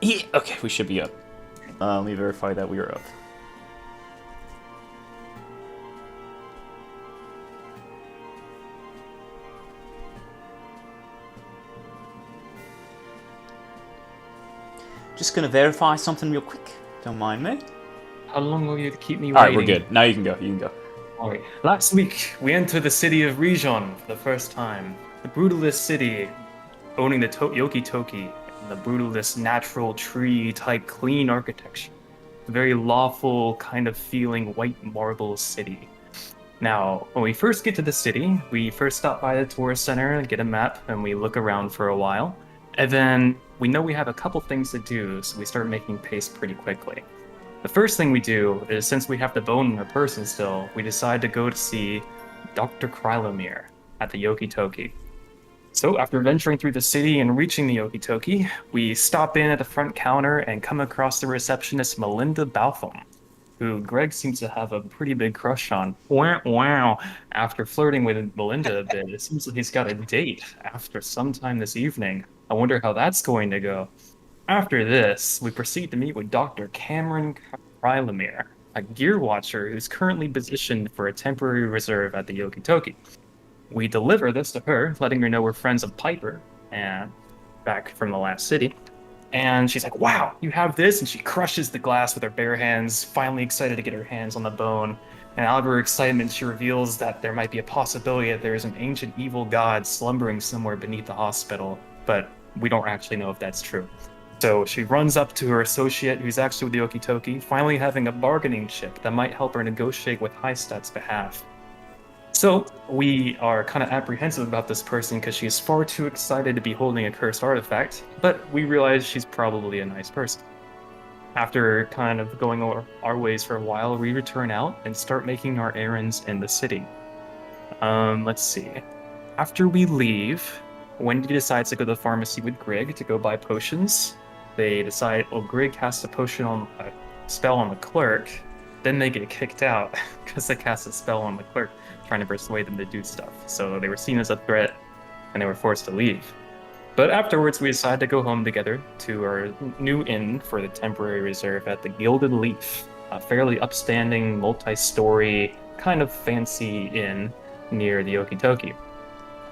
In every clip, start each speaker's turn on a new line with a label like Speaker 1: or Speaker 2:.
Speaker 1: Yeah, okay, we should be up. Let me verify that we are up. Just gonna verify something real quick. Don't mind me.
Speaker 2: How long will you keep me
Speaker 1: Alright, we're
Speaker 2: waiting?
Speaker 1: good. Now you can go. You can go.
Speaker 2: Alright. Last week, we entered the city of Rijon for the first time. The brutalist city, owning the Yoki Toki, and the brutalist natural tree-type clean architecture. A very lawful, kind of feeling white marble city. Now, when we first get to the city, we first stop by the tourist center and get a map, and we look around for a while. And then we know we have a couple things to do, so we start making pace pretty quickly. The first thing we do is, since we have the bone in our person still, we decide to go to see Dr. Krylomir at the Yoki Toki. So, after venturing through the city and reaching the Yoki Toki, we stop in at the front counter and come across the receptionist Melinda Baltham, who Greg seems to have a pretty big crush on. Wow. After flirting with Melinda a bit, it seems like he's got a date after sometime this evening. I wonder how that's going to go. After this, we proceed to meet with Dr. Cameron Krylemir, a gear watcher who's currently positioned for a temporary reserve at the Yoki-Toki. We deliver this to her, letting her know we're friends of Piper, and back from the last city. And she's like, wow, you have this? And she crushes the glass with her bare hands, finally excited to get her hands on the bone. And out of her excitement, she reveals that there might be a possibility that there is an ancient evil god slumbering somewhere beneath the hospital, but we don't actually know if that's true. So she runs up to her associate, who's actually with the Okitoki, finally having a bargaining chip that might help her negotiate with Highstat's behalf. So we are kind of apprehensive about this person because she's far too excited to be holding a cursed artifact, but we realize she's probably a nice person. After kind of going our ways for a while, we return out and start making our errands in the city. Let's see. After we leave, Wendy decides to go to the pharmacy with Greg to go buy potions. They decide, well, Greg casts a spell on the clerk. Then they get kicked out because they cast a spell on the clerk, trying to persuade them to do stuff. So they were seen as a threat, and they were forced to leave. But afterwards, we decided to go home together to our new inn for the temporary reserve at the Gilded Leaf, a fairly upstanding, multi-story, kind of fancy inn near the Okitoki.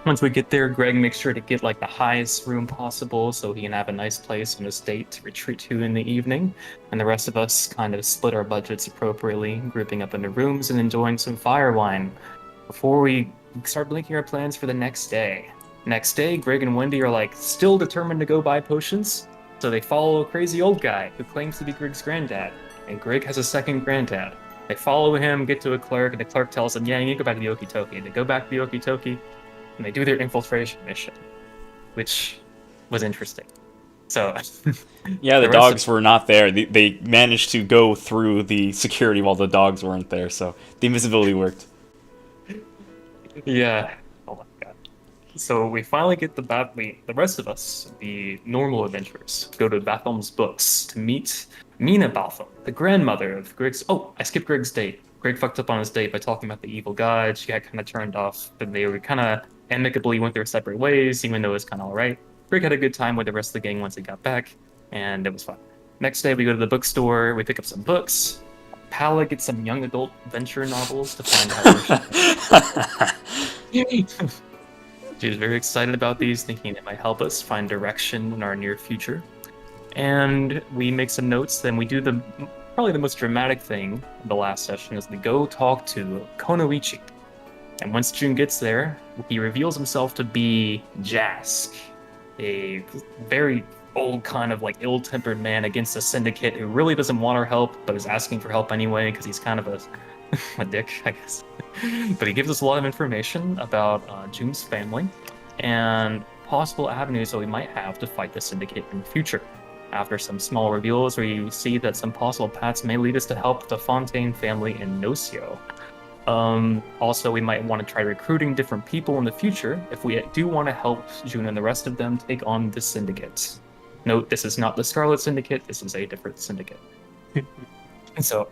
Speaker 2: Once we get there, Greg makes sure to get like the highest room possible so he can have a nice place on his date to retreat to in the evening. And the rest of us kind of split our budgets appropriately, grouping up into rooms and enjoying some fire wine before we start blinking our plans for the next day. Next day, Greg and Wendy are like still determined to go buy potions, so they follow a crazy old guy who claims to be Greg's granddad, and Greg has a second granddad. They follow him, get to a clerk, and the clerk tells them, yeah, you need to go back to the Okitoki. They go back to the Okitoki, and they do their infiltration mission, which was interesting. So,
Speaker 1: yeah, the dogs were not there. They managed to go through the security while the dogs weren't there, so the invisibility worked.
Speaker 2: Yeah. Oh my god. So we finally get the rest of us, the normal adventurers, go to Batham's books to meet Mina Baltham, the grandmother of Greg's. Oh, I skipped Greg's date. Greg fucked up on his date by talking about the evil god. She got kind of turned off, but they were kind of amicably went their separate ways, even though it was kind of alright. Greg had a good time with the rest of the gang once he got back, and it was fun. Next day, we go to the bookstore, we pick up some books. Pala gets some young adult adventure novels to find out where she's very excited about these, thinking it might help us find direction in our near future. And we make some notes, then we do probably the most dramatic thing of the last session is we go talk to Konoichi. And once Jun gets there, he reveals himself to be Jask, a very old kind of like ill-tempered man against a syndicate who really doesn't want our help, but is asking for help anyway because he's kind of a dick, I guess. But he gives us a lot of information about Jun's family and possible avenues that we might have to fight the syndicate in the future. After some small reveals, we see that some possible paths may lead us to help the Fontaine family in Nocio. Also, we might want to try recruiting different people in the future if we do want to help Jun and the rest of them take on the syndicate. Note, this is not the Scarlet Syndicate, this is a different syndicate. And so,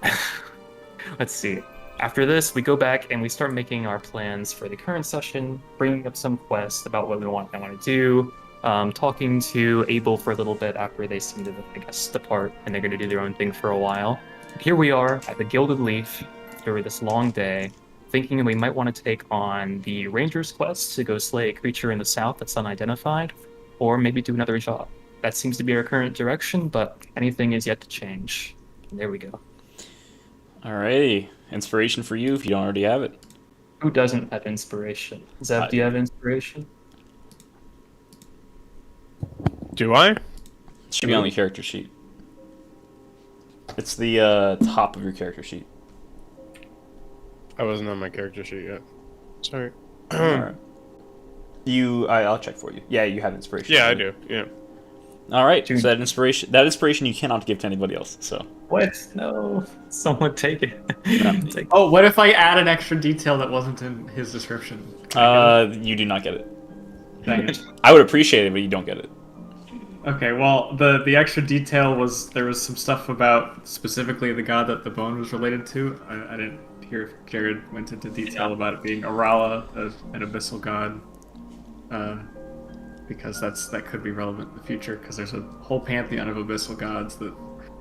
Speaker 2: let's see. After this, we go back and we start making our plans for the current session, bringing up some quests about what I want to do, talking to Abel for a little bit after they seem to, I guess, depart, and they're going to do their own thing for a while. Here we are at the Gilded Leaf after this long day, thinking we might want to take on the Ranger's quest to go slay a creature in the south that's unidentified, or maybe do another job. That seems to be our current direction, but anything is yet to change. There we go.
Speaker 1: Alrighty. Inspiration for you if you don't already have it.
Speaker 2: Who doesn't have inspiration? Zev, do you have inspiration?
Speaker 3: Do I?
Speaker 1: It should be on the character sheet. It's the top of your character sheet.
Speaker 3: I wasn't on my character sheet yet. Sorry.
Speaker 1: Alright. I'll check for you. Yeah, you have inspiration.
Speaker 3: Yeah, I do. Yeah.
Speaker 1: Alright, so that inspiration you cannot give to anybody else, so.
Speaker 2: What? No. Someone take it.
Speaker 1: No.
Speaker 4: Oh, what if I add an extra detail that wasn't in his description?
Speaker 1: You do not get it.
Speaker 4: Dang it.
Speaker 1: I would appreciate it, but you don't get it.
Speaker 4: Okay, well, the extra detail was there was some stuff about specifically the god that the bone was related to. I didn't hear if Jared went into detail about it being Arala, an abyssal god, because that could be relevant in the future. Because there's a whole pantheon of abyssal gods that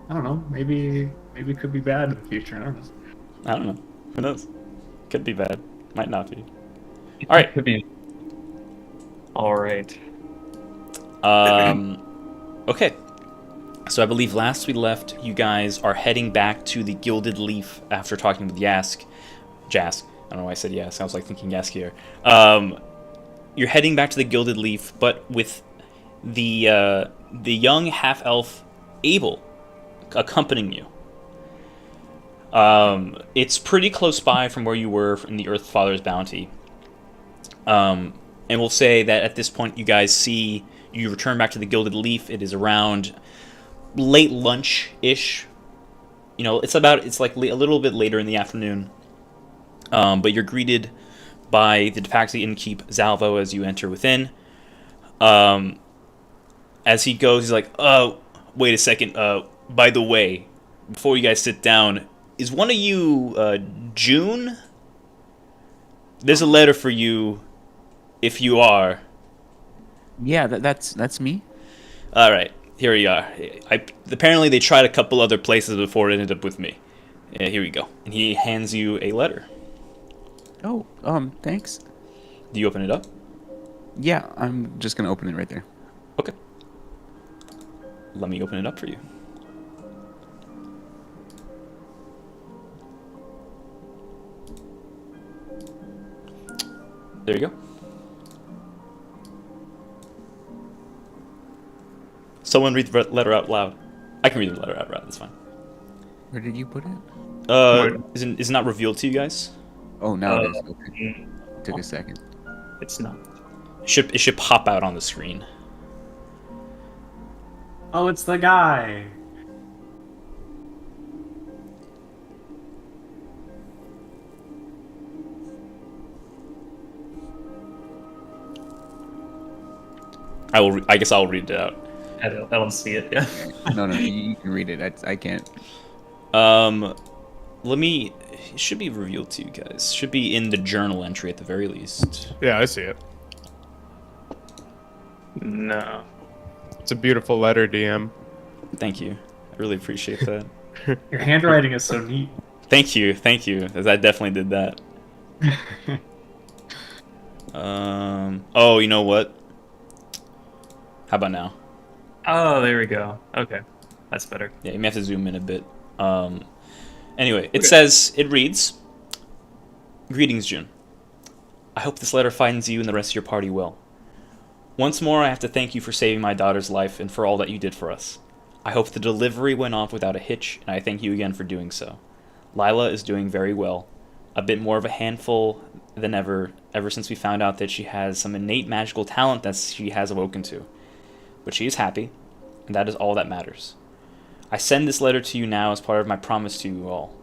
Speaker 4: I don't know, maybe could be bad in the future.
Speaker 1: I don't know. Who knows? Could be bad. Might not be. All right.
Speaker 2: Could be. All right.
Speaker 1: Okay. So I believe last we left, you guys are heading back to the Gilded Leaf after talking with Jask. I don't know why I said Yask. I was like thinking Yask here. You're heading back to the Gilded Leaf, but with the young half-elf Abel accompanying you. It's pretty close by from where you were in the Earth Father's bounty. And we'll say that at this point you guys you return back to the Gilded Leaf. It is around late lunch-ish. You know, it's like a little bit later in the afternoon. But you're greeted by the Tapaxi innkeep Zalvo as you enter within. As he goes, he's like, wait a second. By the way, before you guys sit down, is one of you June? There's a letter for you if you are.
Speaker 5: Yeah, that's me.
Speaker 1: All right, here we are. Apparently they tried a couple other places before it ended up with me. Here we go. And he hands you a letter.
Speaker 5: Oh, thanks.
Speaker 1: Do you open it up?
Speaker 5: Yeah, I'm just gonna open it right there.
Speaker 1: Okay. Let me open it up for you. There you go. Someone read the letter out loud. I can read the letter out loud, that's fine.
Speaker 5: Where did you put it?
Speaker 1: Is it not revealed to you guys?
Speaker 5: Oh, now it is. Okay. Took a second.
Speaker 2: It's not.
Speaker 1: It should pop out on the screen.
Speaker 4: Oh, it's the guy.
Speaker 1: I guess I'll read it out.
Speaker 2: I don't see it. Yeah.
Speaker 5: No, you can read it. I can't.
Speaker 1: It should be revealed to you guys. Should be in the journal entry at the very least.
Speaker 3: Yeah, I see it.
Speaker 2: No.
Speaker 3: It's a beautiful letter, DM.
Speaker 1: Thank you. I really appreciate that.
Speaker 4: Your handwriting is so neat.
Speaker 1: Thank you. As I definitely did that. Oh, you know what? How about now?
Speaker 2: Oh, there we go. Okay. That's better.
Speaker 1: Yeah, you may have to zoom in a bit. Anyway, it reads, Greetings, June. I hope this letter finds you and the rest of your party well. Once more, I have to thank you for saving my daughter's life and for all that you did for us. I hope the delivery went off without a hitch, and I thank you again for doing so. Lila is doing very well. A bit more of a handful than ever since we found out that she has some innate magical talent that she has awoken to. But she is happy, and that is all that matters. I send this letter to you now as part of my promise to you all.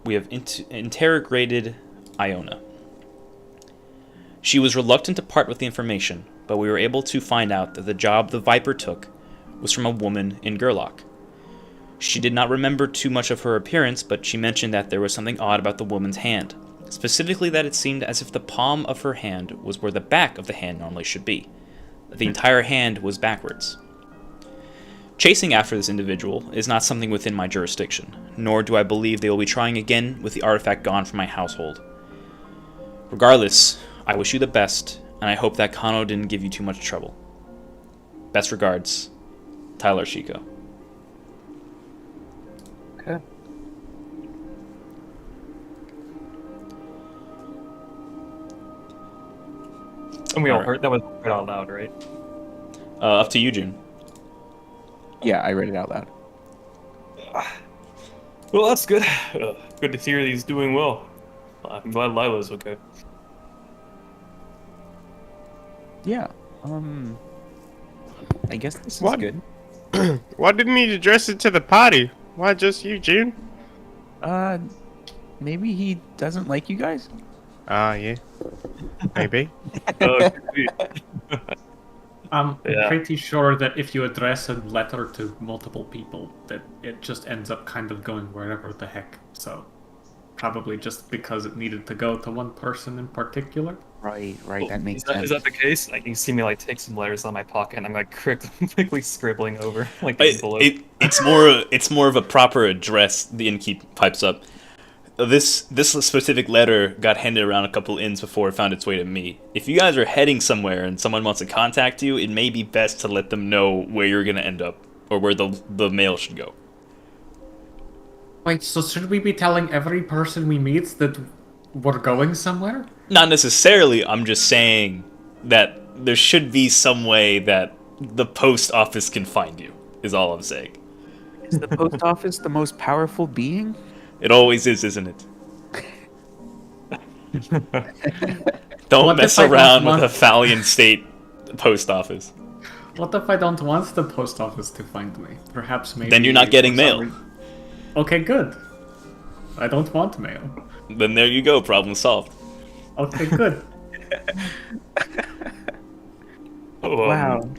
Speaker 1: We have interrogated Iona. She was reluctant to part with the information, but we were able to find out that the job the Viper took was from a woman in Gerlach. She did not remember too much of her appearance, but she mentioned that there was something odd about the woman's hand, specifically that it seemed as if the palm of her hand was where the back of the hand normally should be. that the entire hand was backwards. Chasing after this individual is not something within my jurisdiction, nor do I believe they will be trying again with the artifact gone from my household. Regardless, I wish you the best, and I hope that Kano didn't give you too much trouble. Best regards, Tyler Shiko.
Speaker 2: Okay. And we all
Speaker 1: Alright.
Speaker 2: heard that was read out loud, right?
Speaker 1: Up to you, June.
Speaker 5: Yeah, I read it out loud.
Speaker 2: Well, that's good. Good to hear he's doing well. I'm glad Lila's okay.
Speaker 5: Yeah. I guess this is
Speaker 3: What?
Speaker 5: good.
Speaker 3: Why didn't he address it to the party? Why just you, June?
Speaker 5: Maybe he doesn't like you guys?
Speaker 3: Ah, yeah. Maybe.
Speaker 4: I'm
Speaker 2: Yeah.
Speaker 4: pretty sure that if you address a letter to multiple people, that it just ends up kind of going wherever the heck. So, probably just because it needed to go to one person in particular.
Speaker 5: Right, that makes
Speaker 2: Is that,
Speaker 5: sense.
Speaker 2: is that the case? Like, you can see me like take some letters out of my pocket, and I'm like quickly scribbling over like the envelope.
Speaker 1: It's more of a proper address. The innkeep pipes up. This specific letter got handed around a couple inns before it found its way to me. If you guys are heading somewhere and someone wants to contact you, it may be best to let them know where you're gonna end up or where the mail should go.
Speaker 4: Wait, so should we be telling every person we meet that we're going somewhere?
Speaker 1: Not necessarily. I'm just saying that there should be some way that the post office can find you. Is all I'm saying.
Speaker 5: Is the post office the most powerful being?
Speaker 1: It always is, isn't it? Don't
Speaker 4: What
Speaker 1: mess
Speaker 4: if I don't
Speaker 1: around with
Speaker 4: want-
Speaker 1: a Thalian state post office.
Speaker 4: What if I don't want the post office to find me? Perhaps maybe.
Speaker 1: Then you're not getting
Speaker 4: for some
Speaker 1: mail.
Speaker 4: reason- Okay, good. I don't want mail.
Speaker 1: Then there you go, problem solved.
Speaker 4: Okay, good.
Speaker 5: Wow.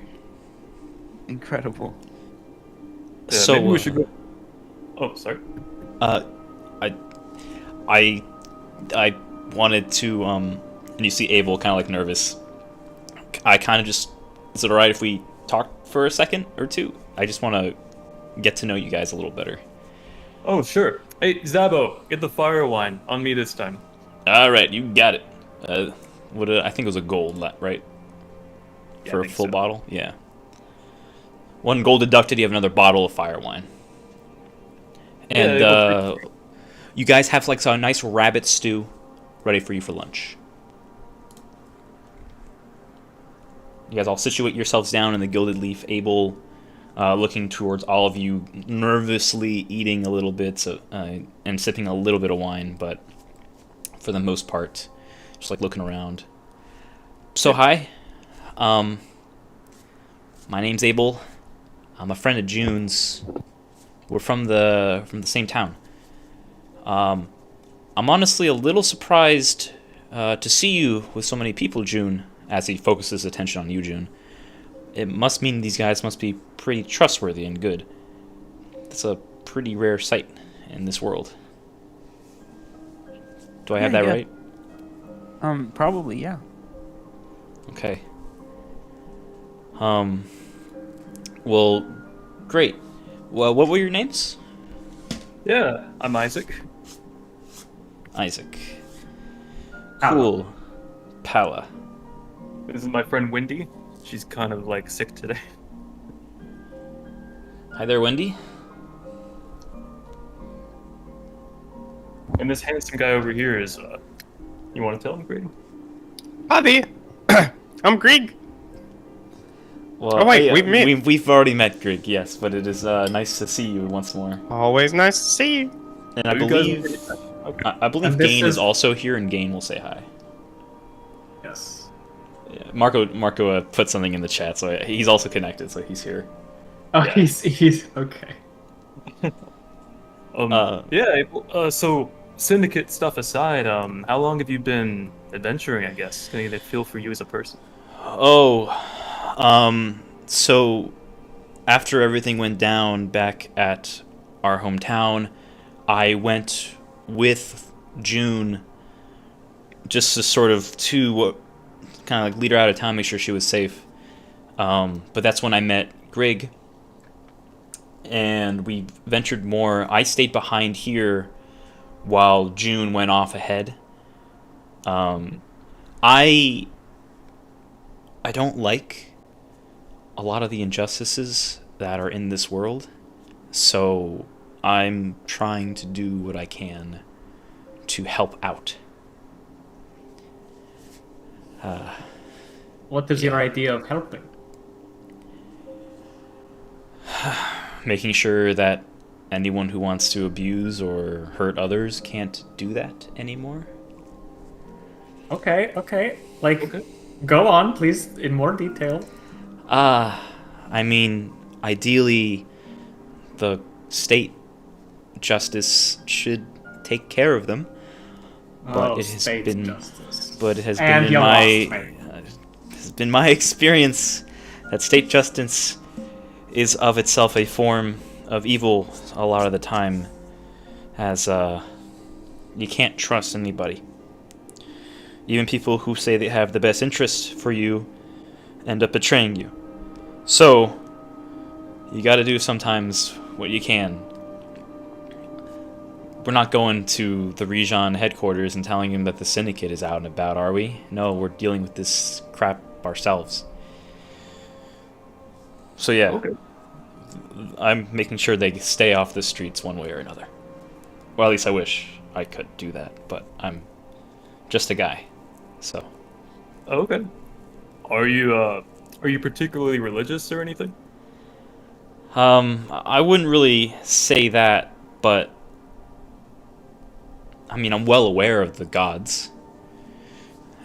Speaker 5: Incredible.
Speaker 2: Yeah,
Speaker 1: So
Speaker 2: maybe we should go. Oh, sorry.
Speaker 1: I wanted to and you see Abel kind of like nervous. I kind of just, is it alright if we talk for a second or two? I just want to get to know you guys a little better.
Speaker 2: Oh, sure. Hey, Zabo, get the fire wine on me this time.
Speaker 1: All right, you got it. I think it was a gold, right?
Speaker 2: Yeah,
Speaker 1: For
Speaker 2: I
Speaker 1: a
Speaker 2: think
Speaker 1: full
Speaker 2: so.
Speaker 1: bottle, yeah. 1 gold deducted. You have another bottle of fire wine. And
Speaker 2: go
Speaker 1: you guys have like a nice rabbit stew ready for you for lunch. You guys all situate yourselves down in the Gilded Leaf. Abel, looking towards all of you, nervously eating a little bit and sipping a little bit of wine, but for the most part, just like looking around. So hi, my name's Abel. I'm a friend of June's. We're from the same town. I'm honestly a little surprised to see you with so many people, June, as he focuses his attention on you, June. It must mean these guys must be pretty trustworthy and good. That's a pretty rare sight in this world. Do I have
Speaker 5: Yeah,
Speaker 1: that
Speaker 5: yeah.
Speaker 1: right?
Speaker 5: Probably, yeah.
Speaker 1: Okay. Well, great. Well, what were your names?
Speaker 2: Yeah, I'm Isaac.
Speaker 1: Isaac.
Speaker 4: Paula.
Speaker 1: Cool. Paula.
Speaker 2: This is my friend Wendy. She's kind of like sick today.
Speaker 1: Hi there, Wendy.
Speaker 2: And this handsome guy over here is, you want to tell him, Grady?
Speaker 3: Hi there. I'm Greg.
Speaker 1: Well,
Speaker 3: Oh, wait, we've met.
Speaker 1: We've already met, Greg, yes, but it is nice to see you once more.
Speaker 3: Always nice to see you.
Speaker 1: And I
Speaker 2: You guys
Speaker 1: believe
Speaker 2: okay.
Speaker 1: I believe
Speaker 4: And this
Speaker 1: Gain is
Speaker 4: is-
Speaker 1: also here, and Gain will say hi.
Speaker 4: Yes.
Speaker 1: Yeah, Marco put something in the chat, so he's also connected, so he's here.
Speaker 4: Oh,
Speaker 2: Yeah.
Speaker 4: he's okay.
Speaker 2: So syndicate stuff aside, how long have you been adventuring, I guess? Getting a feel for you as a person.
Speaker 1: So after everything went down back at our hometown, I went with June just to sort of kind of like lead her out of town, make sure she was safe. But that's when I met Grig, and we ventured more. I stayed behind here while June went off ahead. I don't like a lot of the injustices that are in this world, so I'm trying to do what I can to help out.
Speaker 4: What is your idea of helping?
Speaker 1: Making sure that anyone who wants to abuse or hurt others can't do that anymore.
Speaker 4: Okay. Like, go on, please, in more detail.
Speaker 1: I mean, ideally, the state justice should take care of them. But it has
Speaker 4: state
Speaker 1: been,
Speaker 4: justice.
Speaker 1: but it has
Speaker 4: And
Speaker 1: been in
Speaker 4: you
Speaker 1: my,
Speaker 4: lost me.
Speaker 1: has been my experience that state justice is of itself a form of evil a lot of the time, as you can't trust anybody. Even people who say they have the best interest for you end up betraying you. So, you gotta do sometimes what you can. We're not going to the Region headquarters and telling him that the Syndicate is out and about, are we? No, we're dealing with this crap ourselves. So yeah,
Speaker 2: Okay.
Speaker 1: I'm making sure they stay off the streets one way or another. Well, at least I wish I could do that, but I'm just a guy. So,
Speaker 2: Okay. Are you particularly religious or anything?
Speaker 1: I wouldn't really say that, but I mean, I'm well aware of the gods,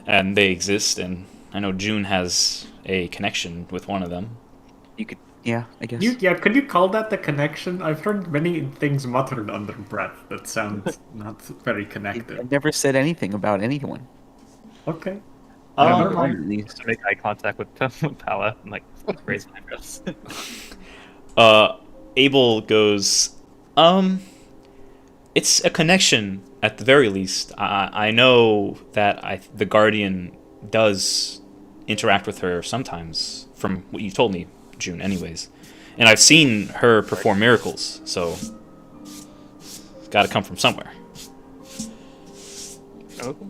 Speaker 1: and they exist, and I know June has a connection with one of them.
Speaker 5: You could, yeah, I guess.
Speaker 4: Could you call that the connection? I've heard many things muttered under breath that sound not very connected.
Speaker 5: I've never said anything about anyone.
Speaker 4: Okay.
Speaker 5: Never
Speaker 4: Never
Speaker 5: mind,
Speaker 4: mind.
Speaker 5: at least.
Speaker 2: To make eye contact with Pala and like raise my eyebrows.
Speaker 1: Abel goes, it's a connection at the very least. I know that the Guardian does interact with her sometimes, from what you told me, June, anyways. And I've seen her perform miracles, so it's got to come from somewhere.
Speaker 2: Okay.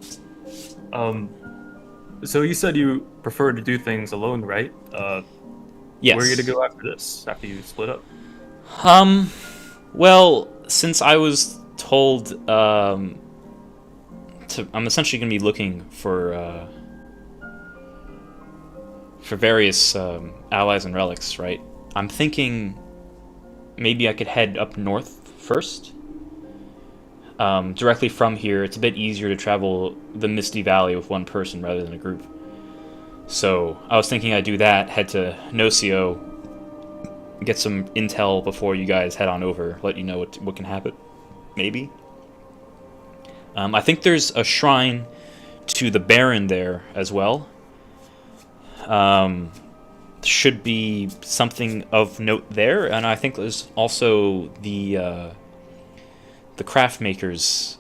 Speaker 2: So you said you prefer to do things alone, right?
Speaker 1: Yes.
Speaker 2: Where are you gonna go after this? After you split up?
Speaker 1: Well, since I was told, I'm essentially going to be looking for various allies and relics, right? I'm thinking maybe I could head up north first. Directly from here, it's a bit easier to travel the Misty Valley with one person rather than a group. So I was thinking I'd do that, head to Nocio, get some intel before you guys head on over, let you know what can happen. Maybe. I think there's a shrine to the Baron there as well. Should be something of note there, and I think there's also the craft maker's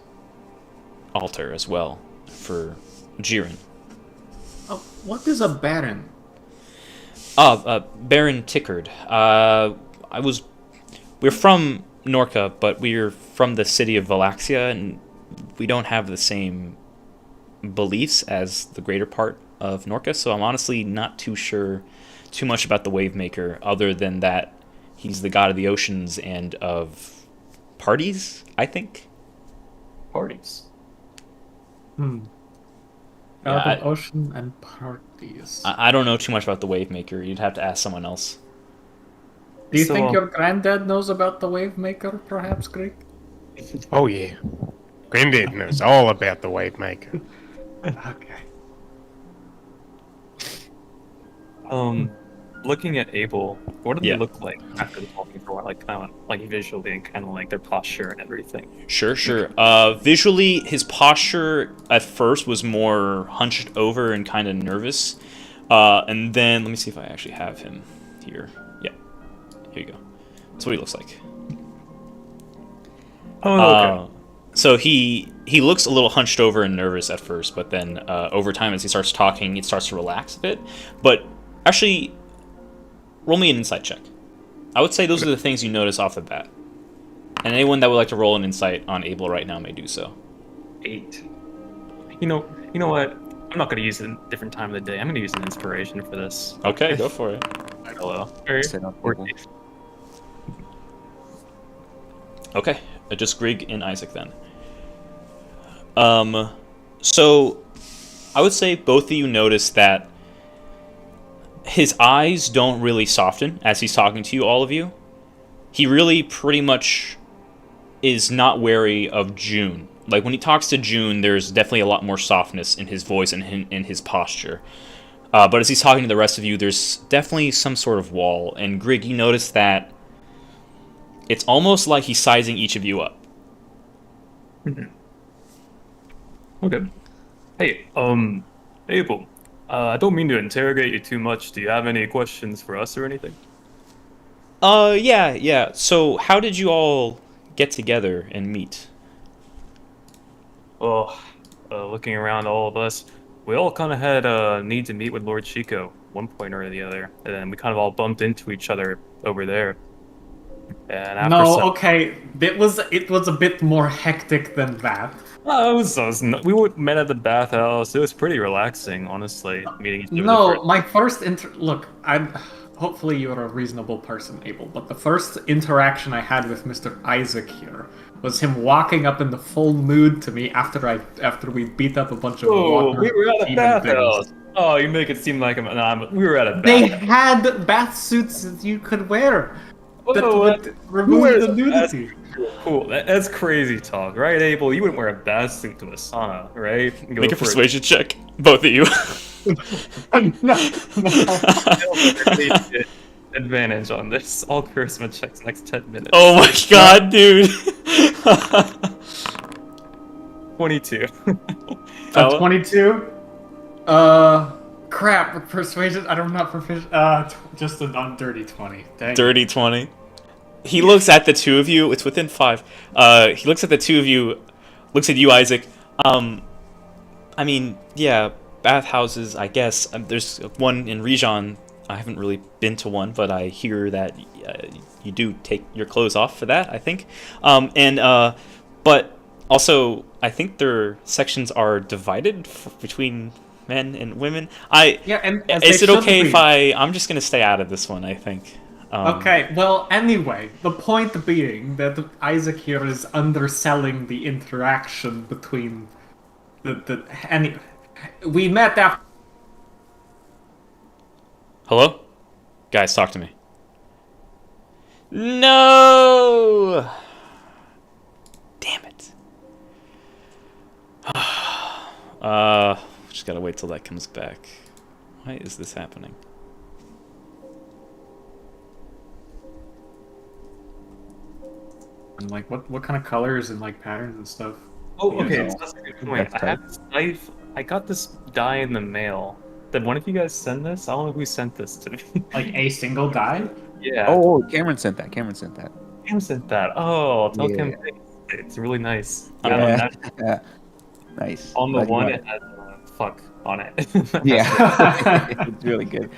Speaker 1: altar as well for Jiren.
Speaker 4: Oh, what is a baron?
Speaker 1: Baron Tickard. We're from Norca, but we're from the city of Valaxia, and we don't have the same beliefs as the greater part of Norca, so I'm honestly not too sure too much about the Wavemaker, other than that he's the god of the oceans and of parties, I think.
Speaker 2: Parties.
Speaker 4: God
Speaker 1: Yeah,
Speaker 4: of ocean and parties.
Speaker 1: I don't know too much about the Wavemaker. You'd have to ask someone else.
Speaker 4: Do you
Speaker 2: So,
Speaker 4: think your granddad knows about the Wavemaker, perhaps, Greek?
Speaker 3: Oh yeah. Granddad knows all about the Wavemaker.
Speaker 4: Okay.
Speaker 2: Looking at Abel, what do
Speaker 1: Yeah.
Speaker 2: they look like after talking for a while? Like kind of like visually and kind of like their posture and everything.
Speaker 1: Sure. Visually, his posture at first was more hunched over and kind of nervous. And then, let me see if I actually have him here. Yeah, here you go. That's what he looks like.
Speaker 2: Oh, okay.
Speaker 1: So he looks a little hunched over and nervous at first, but then over time, as he starts talking, it starts to relax a bit. But actually, roll me an insight check. I would say those are the things you notice off the bat. And anyone that would like to roll an insight on Abel right now may do so.
Speaker 2: 8. You know what? I'm not gonna use a different time of the day. I'm gonna use an inspiration for this.
Speaker 1: Okay, go for it.
Speaker 2: Hello.
Speaker 5: Set up people.
Speaker 1: Okay, just Grig and Isaac then. So I would say both of you notice that his eyes don't really soften as he's talking to you, all of you. He really pretty much is not wary of June. Like, when he talks to June, there's definitely a lot more softness in his voice and in his posture. But as he's talking to the rest of you, there's definitely some sort of wall. And Grig, you notice that it's almost like he's sizing each of you up.
Speaker 2: Okay. Hey, Abel. I don't mean to interrogate you too much. Do you have any questions for us or anything?
Speaker 1: Yeah. So, how did you all get together and meet?
Speaker 2: Well, looking around all of us, we all kind of had a need to meet with Lord Chico, one point or the other, and then we kind of all bumped into each other over there. And after
Speaker 4: No, okay, it was a bit more hectic than that.
Speaker 2: we met at the bathhouse. It was pretty relaxing, honestly, meeting each other.
Speaker 4: No, my first look, hopefully you're a reasonable person, Abel, but the first interaction I had with Mr. Isaac here was him walking up in the full mood to me after we beat up a bunch of water.
Speaker 2: We were at a
Speaker 4: demon
Speaker 2: bathhouse.
Speaker 4: things.
Speaker 2: Oh, you make it seem like we were at a
Speaker 4: They
Speaker 2: bathhouse.
Speaker 4: had bath suits that you could wear that
Speaker 2: Oh,
Speaker 4: would remove the nudity.
Speaker 2: Cool. That's crazy talk, right, Abel? You wouldn't wear a bath suit to a sauna, right? Go
Speaker 1: Make a
Speaker 2: for it.
Speaker 1: persuasion check, both of you.
Speaker 2: Advantage on this. All charisma checks next 10 minutes.
Speaker 1: Oh my god, dude.
Speaker 2: 22.
Speaker 4: 22? Crap, with persuasion, I'm not proficient. Just a dirty 20. Dang.
Speaker 1: Dirty 20. He looks at the two of you. It's within 5. He looks at the two of you, looks at you, Isaac. I mean, yeah, bathhouses, I guess. There's one in Rijon. I haven't really been to one, but I hear that you do take your clothes off for that, I think. But also, I think their sections are divided between men and women.
Speaker 4: Yeah, and
Speaker 1: Is it okay if I'm just gonna stay out of this one, I think.
Speaker 4: Okay, well, anyway, the point being that Isaac here is underselling the interaction between we met after.
Speaker 1: Hello? Guys, talk to me. No! Damn it. Just gotta wait till that comes back. Why is this happening?
Speaker 4: And like, what kind of colors and like patterns and stuff?
Speaker 2: Oh,
Speaker 4: You
Speaker 2: okay.
Speaker 4: know.
Speaker 2: So that's a good point. I got this die in the mail. Did one of you guys send this? I don't know who sent this to me.
Speaker 4: Like a single die?
Speaker 2: Yeah.
Speaker 5: Oh, Cameron sent that. Cameron sent that.
Speaker 2: Cam sent that. Oh, I'll tell
Speaker 5: Yeah.
Speaker 2: Cam. It's really nice.
Speaker 5: Yeah.
Speaker 2: That-
Speaker 5: Nice.
Speaker 2: on the
Speaker 5: Glad you
Speaker 2: one,
Speaker 5: got
Speaker 2: it has fuck on it.
Speaker 5: Yeah. It's really good.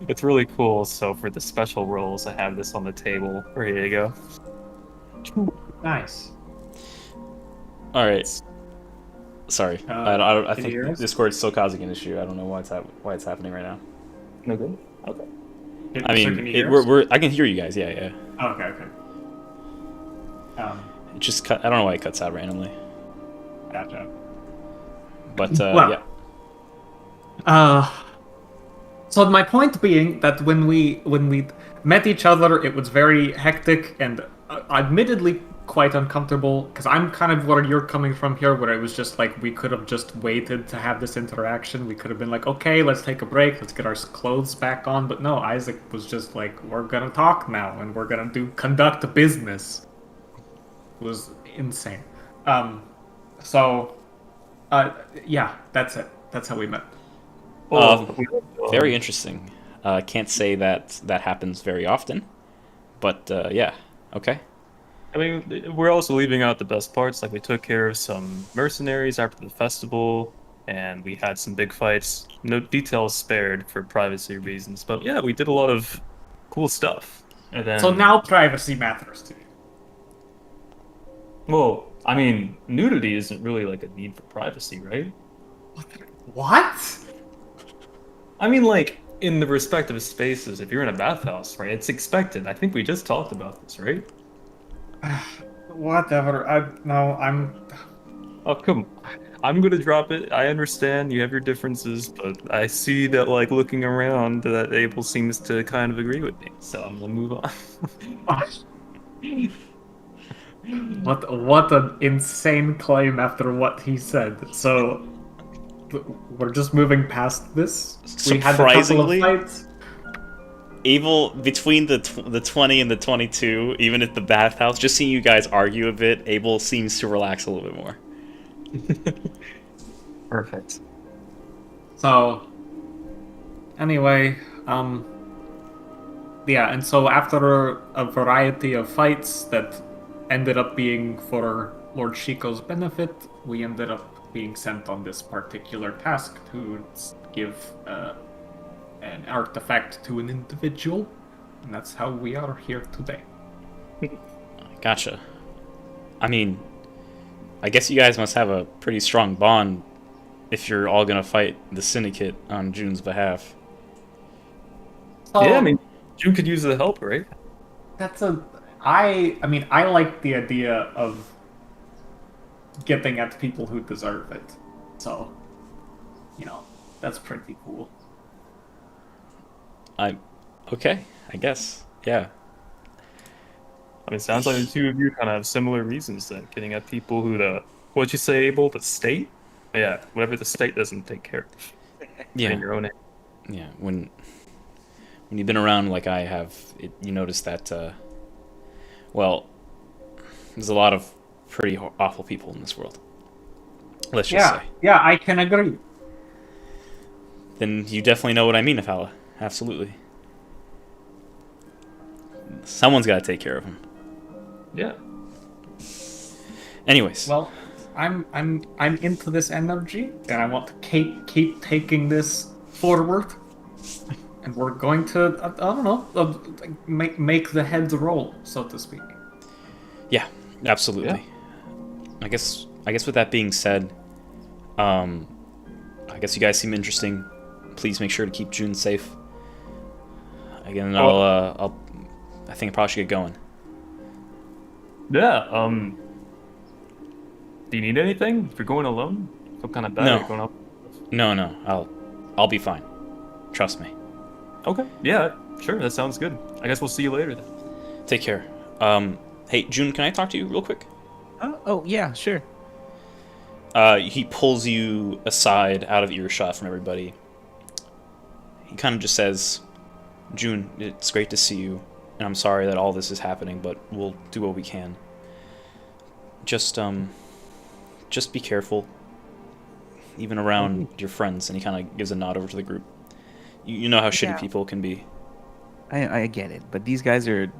Speaker 2: It's really cool. So for the special rolls, I have this on the table. Ready to go.
Speaker 4: Nice.
Speaker 1: All right. Sorry, I
Speaker 4: can you hear
Speaker 1: think
Speaker 4: us?
Speaker 1: Discord's still causing an issue. I don't know why it's happening right now.
Speaker 2: No good. Okay.
Speaker 1: I mean, I can hear you guys. Yeah.
Speaker 4: Oh, okay.
Speaker 1: It just cut. I don't know why it cuts out randomly.
Speaker 4: Gotcha.
Speaker 1: But
Speaker 4: Well,
Speaker 1: yeah.
Speaker 4: So my point being that when we met each other, it was very hectic and admittedly quite uncomfortable, because I'm kind of where you're coming from here, where it was just like we could have just waited to have this interaction. We could have been like, okay, let's take a break, let's get our clothes back on. But no, Isaac was just like, we're gonna talk now and we're gonna conduct business. It was insane. Yeah, that's it. That's how we met.
Speaker 1: Very interesting. Can't say that happens very often, but yeah. Okay.
Speaker 2: I mean, we're also leaving out the best parts. Like, we took care of some mercenaries after the festival, and we had some big fights. No details spared for privacy reasons, but yeah, we did a lot of cool stuff. And then,
Speaker 4: So now privacy matters to you.
Speaker 2: well, I mean, nudity isn't really like a need for privacy, right?
Speaker 4: What?
Speaker 2: I mean, like in the respective spaces, if you're in a bathhouse, right? It's expected. I think we just talked about this, right?
Speaker 4: Whatever. I'm.
Speaker 2: Oh, come on. I'm gonna drop it. I understand you have your differences, but I see that, like, looking around, that Abel seems to kind of agree with me. So I'm gonna move on.
Speaker 4: What an insane claim after what he said. So we're just moving past this. We had a couple of
Speaker 1: Surprisingly,
Speaker 4: fights.
Speaker 1: Abel, between the 20 and the 22, even at the bathhouse, just seeing you guys argue a bit, Abel seems to relax a little bit more.
Speaker 2: Perfect.
Speaker 4: So anyway, yeah, and so after a variety of fights that ended up being for Lord Shiko's benefit, we ended up being sent on this particular task to give an artifact to an individual, and that's how we are here today.
Speaker 1: Gotcha. I mean, I guess you guys must have a pretty strong bond if you're all gonna fight the Syndicate on June's behalf.
Speaker 4: So,
Speaker 2: Yeah, I mean, June could use the help, right?
Speaker 4: that's a. I mean, I like the idea of getting at people who deserve it. So, that's pretty cool.
Speaker 1: Okay, I guess. Yeah.
Speaker 2: I mean, it sounds like the two of you kind of have similar reasons then, getting at people who what'd you say, Abel? The state? Yeah, whatever the state doesn't take care of.
Speaker 1: Yeah.
Speaker 2: In your own hand.
Speaker 1: Yeah, when you've been around like I have, you notice that, well, there's a lot of pretty awful people in this world. Let's just say.
Speaker 4: Yeah, I can agree.
Speaker 1: Then you definitely know what I mean, Afala. Absolutely. Someone's got to take care of him.
Speaker 2: Yeah.
Speaker 1: Anyways.
Speaker 4: Well, I'm into this energy, and I want to keep taking this forward. And we're going to, I don't know, make the heads roll, so to speak.
Speaker 1: Yeah, absolutely.
Speaker 2: Yeah.
Speaker 1: I guess with that being said, I guess you guys seem interesting. Please make sure to keep June safe. Again, I think I probably should get going.
Speaker 2: Yeah, do you need anything? If you're going alone? Feel kind of bad.
Speaker 1: No.
Speaker 2: You're going up.
Speaker 1: No, I'll be fine. Trust me.
Speaker 2: Okay. Yeah, sure. That sounds good. I guess we'll see you later then.
Speaker 1: Take care. Hey, June, can I talk to you real quick?
Speaker 5: Oh, yeah, sure.
Speaker 1: He pulls you aside out of earshot from everybody. He kind of just says, June, it's great to see you, and I'm sorry that all this is happening, but we'll do what we can. Just be careful, even around your friends. And he kind of gives a nod over to the group. You know how shitty people can be.
Speaker 5: I get it, but these guys are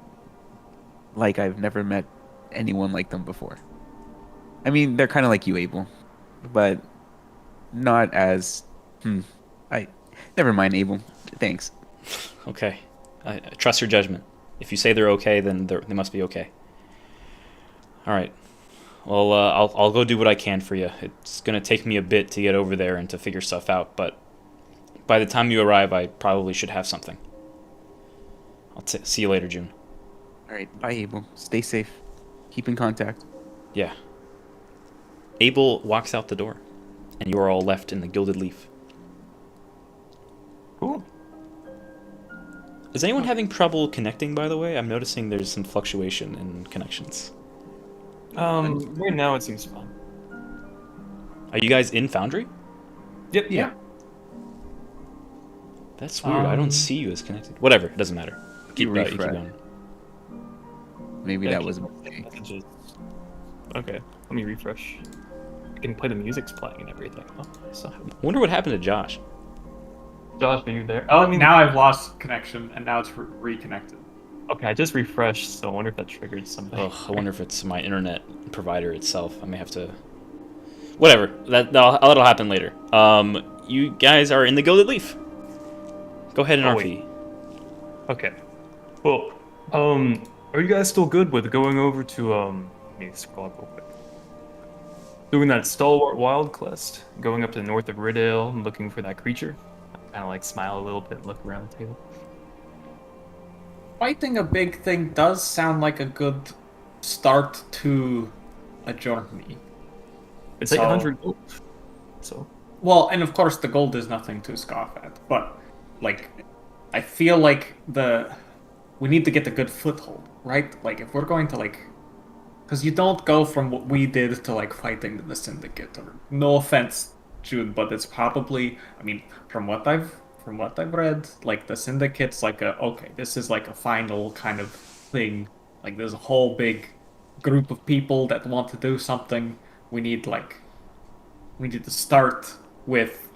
Speaker 5: like I've never met anyone like them before. I mean, they're kind of like you, Abel, but not as. Never mind, Abel. Thanks.
Speaker 1: Okay, I trust your judgment. If you say they're okay, then they must be okay. All right. Well, I'll go do what I can for you. It's gonna take me a bit to get over there and to figure stuff out, but by the time you arrive, I probably should have something. I'll see you later, June.
Speaker 5: All right, bye, Abel. Stay safe. Keep in contact.
Speaker 1: Yeah. Abel walks out the door, and you are all left in the Gilded Leaf.
Speaker 2: Cool.
Speaker 1: Is anyone having trouble connecting, by the way? I'm noticing there's some fluctuation in connections.
Speaker 2: Right now it seems fine.
Speaker 1: Are you guys in Foundry?
Speaker 2: Yep.
Speaker 5: Yeah.
Speaker 1: That's weird. I don't see you as connected. Whatever. It doesn't matter. Keep
Speaker 5: refresh.
Speaker 1: going.
Speaker 5: Maybe
Speaker 2: Yeah,
Speaker 5: that was a mistake.
Speaker 2: Messages. Okay, let me refresh. I can play the music's playing and everything. Oh, nice.
Speaker 1: I wonder what happened to Josh.
Speaker 2: Josh, are you there?
Speaker 4: Oh, now I've lost connection, and now it's reconnected.
Speaker 2: Okay, I just refreshed, so I wonder if that triggered something.
Speaker 1: Ugh, I wonder if it's my internet provider itself. I may have to Whatever. That'll happen later. You guys are in the Gilded Leaf. Go ahead and
Speaker 2: Oh,
Speaker 1: RP.
Speaker 2: Okay. Well, are you guys still good with going over to let me scroll up real quick. Doing that Stalwart Wild quest, going up to the north of Riddale and looking for that creature. Kind of like smile a little bit and look around the table.
Speaker 4: Fighting a big thing does sound like a good start to a journey.
Speaker 2: It's
Speaker 4: So-
Speaker 2: 800 gold. So
Speaker 4: Well, and of course the gold is nothing to scoff at, but like I feel like we need to get a good foothold, right? Like if we're going to because you don't go from what we did to like fighting the syndicate. Or no offense, Jude, but it's probably. I mean, from what I've read, like the syndicate's like this is like a final kind of thing. Like there's a whole big group of people that want to do something. We need to start with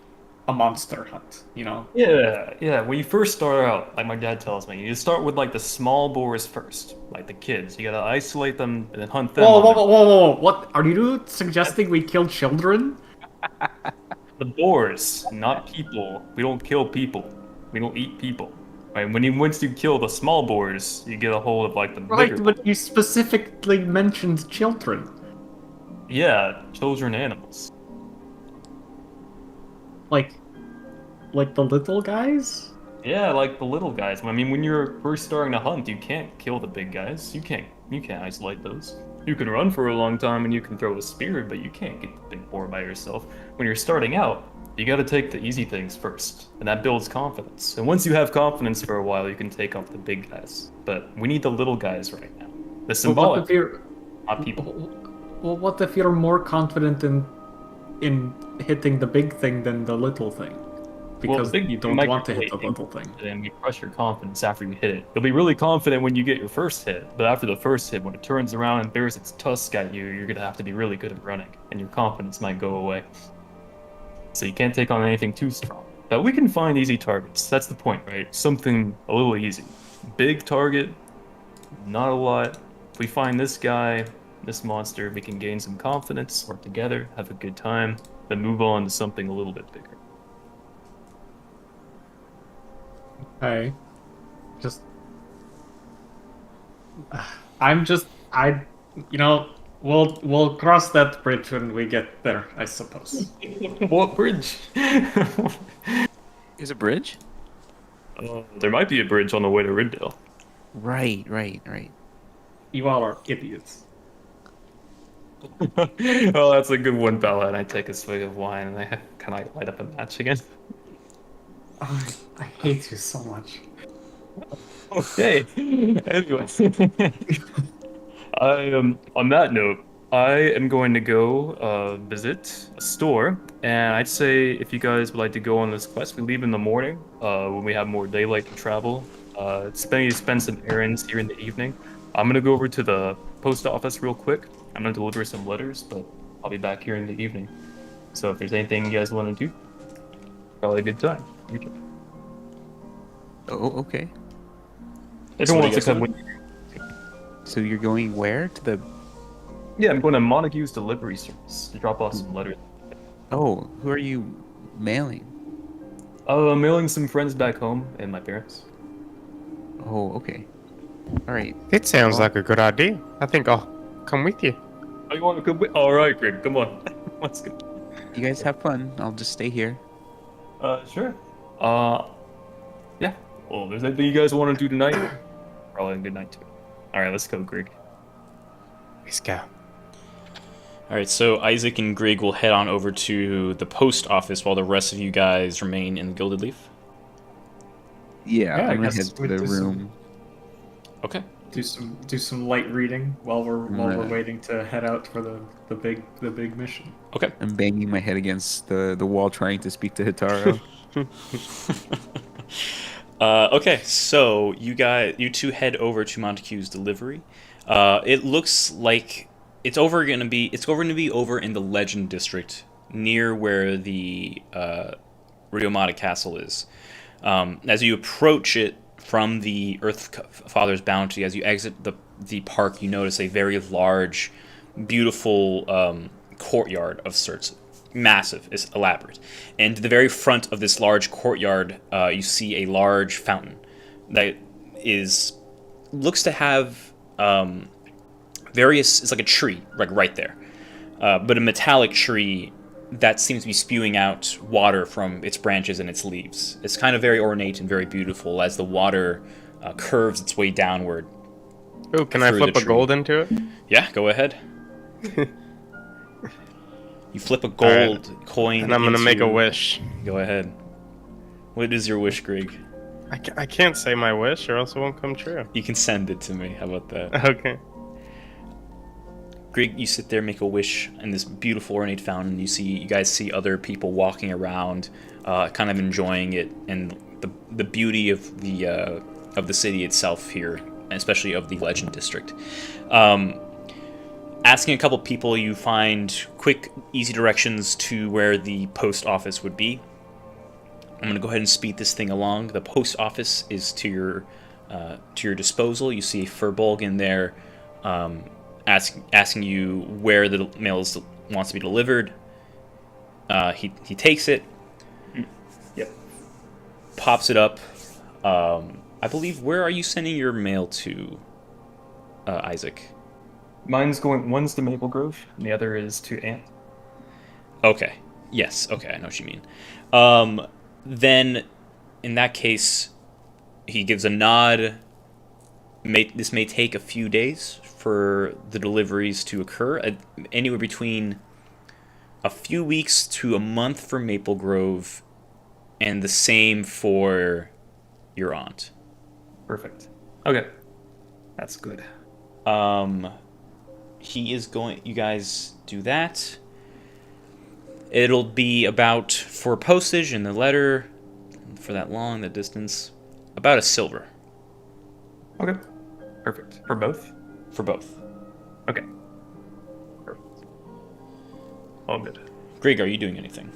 Speaker 4: a monster hunt, you know?
Speaker 2: yeah. When you first start out, like my dad tells me, you start with like the small boars first, like the kids. You gotta isolate them and then hunt them.
Speaker 4: Whoa! What are you suggesting? We kill children?
Speaker 2: The boars, not people. We don't kill people. We don't eat people. Right? Once you kill the small boars, you get a hold of like the
Speaker 4: Right,
Speaker 2: bigger.
Speaker 4: but you specifically mentioned children.
Speaker 2: Yeah, children animals.
Speaker 4: Like the little guys?
Speaker 2: Yeah, like the little guys. I mean, when you're first starting to hunt, you can't kill the big guys. You can't isolate those. You can run for a long time and you can throw a spear, but you can't get the big boar by yourself. When you're starting out, you got to take the easy things first, and that builds confidence. And once you have confidence for a while, you can take up the big guys. But we need the little guys right now. The
Speaker 4: Well,
Speaker 2: symbolic,
Speaker 4: what if you're
Speaker 2: not people.
Speaker 4: Well, what if you're more confident in hitting the big thing than the little thing? Because
Speaker 2: big-
Speaker 4: you
Speaker 2: you
Speaker 4: don't
Speaker 2: might
Speaker 4: want to
Speaker 2: get
Speaker 4: hit the
Speaker 2: really
Speaker 4: little thing.
Speaker 2: And you crush your confidence after you hit it. You'll be really confident when you get your first hit, but after the first hit, when it turns around and bears its tusk at you, you're gonna have to be really good at running, and your confidence might go away. So you can't take on anything too strong. But we can find easy targets. That's the point, right? Something a little easy. Big target, not a lot. If we find this guy, this monster, we can gain some confidence, work together, have a good time, then move on to something a little bit bigger.
Speaker 4: Okay. We'll cross that bridge when we get there, I suppose.
Speaker 2: What bridge?
Speaker 5: There's a bridge?
Speaker 2: There might be a bridge on the way to Riddale.
Speaker 5: Right.
Speaker 4: You all are idiots.
Speaker 2: Oh, that's a good one, Bella. And I take a swig of wine and I kind of light up a match again.
Speaker 4: Oh, I hate you so much.
Speaker 2: Okay. Anyway, on that note, I am going to go visit a store, and I'd say if you guys would like to go on this quest, we leave in the morning when we have more daylight to travel. Spend some errands here in the evening. I'm gonna go over to the post office real quick. I'm gonna deliver some letters, but I'll be back here in the evening. So if there's anything you guys want to do, probably a good time.
Speaker 5: Oh, okay.
Speaker 2: Everyone
Speaker 1: what
Speaker 2: wants
Speaker 1: are
Speaker 2: to
Speaker 1: you
Speaker 2: come
Speaker 1: guys
Speaker 2: with.
Speaker 5: So you're going where? To the...
Speaker 2: Yeah, I'm going to Montague's delivery service to drop off some letters.
Speaker 5: Oh, who are you mailing?
Speaker 2: I'm mailing some friends back home and my parents.
Speaker 5: Oh, okay. All right.
Speaker 3: It sounds like a good idea. I think I'll come with you.
Speaker 2: Oh, you want to come with? All right, Greg, come on. Let's go.
Speaker 5: You guys have fun. I'll just stay here.
Speaker 2: Sure. Yeah. Well, there's anything you guys want to do tonight? Probably a good night too. All right, let's go, Greg.
Speaker 3: Let's go.
Speaker 1: All right, so Isaac and Greg will head on over to the post office while the rest of you guys remain in the Gilded Leaf.
Speaker 5: Yeah,
Speaker 4: Yeah, I
Speaker 5: I'm gonna
Speaker 4: guess
Speaker 5: head to
Speaker 4: we
Speaker 5: the
Speaker 4: do some-
Speaker 5: room.
Speaker 1: Okay.
Speaker 4: Do some light reading while we're
Speaker 5: Right.
Speaker 4: waiting to head out for the big mission.
Speaker 1: Okay.
Speaker 5: I'm banging my head against the wall trying to speak to Hitaro.
Speaker 1: Okay, so you two head over to Montague's delivery. It looks like it's going to be over in the Legend District, near where the Ryomata Castle is. As you approach it from the Earth Father's bounty, as you exit the park, you notice a very large, beautiful courtyard of sorts. Massive, it's elaborate. And to the very front of this large courtyard, you see a large fountain that looks to have various. It's like a tree, like right there, but a metallic tree that seems to be spewing out water from its branches and its leaves. It's kind of very ornate and very beautiful as the water curves its way downward.
Speaker 3: Oh, can I
Speaker 1: through
Speaker 3: flip
Speaker 1: the
Speaker 3: a
Speaker 1: tree.
Speaker 3: gold into it?
Speaker 1: Yeah, go ahead. You flip a gold coin,
Speaker 3: And I'm gonna make a
Speaker 1: into-
Speaker 3: wish.
Speaker 1: Go ahead. What is your wish, Greg?
Speaker 3: I can't say my wish or else it won't come true.
Speaker 1: You can send it to me. How about that?
Speaker 3: Okay.
Speaker 1: Greg, you sit there, make a wish in this beautiful ornate fountain. You guys see other people walking around, kind of enjoying it, and the beauty of the city itself here, and especially of the Legend District. Asking a couple people, you find quick, easy directions to where the post office would be. I'm going to go ahead and speed this thing along. The post office is to your disposal. You see a Furbolg in there, asking you where the mail wants to be delivered. He takes it,
Speaker 2: Yep.
Speaker 1: pops it up. I believe, where are you sending your mail to, Isaac?
Speaker 2: One's to Maple Grove, and the other is to Ant.
Speaker 1: Okay. Yes. Okay, I know what you mean. Then, in that case, he gives a nod. This may take a few days for the deliveries to occur. Anywhere between a few weeks to a month for Maple Grove, and the same for your aunt.
Speaker 2: Perfect. Okay. That's good.
Speaker 1: You guys do that. It'll be about, for postage and the letter, for that distance, about a silver.
Speaker 2: Okay. Perfect. For both?
Speaker 1: For both.
Speaker 2: Okay. Perfect. All good.
Speaker 1: Greg, are you doing anything?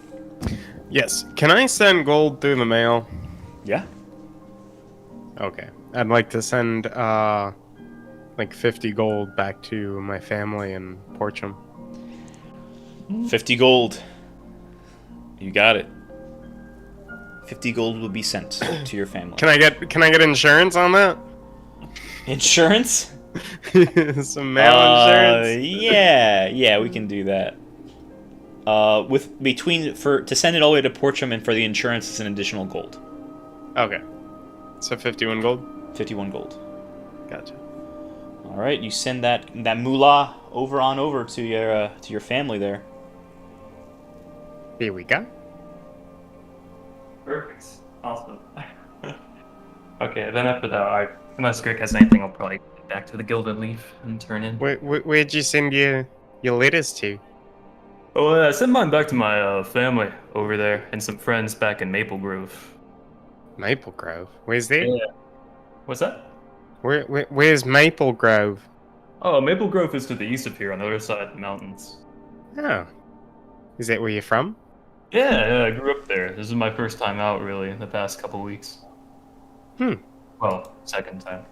Speaker 3: Yes. Can I send gold through the mail?
Speaker 1: Yeah.
Speaker 3: Okay. I'd like to send like 50 gold back to my family in Porcham.
Speaker 1: 50 gold. You got it. 50 gold will be sent to your family.
Speaker 3: Can I get insurance on that?
Speaker 1: Insurance?
Speaker 3: Some mail insurance?
Speaker 1: Yeah, we can do that. To send it all the way to Porcham, and for the insurance, it's an additional gold.
Speaker 3: Okay. So 51 gold?
Speaker 1: 51 gold.
Speaker 3: Gotcha.
Speaker 1: All right, you send that moolah over to your family there.
Speaker 3: Here we go.
Speaker 2: Perfect. Awesome. Okay, then after that, unless Greg has anything, I'll probably get back to the Gilded Leaf and turn in.
Speaker 3: Where'd you send your letters to?
Speaker 2: Oh, I sent mine back to my family over there and some friends back in Maple Grove.
Speaker 3: Maple Grove. Where's that?
Speaker 2: Yeah. What's that?
Speaker 3: Where's Maple Grove?
Speaker 2: Oh, Maple Grove is to the east of here on the other side of the mountains.
Speaker 3: Oh. Is that where you're from?
Speaker 2: Yeah, I grew up there. This is my first time out, really, in the past couple weeks. Well, second time.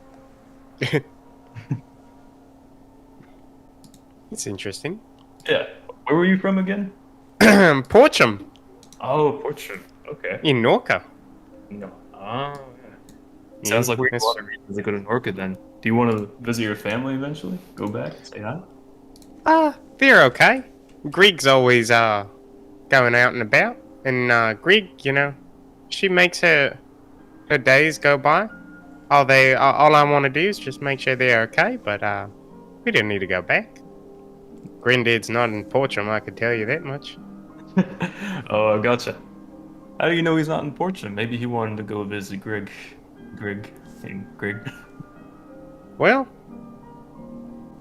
Speaker 3: It's interesting.
Speaker 2: Yeah. Where were you from again?
Speaker 3: Porcham,
Speaker 2: Oh, Portrait. Okay.
Speaker 3: in Norca.
Speaker 2: No. Oh, yeah. Sounds like we have a lot of reasons to go to Norca then. Do you want to visit your family eventually? Go back, say hi?
Speaker 3: They're okay. Greg's always going out and about, and Greg, she makes her days go by. All I want to do is just make sure they're okay, but we don't need to go back. Granddad's not in Portram, I could tell you that much.
Speaker 2: Oh, I gotcha. How do you know he's not in Portrait? Maybe he wanted to go visit Greg. Greg.
Speaker 3: Well,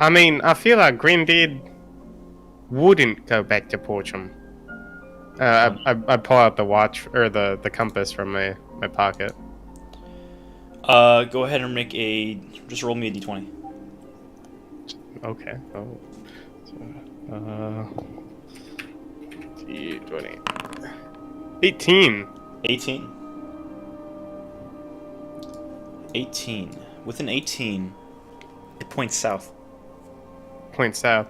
Speaker 3: I mean, I feel like Granddad wouldn't go back to Portram. I pull out the watch or the compass from my pocket.
Speaker 1: Go ahead and just roll me a d20.
Speaker 3: Okay. Oh. D20. 18.
Speaker 1: 18. 18. With an 18, it points south.
Speaker 3: Point south.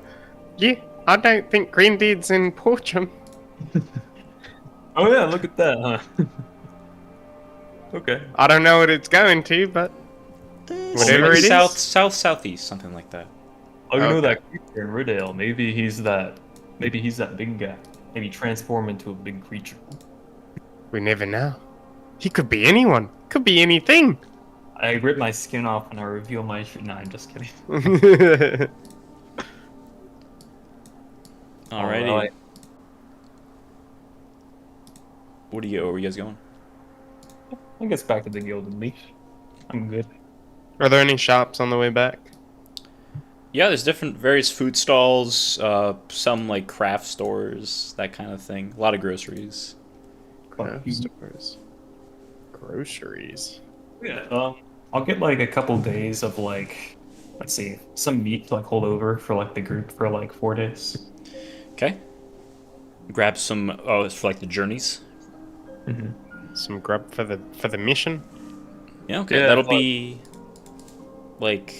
Speaker 3: Yeah, I don't think Greenbeard's in Portram.
Speaker 2: Oh yeah, look at that, huh? Okay.
Speaker 3: I don't know what it's going to, but whatever
Speaker 1: Maybe
Speaker 3: it is.
Speaker 1: southeast, something like that.
Speaker 2: Oh, you know
Speaker 3: Okay.
Speaker 2: that creature in Riddale? Maybe he's that. Maybe he's that big guy. Maybe transform into a big creature.
Speaker 3: We never know. He could be anyone. Could be anything.
Speaker 2: I rip my skin off and I reveal my shit. Nah, I'm just kidding.
Speaker 1: Alrighty.
Speaker 2: Alright.
Speaker 1: Where are you guys going?
Speaker 2: I guess back to the Gilded Leaf. I'm good.
Speaker 3: Are there any shops on the way back?
Speaker 1: Yeah, there's various food stalls, some like craft stores, that kind of thing. A lot of groceries.
Speaker 3: Craft stores. Groceries.
Speaker 2: Yeah. I'll get like a couple days of like, let's see, some meat to like hold over for like the group for like 4 days.
Speaker 1: Okay. Grab some. Oh, it's for like the journeys.
Speaker 3: Some grub for the mission.
Speaker 1: Yeah. Okay.
Speaker 2: Yeah,
Speaker 1: That'll
Speaker 2: but-
Speaker 1: be like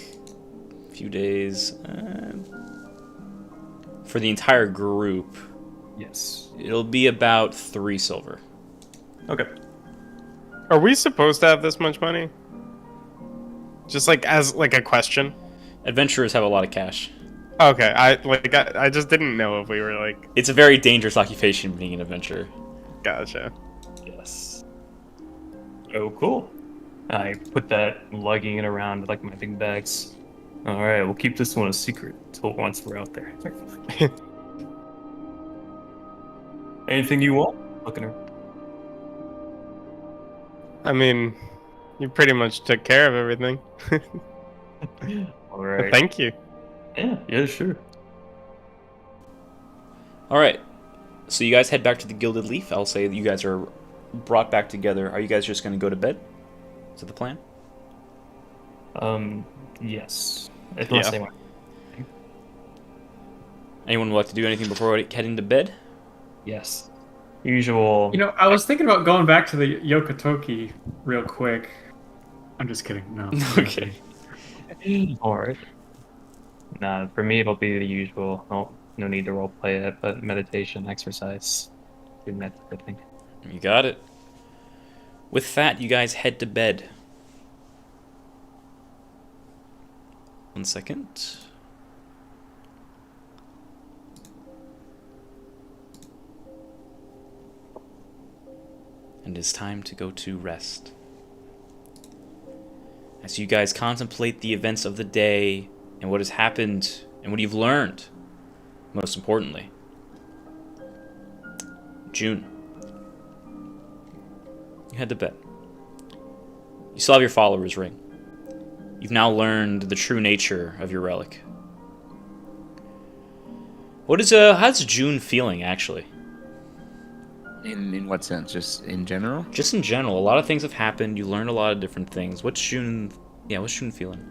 Speaker 1: a few days for the entire group.
Speaker 2: Yes.
Speaker 1: It'll be about 3 silver.
Speaker 2: Okay.
Speaker 3: Are we supposed to have this much money? Just like as like a question.
Speaker 1: Adventurers have a lot of cash.
Speaker 3: Okay, I just didn't know if we were like
Speaker 1: It's a very dangerous occupation being an adventurer.
Speaker 3: gotcha.
Speaker 2: Yes. Oh, cool. I put that, lugging it around like my big bags. All right, we'll keep this one a secret until once we're out there. Anything you want? Looking around.
Speaker 3: I mean, you pretty much took care of everything.
Speaker 2: All right.
Speaker 3: Thank you.
Speaker 2: Yeah, sure.
Speaker 1: All right. So you guys head back to the Gilded Leaf. I'll say that you guys are brought back together. Are you guys just going to go to bed? Is that the plan?
Speaker 2: Yes. Unless
Speaker 3: Yeah.
Speaker 2: they want.
Speaker 1: Anyone would like to do anything before heading to bed?
Speaker 2: Yes. Usual.
Speaker 4: You know, I was thinking about going back to the Yokotoki real quick. I'm just kidding. No.
Speaker 1: Okay.
Speaker 2: All right. Nah, for me it'll be the usual. No need to roleplay it, but meditation, exercise, doing that type of thing.
Speaker 1: You got it. With that, you guys head to bed. 1 second. And it's time to go to rest. As you guys contemplate the events of the day and what has happened and what you've learned, most importantly. June. You head to bed. You still have your follower's ring. You've now learned the true nature of your relic. How's June feeling, actually?
Speaker 5: In what sense? Just in general?
Speaker 1: Just in general, a lot of things have happened. You learned a lot of different things. What's June feeling?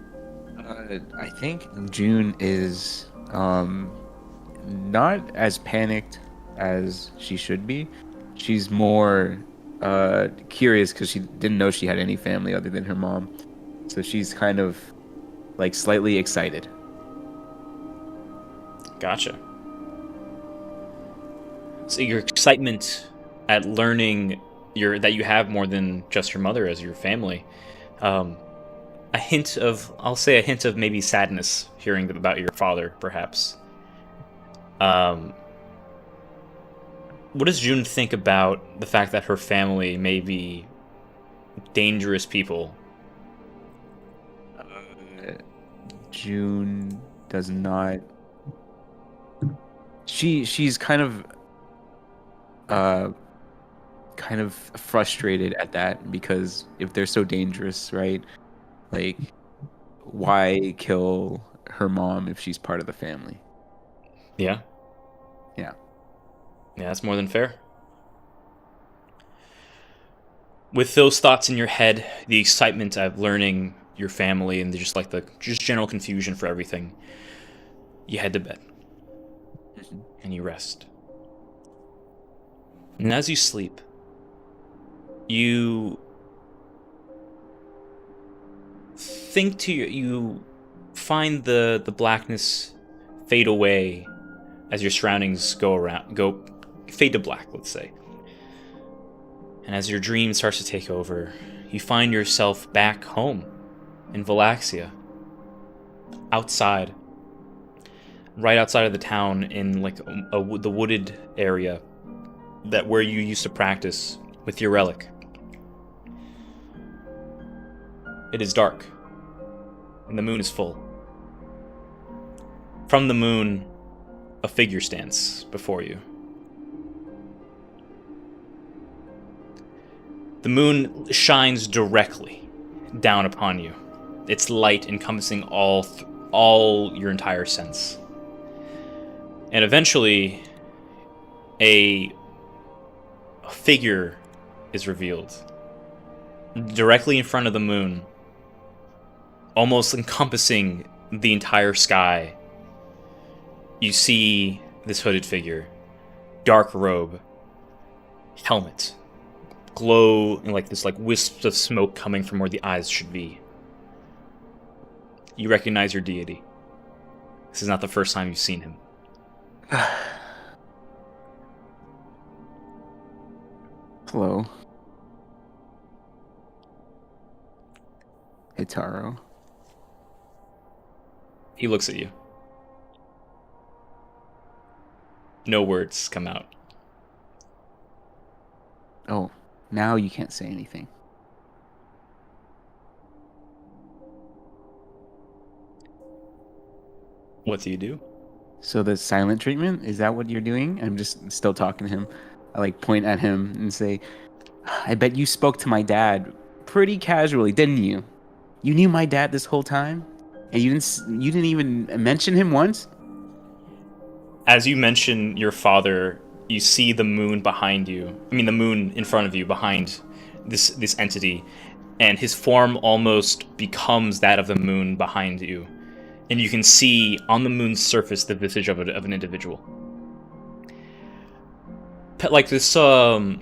Speaker 5: I think June is not as panicked as she should be. She's more curious because she didn't know she had any family other than her mom. So she's kind of like slightly excited.
Speaker 1: Gotcha. So your excitement at learning that you have more than just your mother as your family. A hint of maybe sadness hearing about your father, perhaps. What does June think about the fact that her family may be dangerous people?
Speaker 5: June does not. She's kind of frustrated at that because if they're so dangerous, right? Like, why kill her mom if she's part of the family?
Speaker 1: Yeah.
Speaker 5: Yeah.
Speaker 1: Yeah, that's more than fair. With those thoughts in your head, the excitement of learning your family and just general confusion for everything, you head to bed. And you rest. And as you sleep, you you find the blackness fade away as your surroundings go fade to black, let's say. And as your dream starts to take over, you find yourself back home in Valaxia, outside, right outside of the town, in like the wooded area where you used to practice with your relic. It is dark, and the moon is full. From the moon, a figure stands before you. The moon shines directly down upon you, its light encompassing all your entire sense. And eventually, a figure is revealed directly in front of the moon, almost encompassing the entire sky. You see this hooded figure, dark robe, helmet, glow, and like this wisps of smoke coming from where the eyes should be. You recognize your deity. This is not the first time you've seen him.
Speaker 5: Hello. Hitaro.
Speaker 1: He looks at you. No words come out.
Speaker 5: Oh, now you can't say anything.
Speaker 1: What do you do?
Speaker 5: So the silent treatment, is that what you're doing? I'm just still talking to him. I like point at him and say, I bet you spoke to my dad pretty casually, didn't you? You knew my dad this whole time? And you didn't even mention him once?
Speaker 1: As you mention your father, you see the moon behind you. I mean, the moon in front of you behind this entity, and his form almost becomes that of the moon behind you. And you can see on the moon's surface the visage of an individual. Like this like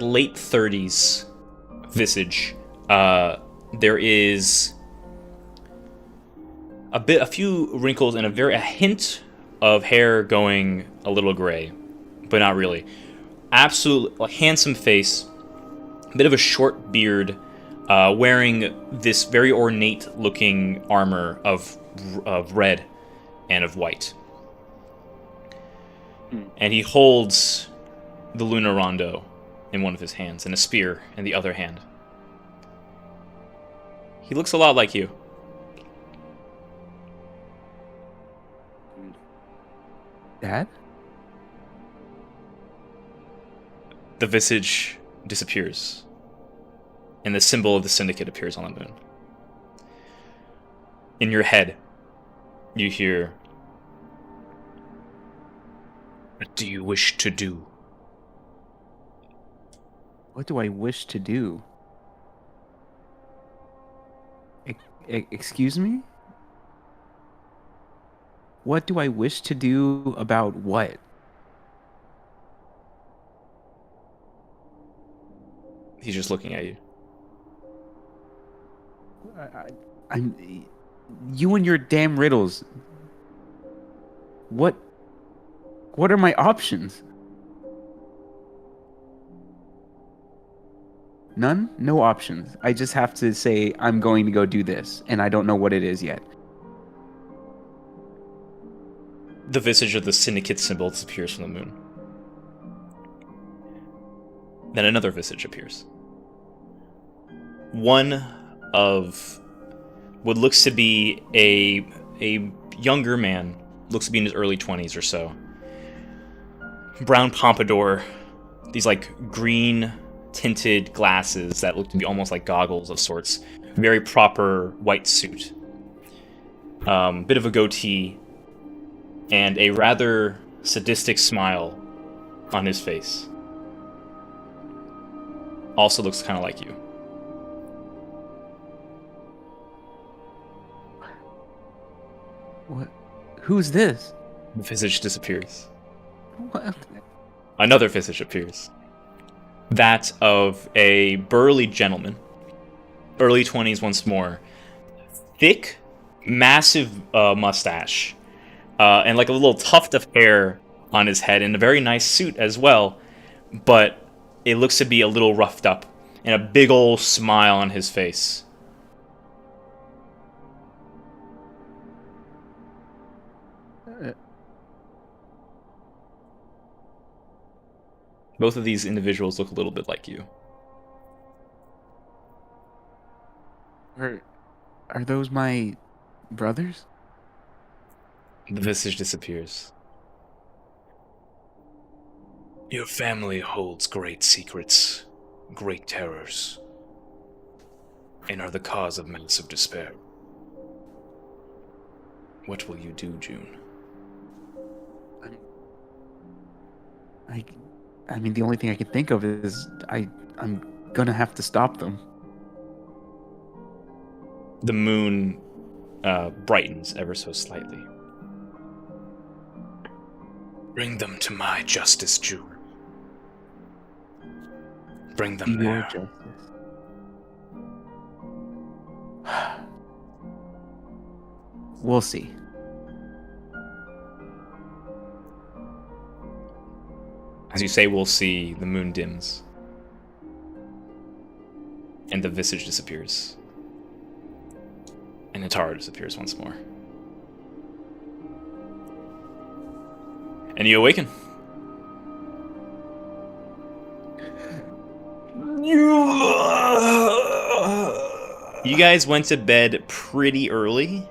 Speaker 1: late 30s visage. There is a few wrinkles and a hint of hair going a little gray, but not really. Absolute handsome face, a bit of a short beard, wearing this very ornate looking armor of red and of white. And he holds the Luna Rondo in one of his hands and a spear in the other hand. He looks a lot like you.
Speaker 5: Dad?
Speaker 1: The visage disappears, and the symbol of the syndicate appears on the moon. In your head, you hear, "What do you wish to do?"
Speaker 5: What do I wish to do? Excuse me? What do I wish to do about what?
Speaker 1: He's just looking at you.
Speaker 5: I'm you and your damn riddles. What are my options? None? No options. I just have to say I'm going to go do this, and I don't know what it is yet.
Speaker 1: The visage of the syndicate symbol disappears from the moon. Then another visage appears. One of what looks to be a younger man, looks to be in his early 20s or so. Brown pompadour, these like green tinted glasses that look to be almost like goggles of sorts. Very proper white suit. Bit of a goatee, and a rather sadistic smile on his face. Also looks kind of like you.
Speaker 5: What? Who's this?
Speaker 1: The visage disappears.
Speaker 5: What?
Speaker 1: Another visage appears. That of a burly gentleman. Early 20s once more. Thick, massive mustache. and like a little tuft of hair on his head, and a very nice suit as well, but it looks to be a little roughed up, and a big old smile on his face. Both of these individuals look a little bit like you.
Speaker 5: Are those my brothers?
Speaker 1: The visage disappears. Your family holds great secrets, great terrors, and are the cause of massive despair. What will you do, June?
Speaker 5: I mean, the only thing I can think of is I'm gonna have to stop them.
Speaker 1: The moon brightens ever so slightly. Bring them to my justice, June. Bring them
Speaker 5: Your
Speaker 1: there.
Speaker 5: justice. We'll see.
Speaker 1: As you say, we'll see, the moon dims. And the visage disappears. And Natara disappears once more. And you awaken. You guys went to bed pretty early.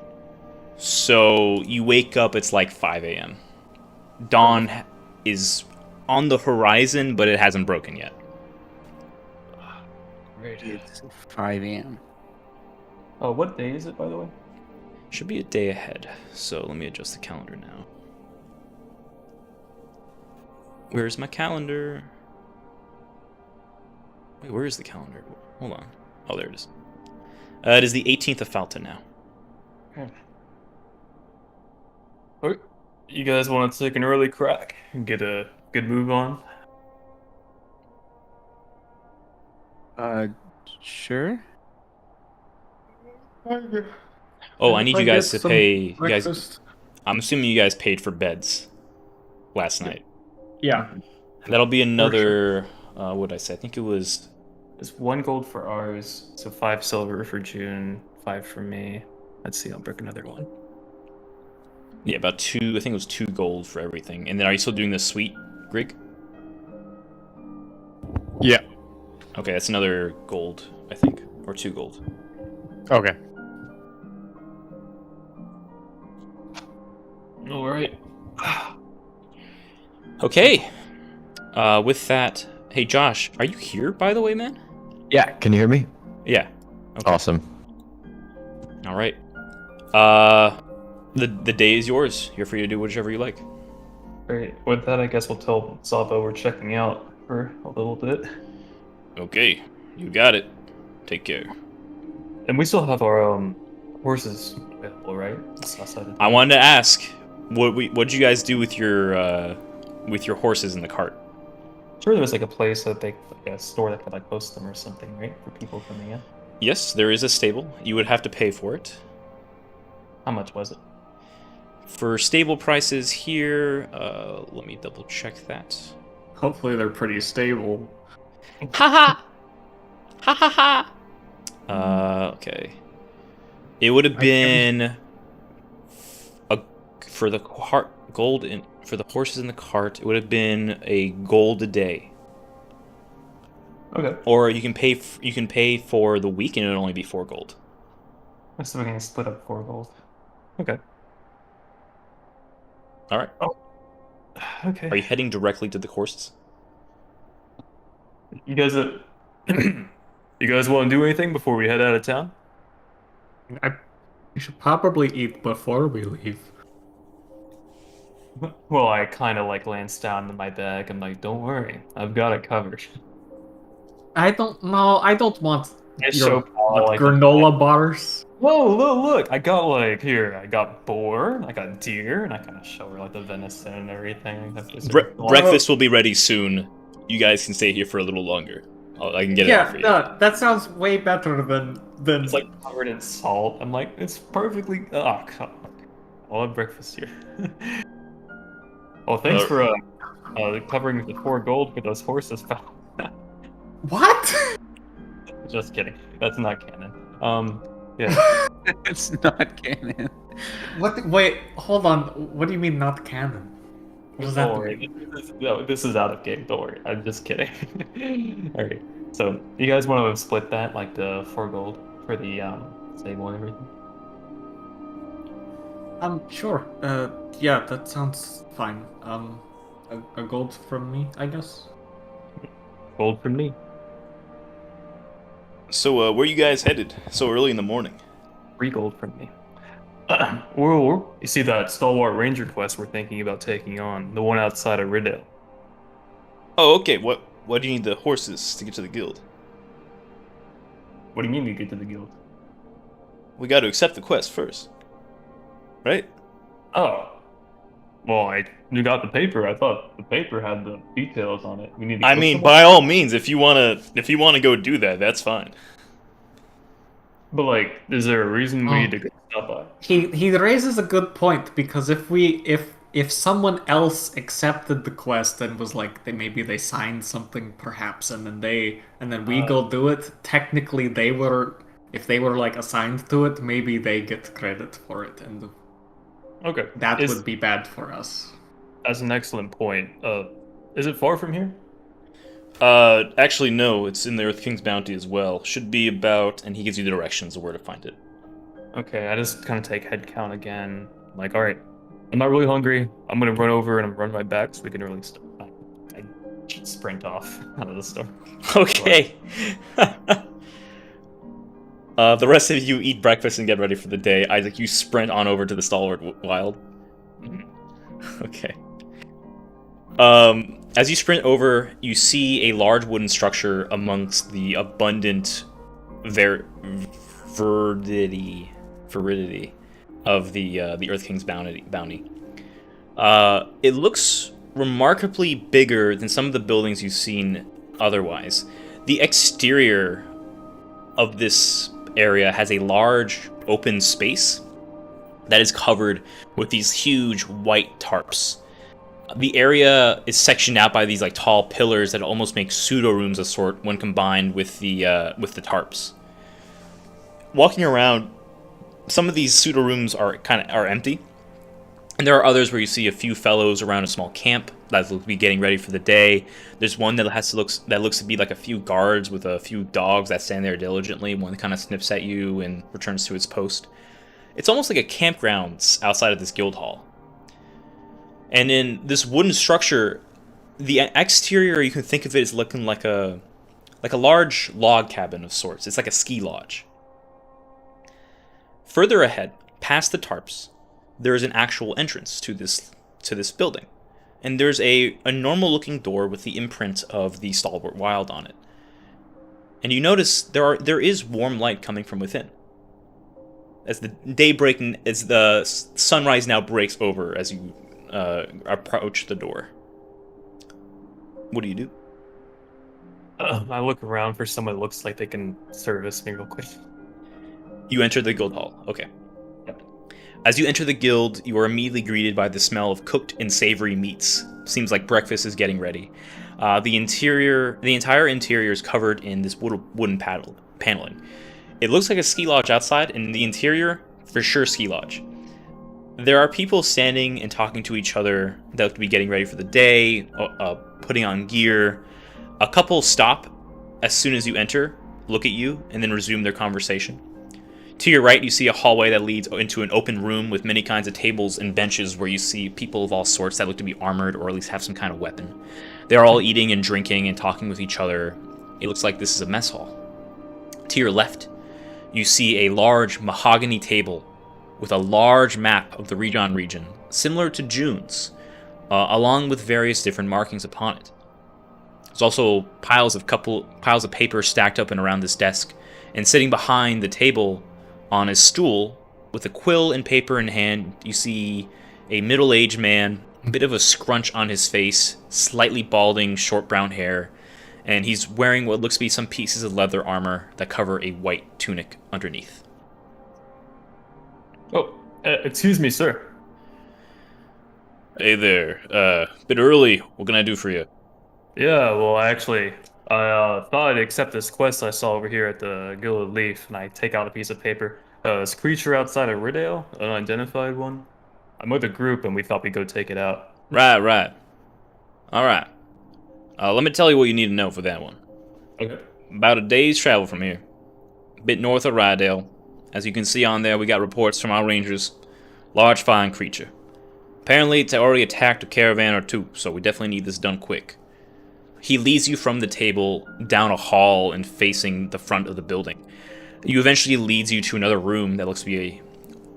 Speaker 1: So you wake up, it's like 5 a.m. Dawn is on the horizon, but it hasn't broken yet.
Speaker 5: It's 5 a.m.
Speaker 2: Oh, what day is it, by the way?
Speaker 1: Should be a day ahead. So let me adjust the calendar now. Where's my calendar? Wait, where is the calendar? Hold on. Oh, there it is. It is the 18th of Falta now.
Speaker 2: Okay. You guys want to take an early crack and get a good move on?
Speaker 5: Sure.
Speaker 1: Oh, I need you guys to pay. You guys,
Speaker 4: Breakfast.
Speaker 1: I'm assuming you guys paid for beds last night.
Speaker 4: Yeah.
Speaker 1: That'll be another. What did I say? I think it was.
Speaker 2: It's 1 gold for ours, so 5 silver for June, 5 for me. Let's see, I'll break another one.
Speaker 1: Yeah, about 2. I think it was 2 gold for everything. And then, are you still doing the suite, Grig?
Speaker 3: Yeah.
Speaker 1: Okay, that's another gold, I think, or 2 gold.
Speaker 3: Okay.
Speaker 2: All right.
Speaker 1: Okay. With that, hey Josh, are you here by the way, man?
Speaker 6: Yeah, can you hear me?
Speaker 1: Yeah. Okay.
Speaker 6: Awesome.
Speaker 1: All right. The day is yours. You're free to do whichever you like.
Speaker 2: Great. With that, I guess we'll tell Zabo we're checking out for a little bit.
Speaker 1: Okay, you got it. Take care.
Speaker 2: And we still have our horses available, right? It's outside of-
Speaker 1: I wanted to ask, what'd you guys do with your horses in the cart?
Speaker 2: Sure, there was like a place that they, like a store that could like host them or something, right? For people coming in.
Speaker 1: Yes, there is a stable. You would have to pay for it.
Speaker 2: How much was it?
Speaker 1: For stable prices here, let me double check that.
Speaker 4: Hopefully they're pretty stable.
Speaker 1: Ha ha! Ha ha ha! Okay. It would have been for the for the horses in the cart. It would have been a gold a day.
Speaker 2: Okay.
Speaker 1: Or you can pay for the week and it'll only be 4 gold.
Speaker 2: So we can split up 4 gold. Okay.
Speaker 1: All right.
Speaker 2: Okay.
Speaker 1: Are you heading directly to the horses?
Speaker 2: You guys, you guys want to do anything before we head out of town?
Speaker 4: We should probably eat before we leave.
Speaker 2: Well, I kind of like glance down in my bag. I'm like, don't worry, I've got it covered.
Speaker 4: I don't know. I don't want
Speaker 2: It's
Speaker 4: your
Speaker 2: so tall, like-
Speaker 4: granola bars.
Speaker 2: Whoa, look! I got like here. I got boar, I got deer, and I kind of show her like the venison and everything.
Speaker 1: Breakfast will be ready soon. You guys can stay here for a little longer. I can get it out for you.
Speaker 4: no, that sounds way better than
Speaker 2: It's like covered in salt. I'm like, it's perfectly. Oh, come on. I'll have breakfast here. Well, thanks for covering the 4 gold for those horses, pal.
Speaker 4: What?
Speaker 2: Just kidding. That's not canon. Yeah.
Speaker 5: It's not canon.
Speaker 4: What? Wait, hold on. What do you mean not canon? What does that
Speaker 2: Don't worry.
Speaker 4: mean?
Speaker 2: No, this is out of game. Don't worry. I'm just kidding. Alright. So, you guys want to split that, like the 4 gold for the stable and everything?
Speaker 4: Sure. Yeah, that sounds fine. A gold from me, I guess.
Speaker 2: Gold from me.
Speaker 1: So, where are you guys headed so early in the morning?
Speaker 2: 3 gold from me. Whoa, you see that stalwart ranger quest we're thinking about taking on, the one outside of Riddale.
Speaker 1: Oh, okay. What do you need the horses to get to the guild?
Speaker 2: What do you mean we get to the guild?
Speaker 1: We got to accept the quest first, right?
Speaker 2: Oh. Well, you got the paper. I thought the paper had the details on it. We need to
Speaker 1: I
Speaker 2: go
Speaker 1: mean,
Speaker 2: somewhere.
Speaker 1: by all means, if you wanna go do that, that's fine.
Speaker 2: But like, is there a reason we need to go stop by?
Speaker 4: He raises a good point because if someone else accepted the quest and was like maybe they signed something perhaps and then we go do it, technically if they were like assigned to it, maybe they get credit for it and
Speaker 2: Okay.
Speaker 4: that would be bad for us.
Speaker 2: That's an excellent point. Is it far from here?
Speaker 1: Actually, no, it's in the Earth King's Bounty as well. Should be about, and he gives you the directions of where to find it.
Speaker 2: Okay, I just kind of take head count again. Like, all right, I'm not really hungry. I'm gonna run over and run my back so we can really start. I sprint off out of the store.
Speaker 1: Okay. The rest of you eat breakfast and get ready for the day. Isaac, you sprint on over to the Stalwart Wild. Okay. As you sprint over, you see a large wooden structure amongst the abundant veridity of the Earth King's bounty. It looks remarkably bigger than some of the buildings you've seen otherwise. The exterior of this area has a large open space that is covered with these huge white tarps. The area is sectioned out by these like tall pillars that almost make pseudo rooms of sort when combined with the tarps. Walking around, some of these pseudo rooms are empty, and there are others where you see a few fellows around a small camp that look to be getting ready for the day. There's one that looks to be like a few guards with a few dogs that stand there diligently. One kind of sniffs at you and returns to its post. It's almost like a campground outside of this guild hall. And in this wooden structure, the exterior, you can think of it as looking like a large log cabin of sorts. It's like a ski lodge. Further ahead, past the tarps, there is an actual entrance to this building. And there's a normal-looking door with the imprint of the Stalwart Wild on it. And you notice there is warm light coming from within. As the sunrise now breaks over as you approach the door. What do you do?
Speaker 2: I look around for someone that looks like they can service me real quick.
Speaker 1: You enter the guild hall. Okay.
Speaker 2: Yep.
Speaker 1: As you enter the guild, you are immediately greeted by the smell of cooked and savory meats. Seems like breakfast is getting ready. The entire interior is covered in this wooden paneling. It looks like a ski lodge outside, and the interior, for sure, ski lodge. There are people standing and talking to each other that look to be getting ready for the day, putting on gear. A couple stop as soon as you enter, look at you, and then resume their conversation. To your right, you see a hallway that leads into an open room with many kinds of tables and benches where you see people of all sorts that look to be armored or at least have some kind of weapon. They're all eating and drinking and talking with each other. It looks like this is a mess hall. To your left, you see a large mahogany table with a large map of the Region region, similar to June's, along with various different markings upon it. There's also piles of paper stacked up and around this desk, and sitting behind the table on his stool with a quill and paper in hand, you see a middle-aged man, a bit of a scrunch on his face, slightly balding, short brown hair, and he's wearing what looks to be some pieces of leather armor that cover a white tunic underneath.
Speaker 2: Oh, excuse me, sir.
Speaker 1: Hey there. Bit early. What can I do for you?
Speaker 2: Yeah, well, actually, I thought I'd accept this quest I saw over here at the Gilded Leaf, and I take out a piece of paper. This creature outside of Riddale, an unidentified one. I'm with a group, and we thought we'd go take it out.
Speaker 1: Right. All right. Let me tell you what you need to know for that one.
Speaker 2: Okay.
Speaker 1: About a day's travel from here. A bit north of Rydale. As you can see on there, we got reports from our rangers. Large flying creature. Apparently, it's already attacked a caravan or two, so we definitely need this done quick. He leads you from the table down a hall and facing the front of the building. You eventually leads you to another room that looks to be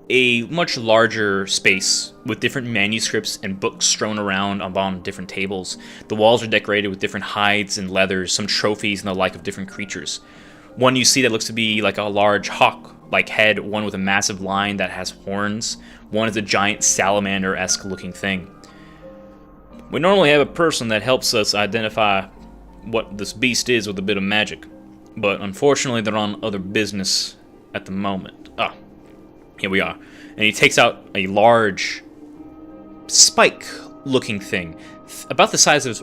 Speaker 1: a much larger space with different manuscripts and books strewn around on different tables. The walls are decorated with different hides and leathers, some trophies and the like of different creatures. One you see that looks to be like a large hawk-like head, one with a massive lion that has horns, one is a giant salamander-esque looking thing. We normally have a person that helps us identify what this beast is with a bit of magic, but unfortunately they're on other business at the moment. Ah, here we are. And he takes out a large spike-looking thing, about the size of his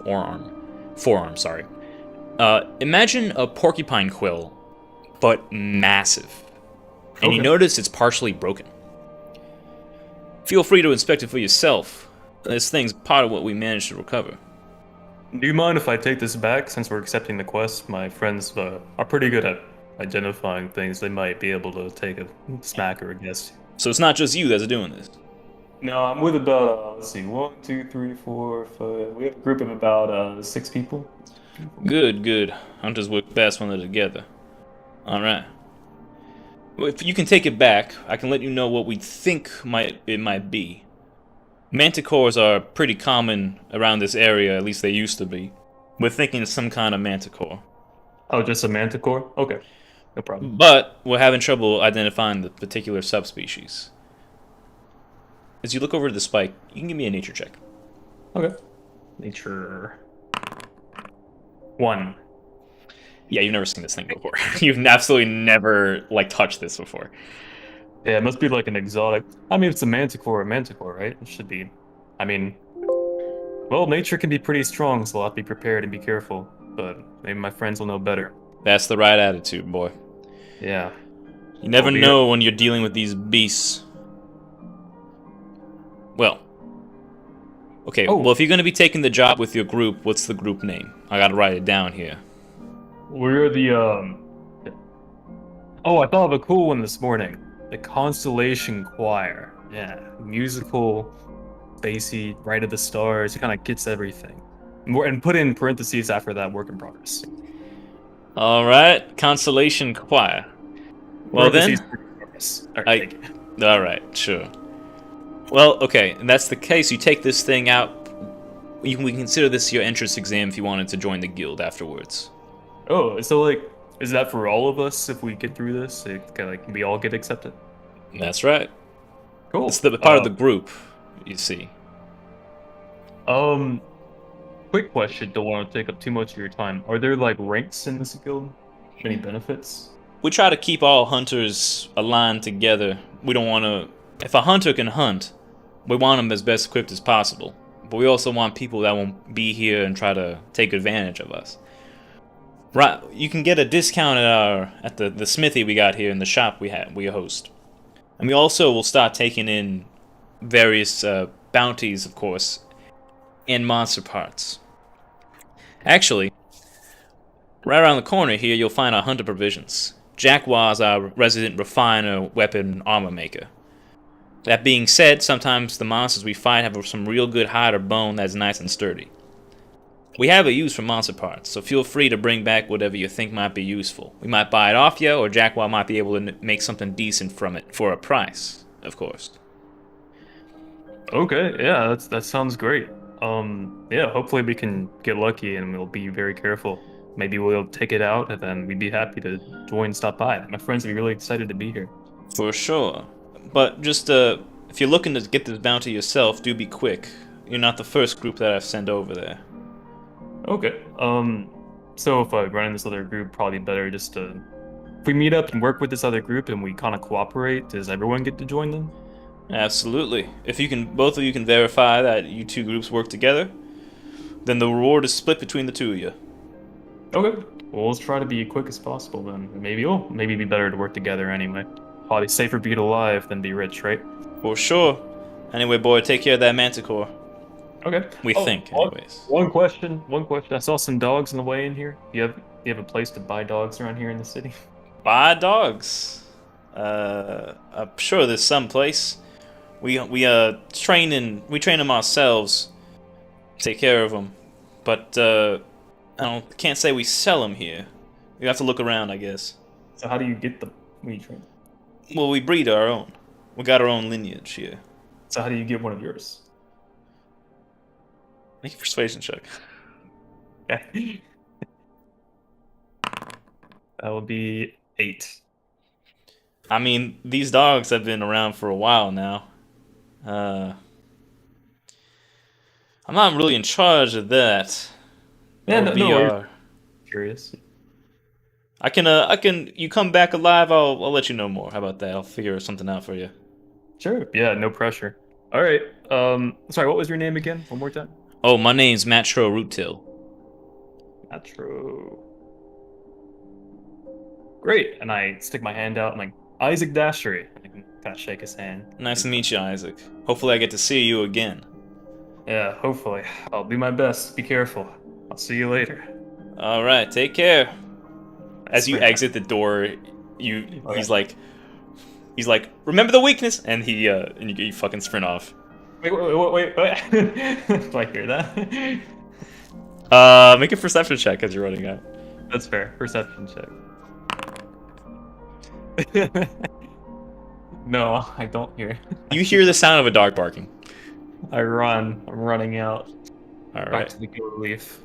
Speaker 1: forearm, sorry. Imagine a porcupine quill, but massive. And you notice it's partially broken. Feel free to inspect it for yourself. This thing's part of what we managed to recover.
Speaker 2: Do you mind if I take this back since we're accepting the quest? My friends are pretty good at identifying things. They might be able to take a smack or a guess.
Speaker 1: So it's not just you that's doing this.
Speaker 2: No, I'm with about, let's see, 1, 2, 3, 4, 5. We have a group of about 6 people.
Speaker 1: Good. Hunters work best when they're together. Alright. Well, if you can take it back, I can let you know what we think it might be. Manticores are pretty common around this area, at least they used to be. We're thinking it's some kind of manticore.
Speaker 2: Oh, just a manticore? Okay, no problem.
Speaker 1: But we're having trouble identifying the particular subspecies. As you look over to the spike, you can give me a nature check.
Speaker 2: Okay. Nature 1.
Speaker 1: Yeah, you've never seen this thing before. You've absolutely never, touched this before.
Speaker 2: Yeah, it must be like an exotic. I mean, if it's a manticore, right? It should be. I mean, well, nature can be pretty strong, so I'll have to be prepared and be careful. But maybe my friends will know better.
Speaker 1: That's the right attitude, boy.
Speaker 2: Yeah.
Speaker 1: You never know when you're dealing with these beasts. Well. Okay, well, if you're going to be taking the job with your group, what's the group name? I gotta write it down here.
Speaker 2: We're the, Oh, I thought of a cool one this morning. The Constellation Choir. Yeah, musical, spacey, right of the stars. It kind of gets everything. And put in parentheses after that, work in progress.
Speaker 1: Alright, Constellation Choir. Well then... Alright, sure. Well, okay, and that's the case. You take this thing out. We can consider this your entrance exam if you wanted to join the guild afterwards.
Speaker 2: Oh, so is that for all of us if we get through this? We all get accepted?
Speaker 1: That's right.
Speaker 2: Cool.
Speaker 1: It's the part of the group, you see.
Speaker 2: Quick question, don't want to take up too much of your time. Are there ranks in this guild? Any benefits?
Speaker 1: We try to keep all hunters aligned together. We don't want to... If a hunter can hunt, we want them as best equipped as possible. But we also want people that won't be here and try to take advantage of us. Right, you can get a discount at the smithy we got here in the shop we host. And we also will start taking in various bounties, of course, and monster parts. Actually, right around the corner here, you'll find our hunter provisions. Jackwa's our resident refiner, weapon, armor maker. That being said, sometimes the monsters we fight have some real good hide or bone that's nice and sturdy. We have a use for monster parts, so feel free to bring back whatever you think might be useful. We might buy it off you, or Jackwa might be able to make something decent from it, for a price, of course.
Speaker 2: Okay, yeah, that sounds great. Yeah, hopefully we can get lucky and we'll be very careful. Maybe we'll take it out and then we'd be happy to join and stop by. My friends would be really excited to be here.
Speaker 1: For sure. But just, if you're looking to get this bounty yourself, do be quick. You're not the first group that I've sent over there.
Speaker 2: Okay. So if I run in this other group, probably better just to... If we meet up and work with this other group and we kind of cooperate, does everyone get to join them?
Speaker 1: Absolutely. If you can, both of you can verify that you two groups work together, then the reward is split between the two of you.
Speaker 2: Okay. Well, let's try to be quick as possible then. Maybe it'd be better to work together anyway. Probably safer be alive than be rich, right?
Speaker 1: For sure. Anyway, boy, take care of that manticore.
Speaker 2: Okay.
Speaker 1: We think,
Speaker 2: one-
Speaker 1: anyways.
Speaker 2: One question. One question. I saw some dogs on the way in here. You have a place to buy dogs around here in the city?
Speaker 1: Buy dogs. I'm sure there's some place. We train them ourselves. Take care of them, but can't say we sell them here. We have to look around, I guess.
Speaker 2: So how do you get them when you train?
Speaker 1: Well, we breed our own. We got our own lineage here.
Speaker 2: So how do you get one of yours?
Speaker 1: Make a persuasion check.
Speaker 2: Okay. That would be 8.
Speaker 1: I mean, these dogs have been around for a while now. I'm not really in charge of that.
Speaker 2: Yeah,
Speaker 1: That'll
Speaker 2: no
Speaker 1: be
Speaker 2: worries. Curious.
Speaker 1: I can. You come back alive. I'll let you know more. How about that? I'll figure something out for you.
Speaker 2: Sure. Yeah, no pressure. All right. Sorry, what was your name again? One more time.
Speaker 1: Oh, my name's Matro Rootil.
Speaker 2: Not true. Great. And I stick my hand out. I'm like, Isaac Dashery. I can kind of shake his hand.
Speaker 1: Nice to meet you, Isaac. Hopefully, I get to see you again.
Speaker 2: Yeah, hopefully. I'll do my best. Be careful. I'll see you later.
Speaker 1: All right, take care. As you
Speaker 2: That's
Speaker 1: exit the door, he's like, remember the weakness, and you fucking sprint off.
Speaker 2: Wait. Do I hear that?
Speaker 1: Make a perception check as you're running out.
Speaker 2: That's fair. Perception check. No, I don't hear.
Speaker 1: You hear the sound of a dog barking.
Speaker 2: I run. I'm running out.
Speaker 1: All
Speaker 2: Back
Speaker 1: right.
Speaker 2: to the Gold Leaf.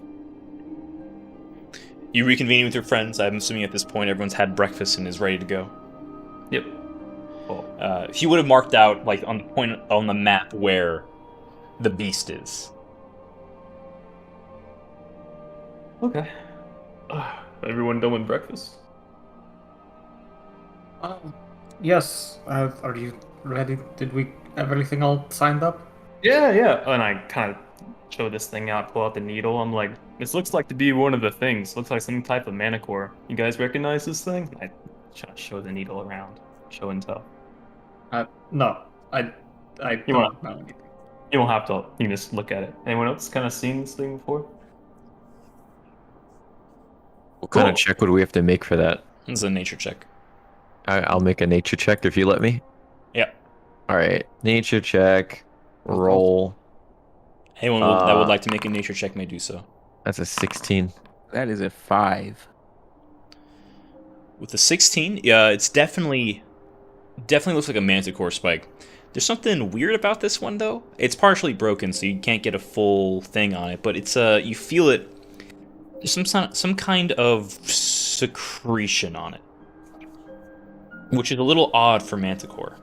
Speaker 1: You reconvene with your friends. I'm assuming at this point everyone's had breakfast and is ready to go.
Speaker 2: Yep. Cool.
Speaker 1: He would have marked out like on the point on the map where the beast is.
Speaker 2: Okay. Everyone done with breakfast?
Speaker 6: Yes. Are you ready? Did we have everything all signed up?
Speaker 2: Yeah. And I kind of show this thing out, pull out the needle. I'm like, this looks like to be one of the things. Looks like some type of manicore. You guys recognize this thing? I try to show the needle around. Show and tell.
Speaker 6: No. I
Speaker 2: You
Speaker 6: don't
Speaker 2: want-
Speaker 6: know anything.
Speaker 2: You don't have to. You can just look at it. Anyone else kind of seen this thing before?
Speaker 7: What kind
Speaker 2: Cool.
Speaker 7: of check would we have to make for that?
Speaker 1: It's a nature check.
Speaker 7: I'll make a nature check if you let me.
Speaker 1: Yeah.
Speaker 7: All right, nature check. Roll.
Speaker 1: Anyone that would like to make a nature check may do so.
Speaker 7: That's a 16.
Speaker 5: That is a 5.
Speaker 1: With the 16, yeah, it's definitely looks like a manticore spike. There's something weird about this one though. It's partially broken, so you can't get a full thing on it, but it's you feel it. There's some kind of secretion on it, which is a little odd for manticore.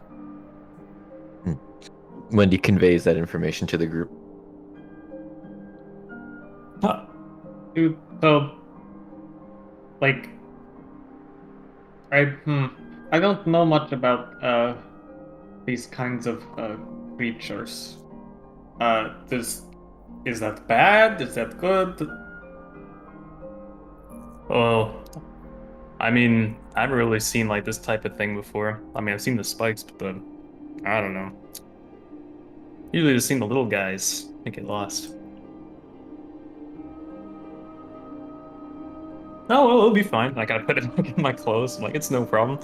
Speaker 7: Wendy conveys that information to the group.
Speaker 6: Dude, so, like, I don't know much about these kinds of creatures. Is that bad? Is that good?
Speaker 2: Well, I mean, I haven't really seen like this type of thing before. I mean, I've seen the spikes, but I don't know. Usually just seen the little guys that get lost. Oh, well, it'll be fine. I gotta put it back in my clothes. I'm like, it's no problem.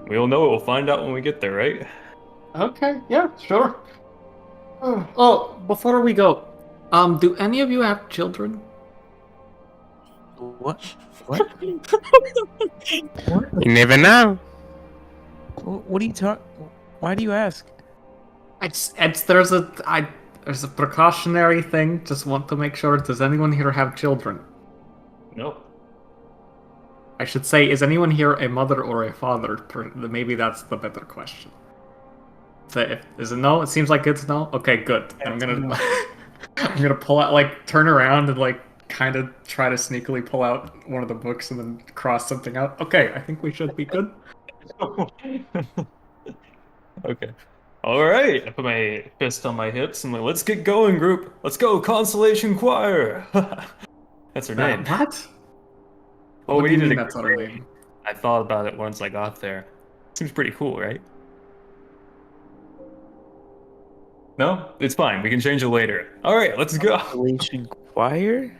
Speaker 2: We'll know it. We'll find out when we get there, right?
Speaker 6: Okay, yeah, sure. Oh, before we go, do any of you have children?
Speaker 5: What? What?
Speaker 3: You never know.
Speaker 5: What are you talking? Why do you ask?
Speaker 6: There's a precautionary thing. Just want to make sure. Does anyone here have children?
Speaker 2: Nope.
Speaker 6: I should say, is anyone here a mother or a father? Maybe that's the better question. So is it no? It seems like it's no. Okay, good. I'm gonna I'm gonna pull out, like, turn around and like kind of try to sneakily pull out one of the books and then cross something out. Okay, I think we should be good.
Speaker 2: Okay. All right. I put my fist on my hips and I'm like, let's get going, group. Let's go, Constellation Choir. That's her name.
Speaker 6: What?
Speaker 2: Oh,
Speaker 6: What
Speaker 2: we
Speaker 6: do you
Speaker 2: needed
Speaker 6: mean
Speaker 2: a
Speaker 6: that's our name?
Speaker 2: I thought about it once I got there. Seems pretty cool, right? No, it's fine. We can change it later. All right, let's go.
Speaker 5: Constellation Choir?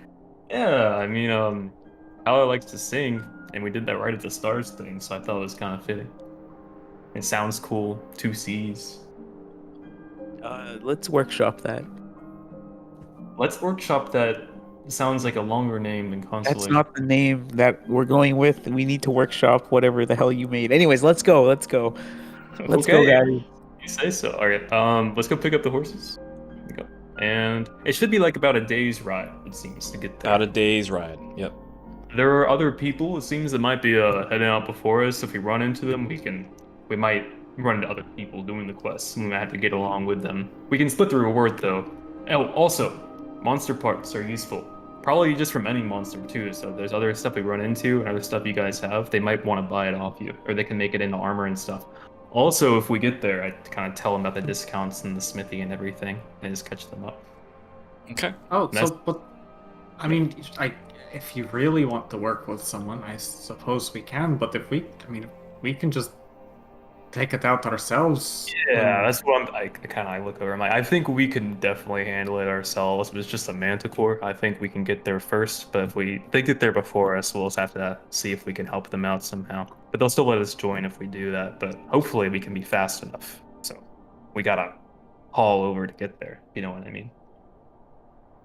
Speaker 2: Yeah, I mean, Ella likes to sing, and we did that right at the stars thing, so I thought it was kind of fitting. It sounds cool. Two C's.
Speaker 5: Let's workshop that.
Speaker 2: Let's workshop that. Sounds like a longer name than
Speaker 5: That's
Speaker 2: Constellation.
Speaker 5: not the name that we're going with. We need to workshop whatever the hell you made. Anyways, let's go. Let's go. Let's go,
Speaker 2: Okay.
Speaker 5: guys.
Speaker 2: You say so. All right. Let's go pick up the horses. Here we go. And it should be like about a day's ride. It seems to get there.
Speaker 1: About a day's ride. Yep.
Speaker 2: There are other people. It seems that might be heading out before us. If we run into them, we might run into other people doing the quests. We might have to get along with them. We can split the reward though. Oh, also, monster parts are useful. Probably just from any monster too. So if there's other stuff we run into and other stuff you guys have, they might want to buy it off you, or they can make it into armor and stuff. Also, if we get there, I kind of tell them about the discounts and the smithy and everything, and just catch them up.
Speaker 1: Okay.
Speaker 6: Oh,
Speaker 2: That's-
Speaker 6: so but I mean, if you really want to work with someone, I suppose we can. But we can just take it out ourselves.
Speaker 2: Yeah, that's what I kind of look over. I'm like, I think we can definitely handle it ourselves. But it's just a manticore. I think we can get there first. But if they get there before us, we'll just have to see if we can help them out somehow. But they'll still let us join if we do that. But hopefully we can be fast enough. So we gotta haul over to get there. You know what I mean?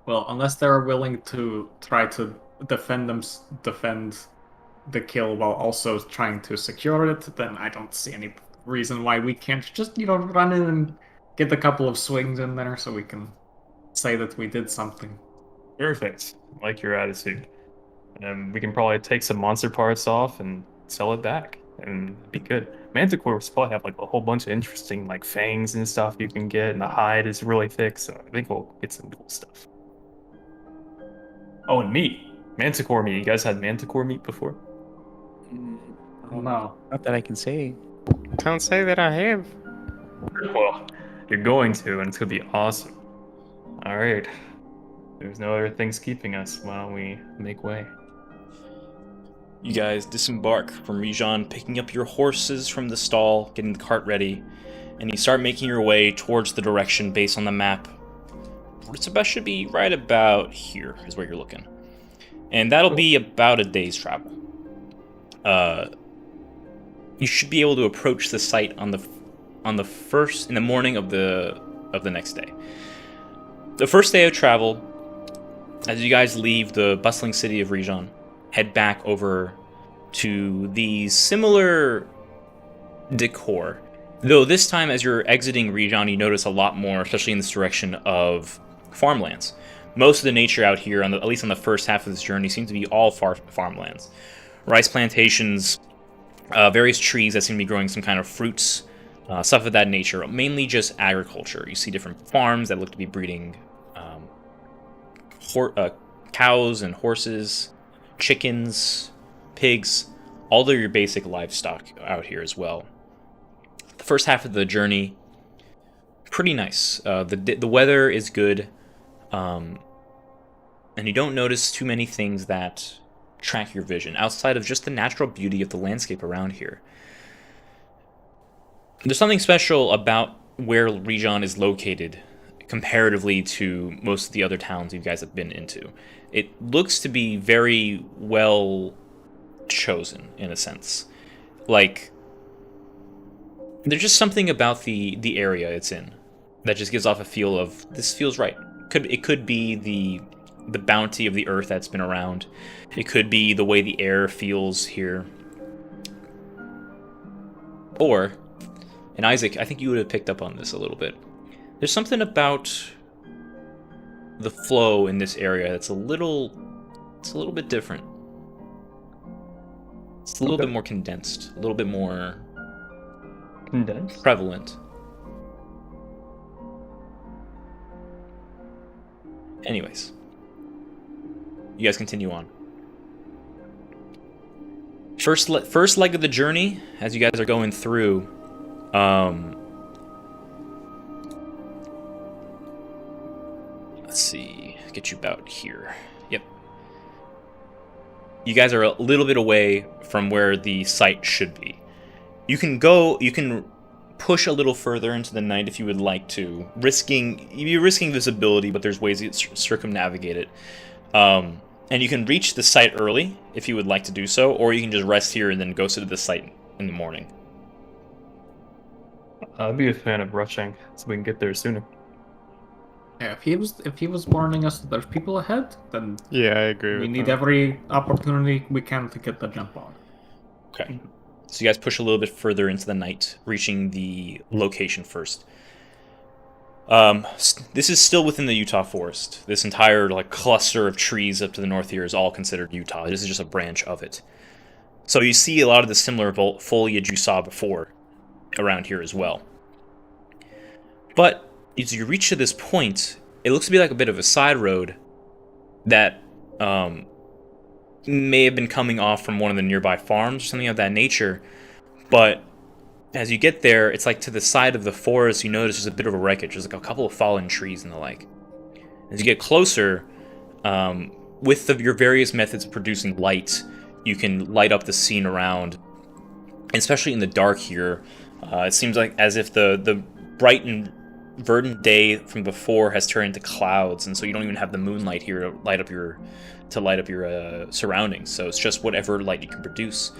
Speaker 6: Well, unless they're willing to try to defend the kill while also trying to secure it, then I don't see any reason why we can't just run in and get a couple of swings in there so we can say that we did something.
Speaker 2: Perfect. Like your attitude. And we can probably take some monster parts off and sell it back, and it'd be good. Manticores probably have like a whole bunch of interesting like fangs and stuff you can get, and the hide is really thick, so I think we'll get some cool stuff. Oh, and meat. Manticore meat. You guys had manticore meat before?
Speaker 6: Oh no.
Speaker 5: Not that I can say.
Speaker 3: Don't say that I have.
Speaker 2: Well, you're going to, and it's gonna be awesome. All right. There's no other things keeping us. Why don't we make way?
Speaker 1: You guys disembark from Rijon, picking up your horses from the stall, getting the cart ready, and you start making your way towards the direction based on the map. Ritsuba should be right about here, is where you're looking. And that'll be about a day's travel. You should be able to approach the site in the morning of the next day. The first day of travel, as you guys leave the bustling city of Rijon, head back over to the similar decor. Though this time, as you're exiting Rijon, you notice a lot more, especially in this direction, of farmlands. Most of the nature out here, at least on the first half of this journey, seems to be all farmlands. Rice plantations, various trees that seem to be growing some kind of fruits, stuff of that nature. Mainly just agriculture. You see different farms that look to be breeding cows and horses, chickens, pigs, all of your basic livestock out here as well. The first half of the journey, pretty nice. The weather is good, and you don't notice too many things that track your vision outside of just the natural beauty of the landscape around here. There's something special about where Rijon is located comparatively to most of the other towns you guys have been into. It looks to be very well chosen, in a sense. Like, there's just something about the area it's in that just gives off a feel of, this feels right. It could be the bounty of the earth that's been around. It could be the way the air feels here. Or, and Isaac, I think you would have picked up on this a little bit. There's something about the flow in this area that's a little bit different. It's a little bit more condensed, a little bit more
Speaker 2: Condensed?
Speaker 1: prevalent. Anyways, you guys continue on. First leg of the journey, as you guys are going through, Let's see. Get you about here. Yep. You guys are a little bit away from where the site should be. You can push a little further into the night if you would like to. You're risking visibility, but there's ways to circumnavigate it. And you can reach the site early if you would like to do so, or you can just rest here and then go to the site in the morning.
Speaker 2: I'd be a fan of rushing so we can get there sooner.
Speaker 6: Yeah, if he was warning us that there's people ahead, then
Speaker 3: Yeah, I agree
Speaker 6: we
Speaker 3: with
Speaker 6: need
Speaker 3: that.
Speaker 6: every opportunity we can to get the jump on.
Speaker 1: Okay. So you guys push a little bit further into the night, reaching the location first. This is still within the Utah forest. This entire cluster of trees up to the north here is all considered Utah. This is just a branch of it. So you see a lot of the similar foliage you saw before around here as well. But as you reach to this point, it looks to be like a bit of a side road that may have been coming off from one of the nearby farms or something of that nature. But as you get there, it's like to the side of the forest, you notice there's a bit of a wreckage. There's like a couple of fallen trees and the like. As you get closer, with your various methods of producing light, you can light up the scene around. And especially in the dark here, it seems like as if the bright and verdant day from before has turned into clouds, and so you don't even have the moonlight here to light up your surroundings. So it's just whatever light you can produce.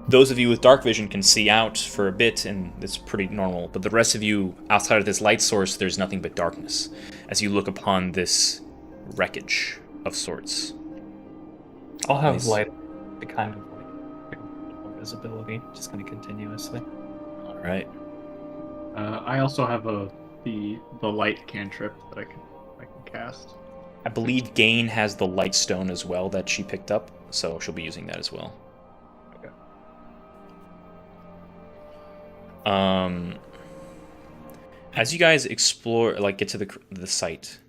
Speaker 1: Those of you with dark vision can see out for a bit, and it's pretty normal. But the rest of you, outside of this light source, there's nothing but darkness as you look upon this wreckage of sorts.
Speaker 2: I'll have
Speaker 1: Nice.
Speaker 2: light, the kind of visibility, just kind of continuously.
Speaker 1: All right.
Speaker 4: I also have the light cantrip that I can cast.
Speaker 1: I believe Gain has the light stone as well that she picked up, so she'll be using that as well.
Speaker 4: Okay.
Speaker 1: As you guys explore, get to the site,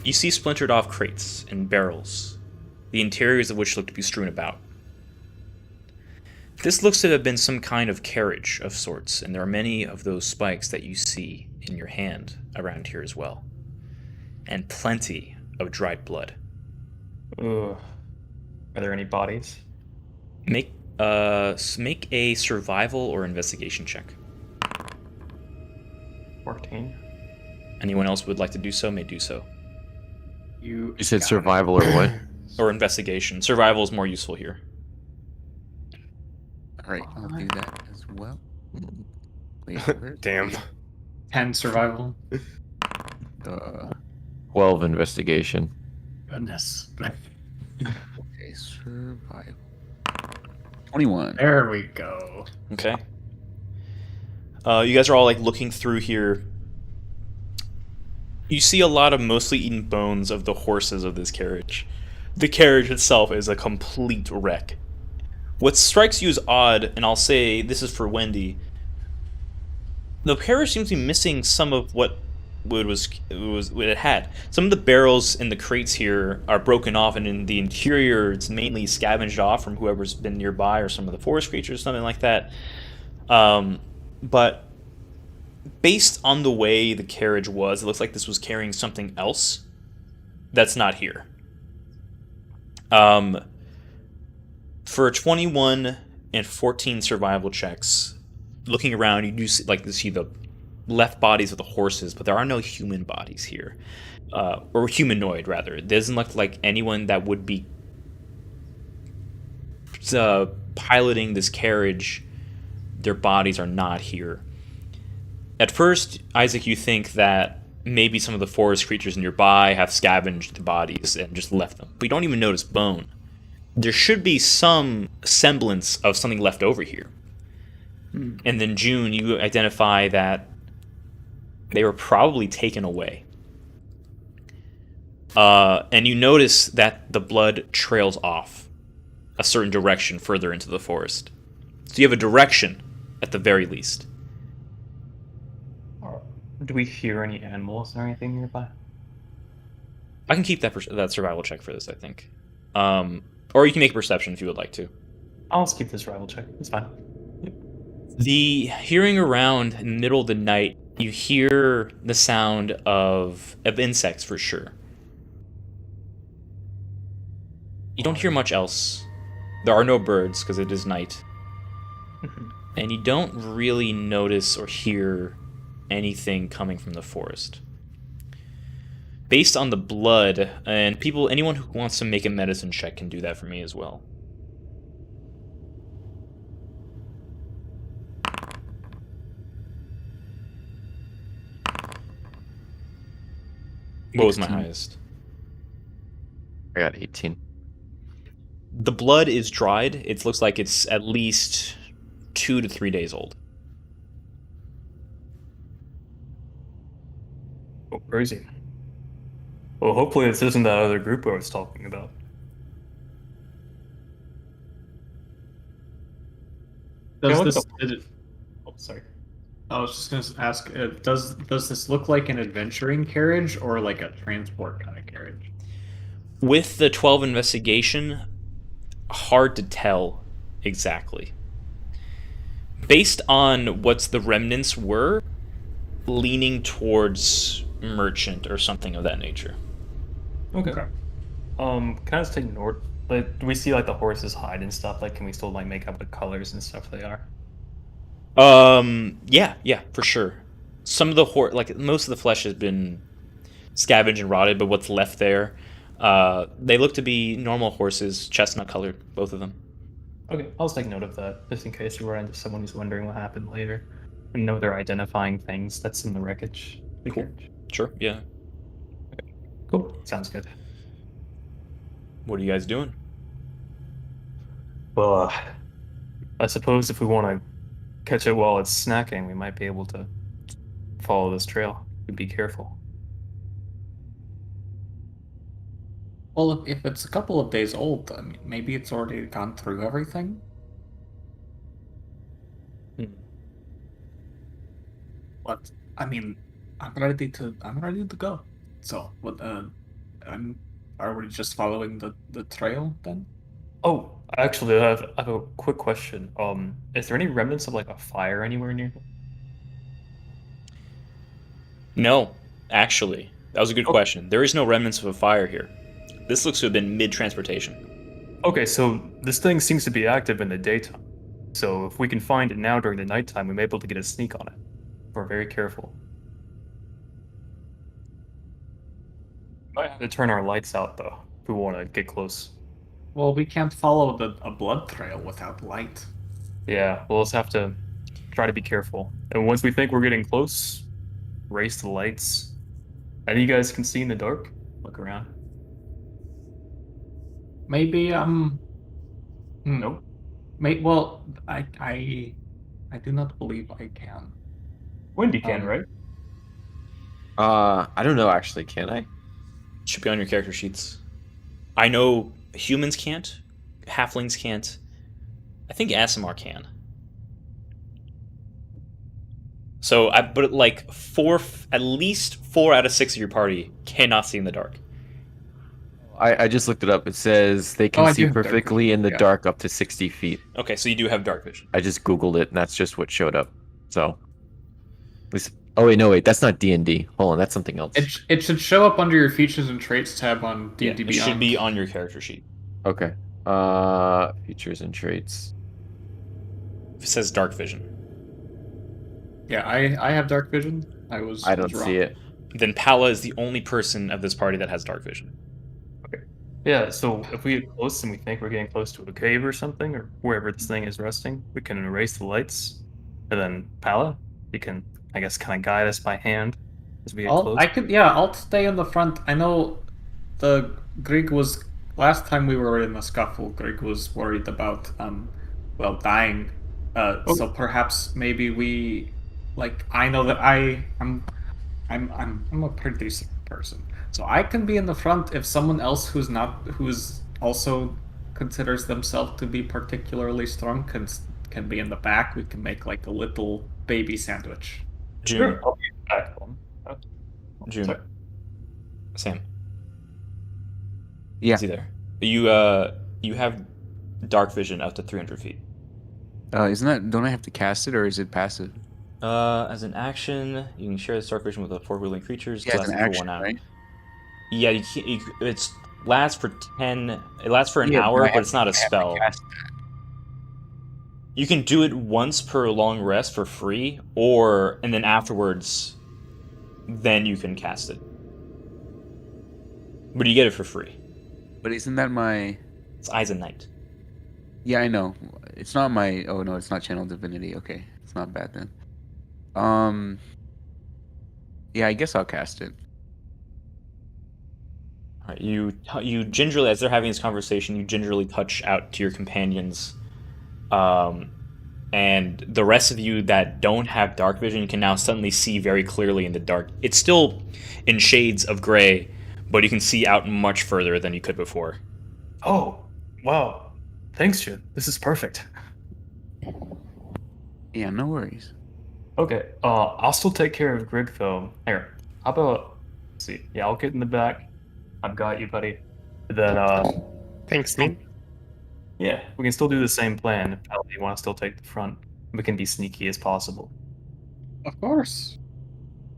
Speaker 1: you see splintered off crates and barrels, the interiors of which look to be strewn about. This looks to have been some kind of carriage of sorts, and there are many of those spikes that you see in your hand around here as well. And plenty of dried blood.
Speaker 2: Ugh. Are there any bodies?
Speaker 1: Make a survival or investigation check.
Speaker 2: 14.
Speaker 1: Anyone else would like to do so may do so.
Speaker 7: You said survival or what?
Speaker 1: Or investigation. Survival is more useful here.
Speaker 5: All right, I'll do that as well. Wait, where-
Speaker 3: Damn.
Speaker 4: 10 survival.
Speaker 7: 12 investigation.
Speaker 4: Goodness.
Speaker 5: Okay, survival. 21.
Speaker 4: There we go.
Speaker 1: Okay. You guys are all looking through here. You see a lot of mostly eaten bones of the horses of this carriage. The carriage itself is a complete wreck. What strikes you as odd, and I'll say this is for Wendy, the carriage seems to be missing some of what it had. Some of the barrels in the crates here are broken off, and in the interior it's mainly scavenged off from whoever's been nearby or some of the forest creatures, something like that. But based on the way the carriage was, it looks like this was carrying something else that's not here. For 21 and 14 survival checks, looking around, you do see the left bodies of the horses, but there are no human bodies here. Or humanoid, rather. It doesn't look like anyone that would be piloting this carriage. Their bodies are not here. At first, Isaac, you think that maybe some of the forest creatures nearby have scavenged the bodies and just left them. But you don't even notice bone. There should be some semblance of something left over here. And then June, you identify that they were probably taken away. And you notice that the blood trails off a certain direction further into the forest. So you have a direction, at the very least.
Speaker 2: Do we hear any animals or anything nearby?
Speaker 1: I can keep that survival check for this, I think. Or you can make a perception if you would like to.
Speaker 2: I'll skip this rival check. It's fine.
Speaker 1: The hearing around in the middle of the night, you hear the sound of insects for sure. You don't hear much else. There are no birds because it is night. And you don't really notice or hear anything coming from the forest. Based on the blood, and anyone who wants to make a medicine check can do that for me as well. What was my
Speaker 5: 18.
Speaker 1: highest?
Speaker 7: I got 18.
Speaker 1: The blood is dried. It looks like it's at least 2 to 3 days old.
Speaker 2: Oh, crazy. Well, hopefully this isn't that other group I was talking about.
Speaker 4: Does
Speaker 2: Yeah,
Speaker 4: this?
Speaker 2: Oh, sorry.
Speaker 4: I was just gonna ask. Does this look like an adventuring carriage or like a transport kind of carriage?
Speaker 1: With the 12 investigation, hard to tell exactly. Based on what's the remnants were, leaning towards merchant or something of that nature.
Speaker 2: Okay. Can I just take note? Like, do we see like the horses hide and stuff? Like, can we still like make out what colors and stuff they are?
Speaker 1: Yeah, for sure. Some of the like most of the flesh has been scavenged and rotted, but what's left there, they look to be normal horses, chestnut colored, both of them.
Speaker 2: Okay, I'll just take note of that, just in case we run into someone who's wondering what happened later. And know they're identifying things that's in the wreckage. The
Speaker 1: Cool.
Speaker 2: carriage.
Speaker 1: Sure, yeah.
Speaker 2: Cool. Sounds good.
Speaker 1: What are you guys doing?
Speaker 2: Well, I suppose if we want to catch it while it's snacking, we might be able to follow this trail. Be careful.
Speaker 6: Well, if it's a couple of days old, I mean, maybe it's already gone through everything. But I mean, I'm ready to go. So, what? Are we just following the trail then?
Speaker 2: Oh, actually, I have a quick question. Is there any remnants of like a fire anywhere near?
Speaker 1: No, actually. That was a good question. There is no remnants of a fire here. This looks to have been mid-transportation.
Speaker 2: Okay, so this thing seems to be active in the daytime. So if we can find it now during the nighttime, we may be able to get a sneak on it. We're very careful. Might have to turn our lights out though, if we want to get close.
Speaker 6: Well, we can't follow a blood trail without light.
Speaker 2: Yeah, we'll just have to try to be careful. And once we think we're getting close, race the lights. Any of you guys can see in the dark? Look around.
Speaker 6: Maybe
Speaker 2: Nope.
Speaker 6: Well, I do not believe I can.
Speaker 2: Wendy can, right?
Speaker 7: I don't know actually, can I?
Speaker 1: Should be on your character sheets. I know humans can't, halflings can't. I think Asimar can. So but like at least 4 out of 6 of your party cannot see in the dark.
Speaker 7: I just looked it up. It says they
Speaker 6: I
Speaker 7: can
Speaker 6: do
Speaker 7: see
Speaker 6: have dark
Speaker 7: perfectly
Speaker 6: vision,
Speaker 7: in the
Speaker 6: yeah.
Speaker 7: dark up to 60 feet.
Speaker 1: Okay, so you do have dark vision.
Speaker 7: I just Googled it, and that's just what showed up. So, at least. Oh wait, no wait, that's not D&D. Hold on, that's something else.
Speaker 6: It should show up under your features and traits tab on
Speaker 1: Yeah,
Speaker 6: D&D
Speaker 1: it
Speaker 6: Beyond.
Speaker 1: should be on your character sheet.
Speaker 7: Okay. Features and traits.
Speaker 1: It says dark vision.
Speaker 6: Yeah, I have dark vision. I
Speaker 7: don't
Speaker 6: wrong.
Speaker 7: see it.
Speaker 1: Then Pala is the only person of this party that has dark vision.
Speaker 2: Yeah, so if we get close and we think we're getting close to a cave or something, or wherever this thing is resting, we can erase the lights. And then Pala, you can, I guess, kind of guide us by hand as we get close.
Speaker 6: I'll stay in the front. I know the Grig was last time we were in a scuffle. Grig was worried about dying. So perhaps maybe we, like, I know that I'm a pretty decent person, so I can be in the front if someone else who's also considers themselves to be particularly strong can be in the back. We can make like a little baby sandwich.
Speaker 1: June.
Speaker 2: Sure, I'll be back one.
Speaker 1: June.
Speaker 2: Sorry.
Speaker 1: Sam.
Speaker 5: Yeah.
Speaker 1: Is he there? You have dark vision up to 300 feet.
Speaker 5: Isn't that? Don't I have to cast it, or is it passive?
Speaker 1: As an action, you can share the dark vision with the four-wheeling creatures.
Speaker 5: Yeah, it's
Speaker 1: Lasting
Speaker 5: an
Speaker 1: for
Speaker 5: action,
Speaker 1: 1 hour.
Speaker 5: right?
Speaker 1: Yeah, it's lasts for 10. It lasts for an
Speaker 5: Yeah,
Speaker 1: hour,
Speaker 5: I
Speaker 1: but
Speaker 5: have
Speaker 1: it's not a
Speaker 5: I have to
Speaker 1: spell.
Speaker 5: cast
Speaker 1: You can do it once per long rest for free, and then afterwards, then you can cast it. But you get it for free.
Speaker 5: But isn't that my?
Speaker 1: It's Eyes of Night.
Speaker 5: Yeah, I know. It's not my. Oh no, it's not Channel Divinity. Okay, it's not bad then. Yeah, I guess I'll cast it.
Speaker 1: All right, you gingerly, as they're having this conversation, you gingerly touch out to your companions, and the rest of you that don't have dark vision can now suddenly see very clearly in the dark. It's still in shades of gray, but you can see out much further than you could before.
Speaker 2: Oh, wow. Thanks, Jin. This is perfect.
Speaker 5: Yeah, no worries.
Speaker 2: Okay, I'll still take care of Grig though. Here, how about, let's see, yeah, I'll get in the back. I've got you, buddy. Then,
Speaker 3: Thanks, Neat.
Speaker 2: yeah, we can still do the same plan. If you want to still take the front, we can be sneaky as possible.
Speaker 4: Of course.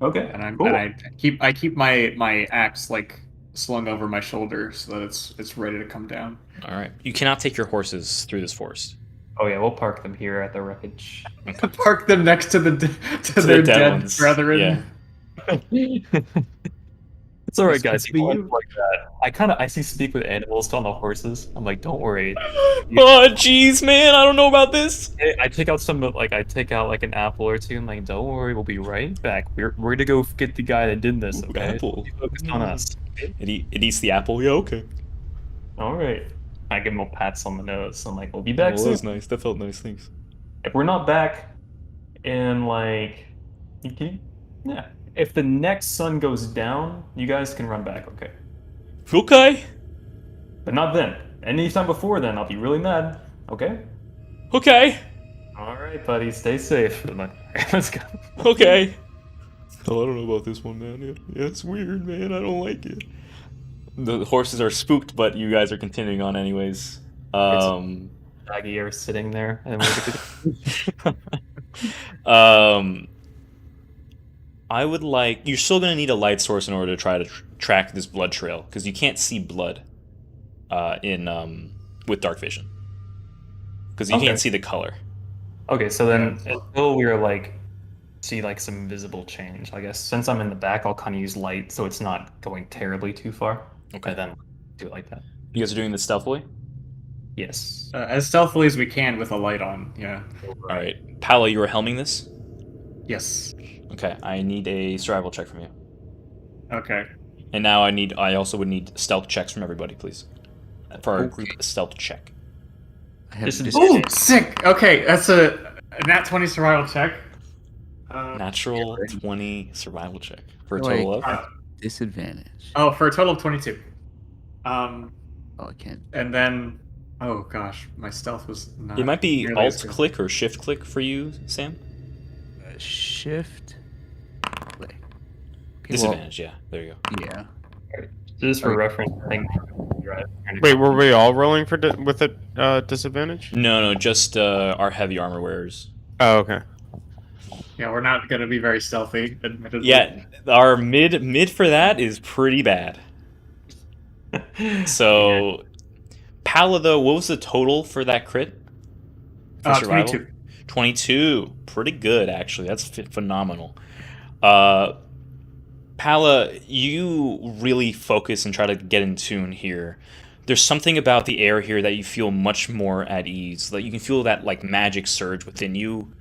Speaker 2: Okay,
Speaker 4: And
Speaker 2: cool.
Speaker 4: I keep my axe like slung over my shoulder so that it's ready to come down.
Speaker 1: All right, you cannot take your horses through this forest.
Speaker 2: Oh yeah, we'll park them here at the wreckage.
Speaker 4: Park them next to
Speaker 1: To
Speaker 4: their
Speaker 1: the dead
Speaker 4: dead
Speaker 1: ones,
Speaker 4: brethren.
Speaker 1: yeah.
Speaker 2: It's alright,
Speaker 4: This
Speaker 2: guys.
Speaker 4: could be
Speaker 2: You
Speaker 4: you.
Speaker 2: like that. I see speak with animals on the horses. I'm like, don't worry.
Speaker 1: Oh, jeez, man, I don't know about this.
Speaker 2: I take out like an apple or two. I'm like, don't worry, we'll be right back. We're gonna go get the guy that did this.
Speaker 1: Ooh,
Speaker 2: Okay,
Speaker 1: apple.
Speaker 2: You focus on us.
Speaker 1: It eats the apple. Yeah, okay.
Speaker 2: All right. I give him a pats on the nose. I'm like, we'll be
Speaker 1: Oh,
Speaker 2: back
Speaker 1: that
Speaker 2: soon.
Speaker 1: was nice. That felt nice. Thanks.
Speaker 2: If we're not back in like, yeah. If the next sun goes down, you guys can run back. Okay.
Speaker 1: Okay.
Speaker 2: But not then. Anytime before then, I'll be really mad. Okay.
Speaker 1: Okay.
Speaker 2: All right, buddy. Stay safe. I'm like, let's go.
Speaker 1: Okay. Oh, I don't know about this one, man. Yeah, it's weird, man. I don't like it. The horses are spooked, but you guys are continuing on anyways.
Speaker 2: Aggie are sitting there, and
Speaker 1: I would like. You're still gonna need a light source in order to try to track this blood trail because you can't see blood, with dark vision because you
Speaker 2: Okay.
Speaker 1: can't see the color.
Speaker 2: Okay, so then until we're like see like some visible change, I guess since I'm in the back, I'll kind of use light so it's not going terribly too far.
Speaker 1: Okay.
Speaker 2: And then do it like that.
Speaker 1: You guys are doing this stealthily.
Speaker 2: Yes.
Speaker 4: As stealthily as we can with a light on. Yeah.
Speaker 1: All right, Paolo, you were helming this.
Speaker 4: Yes.
Speaker 1: Okay, I need a survival check from you.
Speaker 4: Okay.
Speaker 1: And now I also would need stealth checks from everybody, please. For our group stealth check.
Speaker 5: I have
Speaker 2: This is-
Speaker 4: Ooh, sick. Okay, that's a nat 20 survival check.
Speaker 1: Natural 20 survival check. For a
Speaker 5: Wait.
Speaker 1: total of?
Speaker 5: disadvantage.
Speaker 4: Oh, for a total of 22. Um,
Speaker 5: Oh, I can't.
Speaker 4: and then, oh gosh, my stealth was not.
Speaker 1: It might be
Speaker 4: nearly as
Speaker 1: alt
Speaker 4: good.
Speaker 1: click or shift click for you, Sam.
Speaker 5: Shift. Play. Okay,
Speaker 1: Disadvantage, yeah. There you go.
Speaker 5: Well, yeah.
Speaker 2: Just for reference, I think.
Speaker 3: Wait, were we all rolling for with a disadvantage?
Speaker 1: No, just our heavy armor wearers.
Speaker 3: Oh, okay.
Speaker 4: Yeah, we're not gonna be very stealthy, admittedly.
Speaker 1: Yeah, our mid for that is pretty bad. So, Paolo, though, what was the total for that crit? For survival?
Speaker 4: 22.
Speaker 1: 22. Pretty good, actually. That's phenomenal. Pala, you really focus and try to get in tune here. There's something about the air here that you feel much more at ease. Like you can feel that like magic surge within you.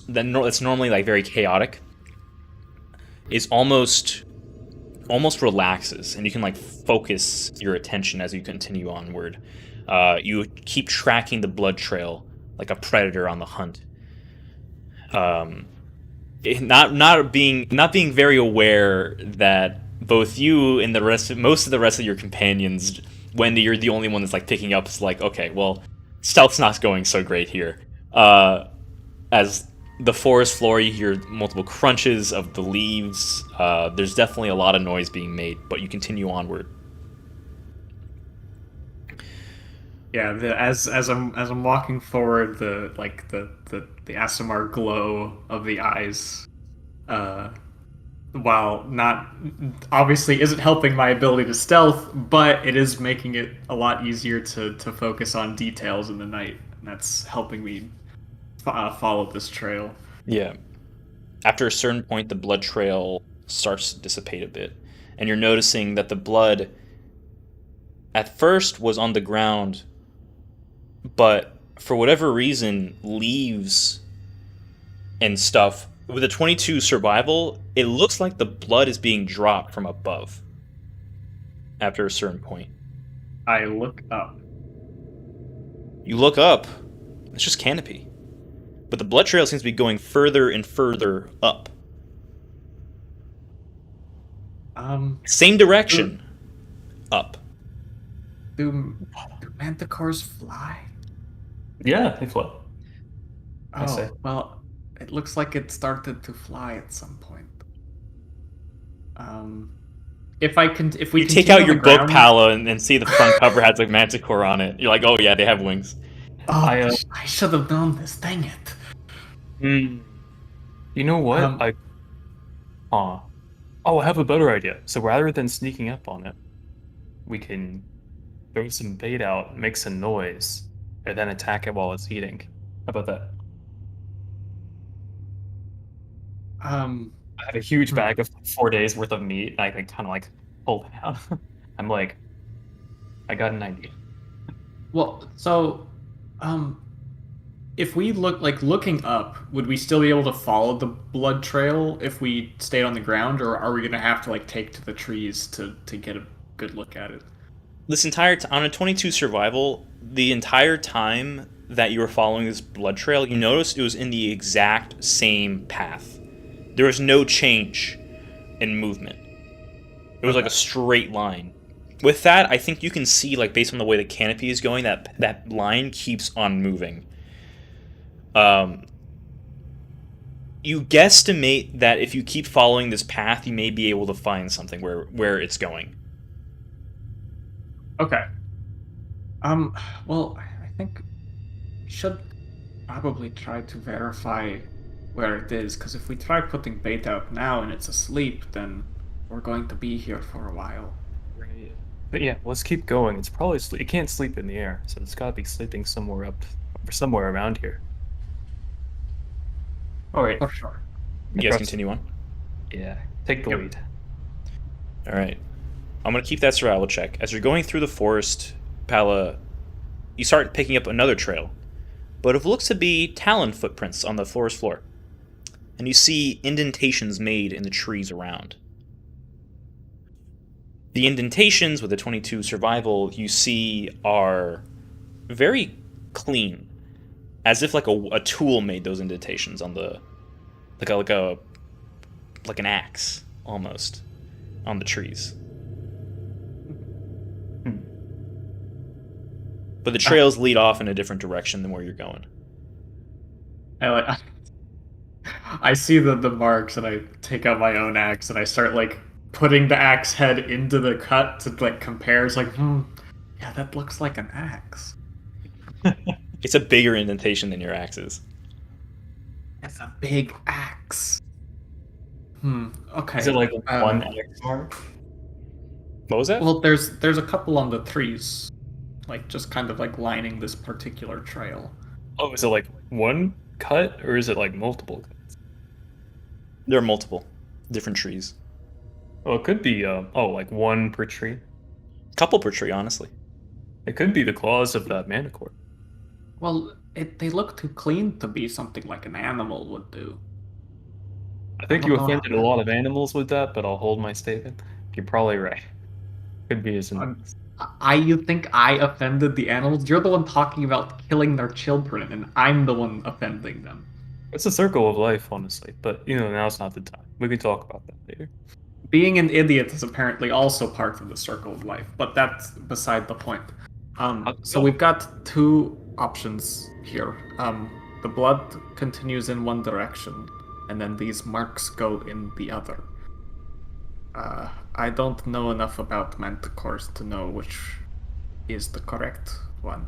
Speaker 1: That's normally like very chaotic. Is almost relaxes, and you can like focus your attention as you continue onward. You keep tracking the blood trail like a predator on the hunt. Not being very aware that both you and most of the rest of your companions, Wendy, you're the only one that's like picking up. It's like, okay, well, stealth's not going so great here. As the forest floor, you hear multiple crunches of the leaves. There's definitely a lot of noise being made, but you continue onward.
Speaker 6: Yeah, as I'm walking forward, the ASMR glow of the eyes, uh, while not obviously isn't helping my ability to stealth, but it is making it a lot easier to focus on details in the night, and that's helping me follow this trail.
Speaker 1: Yeah. After a certain point, the blood trail starts to dissipate a bit, and you're noticing that the blood at first was on the ground, but for whatever reason, leaves and stuff. With a 22 survival, it looks like the blood is being dropped from above after a certain point.
Speaker 6: I look up.
Speaker 1: You look up, it's just canopy. But the blood trail seems to be going further and further up. Same direction. Up.
Speaker 6: Do manticores fly?
Speaker 2: Yeah, they float. I
Speaker 6: Oh,
Speaker 2: see.
Speaker 6: well, it looks like it started to fly at some point. If we
Speaker 1: You take
Speaker 6: continue
Speaker 1: out
Speaker 6: on
Speaker 1: your
Speaker 6: the
Speaker 1: book,
Speaker 6: ground-
Speaker 1: Pala, and see the front cover has a manticore on it. You're like, oh yeah, they have wings.
Speaker 6: Oh,
Speaker 2: I,
Speaker 6: I should have known this. Dang it.
Speaker 2: You know what?
Speaker 6: Um,
Speaker 2: Oh, I have a better idea. So rather than sneaking up on it, we can throw some bait out, make some noise, and then attack it while it's eating. How about that? I have a huge bag of 4 days worth of meat, and I can kind of like pull it out. I'm like, I got an idea.
Speaker 6: Well, so, if we looking up, would we still be able to follow the blood trail if we stayed on the ground, or are we gonna have to like take to the trees to get a good look at it?
Speaker 1: This entire on a 22 survival, the entire time that you were following this blood trail, you noticed it was in the exact same path. There was no change in movement. It was like a straight line. With that, I think you can see, like based on the way the canopy is going, that line keeps on moving. You guesstimate that if you keep following this path, you may be able to find something where it's going.
Speaker 6: Okay. Well, I think we should probably try to verify where it is, because if we try putting bait out now and it's asleep, then we're going to be here for a while.
Speaker 2: Right. But yeah, let's keep going. It's probably it can't sleep in the air, so it's got to be sleeping somewhere around here. All right.
Speaker 6: For sure.
Speaker 1: You guys continue on?
Speaker 2: Yeah, take the lead.
Speaker 1: All right. I'm going to keep that survival check. As you're going through the forest, Pala, you start picking up another trail. But it looks to be talon footprints on the forest floor. And you see indentations made in the trees around. The indentations with the 22 survival you see are very clean. As if like a tool made those indentations on the like an axe almost on the trees. But the trails lead off in a different direction than where you're going.
Speaker 6: I see the marks, and I take out my own axe and I start like putting the axe head into the cut to like compare. It's like, yeah, that looks like an axe.
Speaker 1: It's a bigger indentation than your axes.
Speaker 6: It's a big axe. Okay.
Speaker 2: Is it like one X mark?
Speaker 1: What was that?
Speaker 6: Well, there's a couple on the trees, like just kind of like lining this particular trail.
Speaker 2: Oh, is it like one cut or is it like multiple cuts?
Speaker 1: There are multiple different trees.
Speaker 2: Oh, it could be like one per tree.
Speaker 1: Couple per tree, honestly.
Speaker 2: It could be the claws of that manticore.
Speaker 6: Well, they look too clean to be something like an animal would do.
Speaker 2: I think you offended a lot of animals with that, but I'll hold my statement. You're probably right. Could be as
Speaker 6: You think I offended the animals? You're the one talking about killing their children, and I'm the one offending them.
Speaker 2: It's a circle of life, honestly. But now's not the time. We can talk about that later.
Speaker 6: Being an idiot is apparently also part of the circle of life, but that's beside the point. So we've got two options here. The blood continues in one direction, and then these marks go in the other. I don't know enough about manticores to know which is the correct one.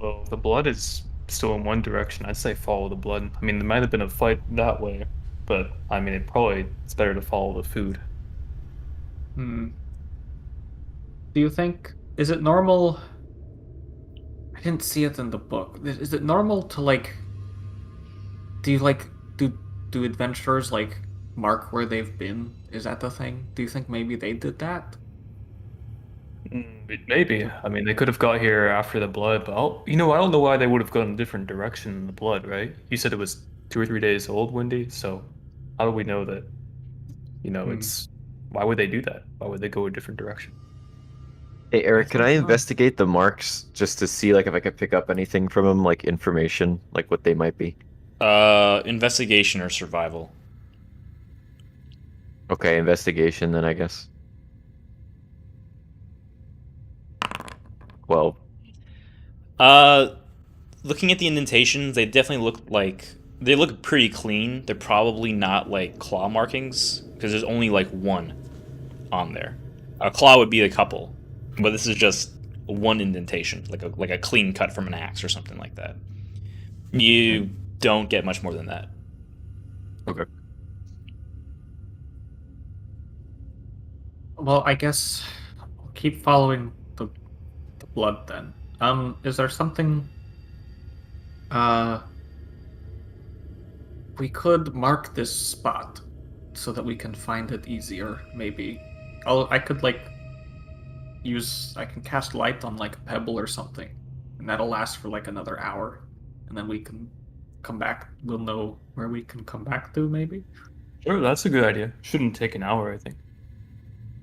Speaker 2: Well, the blood is still in one direction. I'd say follow the blood. I mean, there might have been a fight that way, but I mean, it's better to follow the food.
Speaker 6: Hmm. Do you think is it normal? I didn't see it in the book. Is it normal to like? Do you like do adventurers like mark where they've been? Is that the thing? Do you think maybe they did that?
Speaker 2: Maybe. I mean, they could have got here after the blood, but I don't know why they would have gone a different direction in the blood, right? You said it was 2 or 3 days old, Wendy. So how do we know that?
Speaker 6: Hmm.
Speaker 2: It's why would they do that? Why would they go a different direction?
Speaker 7: Hey Eric, can
Speaker 6: think
Speaker 7: I
Speaker 6: so.
Speaker 7: investigate the marks just to see like if I could pick up anything from them, like information, like what they might be?
Speaker 1: Investigation or survival.
Speaker 7: Okay, investigation then I guess. 12.
Speaker 1: Uh, Looking at the indentations, they definitely they look pretty clean. They're probably not like claw markings because there's only like one on there. A claw would be a couple, but this is just one indentation, like a clean cut from an axe or something like that. You don't get much more than that.
Speaker 7: Okay.
Speaker 6: Well, I guess I'll keep following the blood then. Is there something we could mark this spot so that we can find it easier, maybe. I could like I can cast light on like a pebble or something, and that'll last for like another hour, and then we can come back. We'll know where we can come back to, maybe.
Speaker 2: Sure, that's a good idea. Shouldn't take an hour, I think.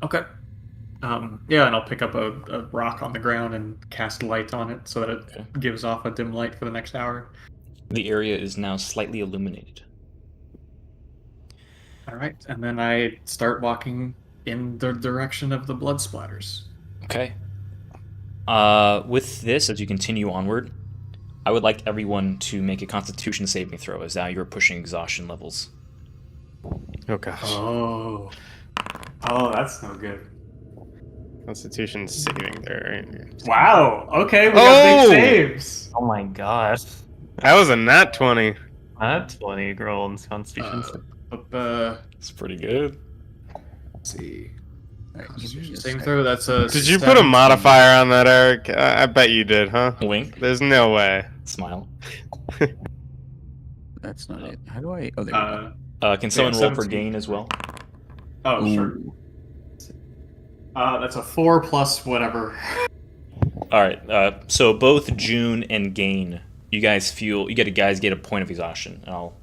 Speaker 6: Okay. Yeah, and I'll pick up a rock on the ground and cast light on it so that it
Speaker 1: Okay.
Speaker 6: gives off a dim light for the next hour.
Speaker 1: The area is now slightly illuminated.
Speaker 6: All right, and then I start walking in the direction of the blood splatters.
Speaker 1: Okay. With this, as you continue onward, I would like everyone to make a Constitution saving throw, as now you're pushing exhaustion levels.
Speaker 2: Oh gosh.
Speaker 6: Oh, that's no good.
Speaker 3: Constitution saving there.
Speaker 6: Wow. Okay, we got
Speaker 3: Oh!
Speaker 6: big saves.
Speaker 2: Oh my gosh.
Speaker 3: That was a nat 20.
Speaker 2: That's 20 girl in Constitution.
Speaker 1: It's pretty good.
Speaker 6: Let's see.
Speaker 5: All right, give me a
Speaker 6: Same
Speaker 5: sec.
Speaker 6: throw. That's a.
Speaker 3: Did you put a
Speaker 6: 17.
Speaker 3: modifier on that, Eric? I bet you did, huh?
Speaker 1: Wink,
Speaker 3: There's no way.
Speaker 1: smile.
Speaker 5: That's not it. How do I? Oh, there we go.
Speaker 1: Can someone roll for
Speaker 6: 17.
Speaker 1: gain as well?
Speaker 6: Oh, sure.
Speaker 5: Ooh.
Speaker 6: That's a 4 plus whatever.
Speaker 1: All right. So both June and Gain, you guys get a point of exhaustion, and I'll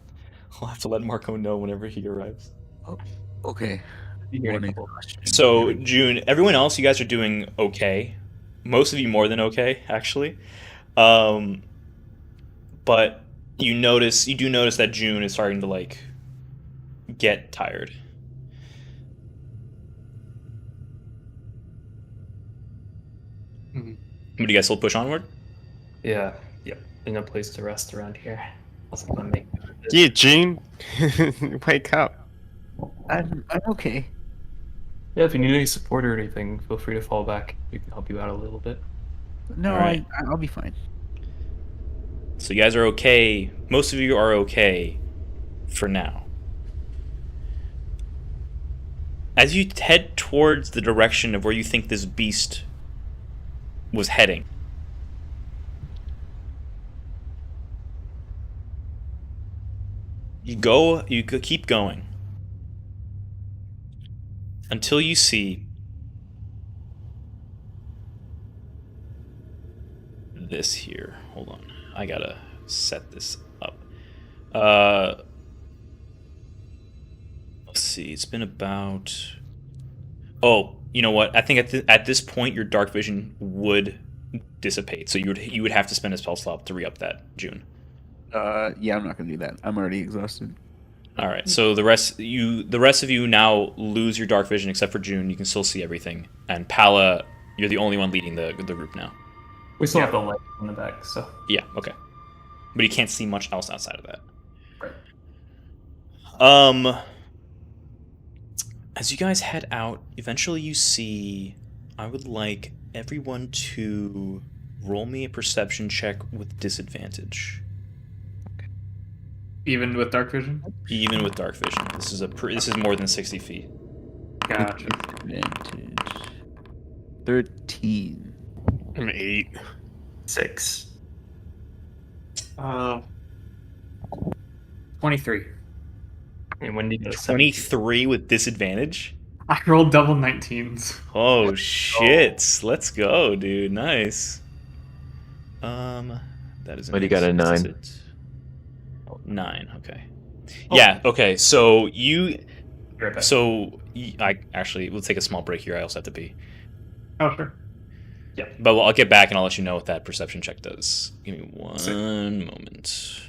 Speaker 1: have to let Marco know whenever he arrives.
Speaker 5: Okay.
Speaker 2: You're
Speaker 5: One
Speaker 2: gonna-
Speaker 5: exhaustion.
Speaker 1: So June, everyone else, you guys are doing okay. Most of you more than okay, actually. But you do notice that June is starting to like get tired.
Speaker 6: Mhm.
Speaker 1: But do you guys still push onward?
Speaker 2: Yeah. Yep. There's no place to rest around here. That's gonna make
Speaker 3: Yeah, Gene. Wake up.
Speaker 5: I'm okay.
Speaker 2: Yeah, if you need any support or anything, feel free to fall back. We can help you out a little bit.
Speaker 5: No,
Speaker 1: All right.
Speaker 5: I'll be fine.
Speaker 1: So you guys are okay. Most of you are okay for now. As you head towards the direction of where you think this beast was heading, you could keep going until you see this here. Hold on. I gotta set this up. Let's see. It's been about. Oh, you know what? I think at this point your dark vision would dissipate, so you would have to spend a spell slot to re-up that, June.
Speaker 5: Yeah, I'm not gonna do that. I'm already exhausted.
Speaker 1: All right. So the rest of you now lose your dark vision except for June. You can still see everything, and Pala, you're the only one leading the group now.
Speaker 2: We still have the light in the back, so.
Speaker 1: Yeah. Okay. But you can't see much else outside of that.
Speaker 6: Right.
Speaker 1: As you guys head out, eventually you see. I would like everyone to roll me a perception check with disadvantage.
Speaker 6: Even with dark vision?
Speaker 1: Even with dark vision. This is more than 60 feet.
Speaker 6: Gotcha.
Speaker 5: Advantage. 13.
Speaker 3: An 8.
Speaker 2: 6.
Speaker 6: 23.
Speaker 2: And when do you get a
Speaker 1: 23 with disadvantage?
Speaker 6: I rolled double 19s.
Speaker 1: Oh shit! Let's go, dude. Nice. That is.
Speaker 7: But he got a 9.
Speaker 1: 9. Okay. Yeah. Okay. So you.
Speaker 2: Right back.
Speaker 1: I actually we'll take a small break here. I also have to pee.
Speaker 6: Oh, sure.
Speaker 1: But I'll get back and I'll let you know what that perception check does. Give me one moment.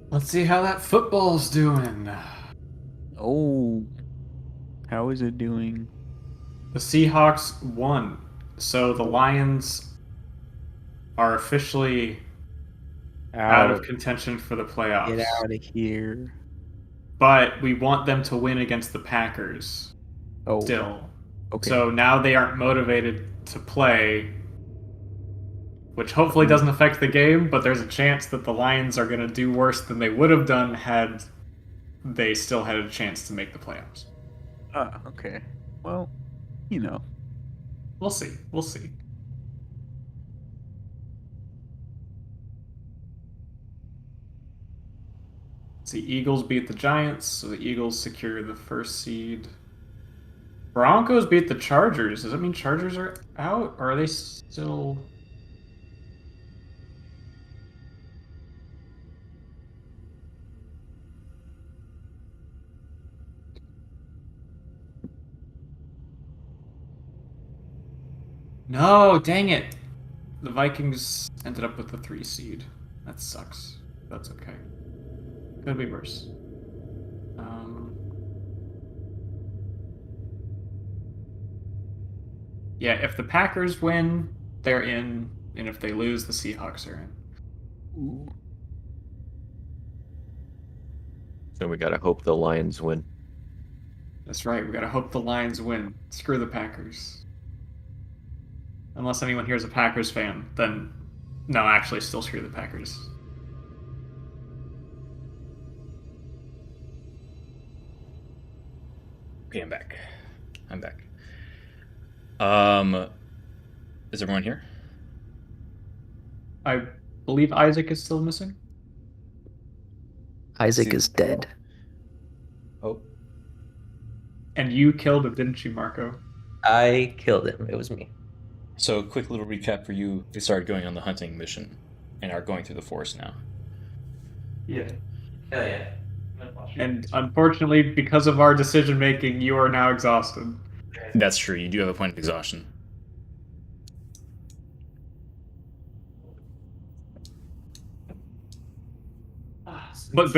Speaker 6: Let's see how that football's doing.
Speaker 5: Oh. How is it doing?
Speaker 6: The Seahawks won. So the Lions are officially out of contention for the playoffs.
Speaker 5: Get out of here.
Speaker 6: But we want them to win against the Packers
Speaker 5: Oh.
Speaker 6: still.
Speaker 5: Okay.
Speaker 6: So now they aren't motivated to play, which hopefully doesn't affect the game, but there's a chance that the Lions are going to do worse than they would have done had they still had a chance to make the playoffs.
Speaker 5: Okay. Well, you know.
Speaker 6: We'll see. We'll see. See, Eagles beat the Giants, so the Eagles secure the first seed. Broncos beat the Chargers. Does that mean Chargers are out, or are they still... No, dang it. The Vikings ended up with the 3 seed. That sucks. That's okay. Could be worse. Yeah, if the Packers win, they're in, and if they lose, the Seahawks are in.
Speaker 5: Ooh.
Speaker 7: So we gotta hope the Lions win.
Speaker 6: That's right, we gotta hope the Lions win. Screw the Packers. Unless anyone here is a Packers fan, then no, actually, still screw the Packers.
Speaker 1: Okay, I'm back. Is everyone here?
Speaker 6: I believe Isaac is still missing.
Speaker 8: Isaac is dead.
Speaker 1: Oh.
Speaker 6: And you killed him, didn't you, Marco?
Speaker 8: I killed him. It was me.
Speaker 1: So, quick little recap for you. They started going on the hunting mission and are going through the forest now.
Speaker 6: Yeah.
Speaker 8: Hell yeah.
Speaker 6: And unfortunately, because of our decision making, you are now exhausted.
Speaker 1: That's true. You do have a point of exhaustion.
Speaker 6: But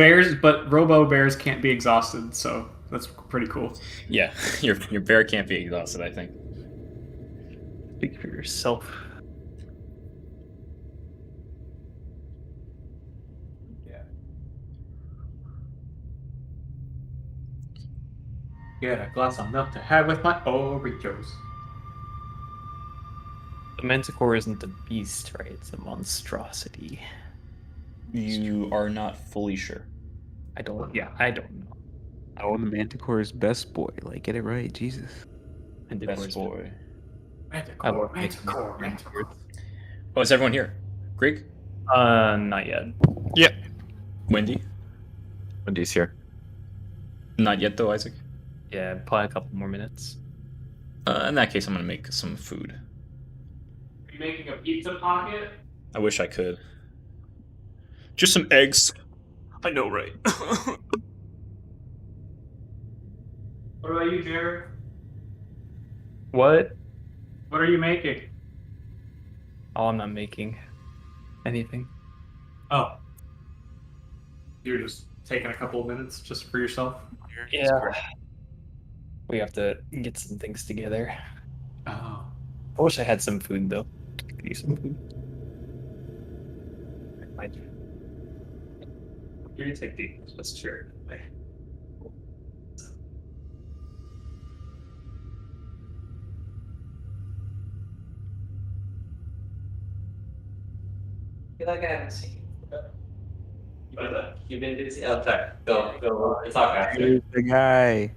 Speaker 6: Robo Bears can't be exhausted, so that's pretty cool.
Speaker 1: Yeah, your bear can't be exhausted, I think.
Speaker 2: Speak for yourself.
Speaker 6: Get a glass of milk to have with my Oreos.
Speaker 2: The Manticore isn't a beast, right? It's a monstrosity.
Speaker 1: You are not fully sure.
Speaker 2: I don't know.
Speaker 5: Oh, the Manticore's best boy. Like, get it right, Jesus.
Speaker 1: Best boy.
Speaker 6: Manticore.
Speaker 1: Oh, is everyone here? Greg?
Speaker 2: Not yet.
Speaker 3: Yep.
Speaker 1: Wendy?
Speaker 7: Wendy's here.
Speaker 1: Not yet, though, Isaac.
Speaker 2: Yeah, probably a couple more minutes.
Speaker 1: In that case, I'm going to make some food.
Speaker 6: Are you making a pizza pocket?
Speaker 1: I wish I could. Just some eggs. I know, right?
Speaker 6: What about you, Jared?
Speaker 2: What?
Speaker 6: What are you making?
Speaker 2: Oh, I'm not making anything.
Speaker 6: Oh. You're just taking a couple of minutes just for yourself?
Speaker 2: Yeah. We have to get some things together.
Speaker 6: Oh.
Speaker 2: I wish I had some food though. Could use some food.
Speaker 6: Here, you take these. Let's share it.
Speaker 8: I feel like I haven't seen you. But you've been busy. Oh, sorry. Go. We'll talk after.
Speaker 5: Here's the guy.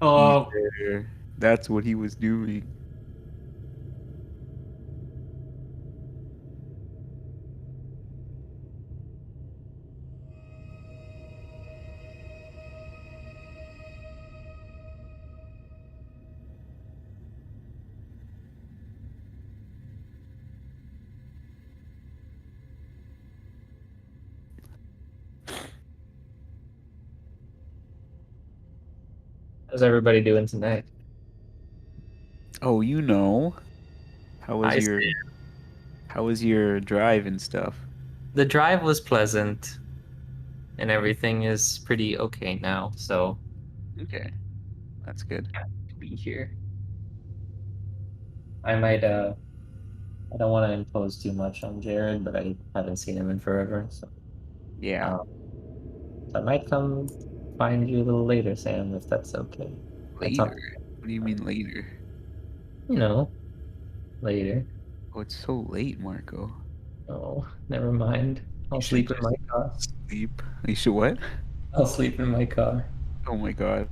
Speaker 6: Oh,
Speaker 5: He's there. That's what he was doing.
Speaker 8: How's everybody doing tonight?
Speaker 5: Oh, you know. How was
Speaker 8: I
Speaker 5: your
Speaker 8: see.
Speaker 5: how was your drive and stuff?
Speaker 8: The drive was pleasant, and everything is pretty okay now. So
Speaker 5: Okay. That's good.
Speaker 8: to be here, I might. I don't want to impose too much on Jared, but I haven't seen him in forever, so
Speaker 5: Yeah.
Speaker 8: um, I might come find you a little later, Sam, if that's okay. That's
Speaker 5: Later.
Speaker 8: up,
Speaker 5: What do you mean later?
Speaker 8: you know, later.
Speaker 5: Oh, it's so late, Marco.
Speaker 8: Oh, never mind. I'll
Speaker 5: You should
Speaker 8: sleep in
Speaker 5: just
Speaker 8: my car.
Speaker 5: sleep. You should what?
Speaker 8: I'll sleep in my car.
Speaker 5: Oh my god.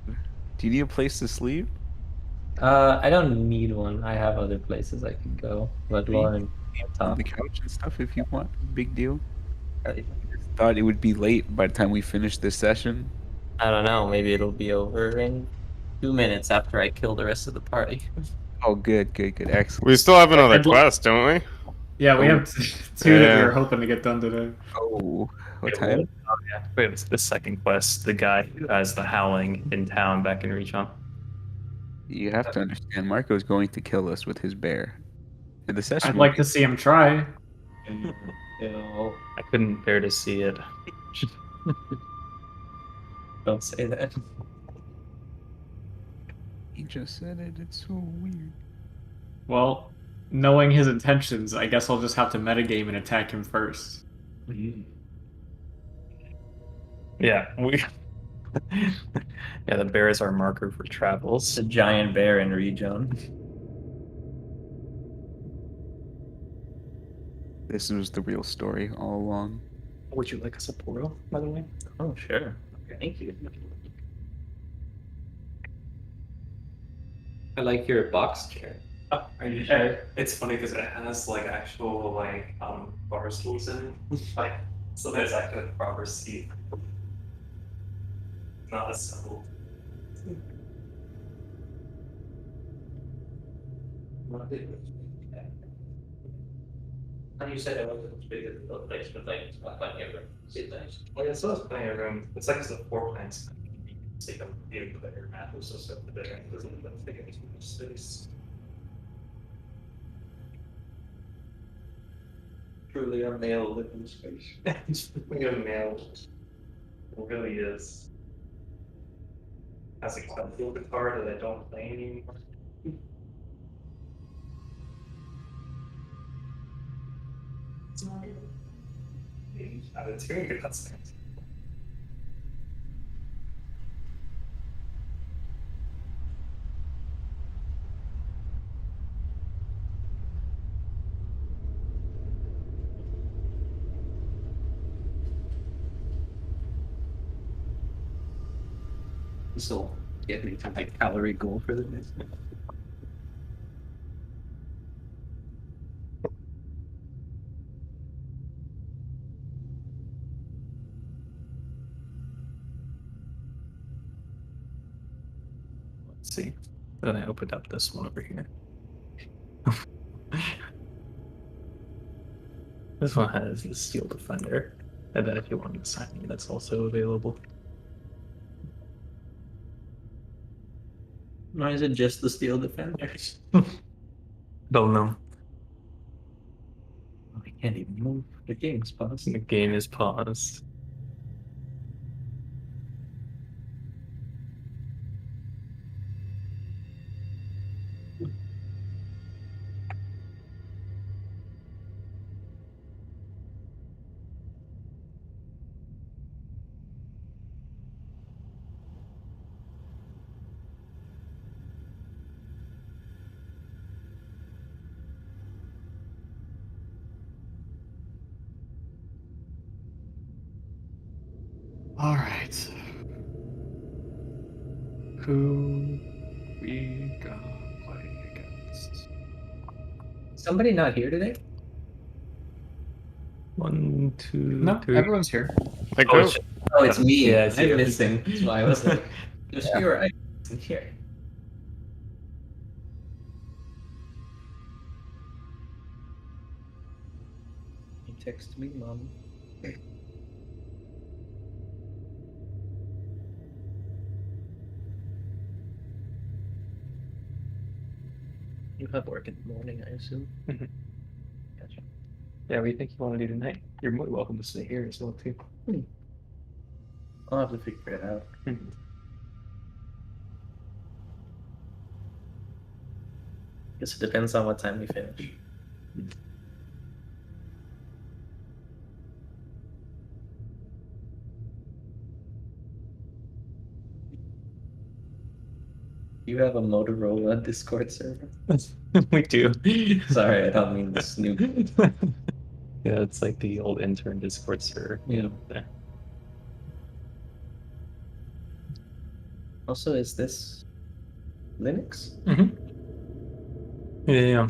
Speaker 5: Do you need a place to sleep?
Speaker 8: I don't need one. I have other places I could go, but
Speaker 5: You can
Speaker 8: Lauren,
Speaker 5: sleep
Speaker 8: on
Speaker 5: on the
Speaker 8: top.
Speaker 5: couch and stuff if you want. Big deal.
Speaker 8: I
Speaker 5: Thought it would be late by the time we finish this session.
Speaker 8: I don't know. Maybe it'll be over in 2 minutes after I kill the rest of the party.
Speaker 5: Oh, good, good, good. Excellent.
Speaker 3: We still have another
Speaker 6: And lo-
Speaker 3: quest, don't we?
Speaker 6: yeah, we
Speaker 5: Oh.
Speaker 6: have two that we
Speaker 3: Yeah.
Speaker 6: were hoping to get done today.
Speaker 5: Oh, what
Speaker 2: Wait,
Speaker 5: time?
Speaker 2: what? Oh, yeah. Wait, it's the second quest. The guy who has the howling in town back in Rechon.
Speaker 5: You have to understand, Marco's going to kill us with his bear. And the session
Speaker 6: I'd
Speaker 5: will
Speaker 6: like
Speaker 5: be-
Speaker 6: to see him try.
Speaker 8: Ew.
Speaker 2: I couldn't bear to see it.
Speaker 8: Don't say that.
Speaker 5: He just said it. It's so weird.
Speaker 6: Well, knowing his intentions, I guess I'll just have to metagame and attack him first.
Speaker 2: Yeah, we. Yeah, the bear is our marker for travels.
Speaker 8: It's a giant bear in Region.
Speaker 5: This was the real story all along.
Speaker 2: Would you like a Sapporo, by the way?
Speaker 8: Oh, sure. Thank you. I like your box chair.
Speaker 9: Are you sure? It's funny because it has like actual like bar stools in it. Like so there's actually a proper seat. Not assembled.
Speaker 8: And you said it wasn't as big as the place, but like it's not plenty of room. See things.
Speaker 9: Well, yeah, so it's plenty of room. It's like it's a 4 plans. So you can even put your mat was just over there. It doesn't even take up too much space.
Speaker 8: Truly a male living space.
Speaker 9: It's really a male. It really is. Has a steel guitar that I don't play anymore. It's not even out of tune. That's nice.
Speaker 8: This will get me to my calorie goal for the next.
Speaker 2: Let's see. Then I opened up this one over here. This one has the Steel Defender. And then if you want to sign me, that's also available.
Speaker 8: Or is it just the Steel Defender?
Speaker 2: Don't know.
Speaker 8: I can't even move. The game's paused.
Speaker 2: The game is paused.
Speaker 4: All right. Who we gonna play against?
Speaker 8: Somebody not here today?
Speaker 2: 1, 2,
Speaker 4: No,
Speaker 2: 3.
Speaker 4: everyone's here.
Speaker 3: The
Speaker 2: Oh,
Speaker 3: group.
Speaker 2: it's-
Speaker 8: Oh, it's me.
Speaker 2: Yeah, it's
Speaker 8: I'm
Speaker 2: you.
Speaker 8: missing. That's why I was like, just you or I wasn't here. You text me, Mom. You have work in the morning, I assume.
Speaker 2: Mhm.
Speaker 8: Gotcha.
Speaker 2: Yeah, what do you think you want to do tonight? You're more welcome to stay here as well, too.
Speaker 8: I'll have to figure it out. Guess it depends on what time we finish. You have a Motorola Discord server?
Speaker 2: We do.
Speaker 8: Sorry, I don't mean to snoop.
Speaker 2: Yeah, it's like the old intern Discord server.
Speaker 8: Yeah.
Speaker 2: There.
Speaker 8: Also, is this Linux?
Speaker 2: Yeah.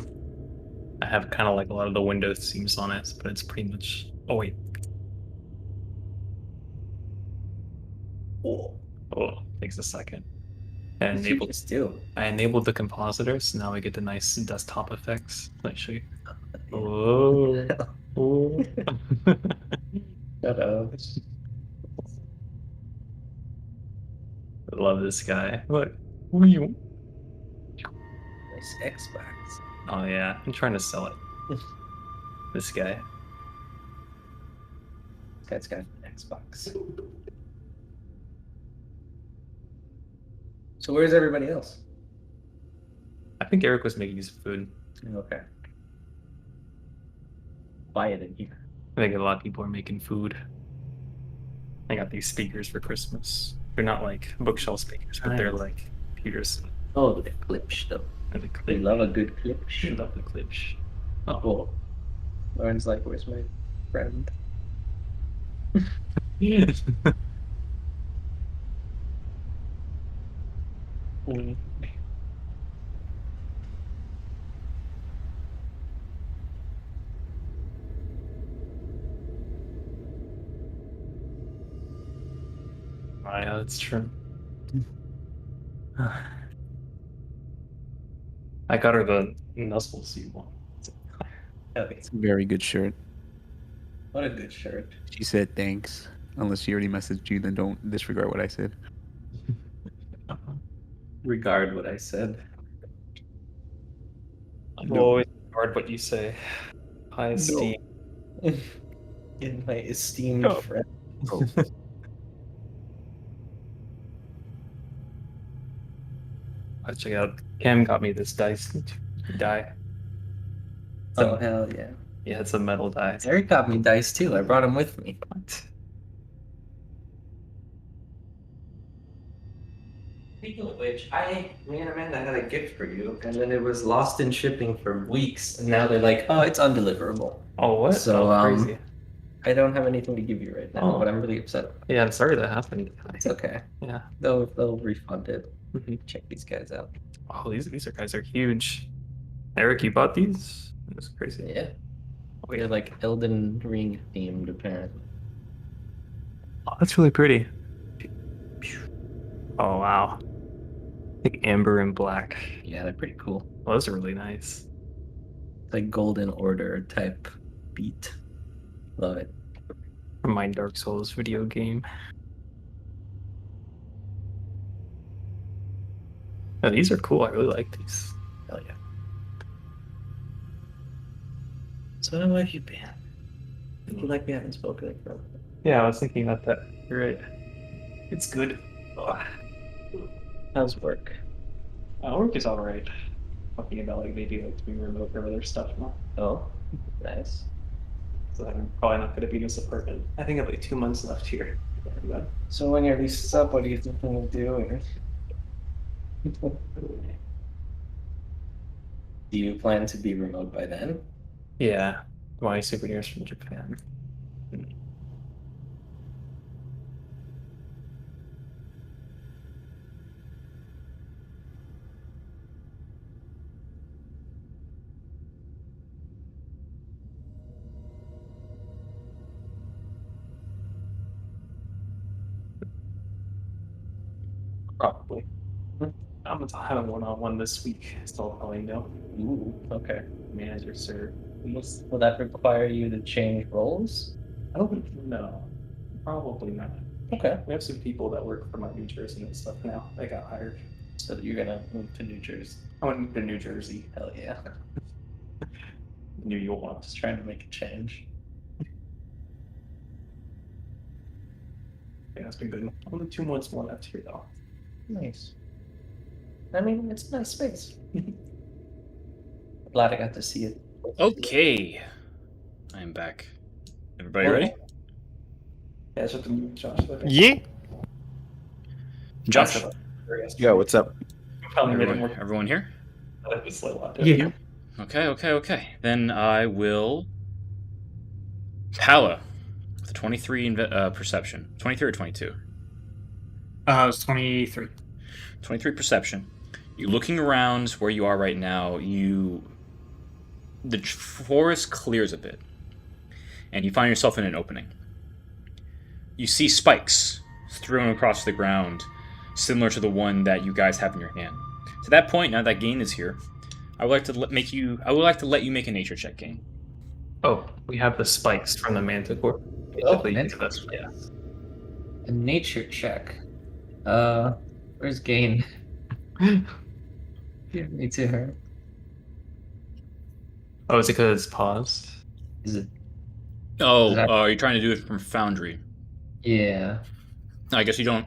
Speaker 2: I have kind of like a lot of the Windows themes on it, but it's pretty much. Oh wait. Oh, takes a second. I
Speaker 8: What did you
Speaker 2: enabled,
Speaker 8: just do?
Speaker 2: I enabled the compositor, so now we get the nice desktop effects. Let me show you.
Speaker 8: Yeah.
Speaker 2: Oh. Oh.
Speaker 8: Shut up.
Speaker 2: I love this guy. Look. Nice
Speaker 8: Nice Xbox.
Speaker 2: Oh yeah, I'm trying to sell it. This guy.
Speaker 8: This guy's got an Xbox. So where's everybody else?
Speaker 2: I think Eric was making some food.
Speaker 8: Okay. Quiet in here.
Speaker 2: I think a lot of people are making food. I got these speakers for Christmas. They're not like bookshelf speakers, but they're like Peterson.
Speaker 8: Oh, the clips though.
Speaker 2: And the
Speaker 8: We
Speaker 2: clip.
Speaker 8: love a good clip.
Speaker 2: I love the clips.
Speaker 8: Oh. Lauren's like, where's my friend?
Speaker 2: Oh, yeah, that's true. I got her the Nuzzle suit one.
Speaker 8: Oh, it's
Speaker 5: It's a very good shirt.
Speaker 8: what a good shirt.
Speaker 5: She said thanks. Unless she already messaged you, then don't disregard what I said.
Speaker 8: Regard what I said.
Speaker 2: I'll always regard what you say. High esteem.
Speaker 8: In my esteemed
Speaker 2: Oh.
Speaker 8: friend.
Speaker 2: Check out. Cam got me this die.
Speaker 8: Oh, hell yeah.
Speaker 2: Yeah, it's a metal die.
Speaker 8: Eric got me dice too. I brought him with me.
Speaker 2: What?
Speaker 8: Speaking of which, me and Amanda had a gift for you, and then it was lost in shipping for weeks, and now they're like, oh, it's undeliverable.
Speaker 2: Oh, what?
Speaker 8: So,
Speaker 2: oh, crazy.
Speaker 8: I don't have anything to give you right now,
Speaker 2: Oh.
Speaker 8: but I'm really upset.
Speaker 2: Yeah, I'm sorry that happened.
Speaker 8: It's okay.
Speaker 2: Yeah.
Speaker 8: They'll refund it.
Speaker 2: Mhm.
Speaker 8: Check these guys out.
Speaker 2: Oh, these guys are huge. Eric, you bought these? That's crazy.
Speaker 8: Yeah. They're like Elden Ring themed, apparently.
Speaker 2: Oh, that's really pretty. Oh, wow. Like amber and black.
Speaker 8: Yeah, they're pretty cool.
Speaker 2: Well, those are really nice.
Speaker 8: It's like Golden Order type beat. Love it.
Speaker 2: From my Dark Souls video game. Oh, these are cool. I really like these.
Speaker 8: Hell yeah. So how have you been? I feel like we haven't spoken for a while.
Speaker 2: Yeah, I was thinking about that. You're right. It's good.
Speaker 8: Oh. How's work?
Speaker 2: Work is alright. Talking about like maybe like doing remote or other stuff now.
Speaker 8: Oh, nice.
Speaker 2: So I'm probably not going to be in this apartment. I think I have like 2 months left here.
Speaker 8: So when your lease is up, what are you thinking of doing? Do you plan to be remote by then?
Speaker 2: Yeah, my souvenirs from Japan. Probably. I'm gonna have a one-on-one this week. Still probably no.
Speaker 8: Ooh, okay.
Speaker 2: Manager, sir.
Speaker 8: Will that require you to change roles?
Speaker 2: I don't know. Probably not.
Speaker 8: Okay.
Speaker 2: We have some people that work for my New Jersey and stuff now. They got hired.
Speaker 8: So you're gonna move to New Jersey.
Speaker 2: I went to New Jersey.
Speaker 8: Hell yeah.
Speaker 2: New York.
Speaker 8: Just trying to make a change.
Speaker 2: Yeah, it's been good. Only 2 months more left here though.
Speaker 8: Nice. I mean, it's a nice space. Glad I got to see it.
Speaker 1: Okay. I'm back. Everybody
Speaker 2: Well,
Speaker 1: ready?
Speaker 2: Yeah, it's just Josh.
Speaker 3: Yeah.
Speaker 1: Josh?
Speaker 7: Yo, what's up?
Speaker 2: Probably made it more.
Speaker 1: Everyone here?
Speaker 2: That was a lot.
Speaker 6: Yeah.
Speaker 1: Okay. Then I will. Pala with a 23 perception. 23 or 22?
Speaker 6: It was 23.
Speaker 1: 23 perception. You're looking around where you are right now. The forest clears a bit, and you find yourself in an opening. You see spikes thrown across the ground, similar to the one that you guys have in your hand. To that point, now that Gain is here, I would like to let you make a nature check, Gain.
Speaker 2: Oh, we have the spikes from the Manticore.
Speaker 8: Oh,
Speaker 2: Manticore. Yeah.
Speaker 8: A nature check. Where's Gain? Give me to her.
Speaker 2: Oh, is it because it's paused?
Speaker 8: Is it?
Speaker 1: Oh,
Speaker 8: Is that-
Speaker 1: you're trying to do it from Foundry.
Speaker 8: Yeah.
Speaker 1: I guess you don't.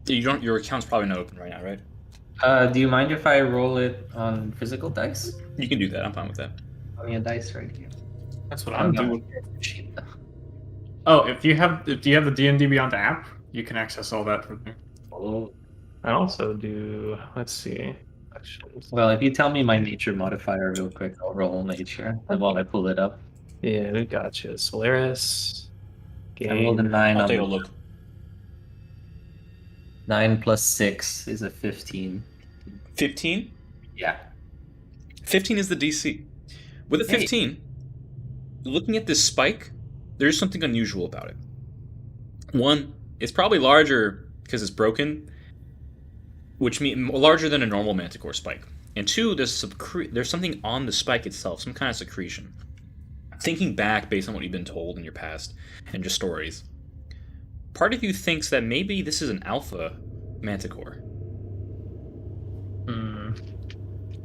Speaker 1: Your account's probably not open right now, right?
Speaker 8: Do you mind if I roll it on physical dice?
Speaker 1: You can do that. I'm fine with that.
Speaker 8: Give me a dice right here.
Speaker 2: That's what I'm doing.
Speaker 6: Oh, if you have the D&D Beyond app, you can access all that from there.
Speaker 8: Oh.
Speaker 2: I also do. Let's see. Actions.
Speaker 8: Well, if you tell me my nature modifier real quick, I'll roll nature while I pull it up.
Speaker 2: Yeah, we got you. Solaris.
Speaker 8: I rolled a
Speaker 2: Game.
Speaker 8: 9
Speaker 1: I'll
Speaker 8: on
Speaker 1: take a
Speaker 8: the-
Speaker 1: look.
Speaker 8: 9 plus 6 is a 15.
Speaker 1: 15?
Speaker 8: Yeah.
Speaker 1: 15 is the DC. With a 15, looking at this spike, there's something unusual about it. One, it's probably larger because it's broken, which means larger than a normal Manticore spike. And two, there's something on the spike itself, some kind of secretion. Thinking back based on what you've been told in your past and just stories, part of you thinks that maybe this is an alpha Manticore.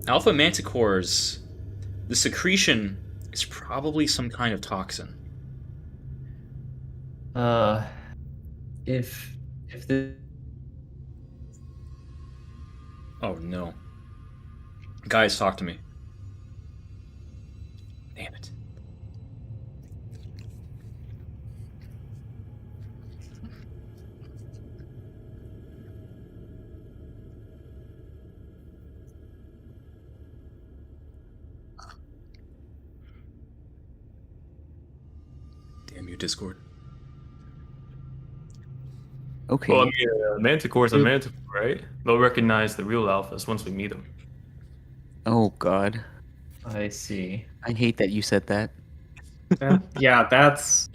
Speaker 1: Alpha Manticores, the secretion is probably some kind of toxin.
Speaker 8: If the
Speaker 1: Oh no. Guys, talk to me. Damn it. Damn you, Discord.
Speaker 5: Okay.
Speaker 2: Well, I mean, Manticore's a Manticore, right? They'll recognize the real alphas once we meet them.
Speaker 5: Oh God,
Speaker 8: I see.
Speaker 5: I hate that you said that.
Speaker 6: Yeah, that's.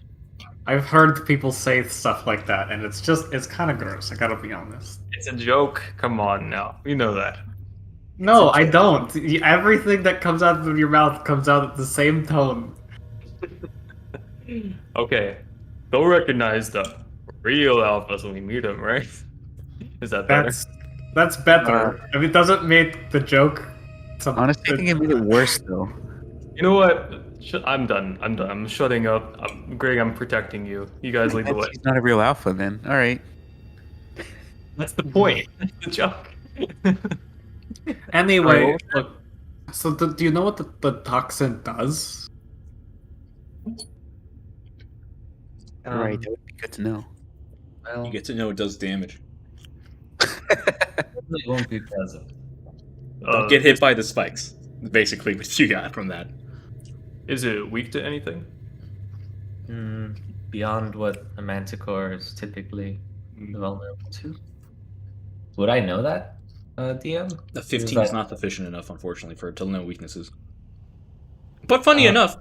Speaker 6: I've heard people say stuff like that, and it's kind of gross. I gotta be honest.
Speaker 2: It's a joke. Come on now. You know that.
Speaker 6: No, I don't. Everything that comes out of your mouth comes out at the same tone.
Speaker 2: Okay. They'll recognize the real alphas when we meet them, right? Is that better?
Speaker 6: That's better. I mean, it doesn't make the joke.
Speaker 5: Honestly, I think it made it worse though.
Speaker 2: You know what? I'm done. I'm shutting up. Greg, I'm protecting you. You guys lead the way.
Speaker 5: He's not a real alpha then. All right.
Speaker 2: That's the point. That's the joke.
Speaker 6: Anyway, look. So do you know what the toxin does?
Speaker 5: All right, that would be good to know.
Speaker 8: Well,
Speaker 1: You get to know it does damage.
Speaker 8: it won't be present.
Speaker 1: Don't get hit by the spikes. Basically, what you got from that.
Speaker 2: Is it weak to anything?
Speaker 8: Beyond what a manticore is typically vulnerable to. Would I know that, DM?
Speaker 1: The 15 is not sufficient enough, unfortunately, for it to know weaknesses. But funny enough,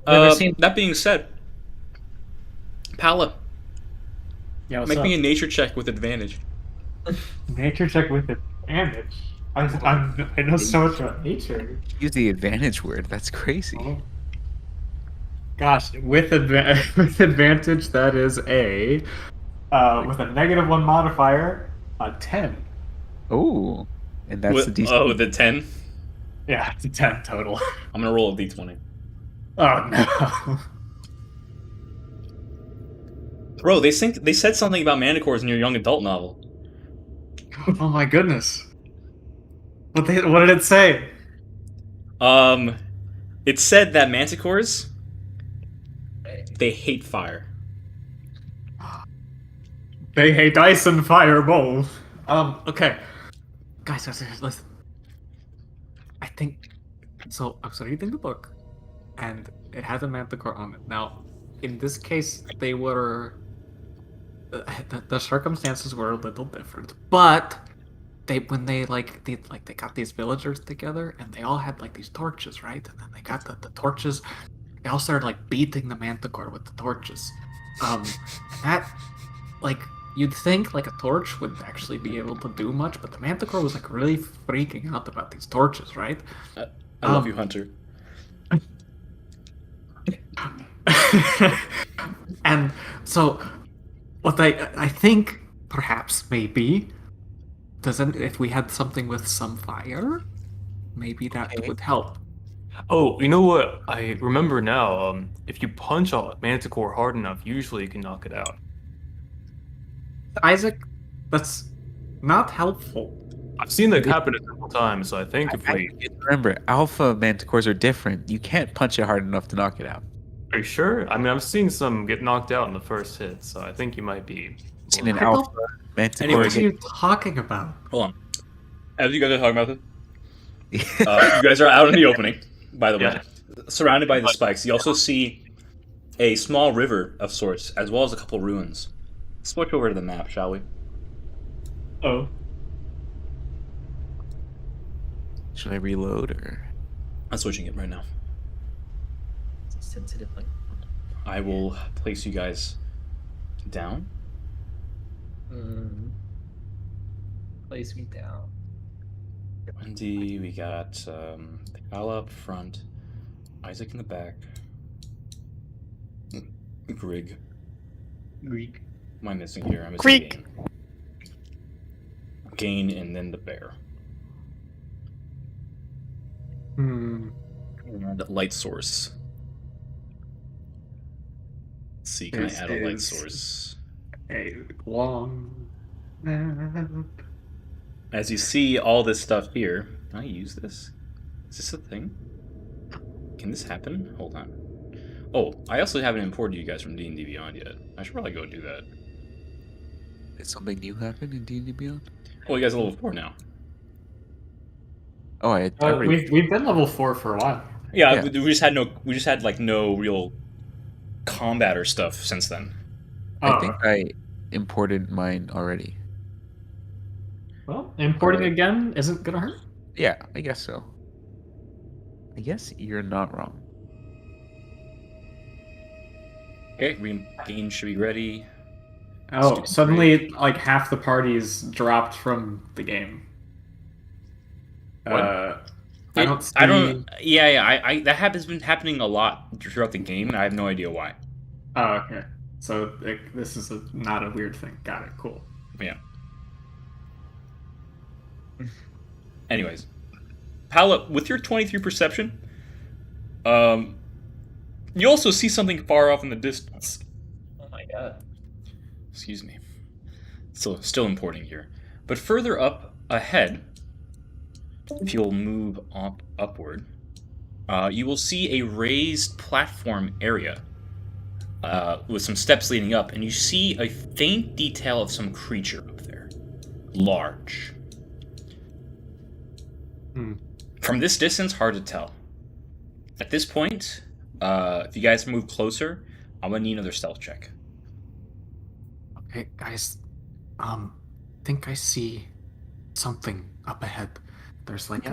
Speaker 8: never seen-
Speaker 1: that being said, Pala,
Speaker 6: Yeah,
Speaker 1: make me a nature check with advantage.
Speaker 6: nature check with advantage. I know so much about nature.
Speaker 5: Use the advantage word. That's crazy.
Speaker 6: Oh. Gosh, with with advantage, that is a with a -1 modifier, a 10.
Speaker 5: Oh, and that's the DC.
Speaker 1: Oh, the 10?
Speaker 6: Yeah, it's a 10 total.
Speaker 1: I'm gonna roll a d20.
Speaker 6: Oh no.
Speaker 1: Bro, they said something about manticores in your young adult novel.
Speaker 6: Oh my goodness. What did it say?
Speaker 1: It said that manticores, they hate fire.
Speaker 6: They hate ice and fire both. Okay. Guys, listen. I think so. I was reading the book, and it had a manticore on it. Now, in this case, they were the circumstances were a little different, but they got these villagers together, and they all had like these torches, right? And then they got the torches. They all started like beating the manticore with the torches. That like. You'd think like a torch would actually be able to do much, but the manticore was like really freaking out about these torches, right?
Speaker 1: I love you, Hunter.
Speaker 6: And so, what I think perhaps maybe if we had something with some fire, maybe that would help.
Speaker 2: Oh, you know what? I remember now. If you punch a manticore hard enough, usually you can knock it out.
Speaker 6: Isaac, that's not helpful.
Speaker 2: I've seen that happen a couple times, so I think if we...
Speaker 5: Remember, alpha manticores are different. You can't punch it hard enough to knock it out.
Speaker 2: Are you sure? I mean, I've seen some get knocked out in the first hit, so I think you might be...
Speaker 5: Seen an
Speaker 6: I
Speaker 5: alpha
Speaker 6: don't-
Speaker 5: manticore.
Speaker 6: What are you talking about?
Speaker 1: Hold on. As you guys are talking about this, you guys are out in the opening, by the way,
Speaker 2: Yeah.
Speaker 1: surrounded by the spikes. You also see a small river of sorts, as well as a couple ruins. Switch over to the map, shall we?
Speaker 6: Oh.
Speaker 5: Should I reload or?
Speaker 1: I'm switching it right now.
Speaker 8: Sensitive, like.
Speaker 1: I will place you guys down.
Speaker 8: Place me down.
Speaker 1: Wendy, we got Kala up front, Isaac in the back, Grig.
Speaker 6: Greek.
Speaker 1: Am I missing here? I'm missing
Speaker 3: Greek.
Speaker 1: Gain, and then the bear. And light source. Let's see, can I add a light source?
Speaker 6: A long nap.
Speaker 1: As you see all this stuff here, can I use this? Is this a thing? Can this happen? Hold on. Oh, I also haven't imported you guys from D&D Beyond yet. I should probably go do that.
Speaker 5: Did something new happen in D&D Beyond?
Speaker 1: Oh, you guys are level 4 now.
Speaker 5: Oh, I already...
Speaker 6: We've been level 4 for a while.
Speaker 1: Yeah,
Speaker 5: Yeah.
Speaker 1: we just had like no real combat or stuff since then.
Speaker 5: I think I imported mine already.
Speaker 6: Well, importing again isn't gonna hurt.
Speaker 5: Yeah, I guess so. I guess you're not wrong.
Speaker 1: Okay, Gain should be ready.
Speaker 6: Oh,
Speaker 1: Stupid
Speaker 6: suddenly like half the party's dropped from the game.
Speaker 2: What?
Speaker 6: I don't see...
Speaker 1: Yeah, I that has been happening a lot throughout the game, and I have no idea why.
Speaker 6: Oh, okay. So like, this is not a weird thing. Got it. Cool.
Speaker 1: Yeah. Anyways, Paula, with your 23 perception, you also see something far off in the distance.
Speaker 8: Oh my god.
Speaker 1: Excuse me. Still importing here. But further up ahead, if you'll move upward, you will see a raised platform area with some steps leading up, and you see a faint detail of some creature up there. Large. From this distance, hard to tell. At this point, if you guys move closer, I'm gonna need another stealth check.
Speaker 6: Okay, guys. Think I see something up ahead. There's like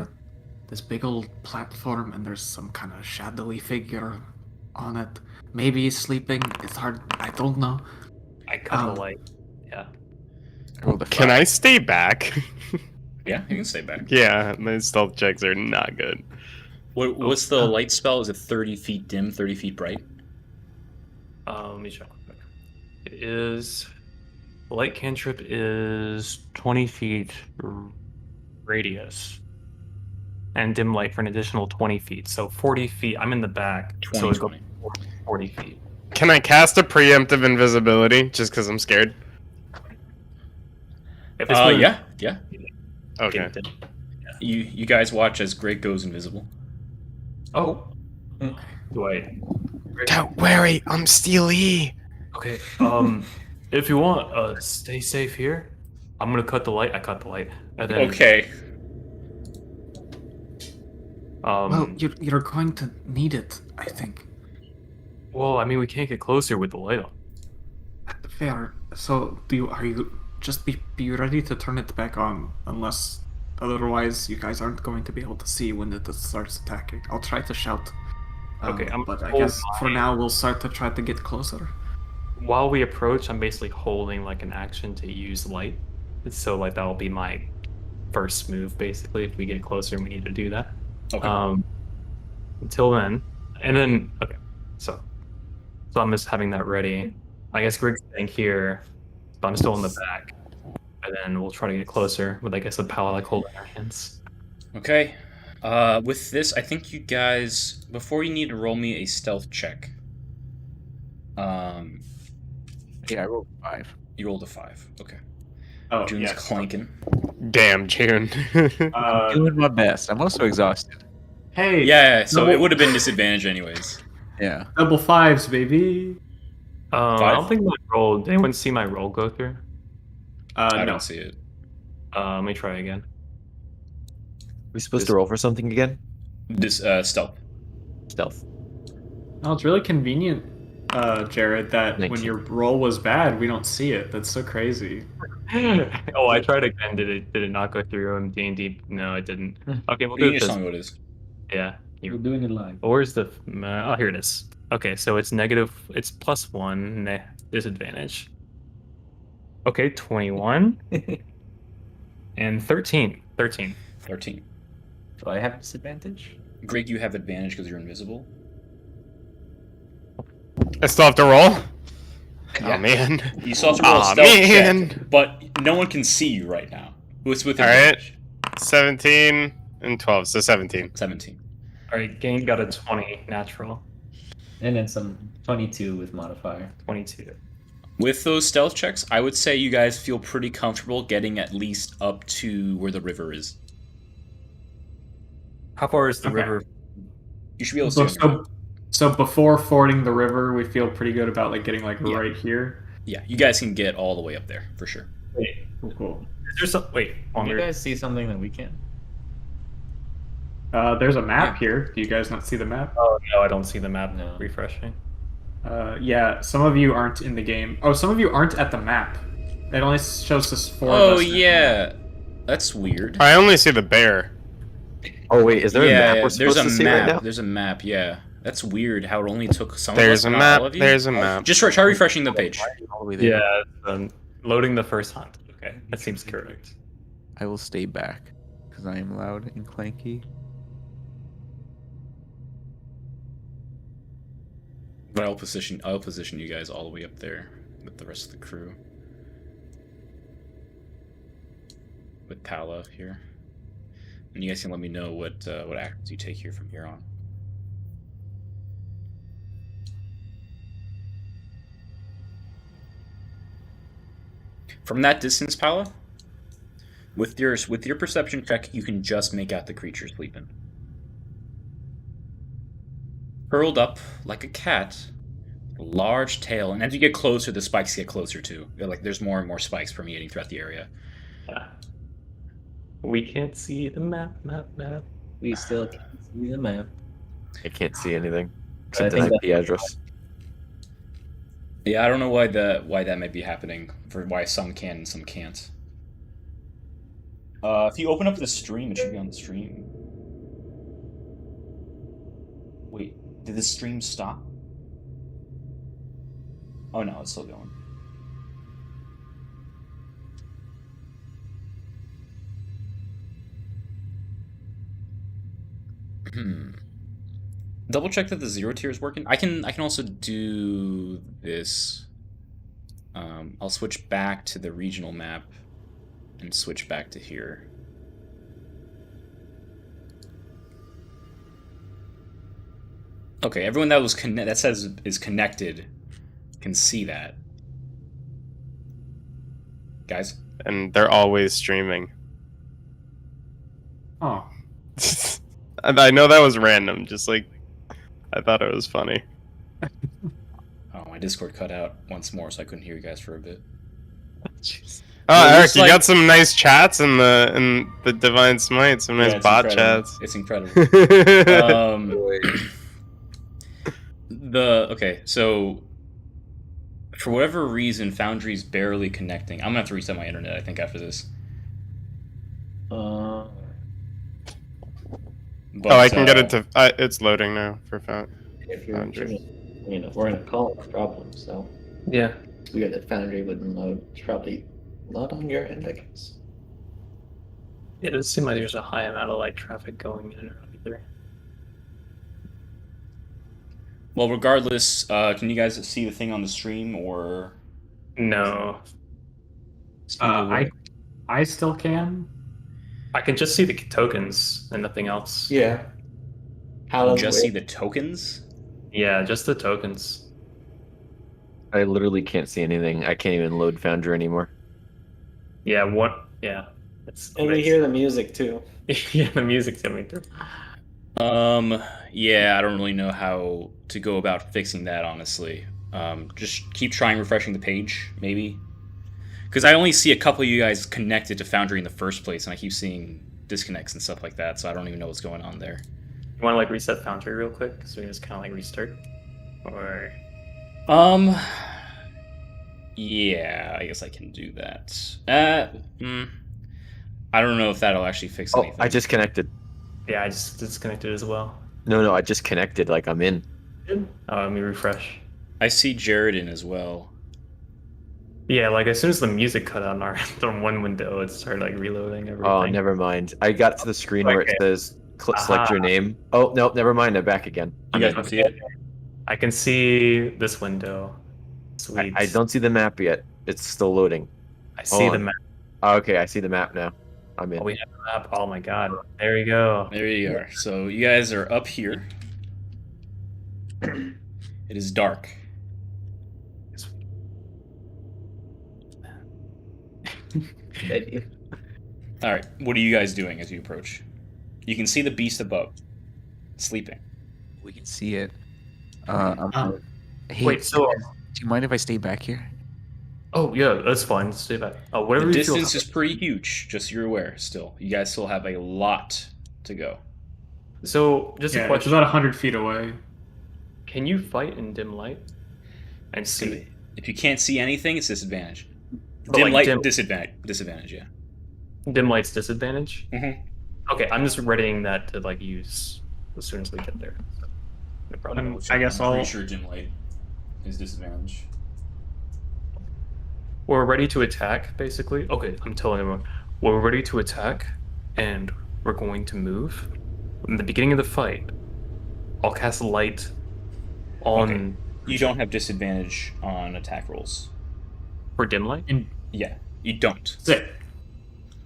Speaker 6: this big old platform, and there's some kind of shadowy figure on it. Maybe he's sleeping. It's hard. I don't know.
Speaker 2: I cut the light. Yeah.
Speaker 5: I rolled a
Speaker 3: Can
Speaker 5: 5.
Speaker 3: I stay back?
Speaker 1: Yeah, you can stay back.
Speaker 3: Yeah, my stealth checks are not good.
Speaker 1: What's the light spell? Is it 30 feet dim, 30 feet bright?
Speaker 2: Let me check. It is. The light cantrip is 20 feet radius. And dim light for an additional 20 feet. So 40 feet. I'm in the back.
Speaker 1: 20,
Speaker 2: so it's
Speaker 1: 20.
Speaker 2: 40 feet.
Speaker 3: Can I cast a preemptive invisibility just because I'm scared?
Speaker 2: If this was-
Speaker 1: Yeah.
Speaker 3: Okay.
Speaker 1: You guys watch as Greg goes invisible.
Speaker 2: Oh. Do I?
Speaker 3: Don't worry, I'm Steely.
Speaker 2: Okay. If you want, stay safe here. I'm gonna cut the light. I cut the light. And then,
Speaker 1: Okay.
Speaker 6: Well, you're going to need it, I think.
Speaker 2: Well, I mean, we can't get closer with the light on.
Speaker 6: Fair. So, are you just be ready to turn it back on, unless otherwise you guys aren't going to be able to see when it starts attacking. I'll try to shout.
Speaker 2: Okay,
Speaker 6: but I
Speaker 2: hold
Speaker 6: guess for now we'll start to try to get closer.
Speaker 2: While we approach, I'm basically holding like an action to use light. So like that'll be my first move basically. If we get closer, we need to do that.
Speaker 1: Okay.
Speaker 2: Until then, and then okay. So I'm just having that ready. I guess Grig's staying here, but I'm still in the back. And then we'll try to get closer with I guess the power like holding our hands.
Speaker 1: Okay. With this, I think you guys, before you need to roll me a stealth check.
Speaker 5: Yeah, I rolled 5.
Speaker 1: You rolled a 5. Okay.
Speaker 6: Oh,
Speaker 1: June's
Speaker 6: yeah.
Speaker 1: clanking.
Speaker 3: Damn, June.
Speaker 5: Doing my best. I'm also exhausted.
Speaker 6: Hey.
Speaker 1: Yeah, so
Speaker 6: double-
Speaker 1: it would have been disadvantage anyways.
Speaker 5: Yeah.
Speaker 6: Double 5s, baby.
Speaker 2: I don't think my roll. Did anyone see my roll go through?
Speaker 1: I
Speaker 6: No.
Speaker 1: don't see it.
Speaker 2: Let me try again.
Speaker 7: We supposed to roll for something again?
Speaker 1: This stealth.
Speaker 7: Stealth.
Speaker 6: No, it's really convenient, Jared, that when
Speaker 7: 19.
Speaker 6: your roll was bad, we don't see it. That's so crazy.
Speaker 2: Oh, I tried again. Did it not go through on D&D? No, it didn't. Okay, we'll
Speaker 1: You
Speaker 2: do
Speaker 1: can
Speaker 2: it
Speaker 1: just
Speaker 2: this.
Speaker 1: tell me what it is.
Speaker 2: Yeah.
Speaker 8: We're doing it live.
Speaker 2: Where's the? Oh, here it is. Okay, so it's negative. It's +1 disadvantage. Okay, 21 and 13. 13.
Speaker 1: 13.
Speaker 8: Do I have disadvantage?
Speaker 1: Greg, you have advantage because you're invisible.
Speaker 3: I still have to roll?
Speaker 1: Yeah.
Speaker 3: Oh, man.
Speaker 1: You still have to roll a
Speaker 3: Aw,
Speaker 1: stealth
Speaker 3: man.
Speaker 1: check, but no one can see you right now. It's with
Speaker 3: All right.
Speaker 1: advantage.
Speaker 3: 17 and 12, so 17.
Speaker 1: 17.
Speaker 2: All right, Gain got a 20 natural.
Speaker 8: And then some 22 with modifier.
Speaker 2: 22.
Speaker 1: With those stealth checks, I would say you guys feel pretty comfortable getting at least up to where the river is.
Speaker 2: How far is the
Speaker 6: Okay.
Speaker 2: river?
Speaker 1: You should be able to see it.
Speaker 6: So before fording the river, we feel pretty good about like getting like
Speaker 1: Yeah.
Speaker 6: right here.
Speaker 1: Yeah, you guys can get all the way up there for sure.
Speaker 2: Wait,
Speaker 6: Cool.
Speaker 2: is there some? Wait,
Speaker 8: Can you
Speaker 2: Wander.
Speaker 8: guys see something that we can?
Speaker 6: There's a map here. Do you guys not see the map?
Speaker 2: Oh no, I don't see the map.
Speaker 8: No.
Speaker 2: Refreshing.
Speaker 6: Yeah, some of you aren't in the game. Oh, some of you aren't at the map. It only shows us 4 of
Speaker 1: Oh
Speaker 6: us.
Speaker 1: yeah, that's weird.
Speaker 3: I only see the bear.
Speaker 7: Oh wait, is there a map we're
Speaker 1: there's
Speaker 7: supposed
Speaker 1: a
Speaker 7: to see
Speaker 1: map.
Speaker 7: right now?
Speaker 1: There's a map. Yeah, that's weird. How it only took some
Speaker 3: There's
Speaker 1: of
Speaker 3: a
Speaker 1: us,
Speaker 3: map.
Speaker 1: not all of you.
Speaker 3: There's a map.
Speaker 1: Just try refreshing the page.
Speaker 5: All the way there.
Speaker 2: Yeah, loading the first hunt. Okay, that seems correct.
Speaker 5: I will stay back because I am loud and clanky.
Speaker 1: But I'll position you guys all the way up there with the rest of the crew. With Pala here. And you guys can let me know what actions you take here from here on. From that distance, Pala, with your perception check, you can just make out the creature sleeping. Curled up like a cat, a large tail, and as you get closer, the spikes get closer too. Like there's more and more spikes permeating throughout the area.
Speaker 8: We can't see the map. We still can't see the map.
Speaker 7: I can't see anything
Speaker 8: I
Speaker 7: except
Speaker 8: think
Speaker 7: an IP address.
Speaker 1: Yeah, I don't know why that might be happening. For why some can and some can't. If you open up the stream, it should be on the stream. Wait, did the stream stop? Oh no, it's still going. Double check that the 0 tier is working. I can also do this. I'll switch back to the regional map and switch back to here. Okay, everyone that was that says is connected can see that. Guys?
Speaker 3: And they're always streaming.
Speaker 4: Oh.
Speaker 3: And I know that was random, just like I thought it was funny.
Speaker 1: Oh, my Discord cut out once more, so I couldn't hear you guys for a bit.
Speaker 3: Oh,
Speaker 1: Well,
Speaker 3: Eric,
Speaker 1: looks
Speaker 3: you
Speaker 1: like-
Speaker 3: got some nice chats in the Divine Smite, some nice
Speaker 1: Yeah, it's
Speaker 3: bot
Speaker 1: incredible.
Speaker 3: chats.
Speaker 1: It's incredible. Okay, so for whatever reason, Foundry's barely connecting. I'm gonna have to reset my internet, I think, after this. But,
Speaker 3: Oh, I can get it to. It's loading now for Foundry.
Speaker 8: If you're,
Speaker 3: Foundry.
Speaker 8: we're in a call problem, so
Speaker 2: Yeah.
Speaker 8: it's weird that Foundry wouldn't load. It's probably not on your end, I guess.
Speaker 2: It does seem like there's a high amount of like traffic going in and out either.
Speaker 1: Well, regardless, can you guys see the thing on the stream, or...
Speaker 2: No.
Speaker 6: I still can.
Speaker 2: I can just see the tokens and nothing else.
Speaker 8: Yeah. How
Speaker 1: You just see the tokens?
Speaker 2: Yeah, just the tokens.
Speaker 7: I literally can't see anything. I can't even load Foundry anymore.
Speaker 2: Yeah, what? Yeah. It's
Speaker 8: And we hear the music too.
Speaker 2: yeah, the music's coming through.
Speaker 1: Yeah, I don't really know how to go about fixing that, honestly. Just keep trying refreshing the page, maybe. Because I only see a couple of you guys connected to Foundry in the first place, and I keep seeing disconnects and stuff like that, so I don't even know what's going on there.
Speaker 2: You want to like reset Foundry real quick, so we just kind of like restart, or
Speaker 1: yeah, I guess I can do that. I don't know if that'll actually fix
Speaker 7: Oh,
Speaker 1: anything.
Speaker 7: I just connected.
Speaker 2: yeah, I just disconnected as well.
Speaker 7: No, I just connected. Like I'm in.
Speaker 2: Oh, let me refresh.
Speaker 1: I see Jared in as well.
Speaker 2: Yeah, like as soon as the music cut out on our on one window, it started like reloading everything.
Speaker 7: Oh, never mind. I got to the screen where it
Speaker 2: Okay.
Speaker 7: says select your name. Oh, no, never mind. I'm back again.
Speaker 1: You guys can see it?
Speaker 2: I can see this window. Sweet.
Speaker 7: I don't see the map yet. It's still loading.
Speaker 2: I see the
Speaker 7: on.
Speaker 2: map.
Speaker 7: Oh, okay, I see the map now. I'm in.
Speaker 2: Oh, we have the map. Oh my god. There you go.
Speaker 1: There you are. So you guys are up here. It is dark. All right, what are you guys doing as you approach? You can see the beast above, sleeping.
Speaker 5: We can see it. Hey,
Speaker 2: Wait, so
Speaker 5: do you mind if I stay back here?
Speaker 2: oh yeah, that's fine. Stay back. Oh, whatever
Speaker 1: The
Speaker 2: you feel.
Speaker 1: distance is pretty huge, just so you're aware. Still, you guys still have a lot to go.
Speaker 2: So just
Speaker 4: Yeah,
Speaker 2: a
Speaker 4: it's
Speaker 2: question.
Speaker 4: about 100 feet away.
Speaker 2: Can you fight in dim light? And see.
Speaker 1: If you can't see anything, it's disadvantage.
Speaker 2: But,
Speaker 1: Dim
Speaker 2: like,
Speaker 1: light,
Speaker 2: dim-
Speaker 1: disadvantage. Yeah.
Speaker 2: Dim light's disadvantage?
Speaker 1: Mhm.
Speaker 2: Okay, I'm just readying that to like use as soon as we get there. No problem.
Speaker 4: I guess
Speaker 1: I'm
Speaker 4: I'll.
Speaker 1: pretty sure dim light is disadvantage.
Speaker 2: We're ready to attack, basically. Okay, I'm telling everyone. We're ready to attack, and we're going to move. In the beginning of the fight, I'll cast light on
Speaker 1: You don't have disadvantage on attack rolls.
Speaker 2: For dim light?
Speaker 1: Yeah, you don't.
Speaker 6: Sick.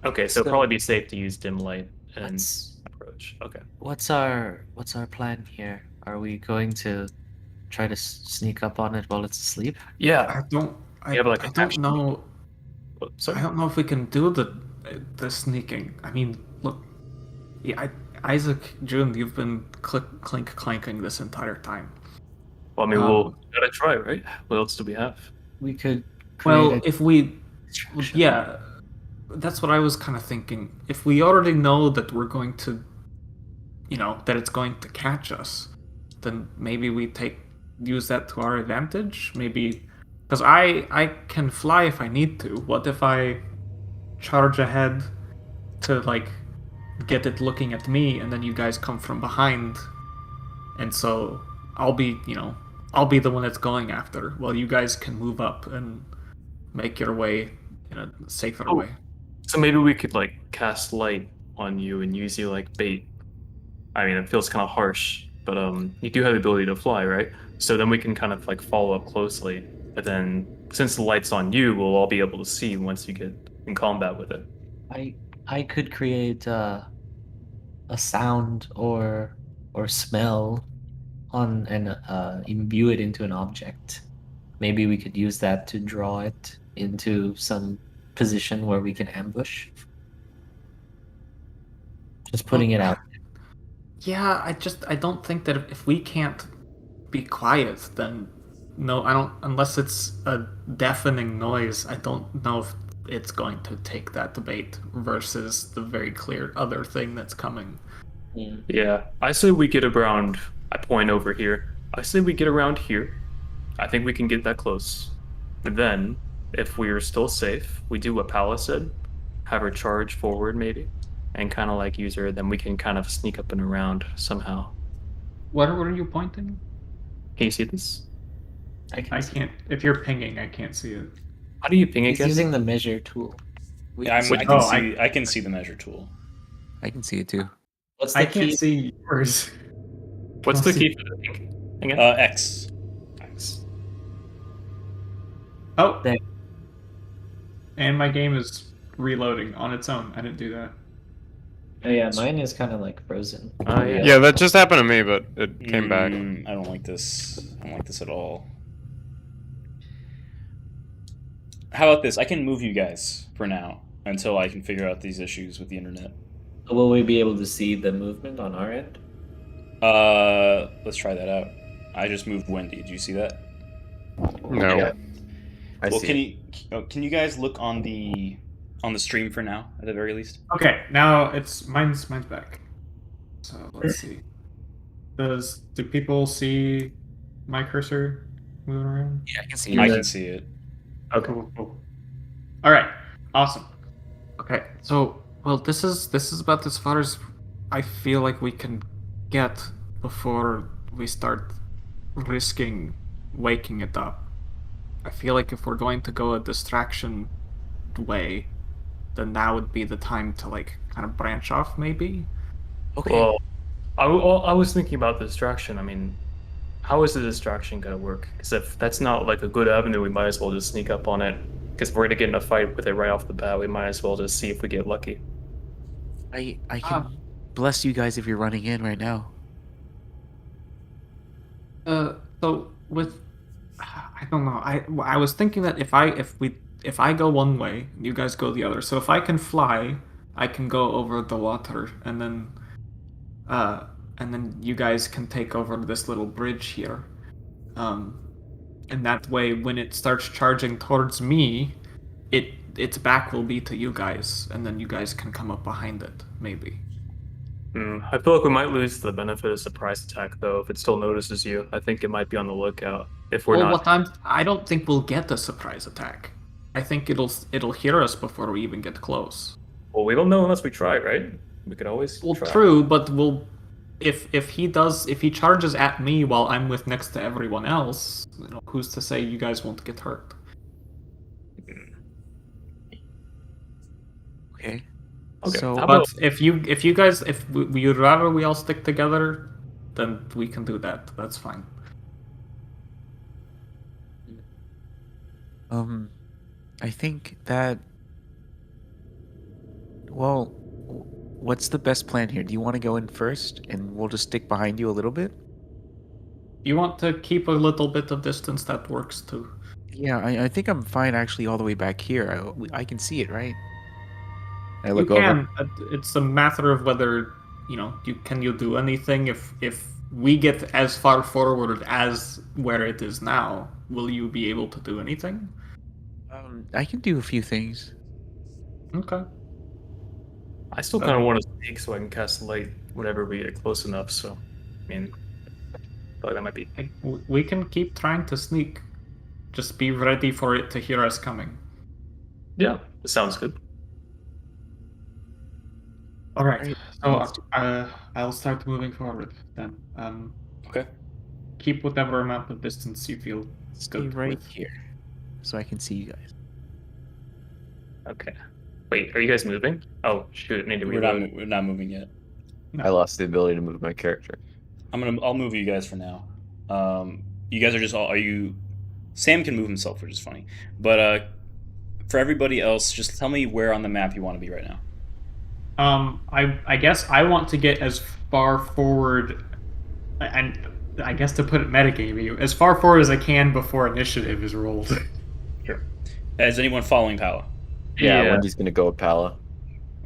Speaker 2: Okay, so it'd probably be safe to use dim light and
Speaker 8: What's
Speaker 2: approach. Okay.
Speaker 8: what's our plan here? Are we going to try to sneak up on it while it's asleep?
Speaker 2: Yeah.
Speaker 6: I don't. I,
Speaker 2: You have, like,
Speaker 6: I
Speaker 2: a
Speaker 6: don't
Speaker 2: action.
Speaker 6: know.
Speaker 2: Sorry.
Speaker 6: I don't know if we can do the sneaking. I mean, look, yeah, Isaac, June, you've been clink clanking this entire time.
Speaker 2: Well, I mean,
Speaker 6: Um,
Speaker 2: we'll gotta try, right? What else do we have?
Speaker 8: We could
Speaker 6: Well,
Speaker 8: create
Speaker 6: if we,
Speaker 8: distraction.
Speaker 6: yeah, that's what I was kind of thinking. If we already know that we're going to, that it's going to catch us, then maybe we use that to our advantage. Maybe because I can fly if I need to. What if I charge ahead to like get it looking at me, and then you guys come from behind, and so I'll be the one that's going after, while you guys can move up and make your way in a safer
Speaker 2: Oh.
Speaker 6: way.
Speaker 2: So maybe we could like cast light on you and use you like bait. I mean, it feels kind of harsh, but you do have the ability to fly, right? So then we can kind of like follow up closely. But then since the light's on you, we'll all be able to see once you get in combat with it.
Speaker 8: I could create a sound or smell on and imbue it into an object. Maybe we could use that to draw it into some position where we can ambush. Just putting it out.
Speaker 6: Yeah, I don't think that if we can't be quiet, then no, I don't. Unless it's a deafening noise, I don't know if it's going to take that debate versus the very clear other thing that's coming.
Speaker 2: Yeah, I say we get around. I point over here. I say we get around here. I think we can get that close. And then, if we're still safe, we do what Palace said. Have her charge forward, maybe, and kind of like use her. Then we can kind of sneak up and around somehow.
Speaker 6: What are you pointing?
Speaker 2: Can you see this?
Speaker 6: I can't. If you're pinging, I can't see it.
Speaker 2: How do you ping
Speaker 8: He's
Speaker 2: again?
Speaker 8: using the measure tool.
Speaker 1: I can see the measure tool.
Speaker 5: I can see it too.
Speaker 8: What's the
Speaker 6: I
Speaker 8: key?
Speaker 6: can't see yours.
Speaker 2: What's the key for the ping? Again?
Speaker 1: X.
Speaker 2: X.
Speaker 6: Oh,
Speaker 8: There.
Speaker 6: and my game is reloading on its own. I didn't do that.
Speaker 8: Oh yeah, mine is kind of like frozen.
Speaker 2: Oh yeah.
Speaker 3: Yeah, that just happened to me, but it came back.
Speaker 1: I don't like this. I don't like this at all. How about this? I can move you guys for now until I can figure out these issues with the internet.
Speaker 8: Will we be able to see the movement on our end?
Speaker 1: Let's try that out. I just moved Wendy. Did you see that?
Speaker 3: No.
Speaker 7: Yeah. I
Speaker 1: Well,
Speaker 7: see.
Speaker 1: can you guys look on the stream for now, at the very least?
Speaker 6: Okay, now it's mine's back. So let's see. Do people see my cursor moving around?
Speaker 5: Yeah, I can see
Speaker 1: I
Speaker 5: it.
Speaker 1: can see it.
Speaker 6: Okay, cool. All right, awesome. Okay, so this is about as far as I feel like we can get before we start risking waking it up. I feel like if we're going to go a distraction way, then now would be the time to like kind of branch off, maybe.
Speaker 5: Okay.
Speaker 2: Well, I was thinking about the distraction. I mean, how is the distraction gonna work? Because if that's not like a good avenue, we might as well just sneak up on it. Because if we're gonna get in a fight with it right off the bat, we might as well just see if we get lucky.
Speaker 5: I can bless you guys if you're running in right now.
Speaker 6: So with, I don't know. I was thinking that if I go one way, you guys go the other. So if I can fly, I can go over the water, and then you guys can take over this little bridge here. And that way, when it starts charging towards me, its back will be to you guys, and then you guys can come up behind it, maybe.
Speaker 2: I feel like we might lose the benefit of surprise attack though if it still notices you. I think it might be on the lookout if we're not.
Speaker 6: I don't think we'll get a surprise attack. I think it'll hear us before we even get close.
Speaker 2: Well, we don't know unless we try, right? We could always
Speaker 6: Well,
Speaker 2: try.
Speaker 6: true, but if he charges at me while I'm next to everyone else, who's to say you guys won't get hurt?
Speaker 5: Okay.
Speaker 2: Okay.
Speaker 5: So
Speaker 2: How
Speaker 6: But
Speaker 2: about-
Speaker 6: if you guys you'd rather we all stick together, then we can do that. That's fine.
Speaker 5: I think that. Well, what's the best plan here? Do you want to go in first, and we'll just stick behind you a little bit?
Speaker 6: You want to keep a little bit of distance, that works too.
Speaker 5: Yeah, I think I'm fine actually all the way back here. I can see it, right? I
Speaker 6: You
Speaker 5: look over.
Speaker 6: can. It's a matter of whether can you do anything if we get as far forward as where it is now. Will you be able to do anything?
Speaker 5: I can do a few things.
Speaker 6: Okay.
Speaker 2: I still kind of want to sneak so I can cast light whenever we get close enough. So, I mean, but that might be.
Speaker 6: We can keep trying to sneak. Just be ready for it to hear us coming.
Speaker 2: Yeah, it sounds good.
Speaker 6: All right.
Speaker 5: Right.
Speaker 6: So I'll start moving forward then.
Speaker 1: Okay.
Speaker 6: Keep whatever amount of distance you feel
Speaker 5: Stay
Speaker 6: good
Speaker 5: right
Speaker 6: with.
Speaker 5: here, so I can see you guys.
Speaker 2: Okay. Wait, are you guys moving? Oh shoot! I need to
Speaker 1: We're
Speaker 2: reload.
Speaker 1: not moving yet.
Speaker 7: I lost the ability to move my character.
Speaker 1: I'll move you guys for now. You guys are just all. Are you? Sam can move himself, which is funny. But for everybody else, just tell me where on the map you want to be right now.
Speaker 6: I guess I want to get as far forward, and I guess to put it metagamey, as far forward as I can before initiative is rolled.
Speaker 1: Sure. Is anyone following Pala?
Speaker 7: Yeah,
Speaker 2: Yeah.
Speaker 7: Wendy's gonna go with Pala.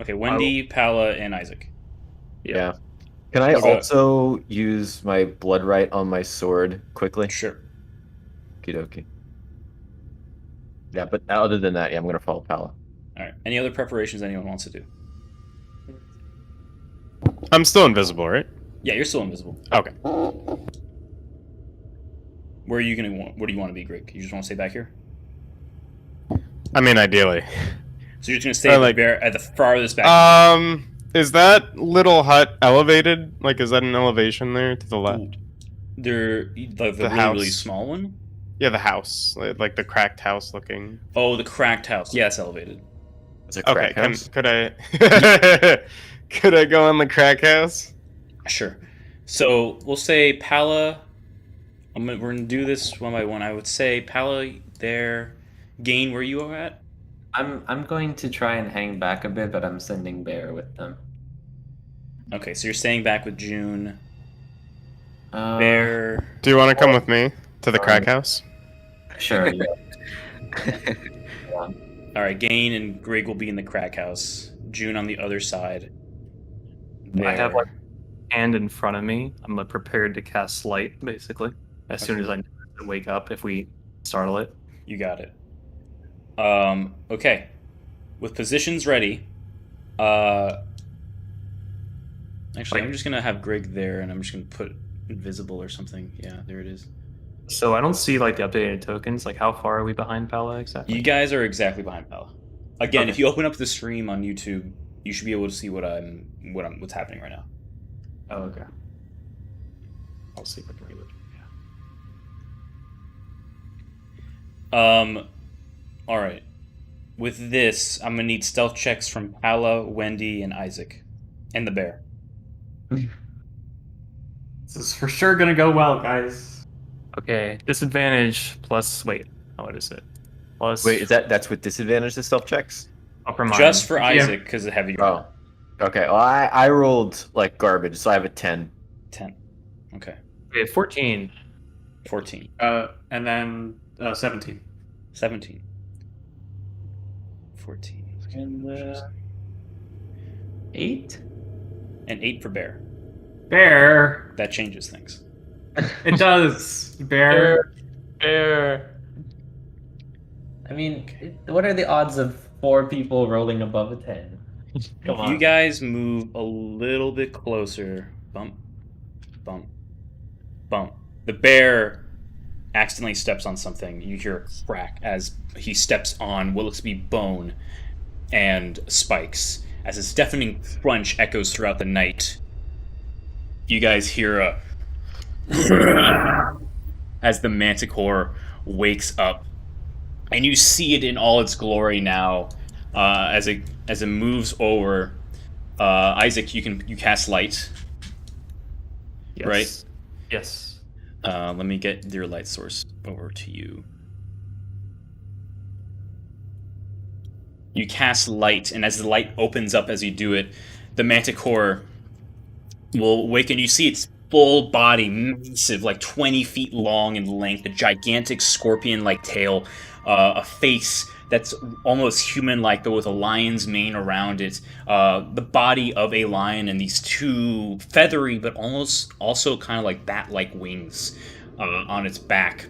Speaker 1: Okay, Wendy, Pala, and Isaac.
Speaker 7: Yeah. Can I
Speaker 1: Okay.
Speaker 7: also use my blood right on my sword quickly?
Speaker 1: Sure.
Speaker 7: Okie dokie. Yeah, but other than that, yeah, I'm gonna follow Pala.
Speaker 1: All right. Any other preparations anyone wants to do?
Speaker 3: I'm still invisible, right?
Speaker 1: Yeah, you're still invisible.
Speaker 3: Okay.
Speaker 1: Where are you gonna want? Where do you want to be, Greg? You just want to stay back here?
Speaker 3: I mean, ideally.
Speaker 1: So you're just gonna stay at the farthest back.
Speaker 3: Is that little hut elevated? Like, is that an elevation there to the left?
Speaker 1: They're the really,
Speaker 3: house.
Speaker 1: really small one.
Speaker 3: Yeah, the house, like the cracked house looking.
Speaker 1: Oh, the cracked house. Yeah, it's elevated.
Speaker 7: It's a
Speaker 3: Okay,
Speaker 7: crack house.
Speaker 3: could I could I go in the crack house?
Speaker 1: Sure. So we'll say Pala. We're gonna do this one by one. I would say Pala there. Gain, where you are at?
Speaker 8: I'm going to try and hang back a bit, but I'm sending Bear with them.
Speaker 1: Okay, so you're staying back with June.
Speaker 8: Bear.
Speaker 3: Do you want to come with me to the crack house?
Speaker 8: Sure. Yeah.
Speaker 1: All right, Gain and Greg will be in the crack house. June on the other side.
Speaker 2: I have
Speaker 1: There.
Speaker 2: like hand in front of me. I'm like prepared to cast light, basically. As soon as I wake up, if we startle it.
Speaker 1: You got it. Okay. With positions ready, actually, I'm just gonna have Greg there, and I'm just gonna put invisible or something. Yeah, there it is.
Speaker 2: So I don't see like the updated tokens. Like, how far are we behind Pala exactly?
Speaker 1: You guys are exactly behind Pala. Again,
Speaker 2: Okay.
Speaker 1: if you open up the stream on YouTube, you should be able to see what's happening right now.
Speaker 2: Oh, okay. I'll see if I can reload.
Speaker 1: All right. With this, I'm gonna need stealth checks from Pala, Wendy, and Isaac, and the bear.
Speaker 6: This is for sure gonna go well, guys.
Speaker 2: Okay, disadvantage plus. Wait, what is it? Plus.
Speaker 7: Wait, that's with disadvantage to stealth checks?
Speaker 2: upper mind.
Speaker 1: Just for Isaac because of heavy armor.
Speaker 7: Oh. Okay. Well, I rolled like garbage, so I have a 10.
Speaker 1: 10. Okay.
Speaker 2: Okay, 14.
Speaker 1: 14.
Speaker 6: And then 17.
Speaker 1: 17. 14.
Speaker 8: And 8.
Speaker 1: And 8 for bear.
Speaker 6: Bear.
Speaker 1: That changes things.
Speaker 6: It does. Bear.
Speaker 8: Bear. I mean, what are the odds of 4 people rolling above a 10? Come on.
Speaker 1: You guys move a little bit closer. Bump. Bump. Bump. The bear accidentally steps on something. You hear a crack as he steps on what looks to be bone and spikes. As his deafening crunch echoes throughout the night, you guys hear a as the manticore wakes up, and you see it in all its glory now. As it moves over, Isaac, you cast light,
Speaker 2: Yes.
Speaker 1: right?
Speaker 2: Yes.
Speaker 1: Let me get your light source over to you. You cast light, and as the light opens up as you do it, the manticore will awaken. You see its full body, massive, like 20 feet long in length, a gigantic scorpion-like tail, a face that's almost human-like, but with a lion's mane around it, the body of a lion, and these two feathery, but almost also kind of like bat-like wings on its back.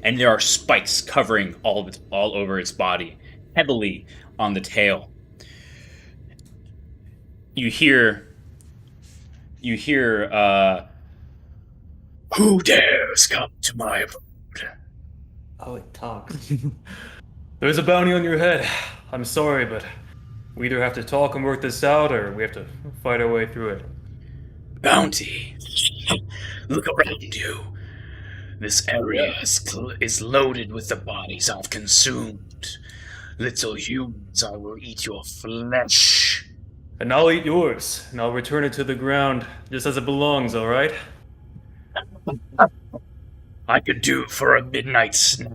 Speaker 1: And there are spikes covering all over its body, heavily on the tail. You hear, who dares come to my abode?
Speaker 8: Oh, it talks.
Speaker 2: There's a bounty on your head. I'm sorry, but we either have to talk and work this out, or we have to fight our way through it.
Speaker 1: Bounty. Look around you. This area is loaded with the bodies I've consumed. Little humans, I will eat your flesh.
Speaker 2: And I'll eat yours, and I'll return it to the ground just as it belongs, alright?
Speaker 1: I could do for a midnight snack.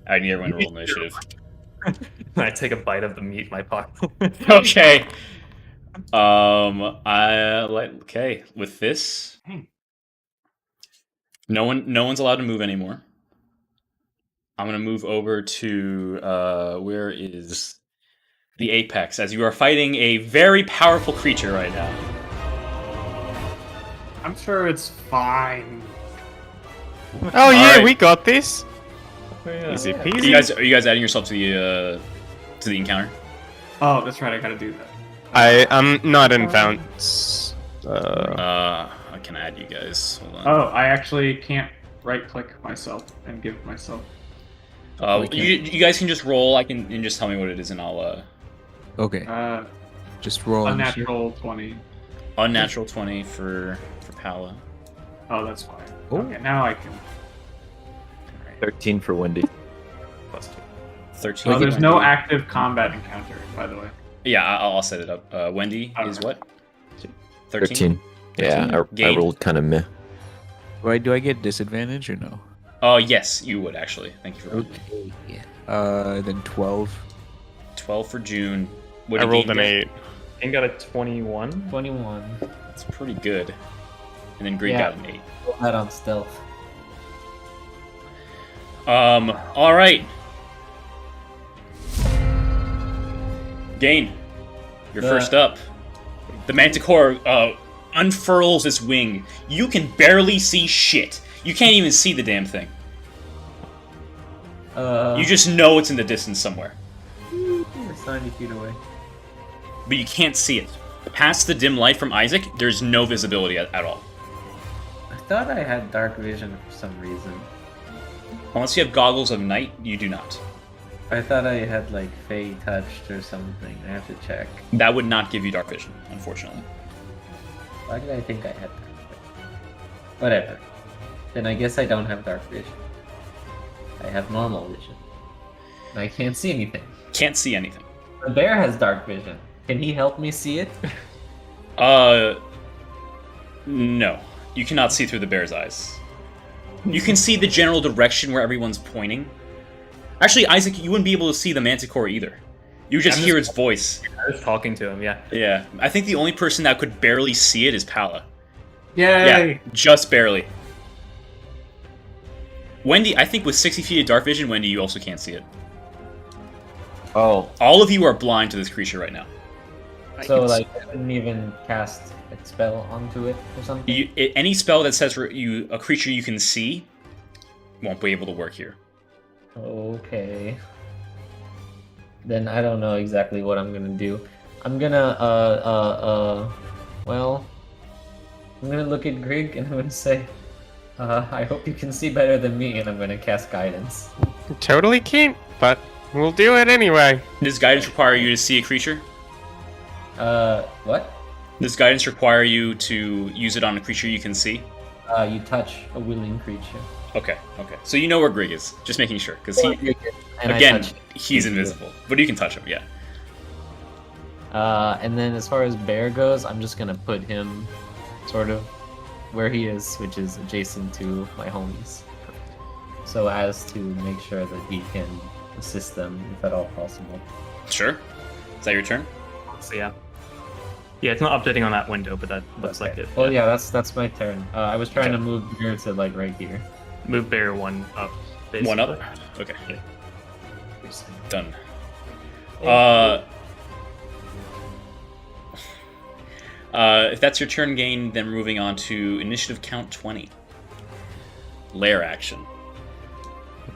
Speaker 1: I need everyone to roll initiative.
Speaker 2: I take a bite of the meat in my pocket.
Speaker 1: Okay. Okay. With this, no one's allowed to move anymore. I'm gonna move over to where is the apex, as you are fighting a very powerful creature right now.
Speaker 6: I'm sure it's fine.
Speaker 3: Oh yeah,
Speaker 1: Alright.
Speaker 3: we got this.
Speaker 2: Yeah.
Speaker 3: Easy
Speaker 1: Are
Speaker 3: peasy.
Speaker 1: you guys adding yourself to the encounter?
Speaker 6: Oh, that's right. I gotta do that.
Speaker 3: I'm not in Founts.
Speaker 1: I can add you guys. Hold on.
Speaker 6: Oh, I actually can't right-click myself and give myself.
Speaker 1: You guys can just roll. And just tell me what it is, and I'll
Speaker 5: Okay. Just roll.
Speaker 6: Unnatural 20.
Speaker 1: unnatural 20 for Pala.
Speaker 6: Oh, that's fine.
Speaker 5: Oh.
Speaker 6: Okay, now I can.
Speaker 7: 13 for Wendy.
Speaker 2: Plus 2.
Speaker 1: 13.
Speaker 6: Oh, there's no active combat encounter, by the way.
Speaker 1: Yeah, I'll set it up. Wendy is what?
Speaker 7: 13. Yeah, I
Speaker 1: Gain.
Speaker 7: rolled kind of meh.
Speaker 5: Do I get disadvantage or no?
Speaker 1: Oh, yes, you would actually. Thank you for rolling.
Speaker 5: Okay. Then 12.
Speaker 1: 12 for June. What
Speaker 3: I
Speaker 1: did
Speaker 3: rolled
Speaker 1: Gain
Speaker 3: an
Speaker 1: get?
Speaker 3: 8.
Speaker 2: King got a 21.
Speaker 8: 21.
Speaker 1: That's pretty good. And then Greek
Speaker 8: Yeah.
Speaker 1: got an 8.
Speaker 8: Roll that on stealth.
Speaker 1: All right. Gain, you're first up. The Manticore unfurls its wing. You can barely see shit. You can't even see the damn thing. You just know it's in the distance somewhere,
Speaker 8: It's 90 feet away.
Speaker 1: but you can't see it. Past the dim light from Isaac, there's no visibility at all.
Speaker 8: I thought I had dark vision for some reason.
Speaker 1: Unless you have goggles of night, you do not.
Speaker 8: I thought I had like Fey touched or something. I have to check.
Speaker 1: That would not give you dark vision, unfortunately.
Speaker 8: Why did I think I had dark vision? Whatever. Then I guess I don't have dark vision. I have normal vision. And I can't see anything.
Speaker 1: Can't see anything.
Speaker 8: The bear has dark vision. Can he help me see it?
Speaker 1: No. You cannot see through the bear's eyes. You can see the general direction where everyone's pointing. Actually, Isaac, you wouldn't be able to see the Manticore either. You just hear its voice.
Speaker 2: I was talking to him, yeah.
Speaker 1: Yeah. I think the only person that could barely see it is Pala.
Speaker 6: Yay!
Speaker 1: Yeah, just barely. Wendy, I think with 60 feet of dark vision, Wendy, you also can't see it.
Speaker 7: Oh,
Speaker 1: All of you are blind to this creature right now.
Speaker 8: So like I couldn't even cast a spell onto it or something?
Speaker 1: Any spell that says a creature you can see won't be able to work here.
Speaker 8: Okay. Then I don't know exactly what I'm gonna do. I'm gonna well, I'm gonna look at Grig and I'm gonna say, I hope you can see better than me, and I'm gonna cast guidance.
Speaker 3: Totally can't, but we'll do it anyway.
Speaker 1: Does guidance require you to see a creature?
Speaker 8: What?
Speaker 1: Does guidance require you to use it on a creature you can see?
Speaker 8: You touch a willing creature.
Speaker 1: Okay. So you know where Grig is. Just making sure, because he,
Speaker 8: And I
Speaker 1: again,
Speaker 8: touch it.
Speaker 1: he's invisible, but you can touch him. Yeah.
Speaker 8: And then as far as Bear goes, I'm just gonna put him sort of where he is, which is adjacent to my homies. So as to make sure that he can assist them if at all possible.
Speaker 1: Sure. Is that your turn?
Speaker 2: So yeah. Yeah, it's not updating on that window, but that looks like it.
Speaker 8: Well, yeah, that's my turn. I was trying to move here to like right here.
Speaker 2: Move bear one up. Basically.
Speaker 1: One up? Okay.
Speaker 2: Yeah.
Speaker 1: Done. If that's your turn gain, then we're moving on to initiative count 20. Lair action.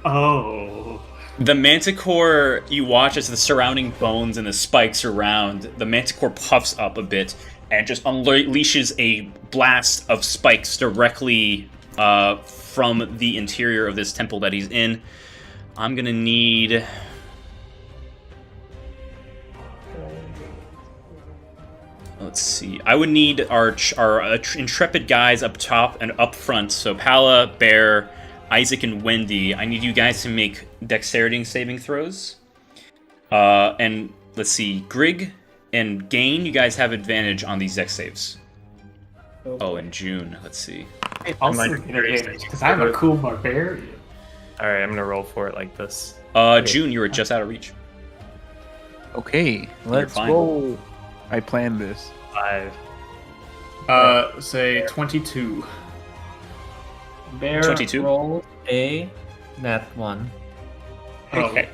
Speaker 4: Oh.
Speaker 1: The manticore, you watch as the surrounding bones and the spikes around, the manticore puffs up a bit and just unleashes a blast of spikes directly from the interior of this temple that he's in. I'm gonna need... Let's see. I would need our intrepid guys up top and up front. So Pala, Bear, Isaac, and Wendy. I need you guys to make dexterity saving throws. And let's see. Grig and Gain, you guys have advantage on these dex saves. Oh, and June. Let's see.
Speaker 6: Because I'm a cool barbarian.
Speaker 2: Alright, I'm gonna roll for it like this.
Speaker 1: June, you were just out of reach.
Speaker 5: Okay, let's
Speaker 1: fine.
Speaker 5: go. I planned this.
Speaker 2: 5.
Speaker 6: Say 22.
Speaker 8: Bear
Speaker 1: 22?
Speaker 8: rolled a nat 1.
Speaker 1: Okay.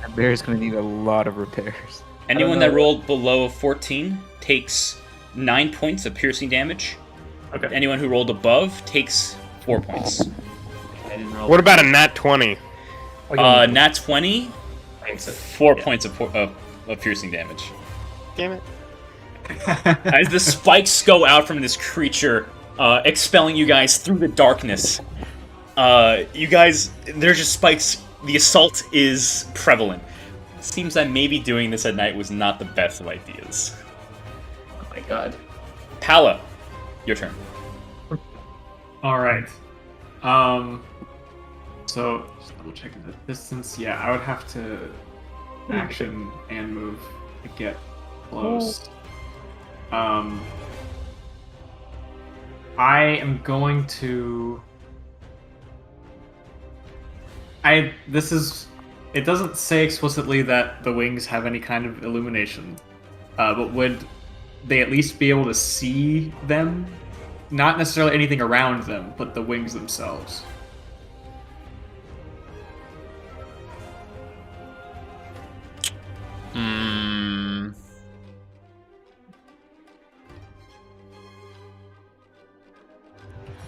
Speaker 5: That bear is going to need a lot of repairs.
Speaker 1: Anyone that rolled below 14 takes 9 points of piercing damage.
Speaker 2: Okay.
Speaker 1: Anyone who rolled above takes 4 points.
Speaker 8: I didn't roll.
Speaker 3: What about a nat 20?
Speaker 1: Nat 20,
Speaker 2: Thanks.
Speaker 1: 4 points of piercing damage.
Speaker 3: Damn it.
Speaker 1: As the spikes go out from this creature, expelling you guys through the darkness. You guys, there's just spikes. The assault is prevalent. Seems that maybe doing this at night was not the best of ideas.
Speaker 8: Oh my god.
Speaker 1: Pala, your turn.
Speaker 4: All right. So just double checking the distance. Yeah, I would have to action and move to get close. I am going to. It doesn't say explicitly that the wings have any kind of illumination, but would they at least be able to see them? Not necessarily anything around them, but the wings themselves.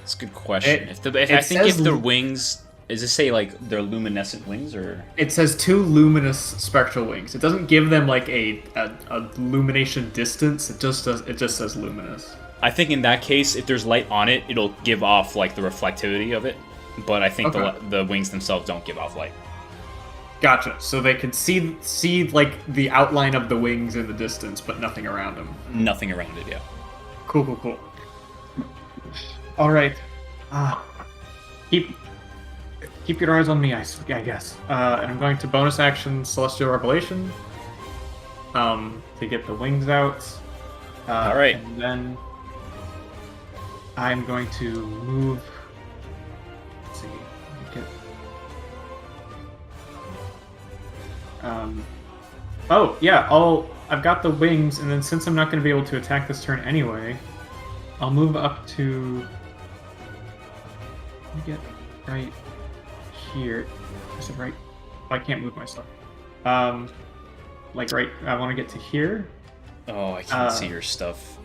Speaker 1: That's a good question.
Speaker 4: If
Speaker 1: the wings, does it say like they're luminescent wings or?
Speaker 4: It says 2 luminous spectral wings. It doesn't give them like a illumination distance. It just says luminous.
Speaker 1: I think in that case, if there's light on it, it'll give off like the reflectivity of it. But I think
Speaker 4: Okay.
Speaker 1: the wings themselves don't give off light.
Speaker 4: Gotcha. So they can see like the outline of the wings in the distance, but nothing around them.
Speaker 1: Nothing around it, yeah.
Speaker 4: Cool. All right. Keep your eyes on me, I guess. And I'm going to bonus action Celestial Revelation to get the wings out.
Speaker 1: All right.
Speaker 4: And then I'm going to move. Let's see. Oh yeah. I've got the wings, and then since I'm not going to be able to attack this turn anyway, I'll move up to. Let me get right here. Is it right? Oh, I can't move myself. Like right. I want to get to here.
Speaker 1: Oh, I can't see your stuff.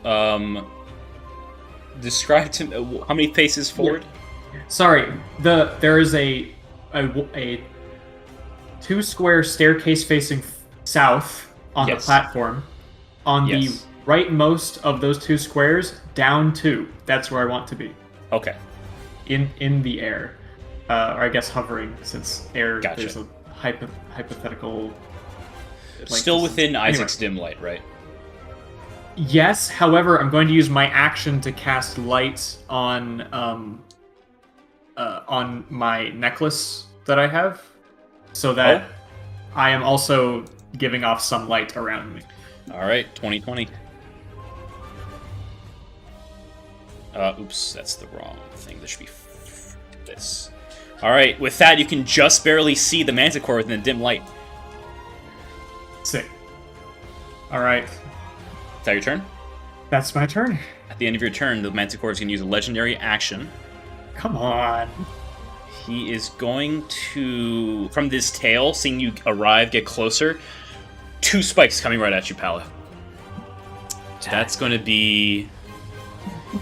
Speaker 1: Describe to me how many paces forward?
Speaker 4: Sorry. There is a 2-square staircase facing south on
Speaker 1: Yes.
Speaker 4: the platform. On
Speaker 1: Yes.
Speaker 4: the rightmost of those 2 squares, down 2. That's where I want to be.
Speaker 1: Okay.
Speaker 4: In the air, or I guess hovering, since air.
Speaker 1: Gotcha.
Speaker 4: There's a hypothetical. like,
Speaker 1: Still
Speaker 4: this-
Speaker 1: within
Speaker 4: anyway.
Speaker 1: Isaac's dim light, right?
Speaker 4: Yes, however, I'm going to use my action to cast light on my necklace that I have, so that I am also giving off some light around me.
Speaker 1: All right, 2020. Oops, that's the wrong thing. This should be this. All right, with that, you can just barely see the manticore within the dim light.
Speaker 6: Sick. All right,
Speaker 1: Is that your turn?
Speaker 6: that's my turn.
Speaker 1: At the end of your turn, the Manticore is going to use a legendary action.
Speaker 6: Come on.
Speaker 1: He is going to, from this tail, seeing you arrive, get closer, 2 spikes coming right at you, Pala. That's going to be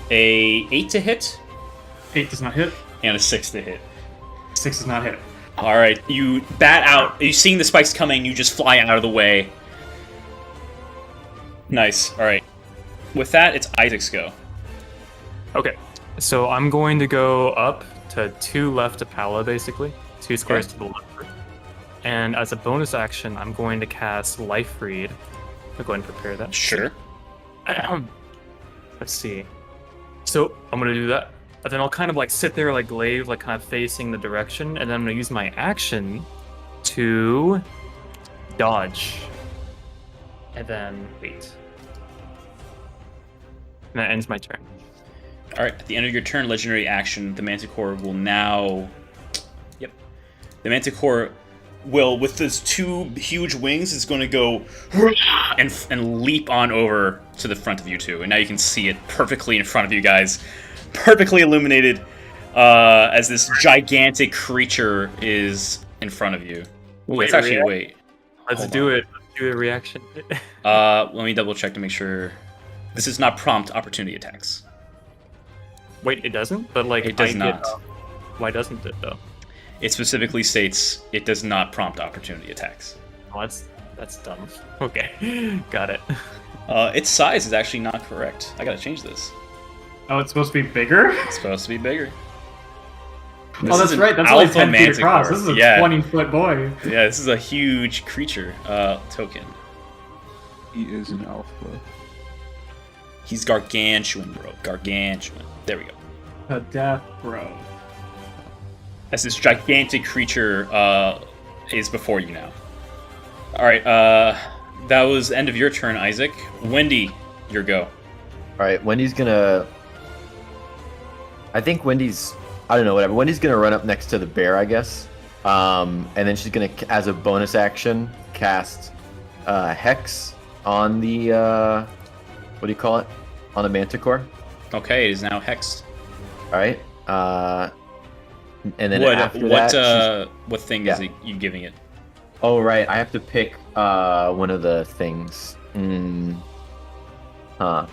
Speaker 1: a 8 to hit
Speaker 6: 8 does not hit.
Speaker 1: and a 6 to hit.
Speaker 6: 6 does not hit.
Speaker 1: All right, you bat out. You seeing the spikes coming, you just fly out of the way. Nice. All right. With that, it's Isaac's go.
Speaker 2: Okay, so I'm going to go up to 2 left of Pala, basically. 2 squares to the left. And as a bonus action, I'm going to cast Life Read. I'll go ahead and prepare that.
Speaker 1: Sure.
Speaker 2: Let's see. So I'm gonna do that. And then I'll kind of like sit there like glaive, like kind of facing the direction, and then I'm gonna use my action to dodge. And then wait. And that ends my turn.
Speaker 1: All right. At the end of your turn, legendary action, the Manticore will now. Yep. The Manticore will, with those 2 huge wings, is going to go and leap on over to the front of you two, and now you can see it perfectly in front of you guys, perfectly illuminated, as this gigantic creature is in front of you. Ooh, it's actually wait.
Speaker 2: Let's
Speaker 1: Hold
Speaker 2: do
Speaker 1: on.
Speaker 2: it. Let's do a reaction.
Speaker 1: Let me double check to make sure. This is not prompt opportunity attacks.
Speaker 2: Wait, it doesn't? But like
Speaker 1: It does
Speaker 2: I
Speaker 1: not.
Speaker 2: Why doesn't it though?
Speaker 1: It specifically states it does not prompt opportunity attacks.
Speaker 2: Oh, that's dumb. Okay, got it.
Speaker 1: Its size is actually not correct. I gotta change this.
Speaker 6: Oh, it's supposed to be bigger?
Speaker 1: It's supposed to be bigger.
Speaker 6: Oh,
Speaker 1: This
Speaker 6: that's
Speaker 1: is an
Speaker 6: right. That's only
Speaker 1: alpha
Speaker 6: 10 feet
Speaker 1: manticore.
Speaker 6: across. This is a
Speaker 1: Yeah.
Speaker 6: 20-foot boy.
Speaker 1: Yeah, this is a huge creature token.
Speaker 5: He is an alpha.
Speaker 1: He's gargantuan, bro. Gargantuan. There we go.
Speaker 6: A death bro.
Speaker 1: As this gigantic creature is before you now. All right. That was the end of your turn, Isaac. Wendy, your go.
Speaker 7: All right, Wendy's gonna. I think Wendy's. I don't know, whatever. Wendy's gonna run up next to the bear, I guess. And then she's gonna, as a bonus action, cast Hex on the. What do you call it? On the Manticore.
Speaker 1: Okay, it is now hexed.
Speaker 7: All right. And then after that,
Speaker 1: what thing
Speaker 7: Yeah.
Speaker 1: is it you giving it?
Speaker 7: oh right, I have to pick one of the things. Huh.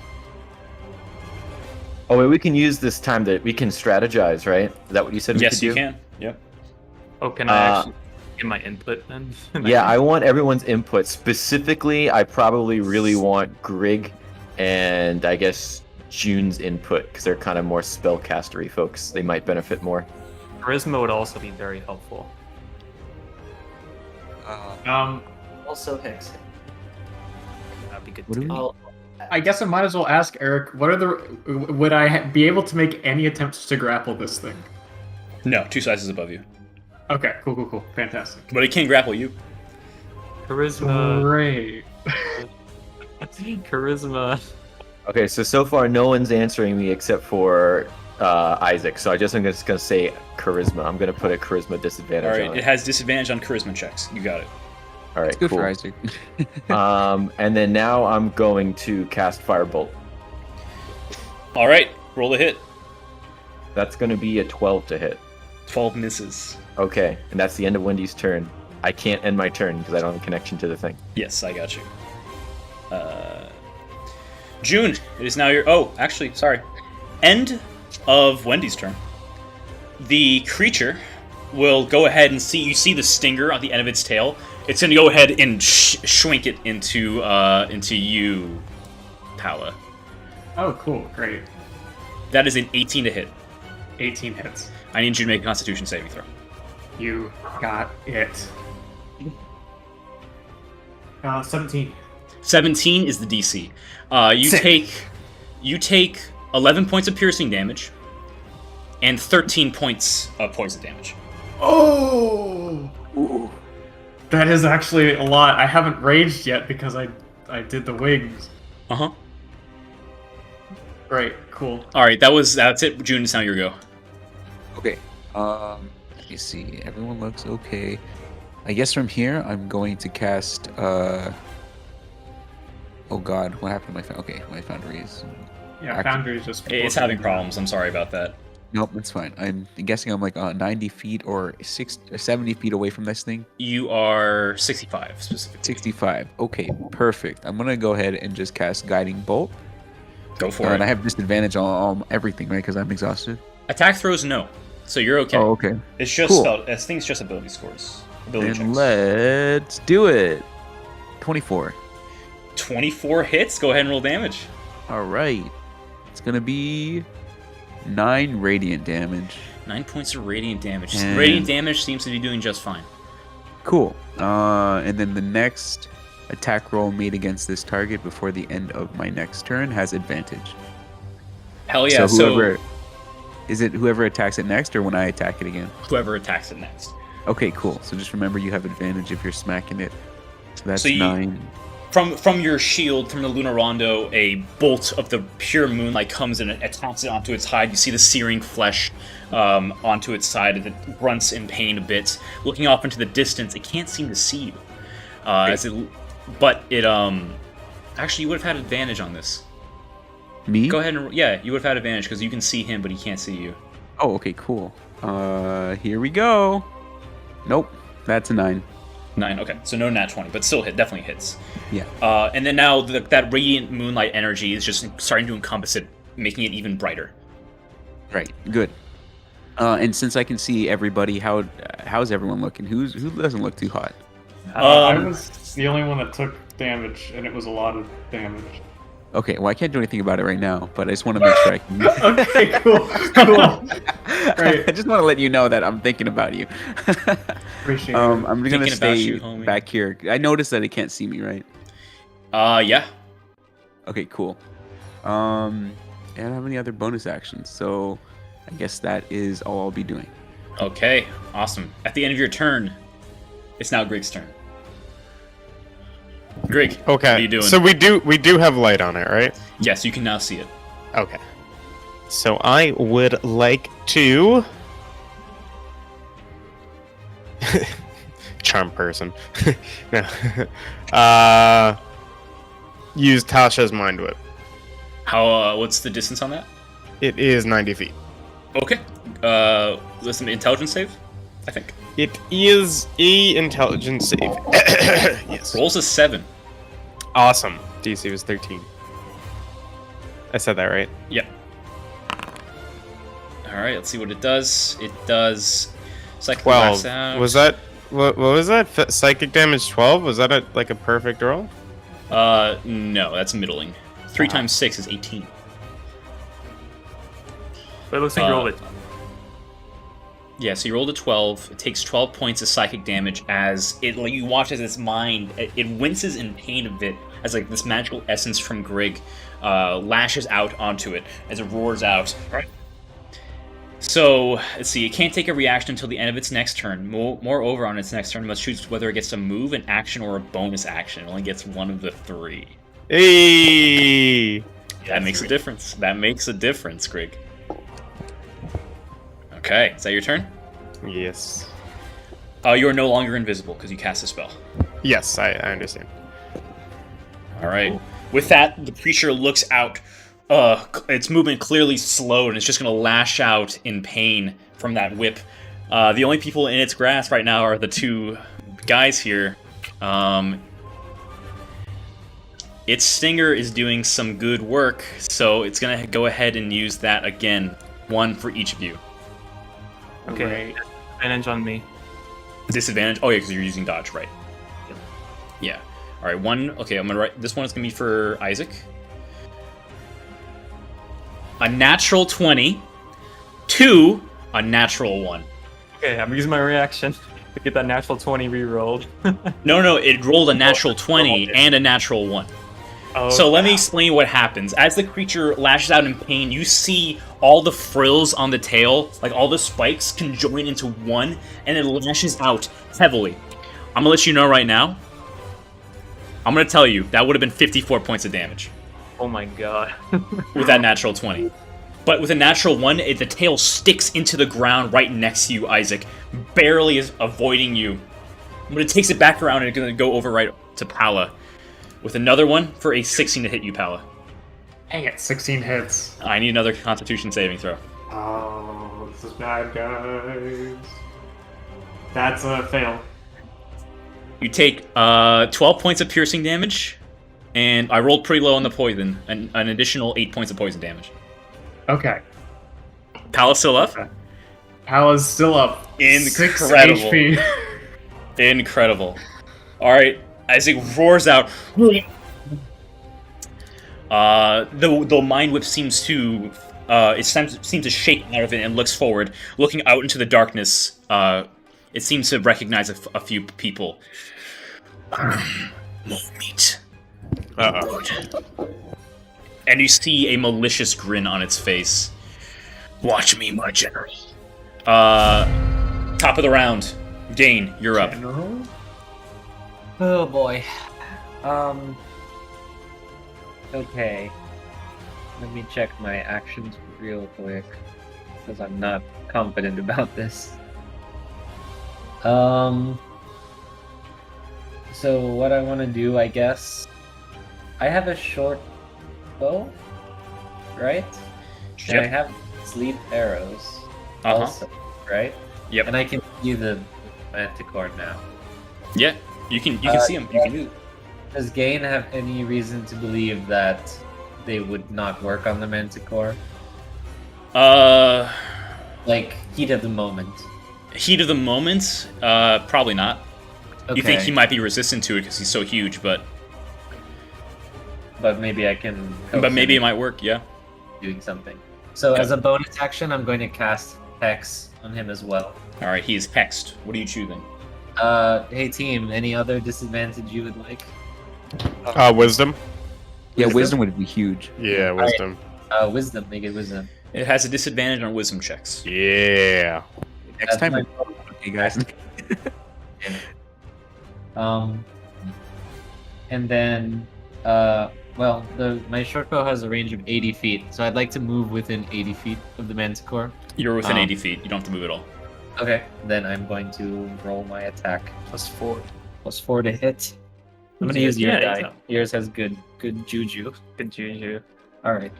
Speaker 7: Oh wait, we can use this time that we can strategize, right? Is that what you said we
Speaker 1: Yes,
Speaker 7: could
Speaker 1: you
Speaker 7: do?
Speaker 1: can. Yep.
Speaker 2: Oh, can I actually get my input then?
Speaker 7: Yeah, I want everyone's input. Specifically, I probably really want Grig and I guess June's input because they're kind of more spellcastery folks. They might benefit more.
Speaker 2: Charisma would also be very helpful.
Speaker 8: Also Hex.
Speaker 2: That'd be good
Speaker 5: What do
Speaker 2: too.
Speaker 5: we-
Speaker 8: I'll,
Speaker 6: I guess I might as well ask Eric, what are the... Would I be able to make any attempts to grapple this thing?
Speaker 1: No, 2 sizes above you.
Speaker 6: Okay, cool. Fantastic.
Speaker 1: But it can grapple you.
Speaker 2: Charisma.
Speaker 6: Great.
Speaker 2: Charisma.
Speaker 7: Okay, so far no one's answering me except for Isaac. So I'm just gonna say charisma. I'm gonna put a charisma disadvantage
Speaker 1: All right,
Speaker 7: on
Speaker 1: it
Speaker 7: it.
Speaker 1: has disadvantage on charisma checks. You got it.
Speaker 7: All right,
Speaker 5: It's good
Speaker 7: cool.
Speaker 5: for Isaac.
Speaker 7: And then now I'm going to cast Firebolt.
Speaker 1: All right, roll a hit.
Speaker 7: That's gonna be a 12 to hit.
Speaker 1: 12 misses.
Speaker 7: Okay, and that's the end of Wendy's turn. I can't end my turn because I don't have a connection to the thing.
Speaker 1: Yes, I got you. June, it is now your... Oh, actually, sorry. End of Wendy's turn. The creature will go ahead and see... You see the stinger on the end of its tail? It's going to go ahead and shrink it into you, Pala.
Speaker 6: Oh, cool. Great.
Speaker 1: That is an 18 to hit.
Speaker 6: 18 hits.
Speaker 1: I need you to make a Constitution saving throw.
Speaker 6: You got it. 17.
Speaker 1: 17 is the DC.
Speaker 6: Sick.
Speaker 1: You take 11 points of piercing damage and 13 points of poison damage.
Speaker 6: Oh! That is actually a lot. I haven't raged yet because I did the wings.
Speaker 1: Uh-huh.
Speaker 6: Great, cool.
Speaker 1: All right, that's it. June, it's now your go.
Speaker 5: Okay. Let me see. Everyone looks okay. I guess from here, I'm going to cast. Oh God, what happened to my okay? My foundry is.
Speaker 4: Yeah,
Speaker 5: Actually-
Speaker 4: Foundry is just.
Speaker 1: It's having problems. I'm sorry about that.
Speaker 5: Nope, that's fine. I'm guessing I'm like 90 feet or 70 feet away from this thing.
Speaker 1: You are 65 specifically.
Speaker 5: 65. Okay, perfect. I'm gonna go ahead and just cast Guiding Bolt.
Speaker 1: Go for
Speaker 5: And
Speaker 1: it.
Speaker 5: I have disadvantage on everything, right? Because I'm exhausted.
Speaker 1: Attack throws, no. So you're okay.
Speaker 5: Oh, okay.
Speaker 1: It's just
Speaker 5: Cool.
Speaker 1: spell. I think it's just ability scores. Ability
Speaker 5: And
Speaker 1: checks.
Speaker 5: let's do it. 24.
Speaker 1: 24 hits. Go ahead and roll damage.
Speaker 5: All right. It's gonna be 9 radiant damage.
Speaker 1: 9 points of radiant damage.
Speaker 5: And-
Speaker 1: Radiant damage seems to be doing just fine.
Speaker 5: Cool. And then the next attack roll made against this target before the end of my next turn has advantage.
Speaker 1: Hell yeah.
Speaker 5: So
Speaker 1: So
Speaker 5: whoever is it whoever attacks it next or when I attack it again?
Speaker 1: whoever attacks it next.
Speaker 5: Okay, cool. So just remember you have advantage if you're smacking it. So that's
Speaker 1: So you-
Speaker 5: 9.
Speaker 1: From your shield, from the Lunar Rondo, a bolt of the pure moonlight comes and it attacks it onto its hide. You see the searing flesh onto its side, and it grunts in pain a bit. Looking off into the distance, it can't seem to see you. But it actually you would have had advantage on this.
Speaker 5: Me?
Speaker 1: Go ahead and you would have had advantage because you can see him, but he can't see you.
Speaker 5: Oh, okay, cool. Here we go. Nope. That's a 9.
Speaker 1: 9. Okay, so no nat 20, but still definitely hits.
Speaker 5: Yeah.
Speaker 1: And then now that radiant moonlight energy is just starting to encompass it, making it even brighter.
Speaker 5: Right. Good. And since I can see everybody, how's everyone looking? Who doesn't look too hot?
Speaker 4: I was the only one that took damage, and it was a lot of damage.
Speaker 5: Okay, well I can't do anything about it right now, but I just want to make sure I can.
Speaker 4: Okay, cool. Cool. Great.
Speaker 5: I just want to let you know that I'm thinking about you.
Speaker 4: Appreciate it.
Speaker 5: I'm gonna
Speaker 1: Thinking about
Speaker 5: stay
Speaker 1: you, homie.
Speaker 5: back here. I noticed that it can't see me, right?
Speaker 1: Yeah.
Speaker 5: Okay, cool. I don't have any other bonus actions, so I guess that is all I'll be doing.
Speaker 1: Okay, awesome. At the end of your turn, it's now Grig's turn. Grig,
Speaker 3: Okay.
Speaker 1: what are you doing?
Speaker 3: So we do have light on it, right?
Speaker 1: Yes, you can now see it.
Speaker 3: Okay. So I would like to charm person. No. Use Tasha's mind whip.
Speaker 1: How? What's the distance on that?
Speaker 3: It is 90 feet.
Speaker 1: Okay. Listen, intelligence save, I think.
Speaker 3: It is a intelligence save. Yes.
Speaker 1: Rolls a 7.
Speaker 3: Awesome. DC was 13. I said that right?
Speaker 1: Yep. All right, let's see what it does. It does psychic
Speaker 3: 12.
Speaker 1: blast out.
Speaker 3: Was that what was that? Psychic damage 12? Was that like a perfect roll?
Speaker 1: No, that's middling. 3 times 6 is 18.
Speaker 2: But it looks like you rolled it.
Speaker 1: Yeah, so you rolled a 12. It takes 12 points of psychic damage as you watch as its mind, it winces in pain a bit as like this magical essence from Grig lashes out onto it as it roars out. Right. So, let's see, it can't take a reaction until the end of its next turn. Moreover, on its next turn, it must choose whether it gets a move, an action, or a bonus action. It only gets one of the 3.
Speaker 3: Hey!
Speaker 1: That makes a difference. That makes a difference, Grig. Okay, is that your turn?
Speaker 3: Yes.
Speaker 1: You are no longer invisible because you cast a spell.
Speaker 3: Yes, I understand.
Speaker 1: All right. With that, the creature looks out. Its movement clearly slowed, and it's just going to lash out in pain from that whip. The only people in its grasp right now are the 2 guys here. Its stinger is doing some good work, so it's going to go ahead and use that again. 1 for each of you.
Speaker 2: Okay. Advantage on me.
Speaker 1: Disadvantage? Oh, yeah, because you're using dodge, right. Yeah. All right, 1. Okay, I'm going to write. This one is going to be for Isaac. A natural 20. 2, a natural 1.
Speaker 2: Okay, I'm using my reaction to get that natural 20 re-rolled.
Speaker 1: No, it rolled a natural 20 and a natural 1.
Speaker 2: Oh,
Speaker 1: So let me explain what happens. As the creature lashes out in pain, you see all the frills on the tail, like all the spikes, conjoin into one, and it lashes out heavily. I'm gonna let you know right now. I'm gonna tell you, that would have been 54 points of damage
Speaker 2: Oh my god.
Speaker 1: with that natural 20. But with a natural 1, the tail sticks into the ground right next to you, Isaac, barely avoiding you. But it takes it back around and it's going to go over right to Pala with another one for a 16 to hit you, Pala.
Speaker 6: Dang it, 16 hits.
Speaker 1: I need another Constitution saving throw.
Speaker 6: Oh, this is bad, guys. That's a fail.
Speaker 1: You take 12 points of piercing damage, and I rolled pretty low on the poison, an additional 8 points of poison damage.
Speaker 6: Okay.
Speaker 1: Pala's still up?
Speaker 6: Pala's still up.
Speaker 1: Incredible.
Speaker 6: 6 HP.
Speaker 1: Incredible. Alright, as it roars out, the mind whip seems to to shake out of it and looks forward, looking out into the darkness. It seems to recognize a few people. More meat. Uh-oh. And you see a malicious grin on its face. Watch me, my general. Top of the round. Dane, you're up.
Speaker 6: General?
Speaker 8: Oh boy. Okay. Let me check my actions real quick, because I'm not confident about this. So what I want to do, I guess, I have a short bow, right? And I
Speaker 1: Yep.
Speaker 8: have sleep arrows
Speaker 1: Uh-huh.
Speaker 8: also, right?
Speaker 1: Yep.
Speaker 8: And I can see the manticore now.
Speaker 1: Yeah, you can see him. You can do.
Speaker 8: Does Gain have any reason to believe that they would not work on the manticore? Like, heat of the moment.
Speaker 1: Heat of the moment? Probably not.
Speaker 8: Okay.
Speaker 1: You think he might be resistant to it because he's so huge, but
Speaker 8: maybe I can.
Speaker 1: but maybe it might work. Yeah.
Speaker 8: Doing something. So as a bonus action, I'm going to cast Hex on him as well.
Speaker 1: All right, he is hexed. What are you choosing?
Speaker 8: Hey team, any other disadvantage you would like?
Speaker 3: Wisdom.
Speaker 5: Yeah, wisdom would be huge.
Speaker 3: Yeah, wisdom.
Speaker 8: Wisdom. Make it wisdom.
Speaker 1: It has a disadvantage on wisdom checks.
Speaker 3: Yeah.
Speaker 5: Next
Speaker 8: That's
Speaker 5: time,
Speaker 8: my-
Speaker 5: okay, guys.
Speaker 8: And then, well, my short bow has a range of 80 feet, so I'd like to move within 80 feet of the manticore.
Speaker 1: You're within 80 feet. You don't have to move at all.
Speaker 8: Okay, then I'm going to roll my attack. +4. +4 to hit. I'm gonna use your
Speaker 2: Yeah,
Speaker 8: die.
Speaker 2: yeah.
Speaker 8: Yours has good juju.
Speaker 2: Good juju.
Speaker 8: All right.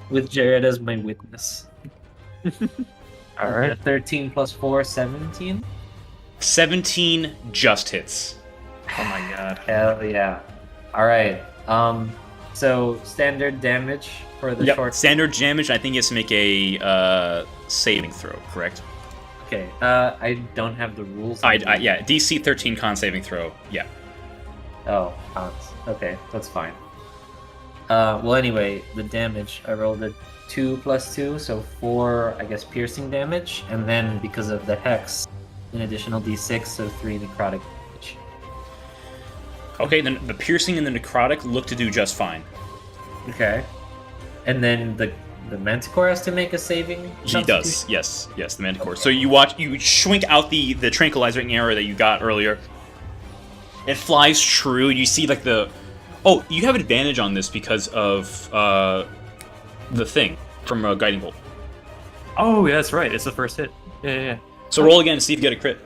Speaker 8: With Jared as my witness.
Speaker 2: All right.
Speaker 8: 13 +4, 17.
Speaker 1: 17 just hits.
Speaker 2: Oh my god.
Speaker 8: Hell yeah. All right. So standard damage for the
Speaker 1: Yep.
Speaker 8: short.
Speaker 1: Standard damage. I think he has to make a saving throw. Correct.
Speaker 8: Okay. I don't have the rules.
Speaker 1: Yeah. DC 13 con saving throw. Yeah.
Speaker 8: Oh, cons. Okay, that's fine. Well, anyway, the damage, I rolled a 2 + 2, so 4, I guess, piercing damage, and then because of the hex, an additional d6, so 3 necrotic damage.
Speaker 1: Okay. Then the piercing and the necrotic look to do just fine.
Speaker 8: Okay. And then the manticore has to make a saving.
Speaker 1: He does. Yes. The manticore. So you shrink out the tranquilizing arrow that you got earlier. It flies true. You see like you have advantage on this because of the thing from Guiding Bolt.
Speaker 2: Oh, yeah, that's right. It's the first hit. Yeah.
Speaker 1: So roll again and see if you get a crit.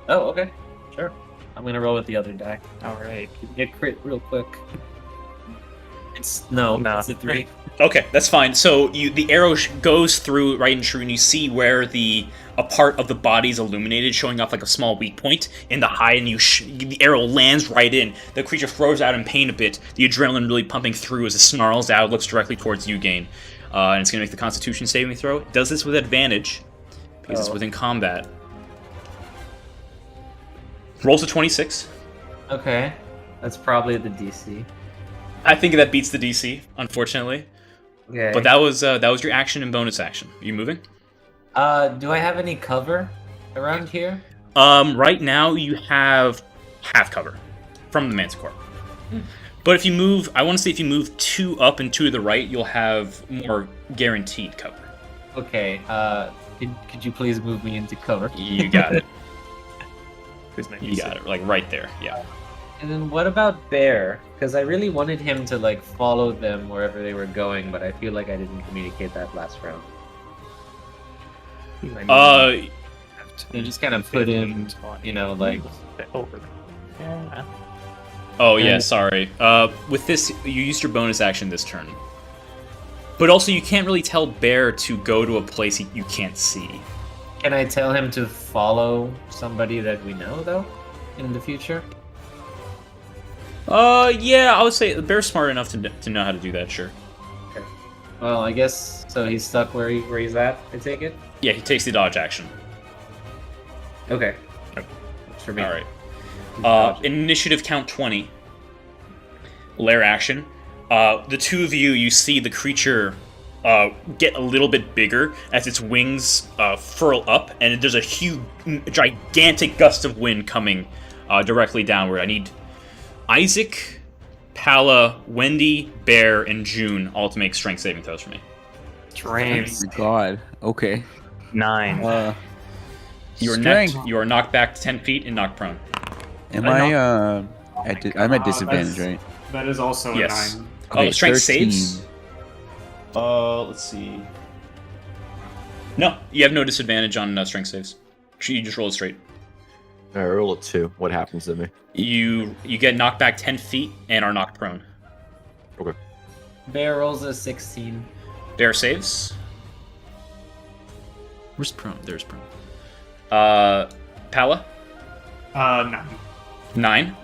Speaker 8: Oh, okay. Sure. I'm gonna roll with the other die.
Speaker 2: All right.
Speaker 8: Get crit real quick. It's a 3.
Speaker 1: Okay, that's fine. So the arrow goes through right and true, and you see where a part of the body is illuminated, showing off like a small weak point in the hide, and the arrow lands right in. The creature throws out in pain a bit, the adrenaline really pumping through as it snarls out, looks directly towards you, Gain. And it's going to make the Constitution saving throw. It does this with advantage, because it's within combat. Rolls a 26.
Speaker 8: Okay. That's probably the DC.
Speaker 1: I think that beats the DC, unfortunately.
Speaker 8: Okay.
Speaker 1: But that was your action and bonus action. Are you moving?
Speaker 8: Do I have any cover around here?
Speaker 1: Right now you have half cover from the Manticore. But if you move, I want to say if you move 2 up and 2 to the right, you'll have more guaranteed cover.
Speaker 8: Okay. Could you please move me into cover?
Speaker 1: You got it.
Speaker 2: Who's
Speaker 1: You got it. Like right there. Yeah.
Speaker 8: And then what about Bear? Because I really wanted him to like follow them wherever they were going, but I feel like I didn't communicate that last round.
Speaker 2: Have
Speaker 8: You just kind of put him, like
Speaker 2: over there. Yeah.
Speaker 1: Oh yeah,
Speaker 8: And-
Speaker 1: sorry. With this, you used your bonus action this turn. But also, you can't really tell Bear to go to a place you can't see.
Speaker 8: Can I tell him to follow somebody that we know though, in the future?
Speaker 1: Yeah, I would say the Bear's smart enough to know how to do that. Sure.
Speaker 8: Well, I guess so. He's stuck where he's at. I take it.
Speaker 1: Yeah, he takes the dodge action.
Speaker 8: Okay. Works for me.
Speaker 1: All right. Initiative count 20. Lair action. The two of you see the creature get a little bit bigger as its wings furl up, and there's a huge, gigantic gust of wind coming directly downward. I need Isaac, Pala, Wendy, Bear, and June all to make strength saving throws for me.
Speaker 2: Strength.
Speaker 5: God. Okay.
Speaker 2: 9.
Speaker 1: You are
Speaker 5: Strength.
Speaker 1: You are knocked back 10 feet and knocked prone.
Speaker 5: Am
Speaker 2: I
Speaker 5: I'm at disadvantage, right?
Speaker 4: That is also
Speaker 1: Yes.
Speaker 4: a 9.
Speaker 5: Okay,
Speaker 1: Strength
Speaker 5: 13.
Speaker 1: saves. Let's see. No, you have no disadvantage on strength saves. You just roll it straight.
Speaker 7: I roll a 2. What happens to me?
Speaker 1: You get knocked back 10 feet and are knocked prone.
Speaker 7: Okay.
Speaker 8: Bear rolls a 16.
Speaker 1: Bear saves. Where's prone? There's prone. Pala?
Speaker 4: 9.
Speaker 1: 9.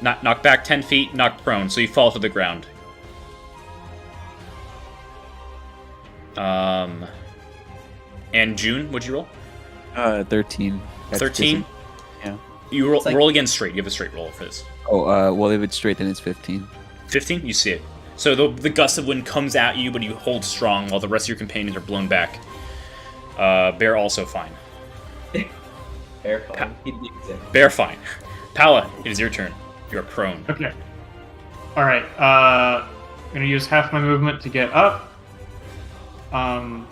Speaker 1: Knocked back 10 feet, knocked prone, so you fall to the ground. And June, what'd you roll?
Speaker 5: 13. That's
Speaker 1: 13?
Speaker 5: Yeah.
Speaker 1: You roll,
Speaker 8: like-
Speaker 1: roll again straight. You have a straight roll for this.
Speaker 5: Well, if it's straight, then it's 15.
Speaker 1: 15? You see it. So the gust of wind comes at you, but you hold strong while the rest of your companions are blown back. Bear also fine.
Speaker 8: Bear fine. He digs it.
Speaker 1: Bear fine. Pala, it is your turn. You are prone.
Speaker 4: Okay. Alright, I'm gonna use half my movement to get up. I'm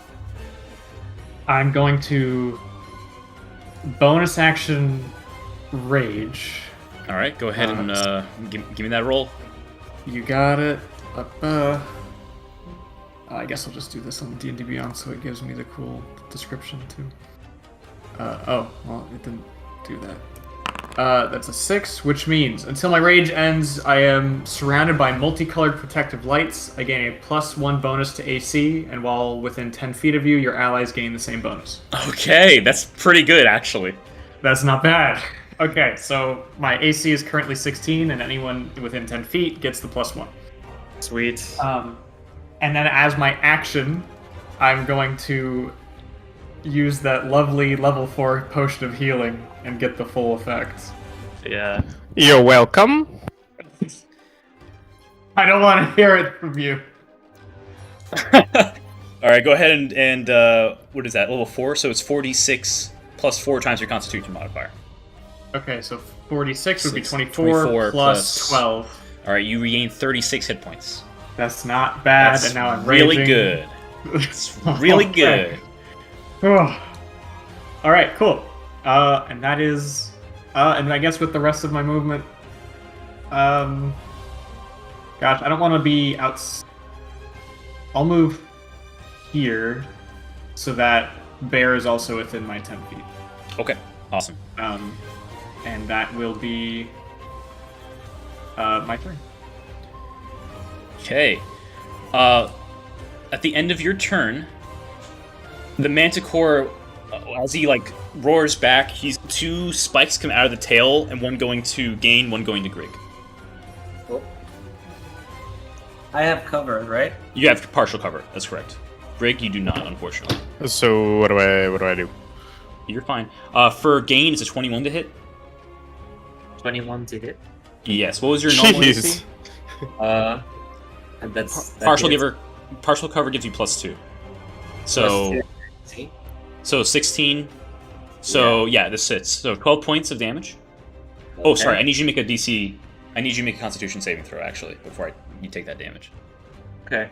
Speaker 4: going to bonus action rage.
Speaker 1: All right, go ahead and give me that roll.
Speaker 4: You got it. I guess I'll just do this on D&D Beyond so it gives me the cool description too. Oh, well, it didn't do that. That's a 6, which means until my rage ends, I am surrounded by multicolored protective lights. I gain a +1 bonus to AC, and while within 10 feet of you, your allies gain the same bonus.
Speaker 1: Okay, that's pretty good actually.
Speaker 4: That's not bad. Okay, so my AC is currently 16, and anyone within 10 feet gets the +1.
Speaker 2: Sweet.
Speaker 4: And then as my action, I'm going to use that lovely level 4 potion of healing and get the full effect.
Speaker 2: Yeah.
Speaker 3: You're welcome.
Speaker 4: I don't want to hear it from you.
Speaker 1: All right, go ahead and what is that? Level 4, so it's 46 plus 4 times your Constitution modifier.
Speaker 4: Okay, so 46 would be
Speaker 1: 24
Speaker 4: 24
Speaker 1: plus-
Speaker 4: plus 12.
Speaker 1: All right, you regain 36 hit points.
Speaker 4: That's not bad,
Speaker 1: That's
Speaker 4: and now I'm
Speaker 1: really
Speaker 4: raging.
Speaker 1: good. It's really good.
Speaker 4: All right, cool. And that is, and I guess with the rest of my movement, gosh, I don't want to be out. I'll move here so that Bear is also within my 10 feet.
Speaker 1: Okay, awesome.
Speaker 4: And that will be my turn.
Speaker 1: Okay. At the end of your turn, the Manticore, as he roars back, he's 2 spikes come out of the tail, and one going to Gain, one going to Grig.
Speaker 8: I have cover, right?
Speaker 1: You have partial cover. That's correct. Grig, you do not, unfortunately.
Speaker 3: So what do I do?
Speaker 1: You're fine. For Gain, it's a 21 to hit.
Speaker 8: 21 to hit.
Speaker 1: Yes. What was your normal
Speaker 3: Jeez.
Speaker 1: AC?
Speaker 8: And that's
Speaker 1: Partial cover gives you +2. So 16. So yeah, this hits. So 12 points of damage. Oh, sorry. I need you to make a DC. I need you to make a Constitution saving throw actually before you take that damage.
Speaker 8: Okay.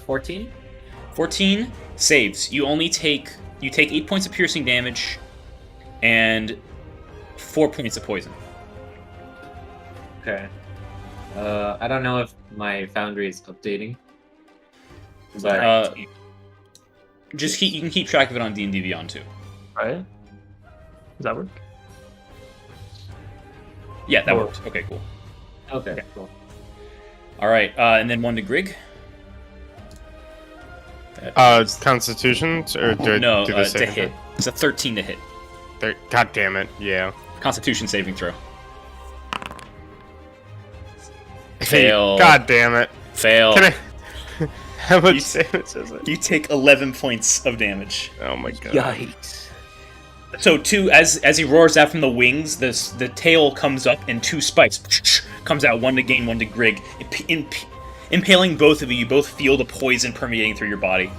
Speaker 8: 14.
Speaker 1: 14 saves. You take 8 points of piercing damage, and 4 points of poison.
Speaker 8: Okay. I don't know if my foundry is updating. But
Speaker 1: Just you can keep track of it on D&D Beyond too.
Speaker 2: Right? Does that work?
Speaker 1: Yeah, that
Speaker 2: Or-
Speaker 1: works. Okay, cool.
Speaker 8: Okay.
Speaker 2: Cool.
Speaker 1: All right, and then 1 to Grig. That is-
Speaker 3: Constitution or do
Speaker 1: no,
Speaker 3: do the
Speaker 1: to
Speaker 3: saving
Speaker 1: hit. It's a 13 to hit.
Speaker 3: throw? God damn it! Yeah.
Speaker 1: Constitution saving throw.
Speaker 3: Hey,
Speaker 1: Fail.
Speaker 3: God damn it!
Speaker 1: Fail.
Speaker 3: Can I? How much
Speaker 1: You-
Speaker 3: damage is it?
Speaker 1: You take 11 points of damage.
Speaker 3: Oh my god.
Speaker 5: Yikes.
Speaker 1: So as he roars out from the wings, the tail comes up and 2 spikes comes out, 1 to Gain, 1 to Grig, impaling both of you. You both feel the poison permeating through your body.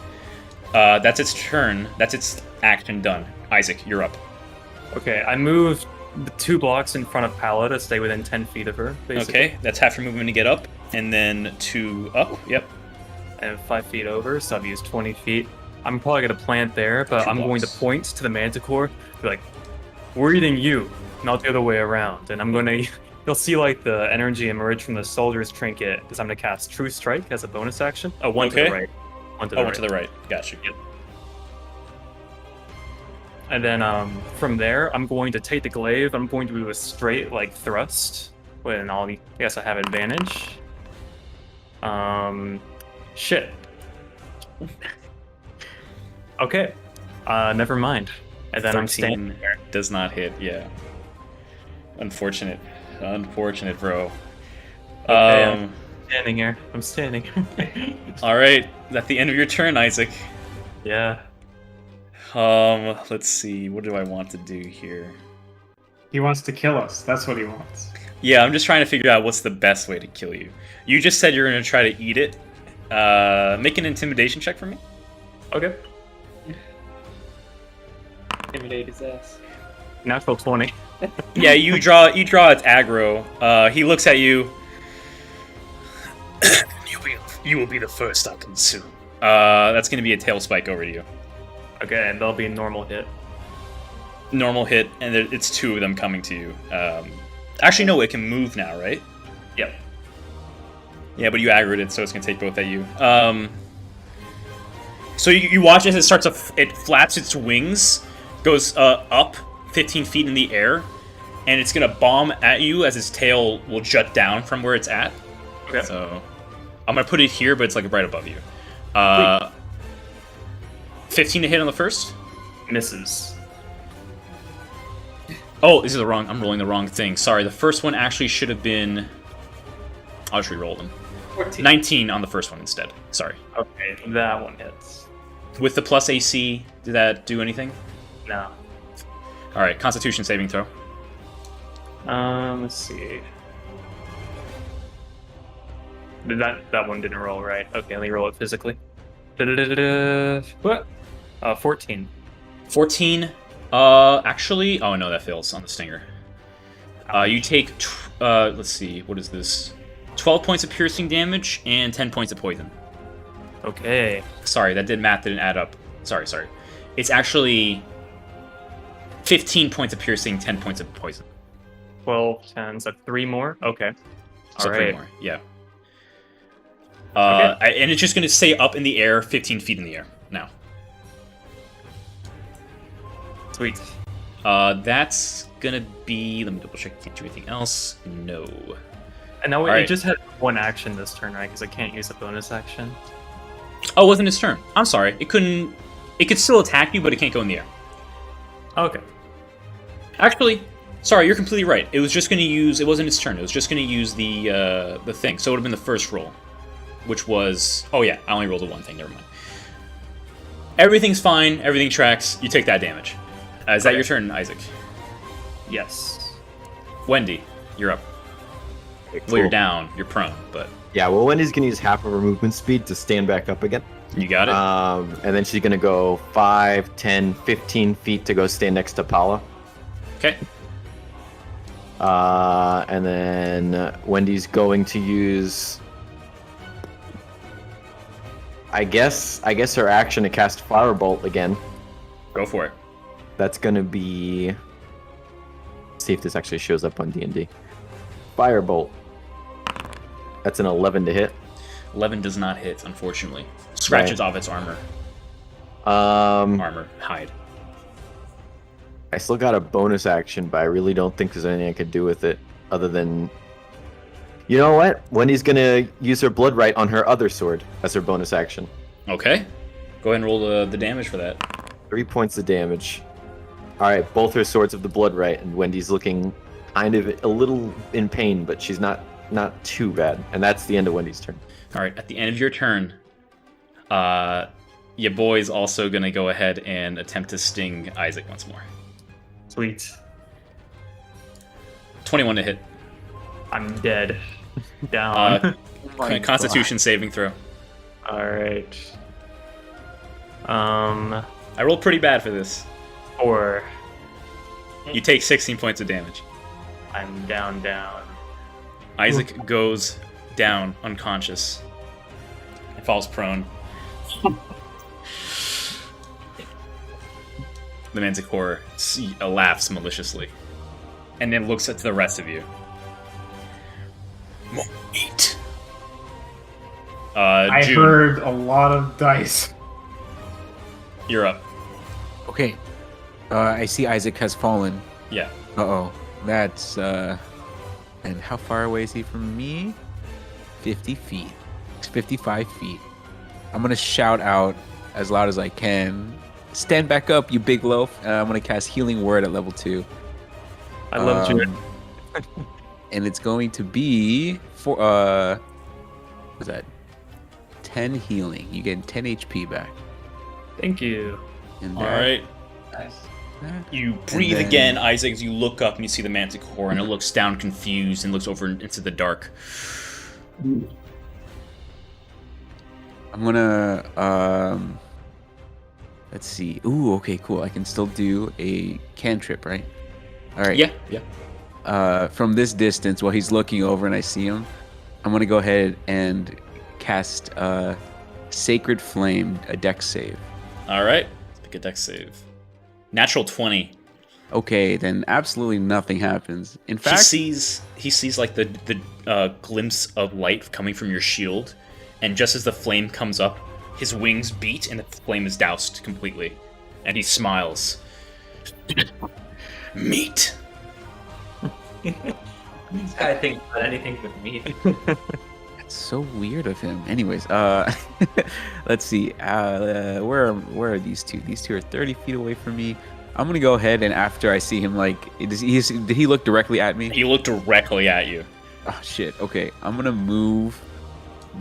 Speaker 1: That's its turn. That's its action done. Isaac, you're up.
Speaker 2: Okay, I moved 2 blocks in front of Pala to stay within 10 feet of her, basically.
Speaker 1: Okay, that's half your movement to get up, and then 2 up. Yep.
Speaker 2: And 5 feet over, so I've used 20 feet. I'm probably gonna plant there, but
Speaker 1: 2
Speaker 2: I'm going to
Speaker 1: blocks.
Speaker 2: point to the Manticore, be like, we're eating you, not the other way around. And I'm gonna, you'll see like the energy emerge from the soldier's trinket, because I'm gonna cast True Strike as a bonus action. Oh, one to
Speaker 1: Okay.
Speaker 2: the right. One to the
Speaker 1: Oh,
Speaker 2: right.
Speaker 1: to the right. Got you.
Speaker 2: Yep. And then from there, I'm going to take the glaive. I'm going to do a straight like thrust. When I guess I have advantage. Shit. Okay. Never mind. And then I'm standing
Speaker 1: 13
Speaker 2: there.
Speaker 1: does not hit. Yeah. Unfortunate, bro.
Speaker 2: Okay, I'm standing here. I'm standing.
Speaker 1: All right. At the end of your turn, Isaac.
Speaker 2: Yeah.
Speaker 1: Let's see. What do I want to do here?
Speaker 4: He wants to kill us. That's what he wants.
Speaker 1: Yeah, I'm just trying to figure out what's the best way to kill you. You just said you're going to try to eat it. Make an intimidation check for me.
Speaker 2: Okay.
Speaker 9: Intimidate his ass.
Speaker 2: Natural 20.
Speaker 1: Yeah, you draw its aggro. He looks at you. You will be the first I consume. That's going to be a tail spike over to you.
Speaker 2: Okay, and that'll be a normal hit.
Speaker 1: Normal hit, and it's 2 of them coming to you. Actually, no, it can move now, right?
Speaker 2: Yep.
Speaker 1: Yeah, but you aggroed it, so it's gonna take both at you. So you watch as it flaps its wings, goes up 15 feet in the air, and it's gonna bomb at you as its tail will jut down from where it's at.
Speaker 2: Okay.
Speaker 1: So I'm gonna put it here, but it's like right above you. 15 to hit on the first.
Speaker 2: Misses.
Speaker 1: Oh, this is I'm rolling the wrong thing. Sorry, the first one actually should have been. I'll just re-roll them.
Speaker 9: 14.
Speaker 1: 19 on the first one instead. Sorry.
Speaker 2: Okay, that one hits.
Speaker 1: With the plus AC, did that do anything?
Speaker 2: No.
Speaker 1: All right, Constitution saving throw.
Speaker 2: Let's see. That one didn't roll right. Okay, let me roll it physically. Da-da-da-da-da. What? 14.
Speaker 1: 14. Actually, oh no, that fails on the stinger. You take, let's see, what is this? 12 points of piercing damage and 10 points of poison.
Speaker 2: Okay.
Speaker 1: Sorry, math didn't add up. Sorry. It's actually 15 points of piercing, 10 points of poison.
Speaker 2: 12, 10, so 3 more? Okay.
Speaker 1: So
Speaker 2: All
Speaker 1: 3
Speaker 2: right.
Speaker 1: more, yeah.
Speaker 2: Okay.
Speaker 1: And it's just going to stay up in the air, 15 feet in the air now.
Speaker 2: Sweet.
Speaker 1: That's going to be... Let me double check. Can't do anything else. No.
Speaker 2: And now it
Speaker 1: Alright.
Speaker 2: just had one action this turn, right? Because I can't use a bonus action.
Speaker 1: Oh, it wasn't his turn. I'm sorry. It couldn't... It could still attack you, but it can't go in the air.
Speaker 2: Okay.
Speaker 1: Actually, sorry, you're completely right. It was just going to use... It wasn't its turn. It was just going to use the thing. So it would have been the first roll. Which was... Oh, yeah. I only rolled a 1 thing. Never mind. Everything's fine. Everything tracks. You take that damage. Is that
Speaker 2: Okay.
Speaker 1: your turn, Isaac?
Speaker 2: Yes.
Speaker 1: Wendy, you're up.
Speaker 7: Okay,
Speaker 1: Well, you're
Speaker 7: cool.
Speaker 1: down. You're prone, but
Speaker 7: Yeah, well, Wendy's gonna use half of her movement speed to stand back up again.
Speaker 1: you got it.
Speaker 7: And then she's gonna go 5, 10, 15 feet to go stand next to Paula.
Speaker 1: Okay.
Speaker 7: And then Wendy's going to use, I guess her action to cast Firebolt again.
Speaker 1: Go for it.
Speaker 7: That's gonna be. Let's see if this actually shows up on D&D. Firebolt. That's an 11 to hit.
Speaker 1: 11 does not hit, unfortunately. Scratches off its armor. Armor, hide.
Speaker 7: I still got a bonus action, but I really don't think there's anything I could do with it other than. You know what? Wendy's gonna use her blood right on her other sword as her bonus action.
Speaker 1: Okay. Go ahead and roll the damage for that.
Speaker 7: 3 points of damage. Alright, both her swords have the blood right, and Wendy's looking kind of a little in pain, but she's not too bad. And that's the end of Wendy's turn.
Speaker 1: All right, at the end of your turn, your boy's also going to go ahead and attempt to sting Isaac once more.
Speaker 2: Sweet.
Speaker 1: 21 to hit.
Speaker 2: I'm dead. Down.
Speaker 1: Constitution saving throw.
Speaker 2: Alright.
Speaker 1: I rolled pretty bad for this.
Speaker 2: 4.
Speaker 1: You take 16 points of damage.
Speaker 2: I'm down.
Speaker 1: Isaac goes down, unconscious, and falls prone. The Manticore laughs maliciously, and then looks at the rest of you. More meat.
Speaker 6: I
Speaker 1: June,
Speaker 6: heard a lot of dice.
Speaker 1: you're up.
Speaker 5: Okay. I see Isaac has fallen.
Speaker 1: Yeah.
Speaker 5: Uh-oh. That's, And how far away is he from me? 50 feet. It's 55 feet. I'm going to shout out as loud as I can. Stand back up, you big loaf. And I'm going to cast Healing Word at level 2.
Speaker 2: I love you.
Speaker 5: And it's going to be for, what's that? 10 healing. You get 10 HP back.
Speaker 2: Thank you.
Speaker 5: And
Speaker 1: All
Speaker 5: that-
Speaker 1: right. You breathe
Speaker 5: then-
Speaker 1: again, Isaac, as you look up and you see the Manticore, and it looks down confused and looks over into the dark.
Speaker 5: I'm gonna let's see. Ooh, okay, cool. I can still do a cantrip, right? All right.
Speaker 1: Yeah.
Speaker 5: From this distance, while he's looking over and I see him, I'm gonna go ahead and cast Sacred Flame, a dex save.
Speaker 1: All right. Let's pick a dex save. Natural 20.
Speaker 5: Okay, then absolutely nothing happens. In
Speaker 1: He
Speaker 5: fact,
Speaker 1: sees like the glimpse of light coming from your shield, and just as the flame comes up, his wings beat and the flame is doused completely, and he smiles. Meat.
Speaker 8: I think about anything with meat.
Speaker 5: it's so weird of him. Anyways, let's see. Where are these two? These two are 30 feet away from me. I'm gonna go ahead and after I see him, did he look directly at me?
Speaker 1: He looked directly at you.
Speaker 5: Oh shit. Okay, I'm gonna move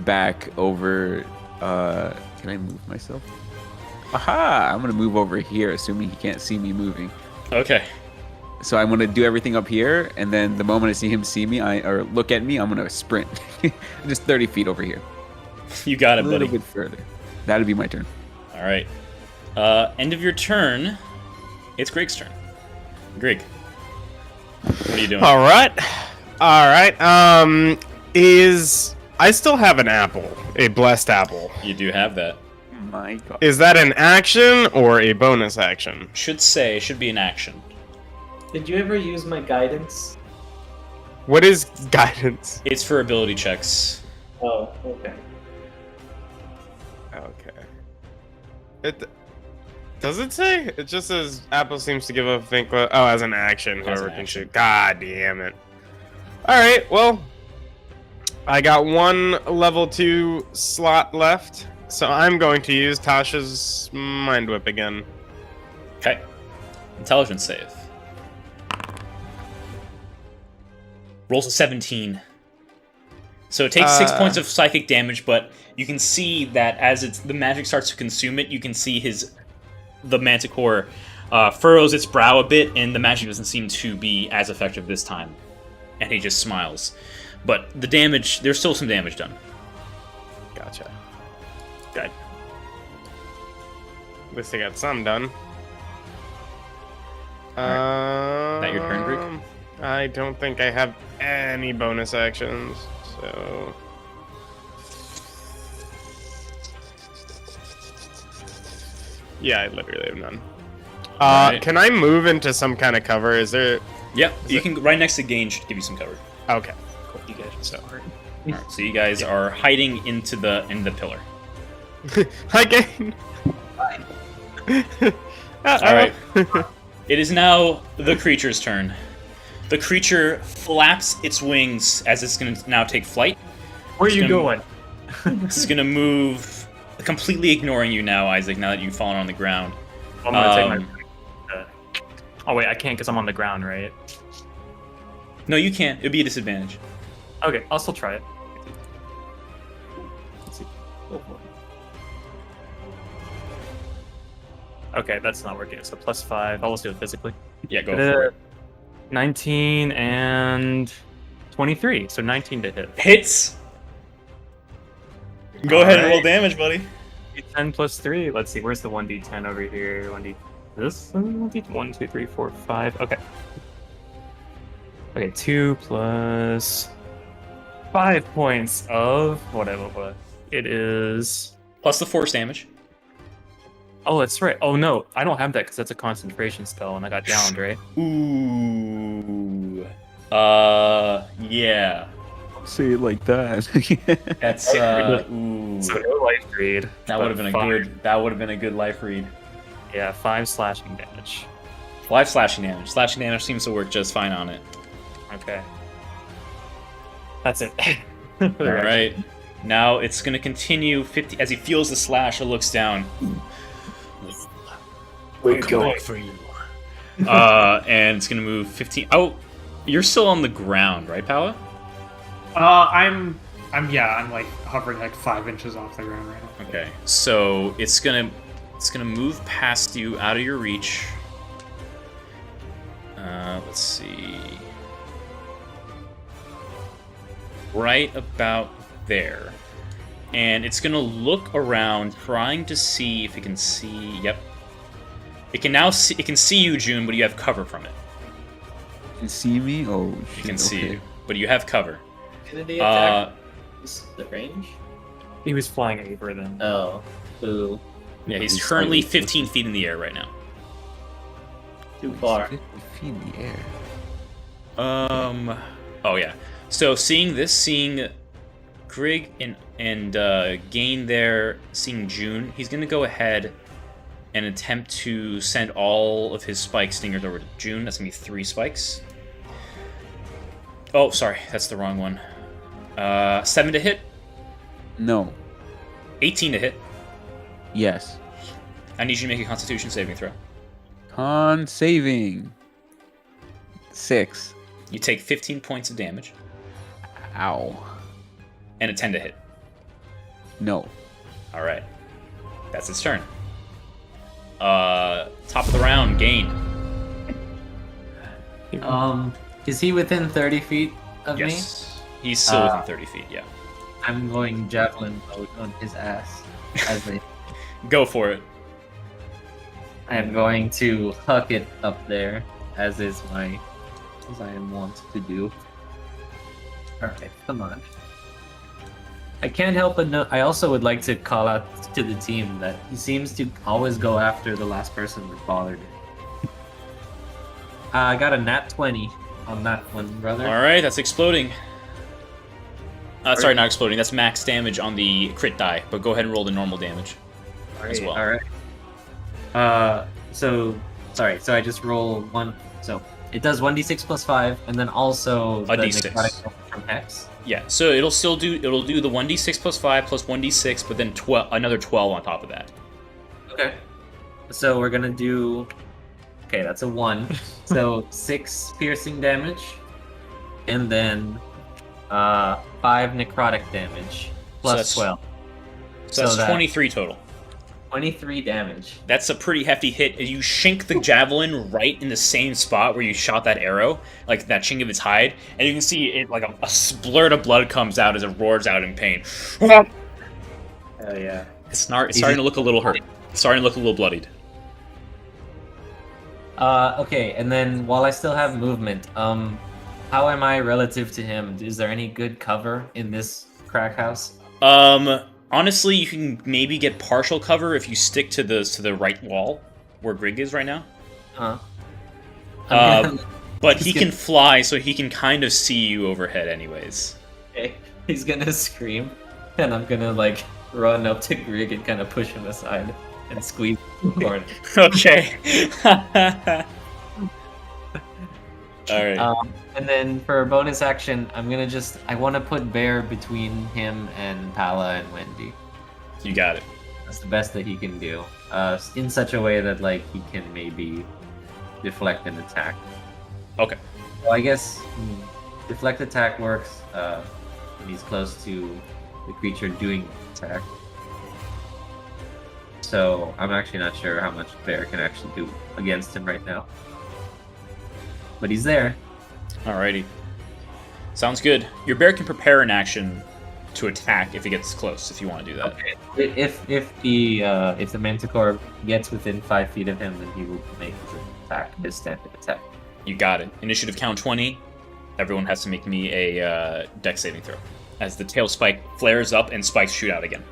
Speaker 5: back over. Can I move myself? Aha! I'm gonna move over here, assuming he can't see me moving.
Speaker 1: Okay.
Speaker 5: So I'm gonna do everything up here, and then the moment I see him see me, or look at me, I'm gonna sprint, just 30 feet over here.
Speaker 1: You got it,
Speaker 5: A little
Speaker 1: buddy.
Speaker 5: bit further. That'll be my turn.
Speaker 1: All right. End of your turn. It's Grig's turn. Grig, what are you doing?
Speaker 3: All right. I still have an apple, a blessed apple.
Speaker 1: You do have that.
Speaker 5: My God.
Speaker 3: Is that an action or a bonus action?
Speaker 1: Should be an action.
Speaker 8: Did you ever use my guidance?
Speaker 3: What is guidance?
Speaker 1: It's for ability checks.
Speaker 8: Oh, okay.
Speaker 3: Okay. Does it say? It just says apple seems to give a faint glow. Oh, as an action, whoever
Speaker 1: an
Speaker 3: can
Speaker 1: action.
Speaker 3: shoot. God damn it. Alright, well, I got one level 2 slot left, so I'm going to use Tasha's Mind Whip again.
Speaker 1: Okay. Intelligence save. Rolls a 17. So it takes 6 points of psychic damage, but you can see that as the magic starts to consume it, you can see the Manticore furrows its brow a bit, and the magic doesn't seem to be as effective this time. And he just smiles. But the damage, there's still some damage done.
Speaker 3: Gotcha.
Speaker 1: Good.
Speaker 3: At least I got some done.
Speaker 1: That your turn, Greek?
Speaker 3: I don't think I have any bonus actions, so... Yeah, I literally have none.
Speaker 1: Alright.
Speaker 3: Can I move into some kind of cover? Is there...
Speaker 1: Yep, you can, right next to Gain should give you some cover.
Speaker 3: Okay.
Speaker 2: You guys are so hard.
Speaker 1: Alright, so you guys are hiding in the pillar.
Speaker 3: Hi, Gain.
Speaker 1: All right. It is now the creature's turn. The creature flaps its wings as it's going to now take flight.
Speaker 2: Where are you going?
Speaker 1: It's going to move, completely ignoring you now, Isaac, now that you've fallen on the ground.
Speaker 2: I'm gonna take my. Oh wait, I can't because I'm on the ground, right?
Speaker 1: No, you can't. It would be a disadvantage.
Speaker 2: Okay, I'll still try it. Let's see. Okay, that's not working. So +5. I'll just do it physically.
Speaker 1: Yeah, go for it.
Speaker 2: 19 and 23. So 19 to hit.
Speaker 1: Hits! Go ahead and roll damage, buddy.
Speaker 2: 10 plus 3. Let's see, where's the 1d10 over here? 1d. This? 1, 2, 3, 4, 5. Okay. Okay, 2 plus 5 points of whatever. It is.
Speaker 1: Plus the force damage.
Speaker 2: Oh, that's right. Oh no, I don't have that because that's a concentration spell and I got downed, right?
Speaker 1: Ooh. Yeah.
Speaker 5: Say it like that.
Speaker 1: That's ooh.
Speaker 2: So no life read.
Speaker 1: That would have been a good. That would have been a good life read.
Speaker 2: Yeah, 5 slashing damage.
Speaker 1: 5 slashing damage. Slashing damage seems to work just fine on it.
Speaker 2: Okay. That's it.
Speaker 1: All right. Now it's gonna continue 50 as he feels the slash. It looks down. We're going for you. And it's gonna move 15. Oh, you're still on the ground, right, Paula?
Speaker 6: I'm like hovering like 5 inches off the ground right now.
Speaker 1: Okay, so it's gonna move past you, out of your reach. Let's see. Right about there. And it's gonna look around, trying to see if it can see. Yep. It can now see. It can see you, June, but you have cover from it.
Speaker 5: You can see me? Oh, shit.
Speaker 1: It can see
Speaker 5: okay.
Speaker 1: you, but you have cover.
Speaker 8: Did they attack? This is the range?
Speaker 2: He was flying over them.
Speaker 8: Oh. Ooh.
Speaker 1: Yeah, he's currently 15 feet in the air right now.
Speaker 8: Too far.
Speaker 5: 50 feet in the air.
Speaker 1: Oh yeah. So seeing Grig and Gain there, seeing June, he's gonna go ahead and attempt to send all of his spike stingers over to June. That's gonna be 3 spikes. Oh, sorry, that's the wrong one. 7 to hit.
Speaker 5: No.
Speaker 1: 18 to hit.
Speaker 5: Yes.
Speaker 1: I need you to make a Constitution saving throw.
Speaker 5: Con saving. 6.
Speaker 1: You take 15 points of damage
Speaker 5: Ow.
Speaker 1: and a 10 to hit.
Speaker 5: No.
Speaker 1: All right, that's its turn. Top of the round, Gain.
Speaker 8: Is he within 30 feet of me?
Speaker 1: Yes, he's still within 30 feet. Yeah,
Speaker 8: I'm going javelin mode on his ass. As they,
Speaker 1: go for it.
Speaker 8: I am going to huck it up there, as I am wont to do. Alright, come on. I can't help but know. I also would like to call out to the team that he seems to always go after the last person that bothered him. I got a nat 20 on that one, brother.
Speaker 1: All right, that's exploding. Sorry, not exploding. That's max damage on the crit die. But go ahead and roll the normal damage as well.
Speaker 8: Alright. So I just roll 1. So it does 1d6 plus 5, and then also
Speaker 1: A
Speaker 8: the
Speaker 1: D6.
Speaker 8: necrotic from Hex.
Speaker 1: Yeah, so it'll do the 1d6 plus 5 plus 1d6, but then another 12 on top of that.
Speaker 8: Okay. So we're gonna do. Okay, that's a 1. So 6 piercing damage, and then 5 necrotic damage plus
Speaker 1: So
Speaker 8: 12.
Speaker 1: So that's
Speaker 8: that-
Speaker 1: 23 total.
Speaker 8: 23 damage.
Speaker 1: That's a pretty hefty hit. You shink the javelin right in the same spot where you shot that arrow, like that chink of its hide, and you can see it like a splurt of blood comes out as it roars out in pain.
Speaker 8: Hell yeah.
Speaker 1: It's starting to look a little hurt. It's starting to look a little bloodied.
Speaker 8: Okay, and then while I still have movement, how am I relative to him? Is there any good cover in this crack house?
Speaker 1: Honestly, you can maybe get partial cover if you stick to the right wall where Grig is right now.
Speaker 8: Huh.
Speaker 1: But he can fly, so he can kind of see you overhead, anyways.
Speaker 8: Okay, he's gonna scream, and I'm gonna like run up to Grig and kind of push him aside and squeeze Or,
Speaker 1: Okay. All right.
Speaker 8: and then for a bonus action, I want to put Bear between him and Pala and Wendy.
Speaker 1: You got it.
Speaker 8: That's the best that he can do. In such a way that like he can maybe deflect an attack.
Speaker 1: Okay.
Speaker 8: Well, I guess deflect attack works when he's close to the creature doing the attack. So I'm actually not sure how much Bear can actually do against him right now. But he's there.
Speaker 1: Alrighty. Sounds good. Your bear can prepare an action to attack if it gets close, if you want to do that.
Speaker 8: Okay. If the Manticore gets within 5 feet of him, then he will make his standard attack.
Speaker 1: You got it. Initiative count 20. Everyone has to make me a dex saving throw. As the tail spike flares up and spikes shoot out again.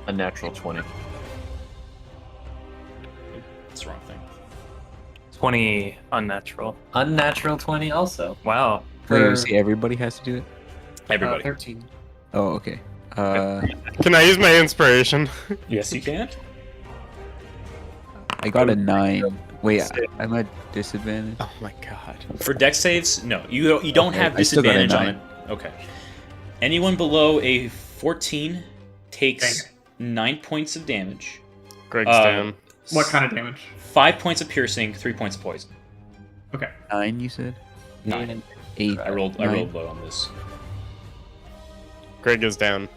Speaker 7: A natural 20.
Speaker 1: That's the wrong thing.
Speaker 2: 20 unnatural.
Speaker 8: Unnatural 20 also.
Speaker 2: Wow.
Speaker 5: Wait,
Speaker 8: For-
Speaker 5: you see everybody has to do it?
Speaker 1: Everybody.
Speaker 6: 13.
Speaker 5: Oh, okay.
Speaker 3: Can I use my inspiration?
Speaker 1: Yes, you can.
Speaker 5: I got a 9. Wait, I'm at disadvantage.
Speaker 3: Oh my god.
Speaker 1: For dex saves, no. You don't
Speaker 5: Okay,
Speaker 1: have
Speaker 5: I still got a
Speaker 1: disadvantage on
Speaker 5: 9.
Speaker 1: it. Okay. Anyone below a 14 takes 9 points of damage.
Speaker 3: Greg's down.
Speaker 6: What kind of damage?
Speaker 1: 5 points of piercing, 3 points of poison.
Speaker 6: Okay.
Speaker 5: 9, you said?
Speaker 1: 9.
Speaker 5: 8.
Speaker 1: I rolled
Speaker 5: Nine.
Speaker 1: low on this.
Speaker 3: Greg is down.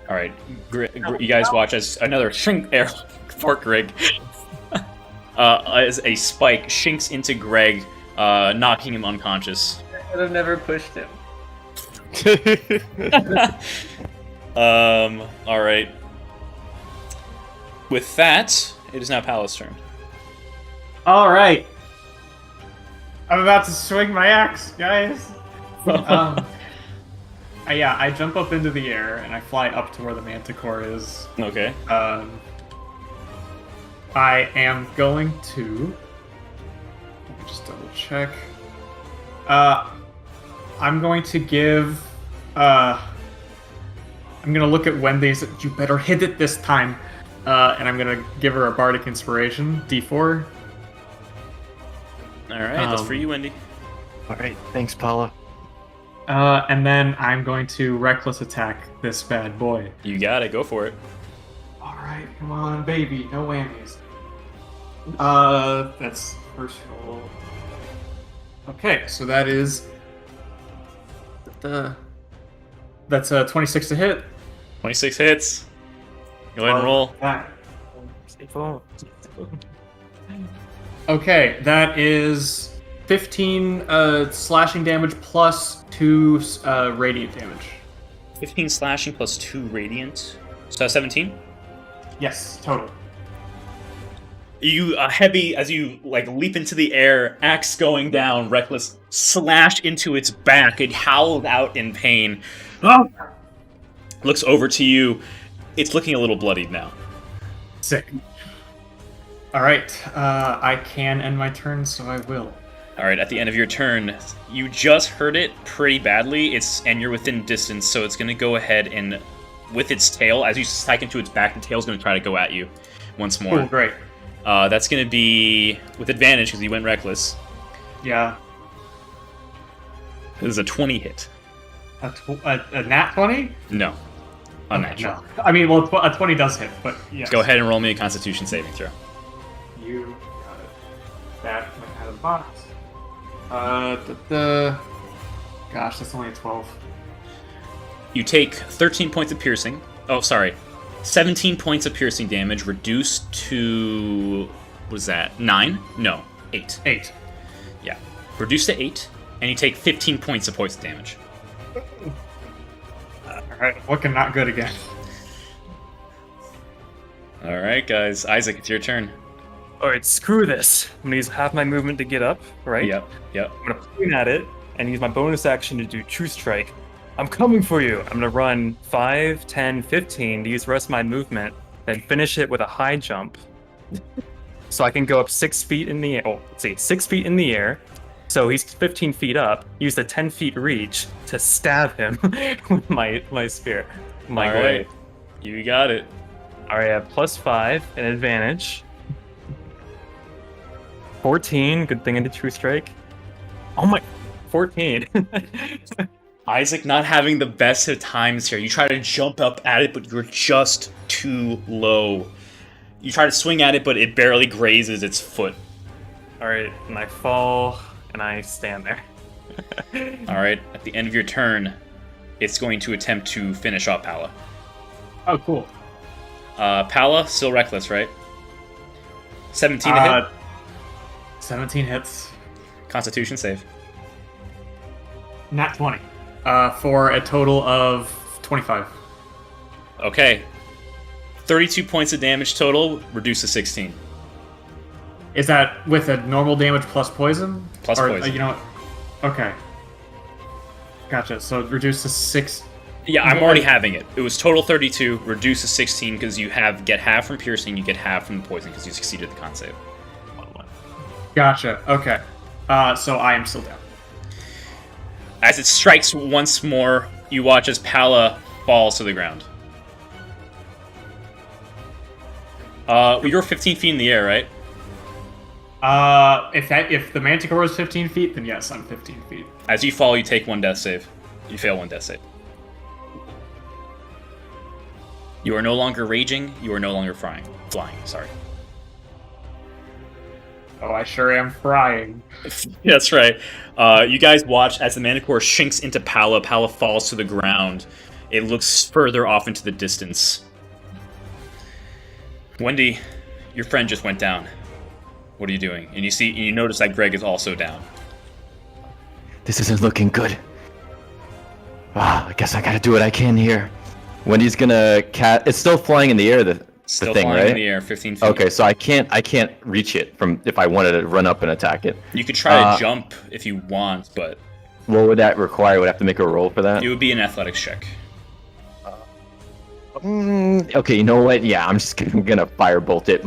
Speaker 1: All right, you guys watch as another shrink arrow for Greg. As a spike shinks into Greg, knocking him unconscious.
Speaker 8: I would have never pushed him.
Speaker 1: All right. With that, it is now Pal's turn.
Speaker 6: All right. I'm about to swing my axe, guys. Yeah, I jump up into the air and I fly up to where the Manticore is.
Speaker 1: Okay.
Speaker 6: I am going to. Let me just double check. I'm going to give. I'm gonna look at Wendy's. You better hit it this time. And I'm gonna give her a bardic inspiration, D4.
Speaker 1: All right, that's for you, Wendy.
Speaker 7: Alright, thanks, Paula.
Speaker 6: And then I'm going to reckless attack this bad boy.
Speaker 1: You got it. Go for it.
Speaker 6: All right, come on, baby, no whammies. That's first roll. Okay, so that is that's a 26 to hit.
Speaker 1: 26 hits. Go ahead and roll.
Speaker 6: Okay, that is 15 slashing damage plus 2 radiant damage.
Speaker 1: 15 slashing plus 2 radiant. So 17?
Speaker 6: Yes, total.
Speaker 1: You heavy as you leap into the air, axe going down, reckless slash into its back. It howled out in pain. Oh! Looks over to you. It's looking a little bloodied now.
Speaker 6: Sick. All right, I can end my turn, so I will.
Speaker 1: All right, at the end of your turn, you just hurt it pretty badly. And you're within distance, so it's going to go ahead and, with its tail, as you strike into its back, the tail's going to try to go at you once more.
Speaker 6: Oh, great.
Speaker 1: That's going to be with advantage because you went reckless.
Speaker 6: Yeah.
Speaker 1: This is a 20 hit.
Speaker 6: A nat 20?
Speaker 1: No. Unnatural.
Speaker 6: No. I mean, well, a 20 does hit, but yes.
Speaker 1: Go ahead and roll me a Constitution saving throw.
Speaker 6: You got it. That went out of the box. Gosh, that's only a 12.
Speaker 1: You take 13 points of piercing. Oh, sorry. 17 points of piercing damage reduced to... What was that? 9? No. 8.
Speaker 6: 8.
Speaker 1: Yeah. Reduced to 8, and you take 15 points of poison damage.
Speaker 6: Alright, looking not good again.
Speaker 1: Alright, guys. Isaac, it's your turn.
Speaker 2: Alright, screw this. I'm gonna use half my movement to get up, right?
Speaker 1: Yep.
Speaker 2: I'm gonna point at it and use my bonus action to do True Strike. I'm coming for you. I'm gonna run 5, 10, 15 to use the rest of my movement, then finish it with a high jump. So I can go up 6 feet in the air. Oh, let's see, 6 feet in the air. So he's 15 feet up. Use the 10 feet reach to stab him with my spear. My
Speaker 1: All
Speaker 2: blade.
Speaker 1: right. You got it.
Speaker 2: All right, I have +5 and advantage. 14. Good thing I did True Strike. Oh my, 14.
Speaker 1: Isaac not having the best of times here. You try to jump up at it, but you're just too low. You try to swing at it, but it barely grazes its foot.
Speaker 2: All right, and I fall and I stand there.
Speaker 1: All right, at the end of your turn, it's going to attempt to finish off Pala.
Speaker 6: Oh, cool.
Speaker 1: Pala, still reckless, right? 17 to hit.
Speaker 6: 17 hits.
Speaker 1: Constitution save.
Speaker 6: Nat 20. For a total of 25.
Speaker 1: Okay. 32 points of damage total, reduced to 16.
Speaker 6: Is that with a normal damage plus poison?
Speaker 1: Plus poison.
Speaker 6: You know what? Okay. Gotcha. So reduced to 6.
Speaker 1: Yeah, I'm already having it. It was total 32, reduced to 16 because you get half from piercing, you get half from the poison because you succeeded the con save.
Speaker 6: Gotcha. Okay. So I am still down.
Speaker 1: As it strikes once more, you watch as Pala falls to the ground. You're 15 feet in the air, right?
Speaker 6: If the Manticore is 15 feet, then yes, I'm 15 feet.
Speaker 1: As you fall, you take 1 death save. You fail 1 death save. You are no longer raging. You are no longer flying. Sorry.
Speaker 6: Oh, I sure am frying.
Speaker 1: That's right. You guys watch as the Manticore shrinks into Pala. Pala falls to the ground. It looks further off into the distance. Wendy, your friend just went down. What are you doing? And you notice that Greg is also down.
Speaker 7: This isn't looking good. I guess I gotta do what I can here. Wendy's gonna it's still flying in the air, the
Speaker 1: Still
Speaker 7: thing,
Speaker 1: flying
Speaker 7: right?
Speaker 1: in the air, 15 feet.
Speaker 7: Okay, so I can't reach it from if I wanted to run up and attack it.
Speaker 1: You could try to jump if you want, but
Speaker 7: What would that require? Would I have to make a roll for that?
Speaker 1: it would be an athletics check.
Speaker 7: Okay, you know what? Yeah, I'm just gonna firebolt it.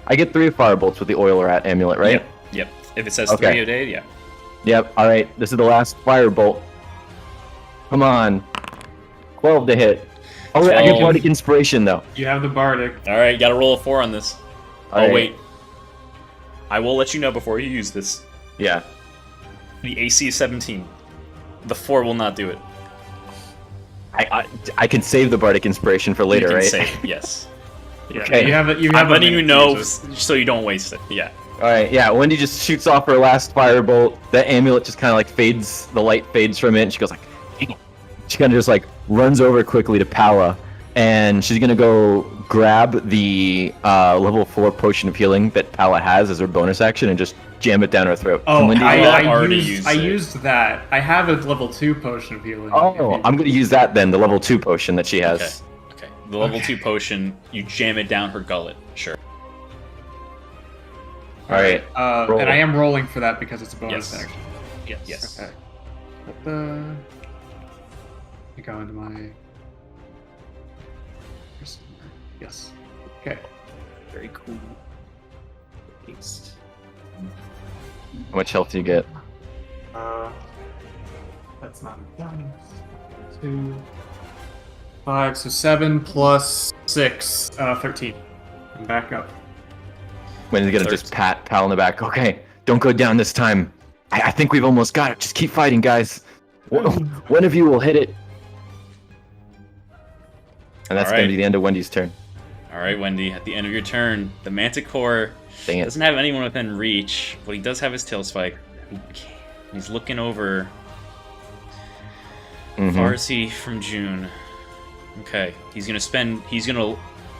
Speaker 7: I get 3 firebolts with the oil rat amulet, right?
Speaker 1: Yep. If it says
Speaker 7: Okay.
Speaker 1: 3 a day, yeah.
Speaker 7: Yep. All right, this is the last firebolt. Come on, 12 to hit. Oh, wait, I get
Speaker 1: 12.
Speaker 7: bardic inspiration though.
Speaker 6: You have the Bardic.
Speaker 1: All right, you got to roll a 4 on this.
Speaker 7: All
Speaker 1: Oh
Speaker 7: right.
Speaker 1: wait, I will let you know before you use this.
Speaker 7: Yeah.
Speaker 1: The AC is 17. The 4 will not do it.
Speaker 7: I can save the bardic inspiration for later,
Speaker 1: you can
Speaker 7: right?
Speaker 1: Save, yes.
Speaker 6: Yeah,
Speaker 7: Okay.
Speaker 6: you have it. You
Speaker 1: I'm
Speaker 6: have
Speaker 1: letting you know
Speaker 6: it.
Speaker 1: so you don't waste it. Yeah.
Speaker 7: All right, yeah. Wendy just shoots off her last firebolt. The amulet just kind of like fades. The light fades from it, and she goes like, "Dang it." She kind of just like runs over quickly to Pala, and she's gonna go grab the level 4 potion of healing that Pala has as her bonus action, and just jam it down her throat.
Speaker 6: Oh,
Speaker 7: Can Wendy do that?
Speaker 1: already
Speaker 6: I
Speaker 1: used it.
Speaker 6: used that. I have a level 2 potion of healing.
Speaker 7: Oh, I'm gonna use that then. The level 2 potion that she has.
Speaker 1: Okay. The level 2 potion, you jam it down her gullet. Sure.
Speaker 7: All right. Roll.
Speaker 6: And I am rolling for that because it's a bonus
Speaker 1: Yes.
Speaker 6: action.
Speaker 1: Yes.
Speaker 6: Okay. Let me go into my. Yes. Okay.
Speaker 2: Very cool. Paste.
Speaker 7: How much health do you get?
Speaker 6: That's not done. 2, 5, so 7 plus 6, 13. I'm back up.
Speaker 7: Wendy's gonna just pat Pal in the back. Okay, don't go down this time. I think we've almost got it. Just keep fighting, guys. One of you will hit it. And that's
Speaker 1: All
Speaker 7: gonna
Speaker 1: right.
Speaker 7: be the end of Wendy's turn.
Speaker 1: All right, Wendy. At the end of your turn, the Manticore
Speaker 7: Dang it.
Speaker 1: doesn't have anyone within reach, but he does have his tail spike. He's looking over.
Speaker 7: Mhm.
Speaker 1: Farsi from June. Okay, he's gonna,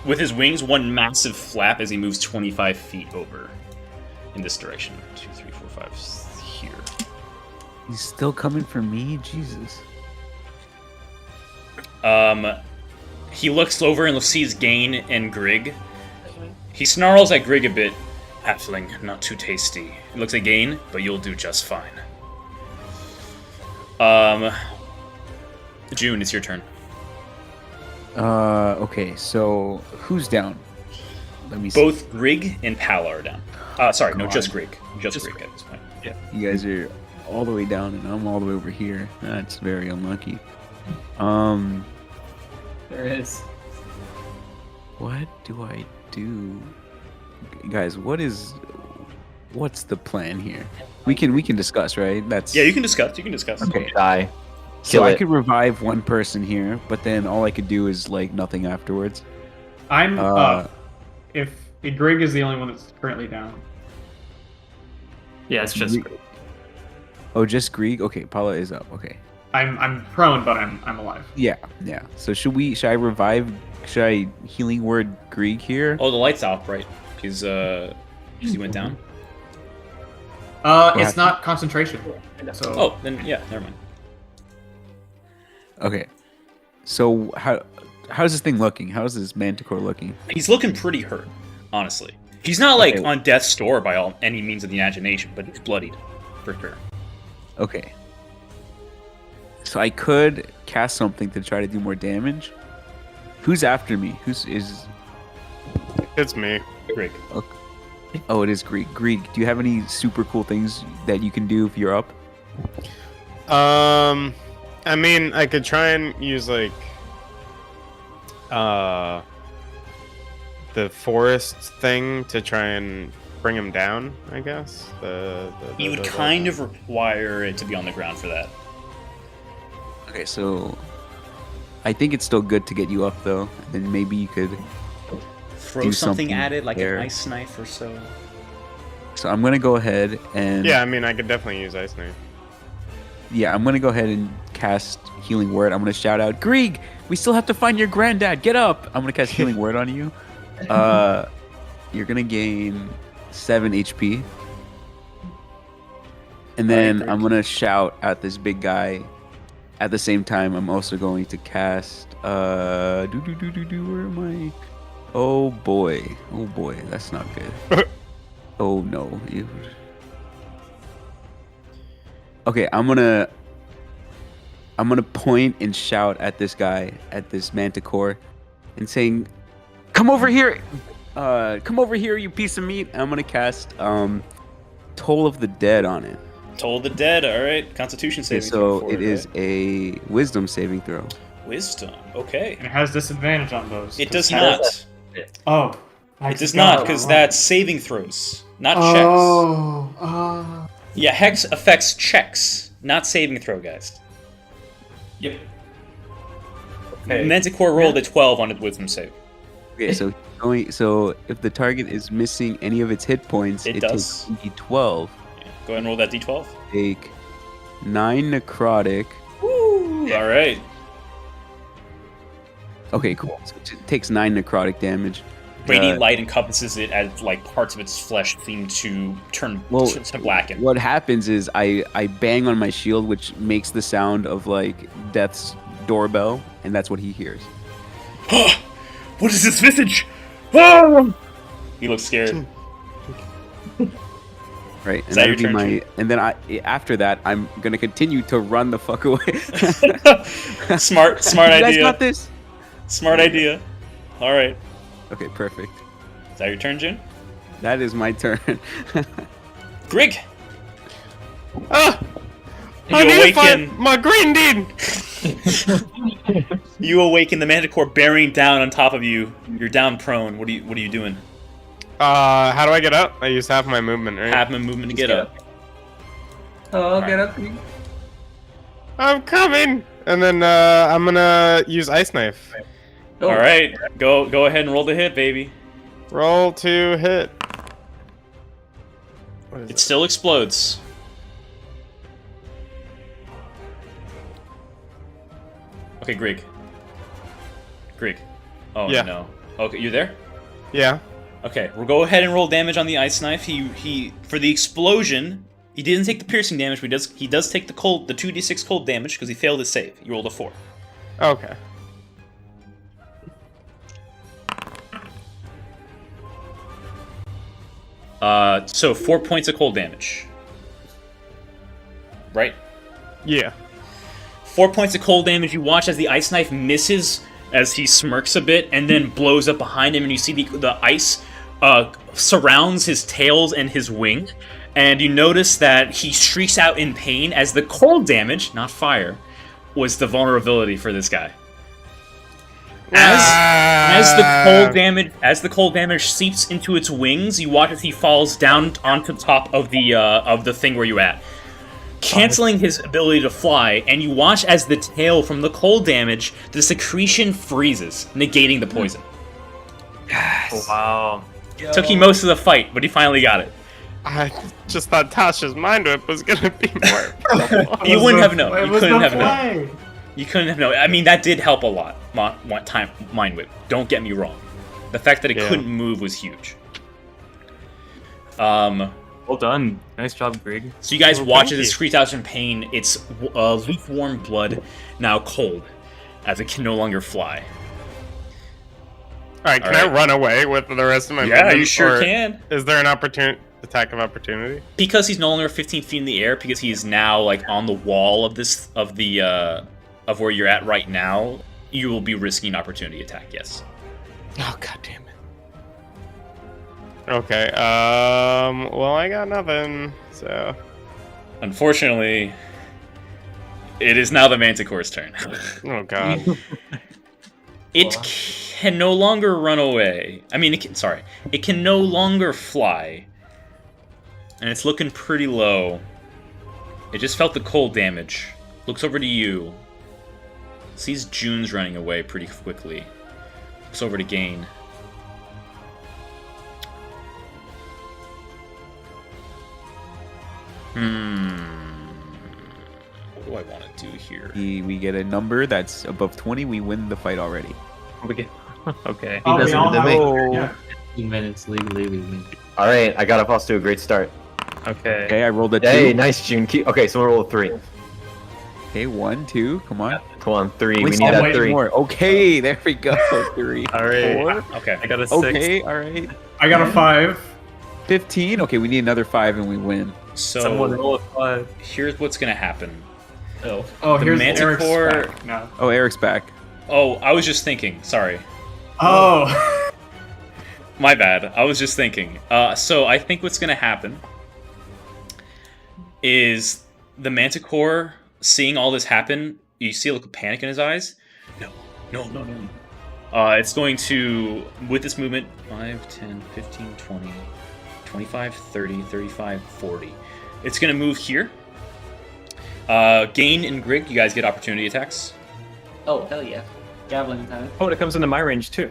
Speaker 1: with his wings, one massive flap as he moves 25 feet over in this direction. 2, 3, 4, 5, here.
Speaker 5: He's still coming for me? Jesus.
Speaker 1: He looks over and sees Gain and Grig. He snarls at Grig a bit. Halfling, not too tasty. It looks at Gain, but you'll do just fine. June, it's your turn.
Speaker 5: Okay, so who's down? Let me see.
Speaker 1: Both Grig and Pal are down. Sorry, no, just Grig. Just Grig at this point.
Speaker 5: You guys are all the way down and I'm all the way over here. That's very unlucky.
Speaker 2: There is.
Speaker 5: What do I do? Guys, what's the plan here? We can discuss, right? That's
Speaker 1: Yeah, you can discuss. You can discuss.
Speaker 5: Okay.
Speaker 7: Die.
Speaker 5: So
Speaker 7: Kill
Speaker 5: I
Speaker 7: it.
Speaker 5: could revive one person here, but then all I could do is like nothing afterwards.
Speaker 6: I'm
Speaker 5: Uh,
Speaker 6: up. If Grig is the only one that's currently down.
Speaker 2: Yeah, it's just
Speaker 5: Oh, just Grieg? Okay, Paula is up. Okay.
Speaker 6: I'm prone, but I'm alive.
Speaker 5: Yeah. So should I revive? Should I healing word Grieg here?
Speaker 1: Oh, the light's out, right? Because he went down.
Speaker 6: It's not concentration. So
Speaker 1: Oh, then yeah, never mind.
Speaker 5: Okay. So how's this thing looking? How's this Manticore looking?
Speaker 1: He's looking pretty hurt, honestly. He's not like
Speaker 5: Okay.
Speaker 1: on death's door by any means of the imagination, but he's bloodied, for sure.
Speaker 5: Okay. So I could cast something to try to do more damage. Who's after me?
Speaker 3: It's me.
Speaker 1: Greg.
Speaker 5: Oh, it is Grieg. Grieg, do you have any super cool things that you can do if you're up?
Speaker 3: I mean, I could try and use like the forest thing to try and bring him down, I guess.
Speaker 1: You would kind of require it to be on the ground for that.
Speaker 5: Okay, so I think it's still good to get you up though. Then maybe you could.
Speaker 1: Throw
Speaker 5: Do
Speaker 1: something
Speaker 5: something
Speaker 1: at it, like
Speaker 5: there.
Speaker 1: an ice knife or so.
Speaker 5: So I'm gonna go ahead and
Speaker 3: Yeah, I mean, I could definitely use Ice Knife.
Speaker 5: yeah, I'm gonna go ahead and cast Healing Word. I'm gonna shout out, Grieg, we still have to find your granddad. Get up! I'm gonna cast Healing Word on you. You're gonna gain 7 HP, and then I'm gonna shout at this big guy. At the same time, I'm also going to cast. Where am I? Oh boy, that's not good. Oh no. Okay, I'm gonna point and shout at this guy, at this Manticore, and saying, "Come over here! Come over here, you piece of meat!" I'm gonna cast Toll of the Dead on it.
Speaker 1: Toll the dead, alright. Constitution
Speaker 5: Okay,
Speaker 1: saving throw.
Speaker 5: so
Speaker 1: for
Speaker 5: it is
Speaker 1: right?
Speaker 5: a Wisdom saving throw.
Speaker 1: Wisdom. Okay.
Speaker 6: and it has disadvantage on those.
Speaker 1: It does not.
Speaker 6: Oh.
Speaker 1: It does not, because that's saving throws, not checks.
Speaker 6: Oh.
Speaker 1: Yeah, Hex affects checks, not saving throw, guys.
Speaker 9: Yep.
Speaker 1: Manticore rolled a 12 on its wisdom save.
Speaker 5: Okay, so if the target is missing any of its hit points,
Speaker 1: It
Speaker 5: it
Speaker 1: does.
Speaker 5: takes D12.
Speaker 1: Yeah. Go ahead and roll that d12.
Speaker 5: Take 9 necrotic.
Speaker 1: Woo! Alright.
Speaker 5: Okay, cool. So it takes 9 necrotic damage.
Speaker 1: Radiant light encompasses it as like parts of its flesh seem to turn to blacken.
Speaker 5: What happens is I bang on my shield, which makes the sound of like Death's doorbell, and that's what he hears.
Speaker 1: What is this visage? Oh! He looks scared.
Speaker 5: Right,
Speaker 1: Is
Speaker 5: and
Speaker 1: that your
Speaker 5: that'd be
Speaker 1: turn,
Speaker 5: my.
Speaker 1: Chief?
Speaker 5: And then after that, I'm gonna continue to run the fuck away.
Speaker 1: Smart
Speaker 5: You guys
Speaker 1: idea.
Speaker 5: got this?
Speaker 1: Smart idea. Alright.
Speaker 5: Okay, perfect.
Speaker 1: Is that your turn, Jin?
Speaker 5: That is my turn.
Speaker 1: Grig!
Speaker 3: Ah!
Speaker 1: You
Speaker 3: I need to
Speaker 1: awaken.
Speaker 3: find my granddad!
Speaker 1: You awaken the Manticore bearing down on top of you. You're down prone. What are you doing?
Speaker 3: How do I get up? I use half my movement, right?
Speaker 1: Have a movement to get up.
Speaker 8: Oh, get up.
Speaker 3: I'm coming! And then, I'm gonna use Ice Knife.
Speaker 8: Oh.
Speaker 1: All right, go ahead and roll the hit, baby.
Speaker 3: Roll to hit. What is
Speaker 1: It still explodes. Okay, Grig. Oh
Speaker 3: Yeah.
Speaker 1: no. Okay, you there?
Speaker 3: Yeah.
Speaker 1: Okay, we'll go ahead and roll damage on the ice knife. He for the explosion. He didn't take the piercing damage, but he does take the 2d6 cold damage because he failed his save. He rolled a 4.
Speaker 3: Okay.
Speaker 1: So 4 points of cold damage. Right?
Speaker 3: Yeah.
Speaker 1: 4 points of cold damage. You watch as the ice knife misses as he smirks a bit and then blows up behind him, and you see the ice surrounds his tails and his wing, and you notice that he shrieks out in pain as the cold damage, not fire, was the vulnerability for this guy. As the cold damage seeps into its wings, you watch as he falls down onto the top of the thing where you're at, canceling his ability to fly. And you watch as the tail from the cold damage, the secretion freezes, negating the poison.
Speaker 2: Wow.
Speaker 1: Took him most of the fight, but he finally got it.
Speaker 3: I just thought Tasha's mind whip was gonna be more.
Speaker 1: You wouldn't have known.
Speaker 6: It
Speaker 1: You
Speaker 6: was
Speaker 1: couldn't
Speaker 6: the
Speaker 1: have known.
Speaker 6: play.
Speaker 1: You couldn't have known. I mean, that did help a lot. Mind whip. Don't get me wrong. The fact that it couldn't move was huge.
Speaker 2: Well done. Nice job, Greg.
Speaker 1: So you guys
Speaker 3: Well,
Speaker 1: watch
Speaker 3: thank
Speaker 1: as it
Speaker 3: you.
Speaker 1: screeches out in pain. Its lukewarm blood now cold, as it can no longer fly.
Speaker 3: All right, can
Speaker 1: All
Speaker 3: I
Speaker 1: right.
Speaker 3: run away with the rest of my
Speaker 1: Yeah,
Speaker 3: movement,
Speaker 1: you sure
Speaker 3: or
Speaker 1: can.
Speaker 3: Is there an attack of opportunity?
Speaker 1: Because he's no longer 15 feet in the air, because he is now like on the wall of where you're at right now, you will be risking an opportunity attack. Yes.
Speaker 3: Oh god damn it. Okay. Well, I got nothing. So.
Speaker 1: Unfortunately, it is now the Manticore's turn.
Speaker 3: Oh god.
Speaker 1: It can no longer run away. I mean, it can no longer fly. And it's looking pretty low. It just felt the cold damage. Looks over to you. Sees June's running away pretty quickly. Looks over to Gain. What do I want to do here?
Speaker 5: We get a number that's above 20, we win the fight already.
Speaker 2: Okay.
Speaker 8: He doesn't
Speaker 7: all know.
Speaker 8: Yeah. 15 minutes legally we win.
Speaker 7: All right, I got off to a great start.
Speaker 2: Okay.
Speaker 5: Okay, I rolled a 2.
Speaker 7: Hey, nice, June. Okay, so we'll roll a 3.
Speaker 5: Okay, 1, 2, come on.
Speaker 7: Come on, 3. We
Speaker 5: Wait,
Speaker 7: need
Speaker 5: oh,
Speaker 7: that
Speaker 5: wait,
Speaker 7: 3.
Speaker 5: more. Okay, there we go. 3.
Speaker 2: All right.
Speaker 5: 4.
Speaker 1: Okay.
Speaker 2: I got a 6.
Speaker 5: Okay, alright.
Speaker 6: I got a 5.
Speaker 5: 15. Okay, we need another 5 and we win.
Speaker 1: So
Speaker 2: Someone roll a 5.
Speaker 1: here's what's gonna happen.
Speaker 6: Oh,
Speaker 1: The
Speaker 6: here's
Speaker 1: Manticore-
Speaker 6: Eric's back now.
Speaker 5: Oh, Eric's back.
Speaker 1: Oh, I was just thinking. Sorry.
Speaker 6: Oh.
Speaker 1: My bad. I was just thinking. So I think what's gonna happen is the Manticore, seeing all this happen, you see a look of panic in his eyes. No. It's going to, with this movement, 5, 10, 15, 20, 25, 30, 35, 40. It's going to move here. Gain and Grig, you guys get opportunity attacks.
Speaker 8: Oh, hell yeah. Javelin time.
Speaker 2: Oh, it comes into my range too.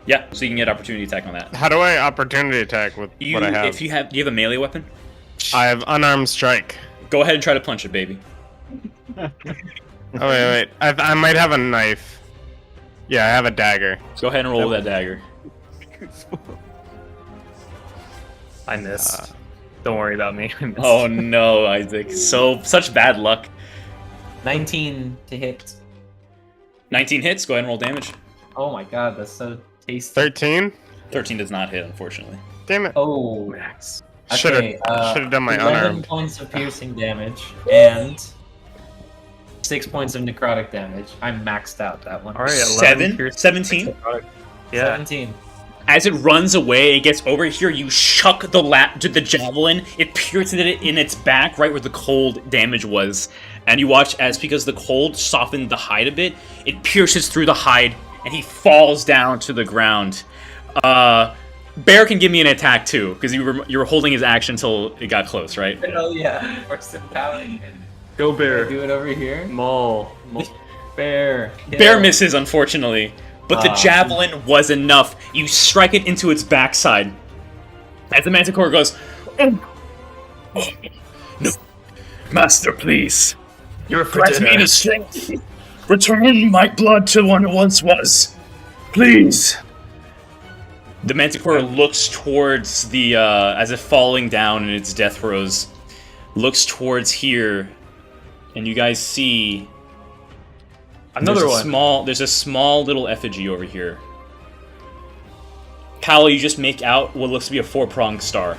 Speaker 1: Yeah, so you can get opportunity attack on that.
Speaker 3: How do I opportunity attack with what I have?
Speaker 1: If you have, do you have a melee weapon?
Speaker 3: I have unarmed strike.
Speaker 1: Go ahead and try to punch it, baby.
Speaker 3: Oh wait. I might have a knife. Yeah, I have a dagger.
Speaker 1: Go ahead and roll with that dagger.
Speaker 2: I missed. Don't worry about me. I missed.
Speaker 1: Oh no, Isaac. Such bad luck.
Speaker 8: 19 to hit.
Speaker 1: 19 hits, go ahead and roll damage.
Speaker 8: Oh my god, that's so tasty.
Speaker 3: 13.
Speaker 1: 13 does not hit, unfortunately.
Speaker 3: Damn it.
Speaker 8: Oh.
Speaker 2: Max.
Speaker 3: Should
Speaker 8: Okay,
Speaker 3: have done my
Speaker 8: 11
Speaker 3: unarmed.
Speaker 8: points of piercing damage and 6 points of necrotic damage. I'm maxed out that one.
Speaker 2: All right.
Speaker 1: 7? 17?
Speaker 2: Yeah.
Speaker 8: 17.
Speaker 1: As it runs away, it gets over here, you chuck the javelin, it pierces it in its back, right where the cold damage was. And you watch as, because the cold softened the hide a bit, it pierces through the hide, and he falls down to the ground. Bear can give me an attack too, because you were holding his action until it got close, right?
Speaker 8: Oh yeah. Force him down.
Speaker 2: Go bear.
Speaker 8: Do it over here.
Speaker 2: Maul.
Speaker 8: Bear. Kill.
Speaker 1: Bear misses, unfortunately, but the
Speaker 8: Ah.
Speaker 1: javelin was enough. You strike it into its backside. As the Manticore goes, "Oh, no, Master, please.
Speaker 2: You're for
Speaker 1: Grant me the strength. Return my blood to what it once was. Please." The Manticore looks towards the, as if falling down in its death throes, looks towards here, and you guys see
Speaker 2: Another one.
Speaker 1: There's a small little effigy over here. Kyle, you just make out what looks to be a 4-pronged star.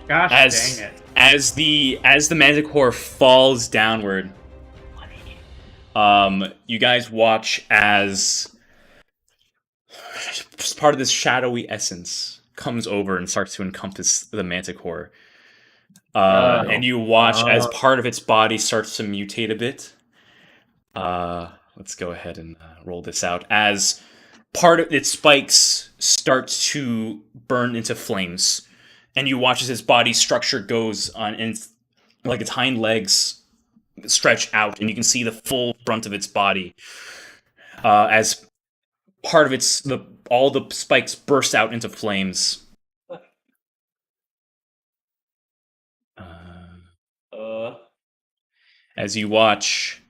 Speaker 6: Gosh
Speaker 1: As
Speaker 6: dang it.
Speaker 1: as the Manticore falls downward, you guys watch as part of this shadowy essence comes over and starts to encompass the Manticore. And you watch as part of its body starts to mutate a bit. let's go ahead and roll this out. As part of its spikes start to burn into flames, and you watch as its body structure goes on, and like its hind legs stretch out, and you can see the full front of its body as part of all the spikes burst out into flames. As you watch,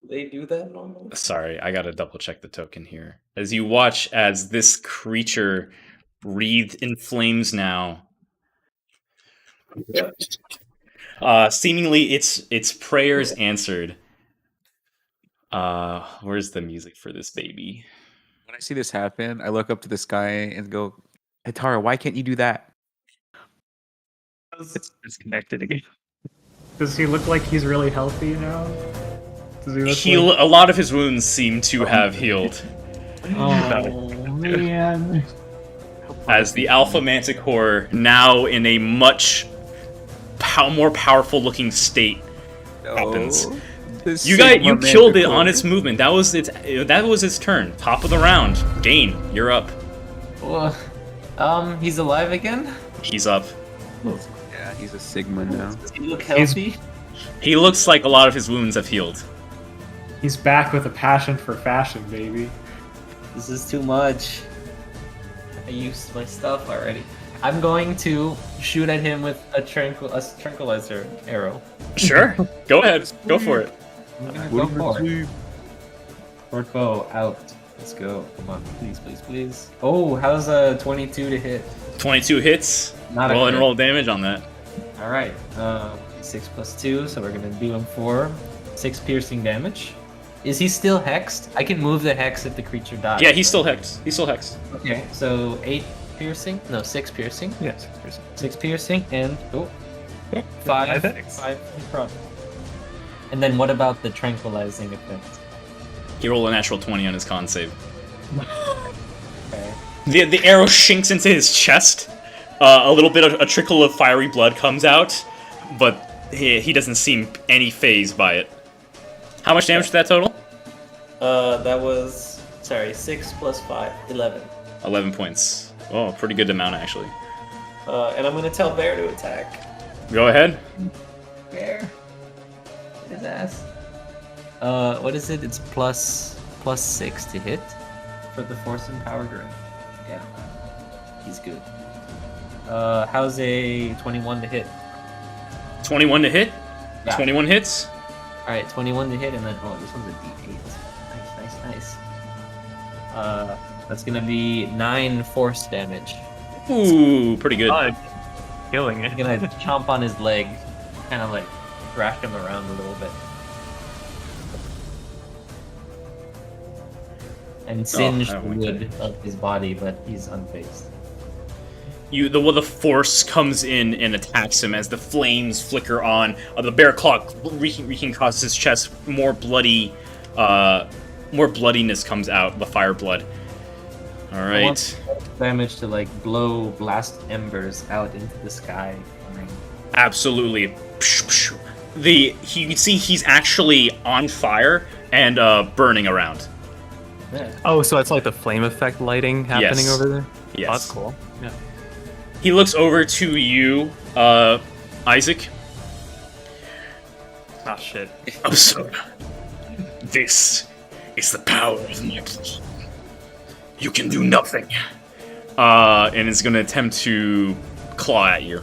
Speaker 8: They do that normally.
Speaker 1: sorry, I gotta double check the token here. As you watch as this creature breathed in flames now, seemingly its prayers answered. Where's the music for this baby?
Speaker 5: When I see this happen, I look up to the sky and go, Hitara, why can't you do that?
Speaker 2: It's disconnected again.
Speaker 6: Does he look like he's really healthy now? Does he look
Speaker 1: A lot of his wounds seem to have healed.
Speaker 6: Oh man.
Speaker 1: As the Alpha Manticore, now in a much more powerful looking state, happens. You killed it on its movement. That was its turn. Top of the round. Dane, you're up.
Speaker 8: Well, he's alive again?
Speaker 1: He's up.
Speaker 5: Yeah, he's a Sigma now.
Speaker 8: Does he look healthy?
Speaker 1: He looks like a lot of his wounds have healed.
Speaker 6: He's back with a passion for fashion, baby.
Speaker 8: This is too much. I used my stuff already. I'm going to shoot at him with a tranquilizer arrow.
Speaker 1: Sure. Go ahead. Go for it.
Speaker 8: I'm gonna go for it. Short bow out. Let's go. Come on, please, please, please. Oh, how's a 22 to hit?
Speaker 1: 22 hits.
Speaker 8: Not a
Speaker 1: Roll and
Speaker 8: crit.
Speaker 1: roll damage on that.
Speaker 8: All right. 6 plus 2, so we're gonna do him 6 piercing damage. Is he still hexed? I can move the hex if the creature dies.
Speaker 1: Yeah, he's still hexed. He's still hexed.
Speaker 8: Okay, so 8 piercing? No, 6 piercing.
Speaker 2: Yeah, 6 piercing.
Speaker 8: 6 piercing and 5
Speaker 2: 5 hex.
Speaker 8: 5 prone. And then what about the tranquilizing effect?
Speaker 1: He rolled a natural 20 on his con save.
Speaker 8: Okay.
Speaker 1: The arrow shinks into his chest. A little bit of a trickle of fiery blood comes out, but he doesn't seem any phased by it. How much damage to that total?
Speaker 8: That was 6 plus 5, 11.
Speaker 1: 11 points. Oh, pretty good amount actually.
Speaker 8: And I'm gonna tell Bear to attack.
Speaker 1: Go ahead.
Speaker 8: Bear. His ass. What is it? It's plus 6 to hit for the force and power grade. Yeah, he's good. How's a 21 to hit?
Speaker 1: 21 to hit.
Speaker 8: Yeah.
Speaker 1: 21 hits.
Speaker 8: All right, 21 to hit, and then this one's a D8. Nice. That's gonna be 9 force damage.
Speaker 1: Ooh, pretty good.
Speaker 2: Killing it.
Speaker 8: I'm gonna chomp on his leg, kind of like thrash him around a little bit. And singe the wood of his body, but he's unfazed.
Speaker 1: The force comes in and attacks him as the flames flicker on. The bear claw reeking across his chest. More bloodiness comes out. The fire blood. All
Speaker 8: I
Speaker 1: right.
Speaker 8: want damage to like blast embers out into the sky.
Speaker 1: Absolutely. You can see he's actually on fire and burning around.
Speaker 8: Yeah.
Speaker 2: Oh, so it's like the flame effect lighting happening
Speaker 1: Yes.
Speaker 2: over there?
Speaker 1: Yes.
Speaker 2: Oh, that's cool. Yeah.
Speaker 1: He looks over to you, Isaac.
Speaker 2: Oh, shit.
Speaker 1: Oh, so this is the power of my blood. You can do nothing. And is going to attempt to claw at you.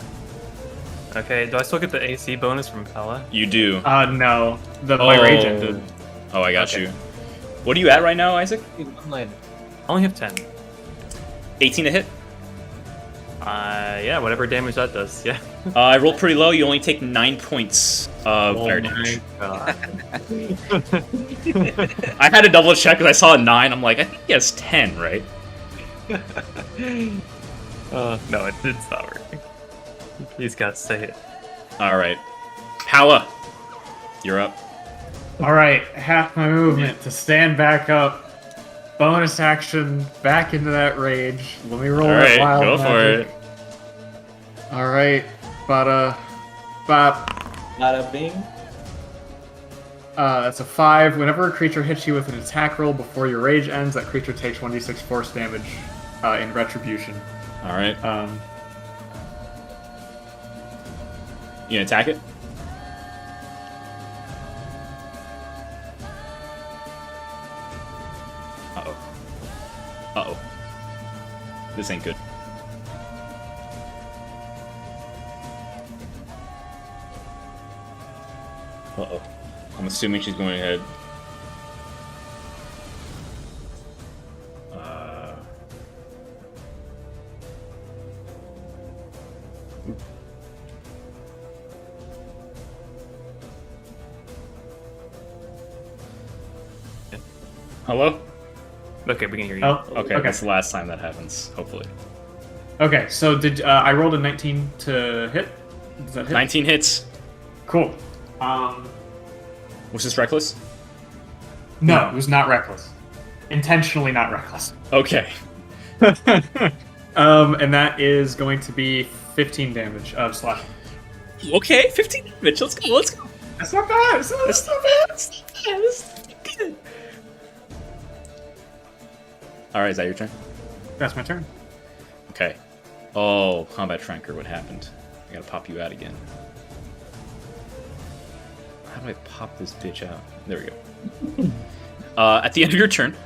Speaker 2: Okay, do I still get the AC bonus from Pella?
Speaker 1: You do.
Speaker 6: No. My rage ended.
Speaker 1: Oh, I got
Speaker 2: Okay.
Speaker 1: you. What are you at right now, Isaac?
Speaker 2: I only have 10.
Speaker 1: 18 to hit.
Speaker 2: Yeah, whatever damage that does, yeah.
Speaker 1: I rolled pretty low. You only take 9 points of fire damage.
Speaker 2: God.
Speaker 1: I had to double check because I saw a 9. I'm like, I think he has 10, right?
Speaker 2: No, it's not working. He's got to say it.
Speaker 1: All right. Pala, you're up.
Speaker 6: Alright, half my movement to stand back up. Bonus action, back into that rage. Let me roll
Speaker 1: All
Speaker 6: that
Speaker 1: right,
Speaker 6: wild
Speaker 1: go for
Speaker 6: magic.
Speaker 1: it.
Speaker 6: Alright, bada bop.
Speaker 8: Bada bing.
Speaker 6: That's a 5. Whenever a creature hits you with an attack roll before your rage ends, that creature takes 1d6 force damage in retribution.
Speaker 1: All right.
Speaker 6: Um,
Speaker 1: You gonna attack it? Uh-oh. Uh-oh. This ain't good. Uh-oh. I'm assuming she's going ahead. Hello?
Speaker 2: Okay, we can hear you.
Speaker 6: oh,
Speaker 1: Okay, that's the last time that happens, hopefully.
Speaker 6: Okay, so did I rolled a 19 to hit? Does that hit?
Speaker 1: 19 hits.
Speaker 6: Cool.
Speaker 1: Was this reckless?
Speaker 6: No, it was not reckless. Intentionally not reckless.
Speaker 1: Okay.
Speaker 6: And that is going to be 15 damage of slashing.
Speaker 1: Okay, 15 damage. Let's go, let's go.
Speaker 6: That's not bad.
Speaker 1: That's not bad. That's not bad. That's good. Alright, is that your turn?
Speaker 6: That's my turn.
Speaker 1: Okay. Oh, Combat Shrinker, what happened? I gotta pop you out again. How do I pop this bitch out? There we go. At the end of your turn,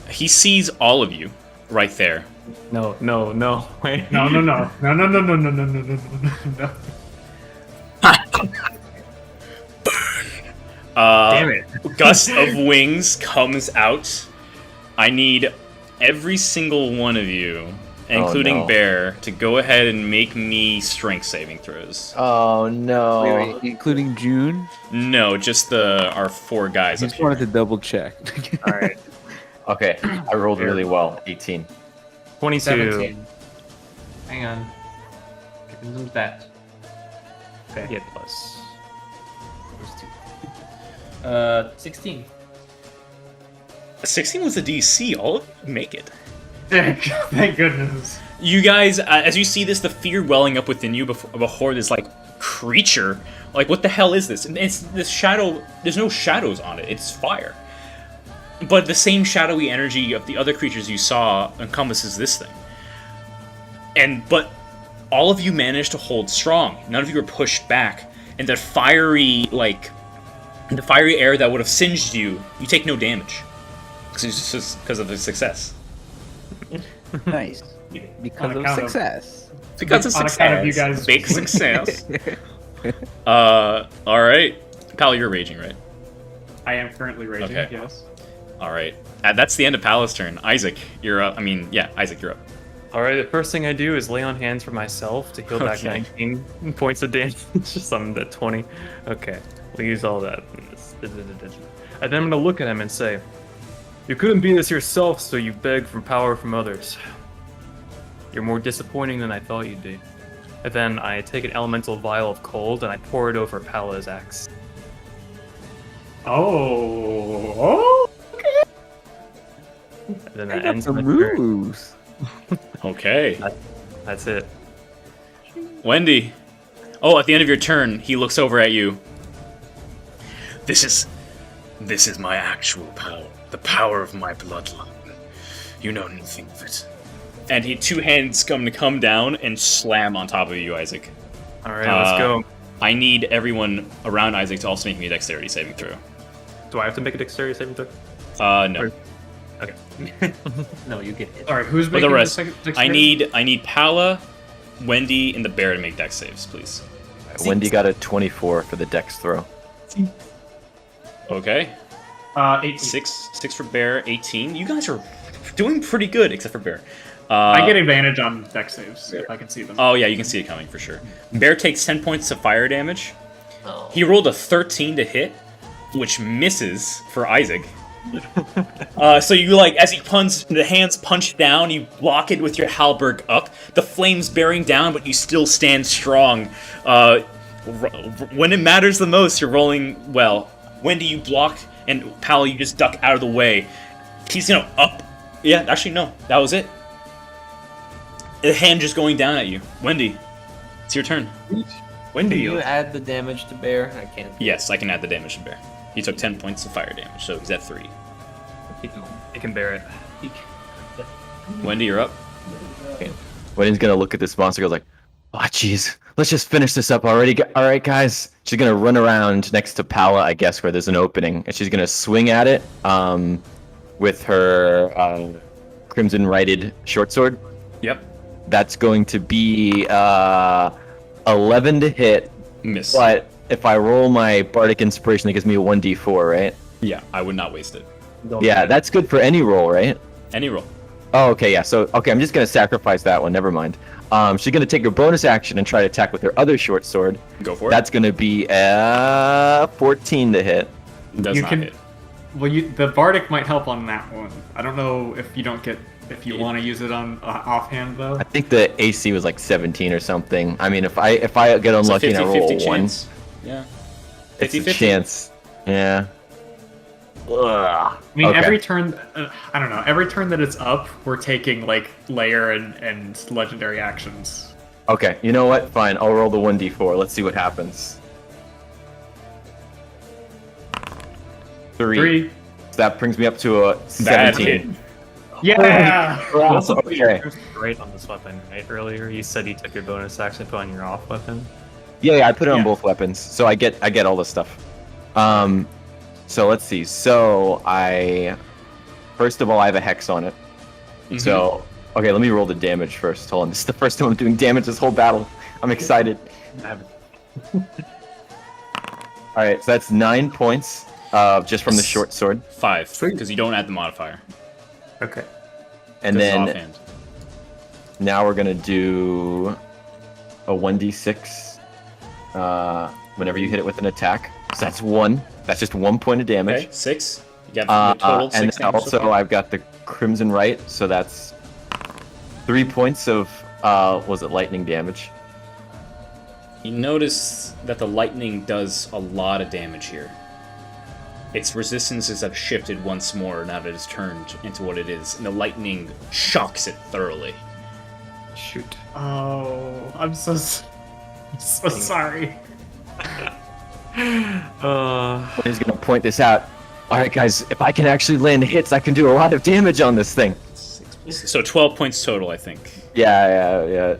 Speaker 1: he sees all of you right there.
Speaker 2: No, wait.
Speaker 6: No.
Speaker 2: Damn it.
Speaker 1: Gust of wings comes out. I need every single one of you, including
Speaker 7: no.
Speaker 1: Bear, to go ahead and make me strength saving throws.
Speaker 7: Oh no.
Speaker 5: Wait, including June.
Speaker 1: No, just our 4 guys
Speaker 5: I
Speaker 1: up
Speaker 5: just
Speaker 1: here.
Speaker 5: wanted to double check.
Speaker 2: All right.
Speaker 7: Okay, I rolled really well. 18.
Speaker 2: 22.
Speaker 8: 17. Hang on. I can lose that. Okay.
Speaker 2: Yeah, plus.
Speaker 8: There's 2. 16.
Speaker 1: 16 was the DC. All of you make it.
Speaker 6: Thank goodness.
Speaker 1: You guys, as you see this, the fear welling up within you before this creature. Like, what the hell is this? And it's this shadow. There's no shadows on it. It's fire. But the same shadowy energy of the other creatures you saw encompasses this thing. But all of you managed to hold strong. None of you were pushed back. And the fiery air that would have singed you, you take no damage. Because of the success.
Speaker 5: Nice. Because
Speaker 6: On
Speaker 5: of
Speaker 6: account of-
Speaker 5: success.
Speaker 1: Because of
Speaker 6: On
Speaker 1: success.
Speaker 6: account of you guys-
Speaker 1: Big success. Alright. Pal, you're raging, right?
Speaker 6: I am currently raging,
Speaker 1: Okay.
Speaker 6: yes.
Speaker 1: Alright. That's the end of Pal's turn. Isaac, you're up. Isaac, you're up.
Speaker 2: Alright, the first thing I do is lay on hands for myself to heal back
Speaker 1: Okay.
Speaker 2: 19 points of damage. Just I'm at 20. Okay, we'll use all that. And then I'm gonna look at him and say, "You couldn't be this yourself, so you beg for power from others. You're more disappointing than I thought you'd be." And then I take an elemental vial of cold and I pour it over Pala's axe.
Speaker 6: Oh.
Speaker 2: And then
Speaker 5: I
Speaker 2: that
Speaker 5: got
Speaker 2: ends
Speaker 5: some
Speaker 2: my turn.
Speaker 5: moves.
Speaker 1: Okay.
Speaker 2: That's it.
Speaker 1: Wendy. Oh, at the end of your turn, he looks over at you. This is my actual power. The power of my bloodline. You know nothing of it. And 2 hands come down and slam on top of you, Isaac.
Speaker 2: Alright, let's go.
Speaker 1: I need everyone around Isaac to also make me a dexterity saving throw.
Speaker 2: Do I have to make a dexterity saving throw?
Speaker 1: No.
Speaker 2: Okay.
Speaker 8: No, you get hit.
Speaker 6: All right, who's
Speaker 1: For
Speaker 6: making
Speaker 1: the rest,
Speaker 6: next
Speaker 1: I need Pala, Wendy, and the bear to make dex saves, please.
Speaker 7: Wendy got a 24 for the dex throw.
Speaker 1: Okay.
Speaker 6: 18.
Speaker 1: 6 for bear, 18. You guys are doing pretty good, except for bear.
Speaker 6: I get advantage on dex saves if I can see them.
Speaker 1: Oh yeah, you can see it coming for sure. Bear takes 10 points of fire damage.
Speaker 8: Oh.
Speaker 1: He rolled a 13 to hit, which misses for Isaac. So you as he the hands punch down, you block it with your halberd up. The flames bearing down, but you still stand strong. When it matters the most, you're rolling well. Wendy, you block, and Pal, you just duck out of the way. He's up. Yeah, actually no, that was it. The hand just going down at you. Wendy, it's your turn.
Speaker 2: Wendy,
Speaker 8: Can you add the damage to bear? I can't.
Speaker 1: Yes, I can add the damage to bear. He took 10 points of fire damage, so he's at 3.
Speaker 2: you can bear it.
Speaker 1: Wendy, you're up.
Speaker 7: Wendy's gonna look at this monster, goes like, "Oh, jeez, let's just finish this up already. All right, guys." She's gonna run around next to Pala, I guess, where there's an opening, and she's gonna swing at it with her crimson righted short sword.
Speaker 1: Yep.
Speaker 7: That's going to be 11 to hit.
Speaker 1: Miss.
Speaker 7: But if I roll my bardic inspiration, that gives me a 1d4, right?
Speaker 1: Yeah, I would not waste it.
Speaker 7: Yeah, that's good for any roll, right?
Speaker 1: Any roll.
Speaker 7: Oh, okay, yeah. So, okay, I'm just gonna sacrifice that one. Never mind. She's gonna take her bonus action and try to attack with her other short sword.
Speaker 1: Go for it.
Speaker 7: That's gonna be 14 to hit.
Speaker 1: Does
Speaker 6: You
Speaker 1: not
Speaker 6: can-
Speaker 1: hit.
Speaker 6: Well, the bardic might help on that one. I don't know if you want to use it on offhand though.
Speaker 7: I think the AC was like 17 or something. I mean, if I get unlucky and I roll
Speaker 1: 50-50
Speaker 7: one,
Speaker 1: chance. Yeah.
Speaker 7: it's a
Speaker 1: 50-50.
Speaker 7: chance. Yeah. Ugh.
Speaker 6: I mean,
Speaker 7: Okay.
Speaker 6: every turn, I don't know. Every turn that it's up, we're taking like layer and legendary actions.
Speaker 7: Okay, you know what? Fine, I'll roll the 1d4. Let's see what happens. 3. So that brings me up to a
Speaker 1: Bad
Speaker 7: 17.
Speaker 6: Yeah.
Speaker 7: Okay.
Speaker 2: Great on this weapon, right? Earlier you said you took your bonus action to put on your off weapon.
Speaker 7: Yeah, I put it on
Speaker 1: Yeah.
Speaker 7: both weapons, so I get all this stuff. So let's see. So first of all, I have a hex on it.
Speaker 1: Mhm.
Speaker 7: So okay, let me roll the damage first. Hold on, this is the first time I'm doing damage this whole battle. I'm excited. All right, so that's 9 points just from the short sword,
Speaker 1: 5, because you don't add the modifier.
Speaker 2: Okay.
Speaker 7: and
Speaker 1: This is
Speaker 7: then
Speaker 1: offhand.
Speaker 7: now we're gonna do a 1d6 whenever you hit it with an attack. So that's 1. That's just 1 point of damage.
Speaker 1: Okay, 6. You got the total 6
Speaker 7: and
Speaker 1: damage so
Speaker 7: also
Speaker 1: far?
Speaker 7: I've got the crimson right, so that's 3 points of was it lightning damage?
Speaker 1: You notice that the lightning does a lot of damage here. Its resistances have shifted once more now that it's turned into what it is, and the lightning shocks it thoroughly.
Speaker 2: Shoot.
Speaker 6: Oh, I'm so sorry.
Speaker 7: He's gonna point this out. All right, guys, if I can actually land hits, I can do a lot of damage on this thing.
Speaker 1: So 12 points total, I think.
Speaker 7: Yeah.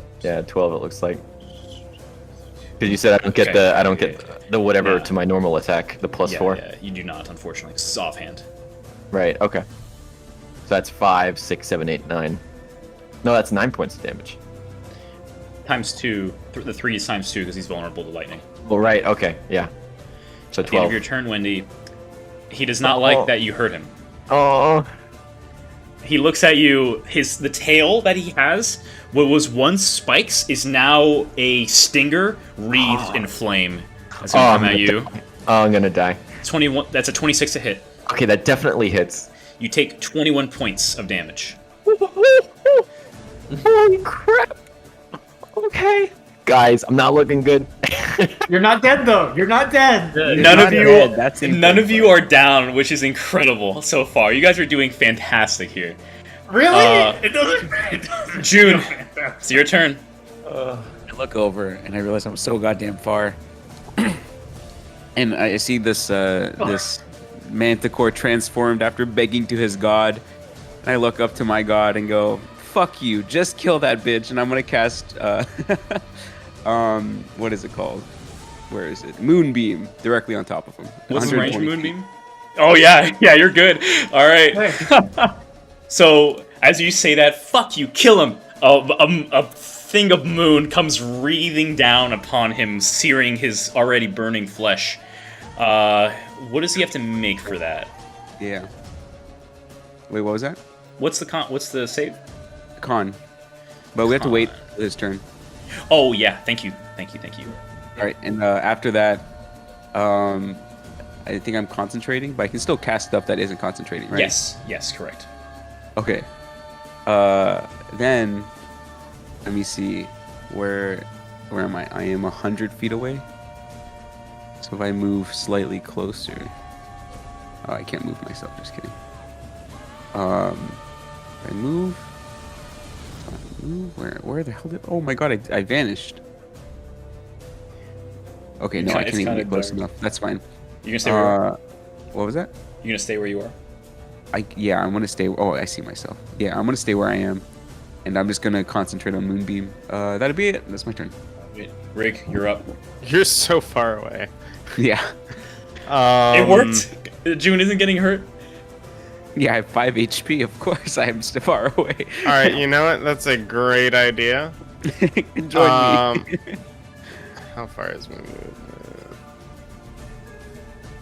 Speaker 7: 12 it looks like. Because you said I don't get
Speaker 1: Okay.
Speaker 7: the whatever
Speaker 1: Yeah.
Speaker 7: to my normal attack, the plus 4.
Speaker 1: Yeah, you do not, unfortunately. 'Cause it's offhand.
Speaker 7: Right. Okay. So that's 5, 6, 7, 8, 9. No, that's 9 points of damage.
Speaker 1: Times 2. The 3 is times 2 because he's vulnerable to lightning.
Speaker 7: Well, right. Okay. Yeah. So
Speaker 1: At the end of
Speaker 7: 12.
Speaker 1: your turn, Wendy, he does not like that you hurt him.
Speaker 7: Oh.
Speaker 1: He looks at you. The tail that he has, what was once spikes, is now a stinger wreathed in flame. That's gonna come at you.
Speaker 7: I'm gonna die.
Speaker 1: 21. That's a 26 to hit.
Speaker 7: Okay, that definitely hits.
Speaker 1: You take 21 points of damage.
Speaker 7: Holy crap! Okay. Guys, I'm not looking good.
Speaker 6: You're not dead though. You're not dead.
Speaker 1: None
Speaker 5: not
Speaker 1: of you,
Speaker 5: dead, that's
Speaker 1: none of you are down, which is incredible so far. You guys are doing fantastic here.
Speaker 6: Really?
Speaker 1: It doesn't. June, it's your turn.
Speaker 5: I look over and I realize I'm so goddamn far. And I see this this manticore transformed after begging to his god. And I look up to my god and go, "Fuck you! Just kill that bitch!" And I'm gonna cast what is it called? Where is it? Moonbeam directly on top of him.
Speaker 1: What's the range of
Speaker 5: 120
Speaker 1: Moonbeam? Oh yeah, you're good. All right. So as you say that, fuck you, kill him. A thing of moon comes wreathing down upon him, searing his already burning flesh. What does he have to make for that?
Speaker 5: Yeah. Wait, what was that?
Speaker 1: What's the save?
Speaker 5: Con. But we have to wait for his turn.
Speaker 1: Oh yeah, thank you.
Speaker 5: All right, and after that, I think I'm concentrating, but I can still cast stuff that isn't concentrating, right?
Speaker 1: Yes, correct.
Speaker 5: Okay. Then, let me see, where am I? I am 100 feet away. So if I move slightly closer, oh, I can't move myself. Just kidding. If I move, where the hell did? Oh my god, I vanished. Okay,
Speaker 1: It's
Speaker 5: no, I
Speaker 1: kinda-
Speaker 5: can't even
Speaker 1: it's
Speaker 5: get close
Speaker 1: kinda
Speaker 5: enough. That's fine.
Speaker 1: You gonna stay where you are?
Speaker 5: What was that?
Speaker 1: You gonna stay where you are?
Speaker 5: Yeah, I'm gonna stay. Oh, I see myself. Yeah, I'm gonna stay where I am, and I'm just gonna concentrate on Moonbeam. That'll be it. That's my turn.
Speaker 1: Wait, Rig, you're up.
Speaker 3: You're so far away.
Speaker 5: Yeah,
Speaker 1: It worked. June isn't getting hurt.
Speaker 5: yeah. I have 5 HP. Of course, I am still far away.
Speaker 3: All right, you know what? That's a great idea.
Speaker 5: Enjoy me.
Speaker 3: How far is my move?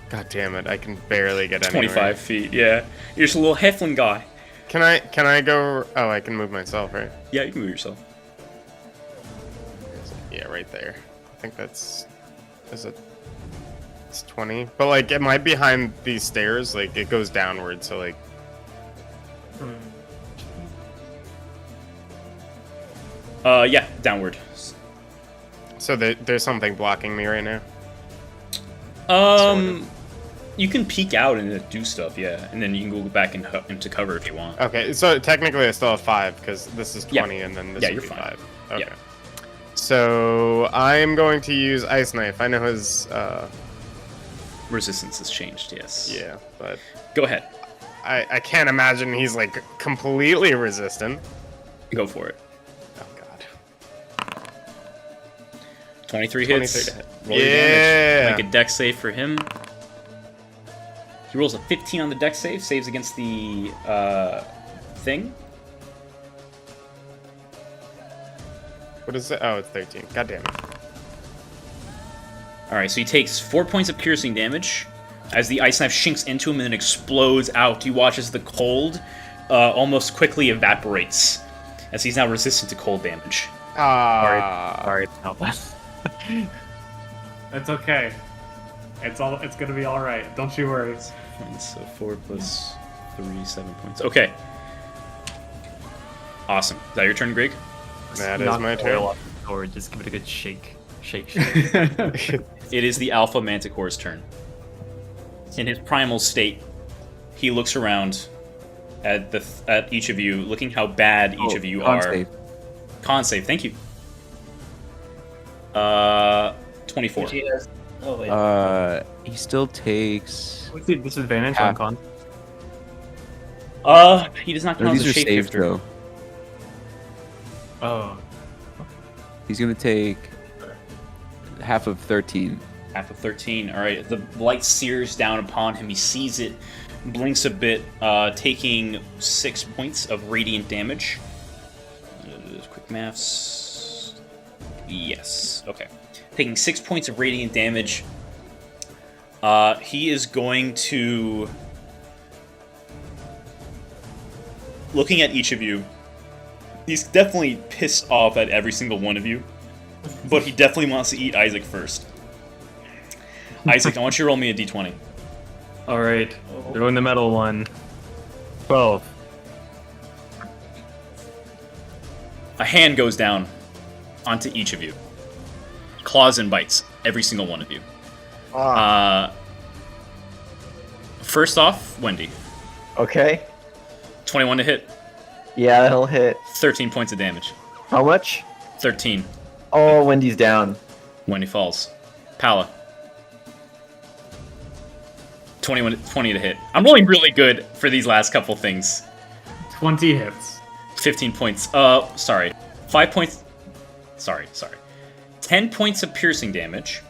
Speaker 3: God damn it! I can barely get anywhere.
Speaker 1: 25 feet. Yeah, you're just a little Heflin guy.
Speaker 3: Can I go? Oh, I can move myself, right?
Speaker 1: Yeah, you can move yourself.
Speaker 3: Yeah, right there. I think that's. Is it? It's 20. But like, am I behind these stairs? Like, it goes downward, so like.
Speaker 1: Yeah, downward.
Speaker 3: So there's something blocking me right now.
Speaker 1: You can peek out and do stuff, yeah, and then you can go back into cover if you want.
Speaker 3: Okay, so technically I still have 5 because this is
Speaker 1: Yeah.
Speaker 3: 20 and then this
Speaker 1: Yeah,
Speaker 3: would
Speaker 1: you're
Speaker 3: be
Speaker 1: fine.
Speaker 3: 5. Okay.
Speaker 1: Yeah.
Speaker 3: So I'm going to use Ice Knife. I know his.
Speaker 1: Resistance has changed, yes.
Speaker 3: Yeah, but
Speaker 1: Go ahead.
Speaker 3: I can't imagine he's like completely resistant.
Speaker 1: Go for it.
Speaker 3: Oh god.
Speaker 1: 23
Speaker 3: 23
Speaker 1: hits.
Speaker 3: to hit.
Speaker 1: Roll your
Speaker 3: Yeah.
Speaker 1: damage. Make a dex save for him. He rolls a 15 on the dex save. Saves against the thing.
Speaker 3: What is it? Oh, it's 13. God damn it.
Speaker 1: Alright, so he takes 4 points of piercing damage as the ice knife shinks into him and then explodes out. You watch as the cold almost quickly evaporates as he's now resistant to cold damage.
Speaker 2: Sorry, help.
Speaker 6: It's okay. It's gonna be all right. Don't you worry.
Speaker 1: So 4 plus 3, 7 points. Okay. Awesome. Is that your turn, Greg?
Speaker 3: That is
Speaker 2: Knock
Speaker 3: my
Speaker 2: oil
Speaker 3: turn.
Speaker 2: off the sword, just give it a good shake. Shake.
Speaker 1: It is the Alpha Manticore's turn. In his primal state, he looks around at each of you, looking how bad each of you
Speaker 5: con
Speaker 1: are.
Speaker 5: save.
Speaker 1: Con save, thank you. 24.
Speaker 8: Oh wait.
Speaker 5: He still takes.
Speaker 2: What's the disadvantage
Speaker 5: Yeah.
Speaker 2: on con?
Speaker 1: He does not
Speaker 5: No,
Speaker 1: count as
Speaker 5: these
Speaker 1: a
Speaker 5: are saved
Speaker 1: shapeshifter.
Speaker 5: though.
Speaker 2: Oh.
Speaker 5: He's gonna take half of 13.
Speaker 1: Half of 13. All right. The light sears down upon him. He sees it, blinks a bit, taking 6 points of radiant damage. Quick maths. Yes. Okay. Taking 6 points of radiant damage. He is going to. Looking at each of you, he's definitely pissed off at every single one of you, but he definitely wants to eat Isaac first. Isaac, I want you to roll me a d20.
Speaker 2: Alright. Throwing the metal one. 12.
Speaker 1: A hand goes down onto each of you. Claws and bites every single one of you. First off, Wendy.
Speaker 7: Okay.
Speaker 1: 21 to hit.
Speaker 7: Yeah, that'll hit.
Speaker 1: 13 points of damage.
Speaker 7: How much?
Speaker 1: 13.
Speaker 7: Oh, Wendy's down.
Speaker 1: Wendy falls. Pala. 20 to hit. I'm rolling really good for these last couple things.
Speaker 6: 20 hits.
Speaker 1: 15 points. Sorry. 5 points. Sorry. 10 points of piercing damage.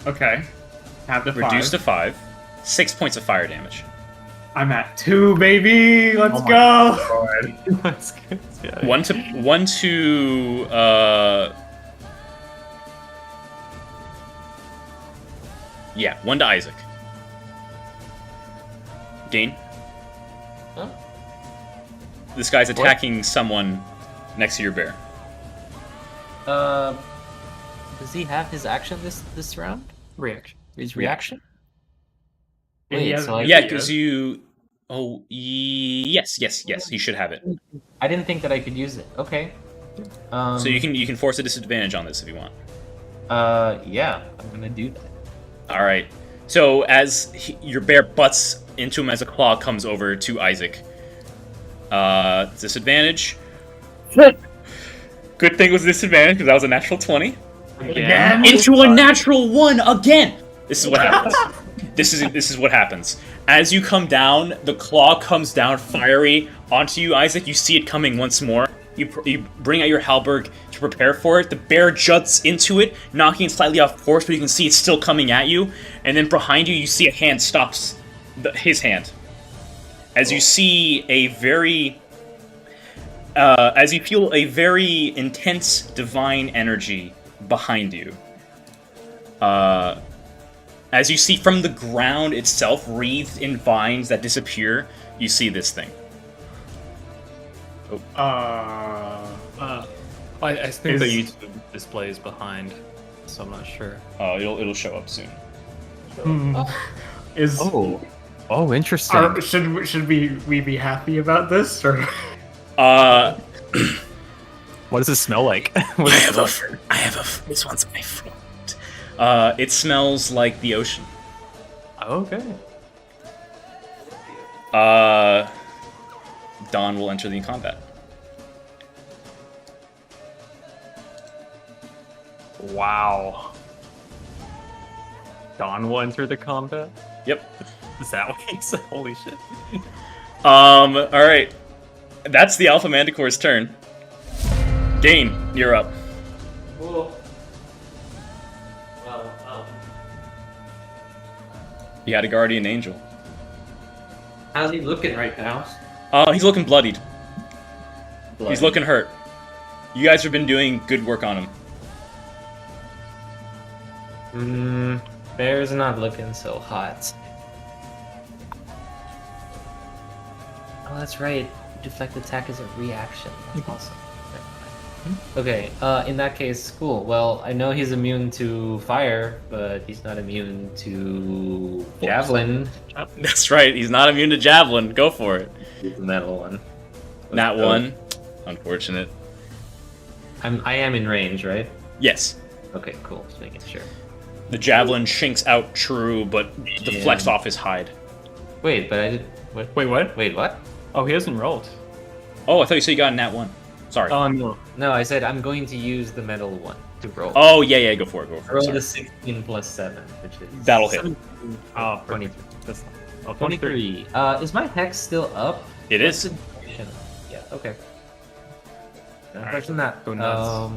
Speaker 6: Okay. Have the 5.
Speaker 1: Reduced to 5. 6 points of fire damage.
Speaker 6: I'm at 2, baby. Let's
Speaker 2: Oh my
Speaker 6: go.
Speaker 2: That's good. Yeah.
Speaker 1: One to yeah, one to Isaac. Gain.
Speaker 8: Huh?
Speaker 1: This guy's attacking someone next to your bear.
Speaker 8: Does he have his action this round?
Speaker 2: Reaction.
Speaker 8: His reaction?
Speaker 6: Yeah, he
Speaker 8: Wait,
Speaker 6: has-
Speaker 8: so I,
Speaker 1: Yeah, because you. Oh, yes. You should have it.
Speaker 8: I didn't think that I could use it. Okay.
Speaker 1: So you can force a disadvantage on this if you want.
Speaker 8: Yeah, I'm gonna do that.
Speaker 1: All right. So as your bear butts into him as a claw comes over to Isaac. Disadvantage. Good thing it was disadvantage because that was a natural 20.
Speaker 2: Again?
Speaker 1: Into a natural 1 again. This is what happens. This is what happens. As you come down, the claw comes down fiery onto you, Isaac. You see it coming once more. You bring out your halberd to prepare for it. The bear juts into it, knocking it slightly off course, but you can see it's still coming at you. And then behind you, you see a hand stops his hand. As you see a very... as you feel a very intense divine energy behind you. As you see from the ground itself, wreathed in vines that disappear, you see this thing.
Speaker 2: I think the YouTube display is behind, so I'm not sure.
Speaker 1: Oh, it'll show up soon.
Speaker 6: Is
Speaker 2: Oh, interesting.
Speaker 6: should we be happy about this or?
Speaker 2: What does it smell like?
Speaker 1: This one's my friend. It smells like the ocean.
Speaker 2: Okay.
Speaker 1: Dawn will enter the combat.
Speaker 2: Wow. Dawn will enter the combat?
Speaker 1: Yep.
Speaker 2: Is that what he said? Holy shit.
Speaker 1: Alright. That's the Alpha Manticore's turn. Gain, you're up.
Speaker 8: Cool.
Speaker 1: You had a guardian angel.
Speaker 8: How's he looking right now?
Speaker 1: He's looking bloodied. He's looking hurt. You guys have been doing good work on him.
Speaker 8: Bear's not looking so hot. Oh, that's right. Deflect attack is a reaction. That's awesome. Okay, in that case, cool. Well, I know he's immune to fire, but he's not immune to javelin.
Speaker 1: That's right, he's not immune to javelin. Go for it.
Speaker 8: The metal one.
Speaker 1: Nat 1. Unfortunate.
Speaker 8: I am in range, right?
Speaker 1: Yes.
Speaker 8: Okay, cool. Just making sure.
Speaker 1: The javelin shinks out true, but deflects off his hide.
Speaker 8: Wait, but I did. What?
Speaker 2: Wait, what?
Speaker 8: Wait, what?
Speaker 2: Oh, he hasn't rolled.
Speaker 1: Oh, I thought you said you got a Nat 1. Sorry.
Speaker 2: No.
Speaker 8: No, I said I'm going to use the metal one to roll.
Speaker 1: Oh, yeah, go for it.
Speaker 8: I rolled
Speaker 1: Sorry.
Speaker 8: a 16 plus 7, which is
Speaker 1: That'll hit.
Speaker 2: Oh,
Speaker 8: 23.
Speaker 2: That's not,
Speaker 8: 23. Is my hex still up?
Speaker 1: It is.
Speaker 8: Yeah, okay. Apart from that,
Speaker 2: go nuts.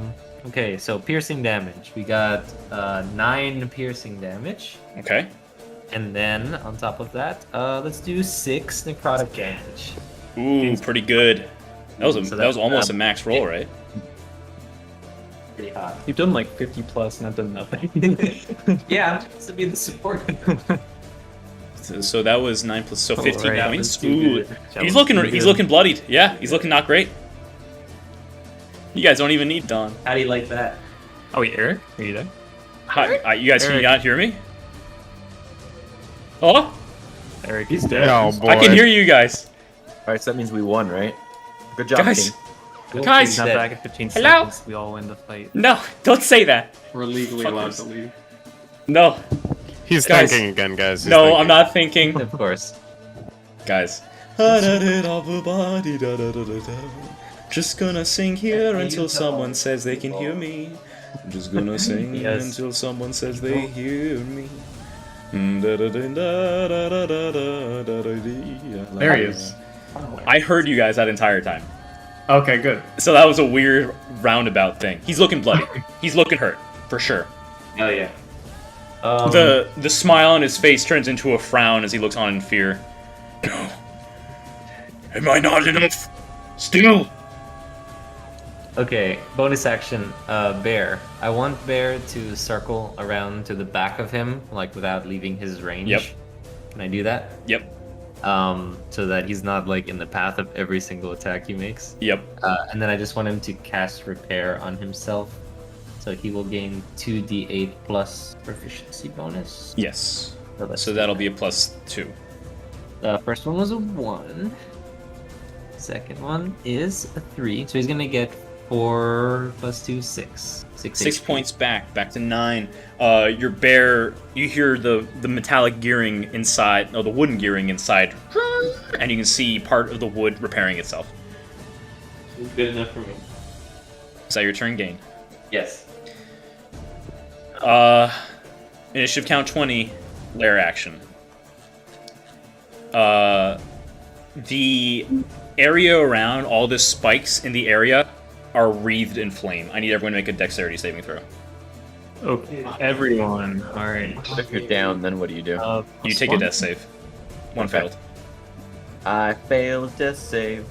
Speaker 8: okay, so piercing damage. We got 9 piercing damage.
Speaker 1: Okay.
Speaker 8: And then, on top of that, let's do 6 necrotic damage.
Speaker 1: Ooh, pretty good. That was
Speaker 8: So
Speaker 1: that was
Speaker 8: that's,
Speaker 1: almost a max roll, right?
Speaker 8: Pretty hot.
Speaker 2: You've done like 50 plus and I've done nothing.
Speaker 8: Yeah, I'm supposed to be the support.
Speaker 1: So that was 9 plus, so 15
Speaker 2: right.
Speaker 1: points.
Speaker 2: Too
Speaker 1: Ooh,
Speaker 2: good.
Speaker 1: he's looking bloodied. Yeah, he's looking not great. You guys don't even need Dawn.
Speaker 8: How do you like that?
Speaker 2: Oh, wait, Eric? Are you there?
Speaker 1: Hi, you guys can
Speaker 2: Eric.
Speaker 1: you not hear me? Oh,
Speaker 2: Eric, he's dead.
Speaker 3: Oh boy.
Speaker 1: I can hear you guys.
Speaker 7: Alright, so that means we won, right? Good job,
Speaker 1: Guys.
Speaker 7: King.
Speaker 1: Guys.
Speaker 2: He's not back in 15
Speaker 1: Hello?
Speaker 2: seconds. We all win the fight.
Speaker 1: No, don't say that.
Speaker 4: We're legally allowed to leave.
Speaker 1: No,
Speaker 3: He's
Speaker 1: Guys.
Speaker 3: thinking again, guys. He's
Speaker 1: no,
Speaker 3: thinking.
Speaker 1: I'm not thinking.
Speaker 8: Of course.
Speaker 1: Guys. Just gonna sing here until someone says they can hear me. I'm just gonna sing
Speaker 8: Yes.
Speaker 1: until someone says they hear me.
Speaker 4: There he is.
Speaker 1: I heard you guys that entire time.
Speaker 4: Okay, good.
Speaker 1: So that was a weird roundabout thing. He's looking bloody. He's looking hurt, for sure.
Speaker 8: Hell yeah.
Speaker 1: The smile on his face turns into a frown as he looks on in fear. No. Am I not enough? Still?
Speaker 8: Okay, bonus action, Bear. I want Bear to circle around to the back of him, like without leaving his range.
Speaker 1: Yep.
Speaker 8: Can I do that?
Speaker 1: Yep.
Speaker 8: So that he's not like in the path of every single attack he makes.
Speaker 1: Yep.
Speaker 8: And then I just want him to cast Repair on himself. So he will gain 2d8 plus proficiency bonus.
Speaker 1: Yes.
Speaker 8: let's
Speaker 1: So
Speaker 8: do
Speaker 1: that'll
Speaker 8: that.
Speaker 1: be a +2.
Speaker 8: The first one was a 1. Second one is a 3. So he's gonna get 4 plus 2, 6. 6
Speaker 1: 6
Speaker 8: HP.
Speaker 1: points back to 9. Your bear, you hear the metallic gearing inside, no, the wooden gearing inside, and you can see part of the wood repairing itself.
Speaker 8: Good enough for me.
Speaker 1: Is that your turn, Gain?
Speaker 8: Yes.
Speaker 1: Initiative count 20, lair action. The area around all the spikes in the area are wreathed in flame. I need everyone to make a dexterity saving throw.
Speaker 2: Okay, everyone. All right.
Speaker 7: If you're down, then what do you do?
Speaker 1: You take a death save. One
Speaker 7: Okay.
Speaker 1: failed.
Speaker 7: I failed to save.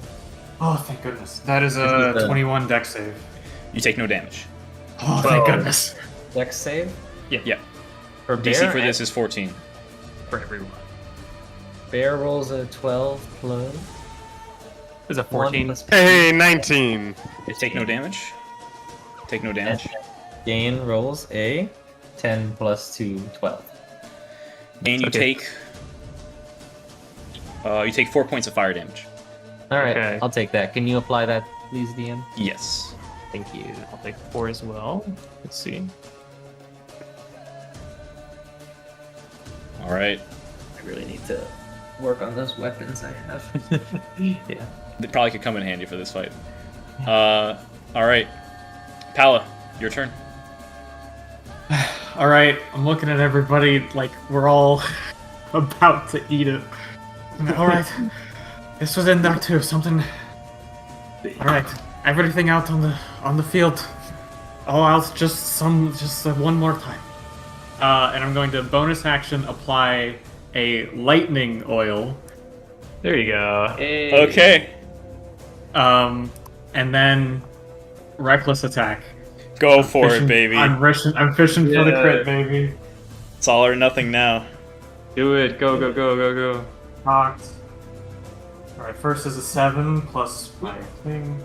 Speaker 6: Oh, thank goodness. That is
Speaker 7: This
Speaker 6: a
Speaker 7: is a-
Speaker 6: 21 deck save.
Speaker 1: You take no damage.
Speaker 6: Oh, thank goodness.
Speaker 8: Dex save
Speaker 1: Yeah.
Speaker 8: for
Speaker 1: DC
Speaker 8: bear.
Speaker 1: for this is 14.
Speaker 2: For everyone.
Speaker 8: Bear rolls a 12 plus
Speaker 2: Is it 14?
Speaker 8: 1 plus
Speaker 3: Hey, 19.
Speaker 1: Take no damage. Take no damage.
Speaker 8: Gain rolls a 10 plus 2, 12.
Speaker 1: And you
Speaker 2: Okay.
Speaker 1: take 4 points of fire damage.
Speaker 8: All right,
Speaker 2: Okay.
Speaker 8: I'll take that. Can you apply that, please, DM?
Speaker 1: Yes.
Speaker 8: Thank you.
Speaker 2: I'll take 4 as well. Let's see.
Speaker 1: All right.
Speaker 8: I really need to work on those weapons I have.
Speaker 2: Yeah.
Speaker 1: They probably could come in handy for this fight. All right. Pala, your turn.
Speaker 6: All right, I'm looking at everybody like we're all about to eat it. All right, this was in there too. Something. All right, everything out on the field. All out, just one more time. And I'm going to bonus action apply a lightning oil.
Speaker 2: There you go.
Speaker 1: Okay.
Speaker 6: And then reckless attack.
Speaker 1: Go for
Speaker 6: Fishing-
Speaker 1: it, baby.
Speaker 6: I'm fishing for the
Speaker 2: Yeah.
Speaker 6: crit, baby.
Speaker 1: It's all or nothing now.
Speaker 2: Do it. Go, go, go, go, go.
Speaker 6: Knocked. Alright, first is a 7 plus my thing.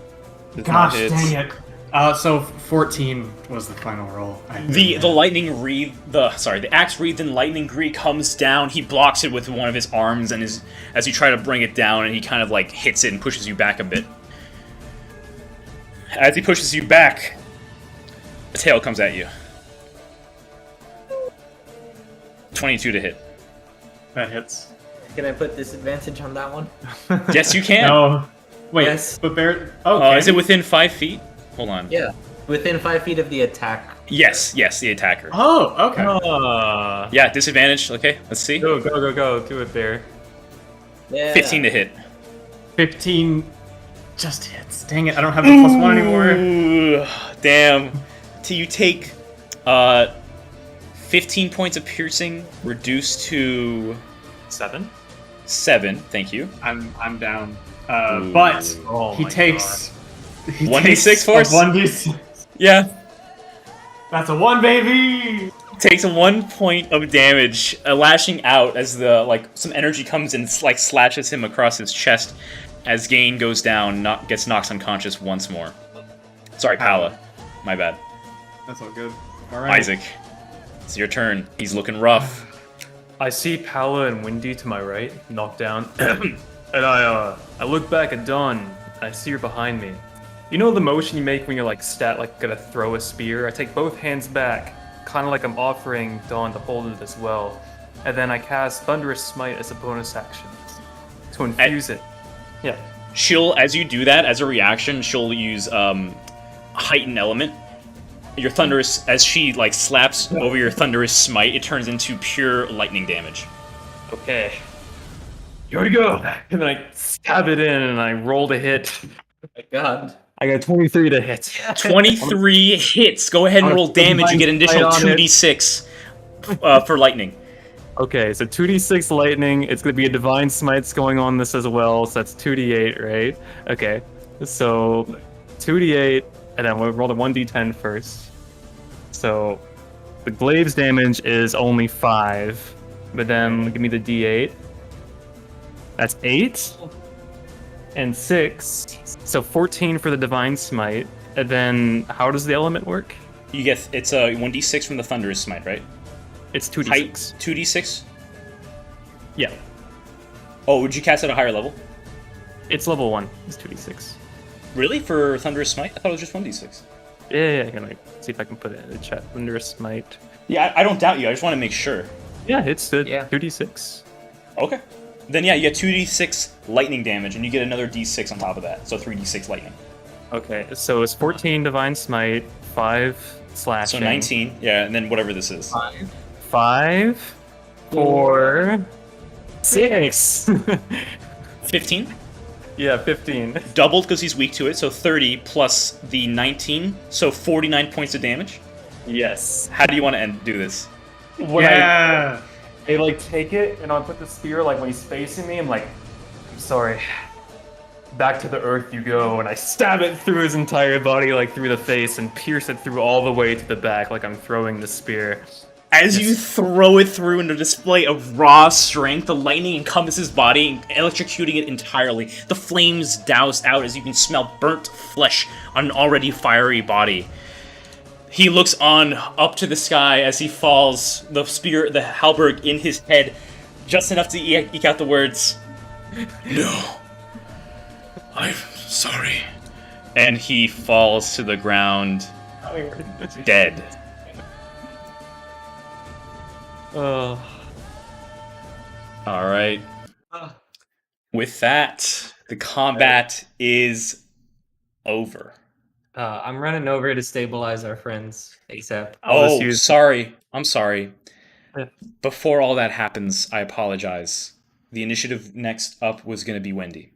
Speaker 1: Does not
Speaker 6: Gosh
Speaker 1: hit.
Speaker 6: dang it. So 14 was the final roll.
Speaker 1: The lightning wreath, the axe wreathed in lightning Greek comes down. He blocks it with one of his arms, and as you try to bring it down, and he kind of like hits it and pushes you back a bit. As he pushes you back, a tail comes at you. 22 to hit.
Speaker 6: That hits.
Speaker 8: Can I put disadvantage on that one?
Speaker 1: Yes, you can.
Speaker 6: No. Wait,
Speaker 8: Yes.
Speaker 6: but bear. Okay.
Speaker 1: Is it within 5 feet? Hold on.
Speaker 8: Yeah. Within 5 feet of the attack.
Speaker 1: Yes, the attacker.
Speaker 6: Oh, okay.
Speaker 1: Yeah, disadvantage. Okay, let's see.
Speaker 2: Go, go, go, go. Do it, Bear.
Speaker 8: Yeah.
Speaker 1: 15 to hit.
Speaker 6: 15 just hits. Dang it, I don't have the plus 1 anymore.
Speaker 1: Ooh, damn. Till you take 15 points of piercing, reduced to
Speaker 2: 7?
Speaker 1: 7. Thank you.
Speaker 6: I'm down. But
Speaker 2: Oh
Speaker 6: he
Speaker 2: my
Speaker 6: takes. He
Speaker 1: 1d6
Speaker 6: takes
Speaker 1: force?
Speaker 6: a 1d6.
Speaker 1: Yeah.
Speaker 6: That's a 1, baby!
Speaker 1: Takes 1 point of damage, lashing out as some energy comes and slashes him across his chest. As Gain goes down, gets knocked unconscious once more. Sorry, Pala. My bad.
Speaker 6: That's all good. Alright.
Speaker 1: Isaac, it's your turn. He's looking rough.
Speaker 2: I see Paola and Windy to my right, knocked down, and I look back at Dawn. I see her behind me. You know the motion you make when you're gonna throw a spear? I take both hands back, kind of like I'm offering Dawn to hold it as well, and then I cast Thunderous Smite as a bonus action to infuse it. Yeah.
Speaker 1: As you do that, as a reaction, she'll use Heightened Element. Your Thunderous, as she slaps over your Thunderous Smite, it turns into pure lightning damage.
Speaker 2: Okay. Here we go. And then I stab it in, and I roll to hit.
Speaker 8: Oh my god.
Speaker 2: I got 23 to hit.
Speaker 1: 23 hits. Go ahead and roll damage. You get an additional 2d6 for lightning.
Speaker 2: Okay, so 2d6 lightning. It's going to be a divine smites going on this as well, so that's 2d8, right? Okay, so 2d8, and then we'll roll the 1d10 first. So the glaive's damage is only 5, but then give me the d8. That's 8 and 6, so 14 for the divine smite. And then how does the element work?
Speaker 1: You get it's a 1d6 from the Thunderous Smite, right?
Speaker 2: It's 2d6.
Speaker 1: Height 2d6.
Speaker 2: Yeah,
Speaker 1: Oh, would you cast at a higher level?
Speaker 2: it's level 1. It's 2d6.
Speaker 1: Really? For Thunderous Smite? I thought it was just 1d6.
Speaker 2: Yeah, can I see if I can put it in the chat? Thunderous smite.
Speaker 1: Yeah, I don't doubt you. I just want to make sure.
Speaker 2: Yeah, it's the
Speaker 8: Yeah.
Speaker 2: 2d6.
Speaker 1: Okay. Then yeah, you get 2d6 lightning damage, and you get another d6 on top of that. So 3d6 lightning.
Speaker 2: Okay, so it's 14 divine smite, 5 slashing.
Speaker 1: So 19, yeah, and then whatever this is.
Speaker 2: 5, 4, 6.
Speaker 1: 15?
Speaker 2: Yeah, 15.
Speaker 1: Doubled because he's weak to it, so 30 plus the 19, so 49 points of damage.
Speaker 2: Yes.
Speaker 1: How do you want to do this?
Speaker 2: When
Speaker 4: Yeah.
Speaker 2: I like take it and I put the spear like when he's facing me, I'm like, I'm sorry. Back to the earth you go, and I stab it through his entire body, like through the face, and pierce it through all the way to the back, like I'm throwing the spear.
Speaker 1: As you throw it through in a display of raw strength, the lightning encompasses his body, electrocuting it entirely. The flames douse out as you can smell burnt flesh on an already fiery body. He looks on up to the sky as he falls, the spear, the halberd in his head, just enough to eke out the words, "No, I'm sorry." And he falls to the ground, dead. All right. With that, the combat is over.
Speaker 8: I'm running over to stabilize our friends ASAP.
Speaker 2: I'll just use-
Speaker 1: Sorry. I'm sorry.
Speaker 2: Yeah.
Speaker 1: Before all that happens, I apologize. The initiative next up was going to be Wendy.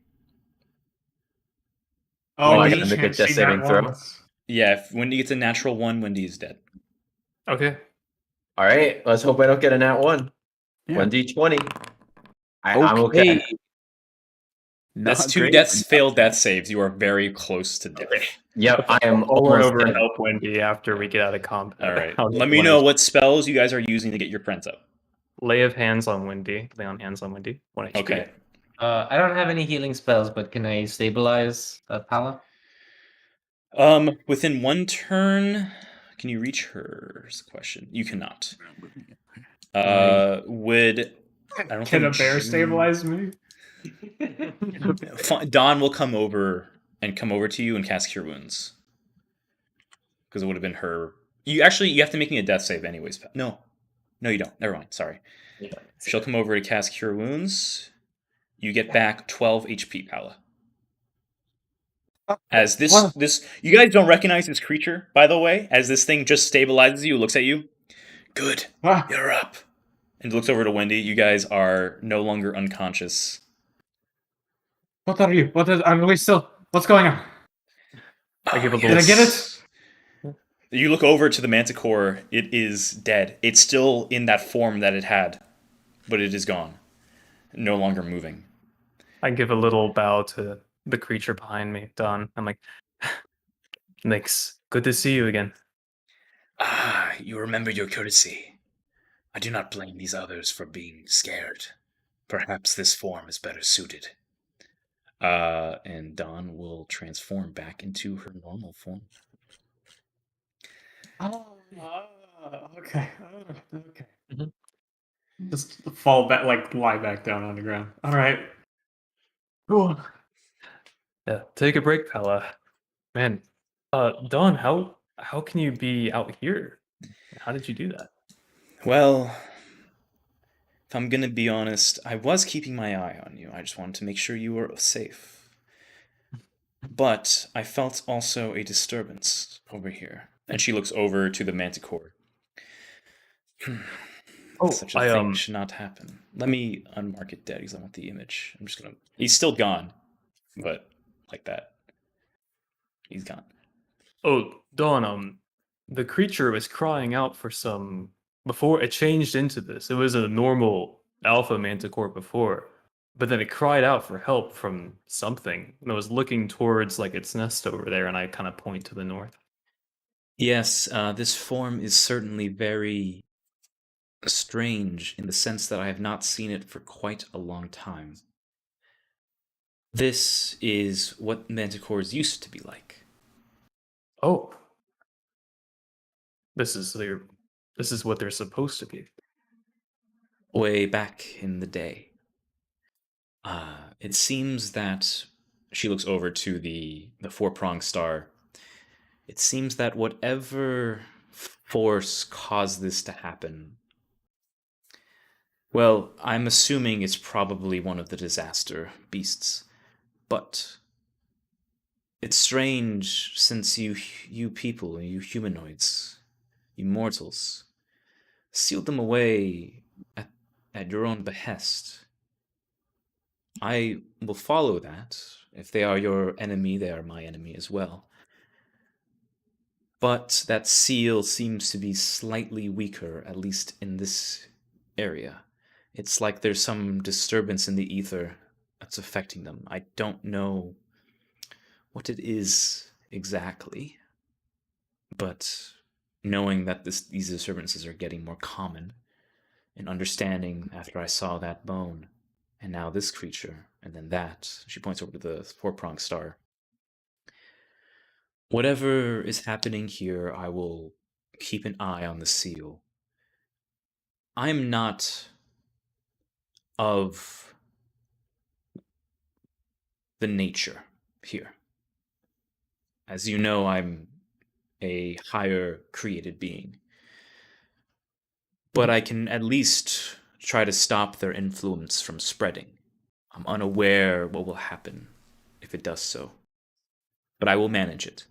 Speaker 4: Oh,
Speaker 7: I
Speaker 4: you
Speaker 7: gotta make a
Speaker 4: can't
Speaker 7: death
Speaker 4: see
Speaker 7: saving
Speaker 4: that
Speaker 7: throw.
Speaker 4: one.
Speaker 1: Yeah, if Wendy gets a natural 1, Wendy is dead.
Speaker 2: Okay.
Speaker 7: All right, let's hope I don't get a nat 1.
Speaker 2: Yeah.
Speaker 7: 1d20. I'm okay.
Speaker 1: That's
Speaker 5: Not
Speaker 1: 2
Speaker 5: great.
Speaker 1: deaths, failed death saves. You are very close to death.
Speaker 7: Yep, I am
Speaker 2: I'll run
Speaker 7: almost
Speaker 2: over and
Speaker 7: dead.
Speaker 2: help Wendy after we get out of combat.
Speaker 1: All right.
Speaker 2: I'll just
Speaker 1: Let me
Speaker 2: wanna-
Speaker 1: know what spells you guys are using to get your friends up.
Speaker 2: Lay of hands on Wendy. Lay on hands on Wendy. 1 HP.
Speaker 1: Okay.
Speaker 8: I don't have any healing spells, but can I stabilize Pala?
Speaker 1: Within 1 turn, can you reach her? Is the question. You cannot. Would I don't
Speaker 4: Can a
Speaker 1: think
Speaker 4: bear stabilize me?
Speaker 1: Dawn will come over to you and cast Cure Wounds. Because it would have been her. You have to make me a death save anyways. No, you don't. Never mind. Sorry. She'll come over to cast Cure Wounds. You get back 12 HP, Pala. As this, you guys don't recognize this creature, by the way. As this thing just stabilizes you, looks at you. Good, you're up. And looks over to Wendy. You guys are no longer unconscious.
Speaker 4: What are you? I'm really still. What's going on?
Speaker 2: I give a
Speaker 4: Did I get it?
Speaker 1: You look over to the manticore. It is dead. It's still in that form that it had, but it is gone. No longer moving.
Speaker 2: I give a little bow to the creature behind me, Don. I'm like, Nix, good to see you again.
Speaker 1: You remember your courtesy. I do not blame these others for being scared. Perhaps this form is better suited. And Dawn will transform back into her normal form.
Speaker 4: Okay. Okay. Just fall back, like lie back down on the ground. All right. Cool.
Speaker 2: Yeah, take a break, fella. Man, Don, how can you be out here? How did you do that?
Speaker 1: Well, if I'm gonna be honest, I was keeping my eye on you. I just wanted to make sure you were safe. But I felt also a disturbance over here. And she looks over to the manticore. Such a thing should not happen. Let me unmark it dead because I want the image. I'm just gonna. He's still gone, but like that. He's gone.
Speaker 2: Oh, Don, the creature was crying out for some before it changed into this. It was a normal alpha manticore before, but then it cried out for help from something, and it was looking towards like its nest over there, and I kind of point to the north.
Speaker 1: Yes, this form is certainly very strange in the sense that I have not seen it for quite a long time. This is what manticores used to be like.
Speaker 2: Oh, this is what they're supposed to be.
Speaker 1: Way back in the day. It seems that she looks over to the four-pronged star. It seems that whatever force caused this to happen, well, I'm assuming it's probably one of the disaster beasts. But it's strange since you people, you humanoids, immortals, sealed them away at your own behest. I will follow that. If they are your enemy, they are my enemy as well. But that seal seems to be slightly weaker, at least in this area. It's like there's some disturbance in the ether that's affecting them. I don't know what it is exactly, but knowing that these disturbances are getting more common and understanding after I saw that bone and now this creature and then that, she points over to the four-pronged star. Whatever is happening here, I will keep an eye on the seal. I'm not of the nature here. As you know, I'm a higher created being. But I can at least try to stop their influence from spreading. I'm unaware what will happen if it does so. But I will manage it.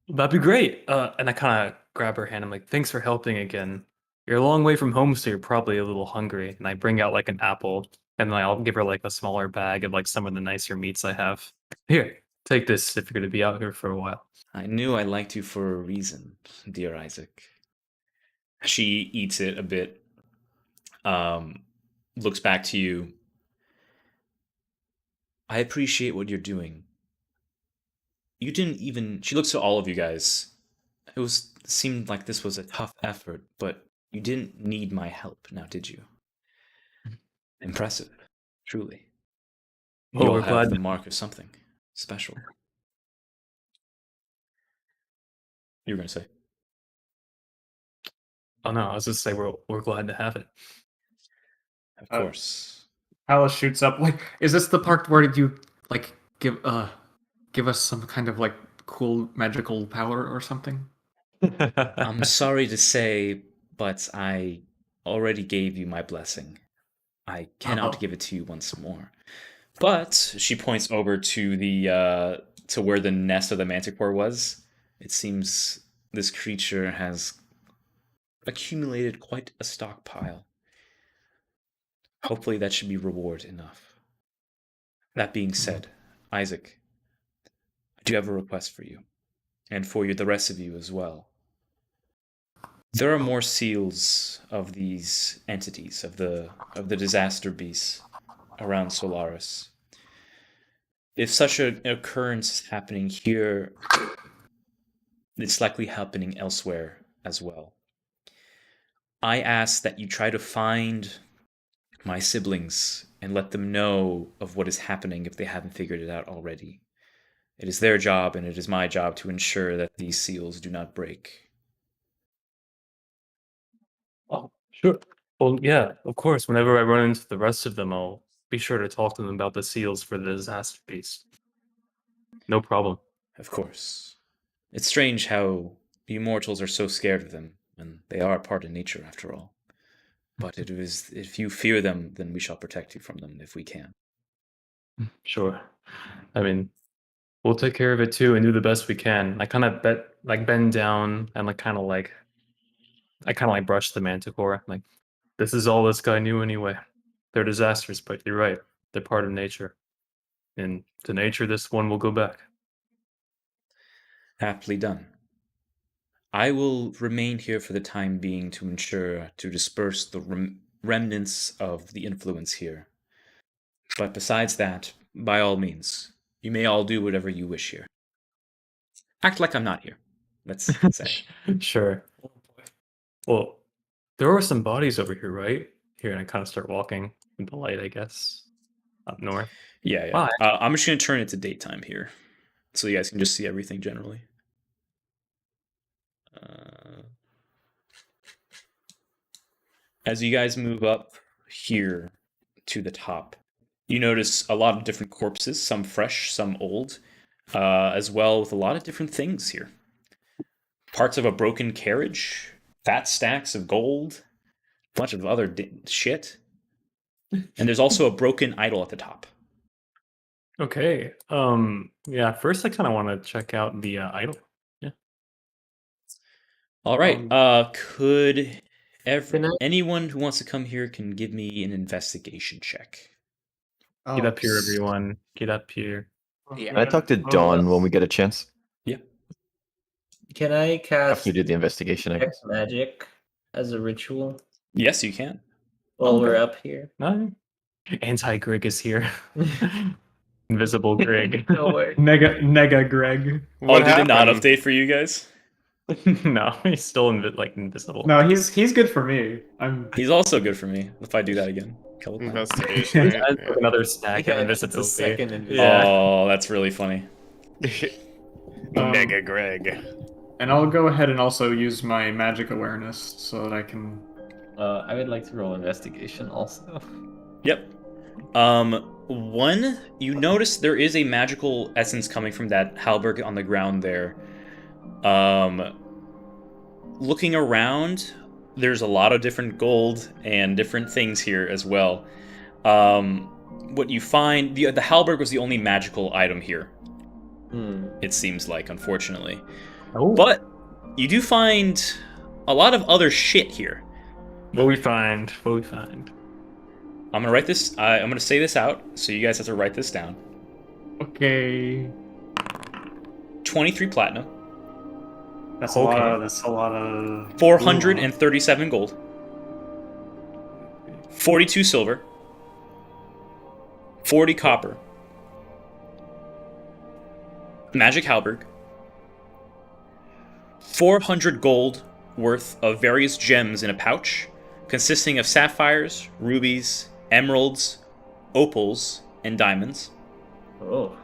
Speaker 2: That'd be great. And I kind of grab her hand. I'm like, thanks for helping again. You're a long way from home, so you're probably a little hungry. And I bring out like an apple, and then I'll give her like a smaller bag of like some of the nicer meats I have. Here, take this if you're going to be out here for a while.
Speaker 1: I knew I liked you for a reason, dear Isaac. She eats it a bit, looks back to you. I appreciate what you're doing. You didn't even... She looks to all of you guys. It seemed like this was a tough effort, but you didn't need my help, now did you? Impressive, truly. You
Speaker 2: Oh,
Speaker 1: all
Speaker 2: we're
Speaker 1: have
Speaker 2: glad.
Speaker 1: the mark of something special. You were going to say?
Speaker 2: Oh no, I was just say we're glad to have it.
Speaker 1: Of course.
Speaker 6: Alice shoots up. Like, is this the part where you like give us some kind of like cool magical power or something?
Speaker 1: I'm sorry to say, but I already gave you my blessing. I cannot
Speaker 6: Oh.
Speaker 1: give it to you once more. But she points over to the to where the nest of the manticore was. It seems this creature has accumulated quite a stockpile. Hopefully that should be reward enough. That being said, Isaac, I do have a request for you, and for you, the rest of you as well. There are more seals of these entities, of the disaster beasts around Solaris. If such an occurrence is happening here, it's likely happening elsewhere as well. I ask that you try to find my siblings and let them know of what is happening if they haven't figured it out already. It is their job and it is my job to ensure that these seals do not break.
Speaker 2: Oh, sure. Well, yeah, of course. Whenever I run into the rest of them, I'll be sure to talk to them about the seals for the disaster beast. No problem.
Speaker 1: Of course. It's strange how the immortals are so scared of them, and they are part of nature after all. But if you fear them, then we shall protect you from them if we can.
Speaker 2: Sure. I mean, we'll take care of it too and do the best we can. I kind of bend down and I kind of like brush the manticore. Like, this is all this guy knew anyway. They're disasters, but you're right. They're part of nature. And to nature, this one will go back.
Speaker 1: Aptly done. I will remain here for the time being to ensure to disperse the remnants of the influence here. But besides that, by all means, you may all do whatever you wish here. Act like I'm not here, let's say.
Speaker 2: Sure. Well, there are some bodies over here, right? Here, and I kind of start walking in the light, I guess, up north.
Speaker 1: Yeah.
Speaker 2: Wow.
Speaker 1: I'm just going to turn it to daytime here, so you guys can just see everything generally. As you guys move up here to the top, you notice a lot of different corpses, some fresh, some old, as well with a lot of different things here. Parts of a broken carriage, fat stacks of gold, a bunch of other shit. And there's also a broken idol at the top.
Speaker 2: Okay. Yeah, first I kind of want to check out the idol. Yeah.
Speaker 1: All right. Could
Speaker 8: Can I-
Speaker 1: anyone who wants to come here can give me an investigation check?
Speaker 2: Get up here, everyone. Get up here.
Speaker 7: Can I talk to Dawn when we get a chance?
Speaker 1: Yeah.
Speaker 8: Can I cast
Speaker 7: After you do the investigation, I
Speaker 8: detect
Speaker 7: guess.
Speaker 8: magic as a ritual
Speaker 1: Yes, you can.
Speaker 8: while we're up here?
Speaker 2: No. Anti-Grig is here. Invisible Grig.
Speaker 8: No way.
Speaker 4: Nega Greg.
Speaker 1: Oh, did it not
Speaker 3: happened?
Speaker 1: update for you guys?
Speaker 2: No, he's still invisible.
Speaker 4: No, he's good for me.
Speaker 1: He's also good for me if I do that again. a couple times.
Speaker 3: Investigation. right?
Speaker 2: Adds
Speaker 3: Yeah.
Speaker 2: another stack of
Speaker 8: Yeah, it's a
Speaker 2: invisibility.
Speaker 8: second invisibility.
Speaker 2: Yeah.
Speaker 1: Oh, that's really funny.
Speaker 3: Mega Greg.
Speaker 4: And I'll go ahead and also use my magic awareness so that I can.
Speaker 8: I would like to roll investigation also.
Speaker 1: Yep. One, you notice there is a magical essence coming from that halberd on the ground there. Looking around, there's a lot of different gold and different things here as well. What you find, the halberd was the only magical item here. It seems like, unfortunately.
Speaker 2: Oh.
Speaker 1: But you do find a lot of other shit here.
Speaker 2: What we find? What we find?
Speaker 1: I'm gonna write this. I'm gonna say this out, so you guys have to write this down.
Speaker 4: Okay.
Speaker 1: 23 platinum,
Speaker 4: That's
Speaker 2: Okay.
Speaker 4: That's a lot of.
Speaker 1: 437 gold, 42 silver, 40 copper, magic halberd, 400 gold worth of various gems in a pouch, consisting of sapphires, rubies, emeralds, opals, and diamonds.
Speaker 8: Oh.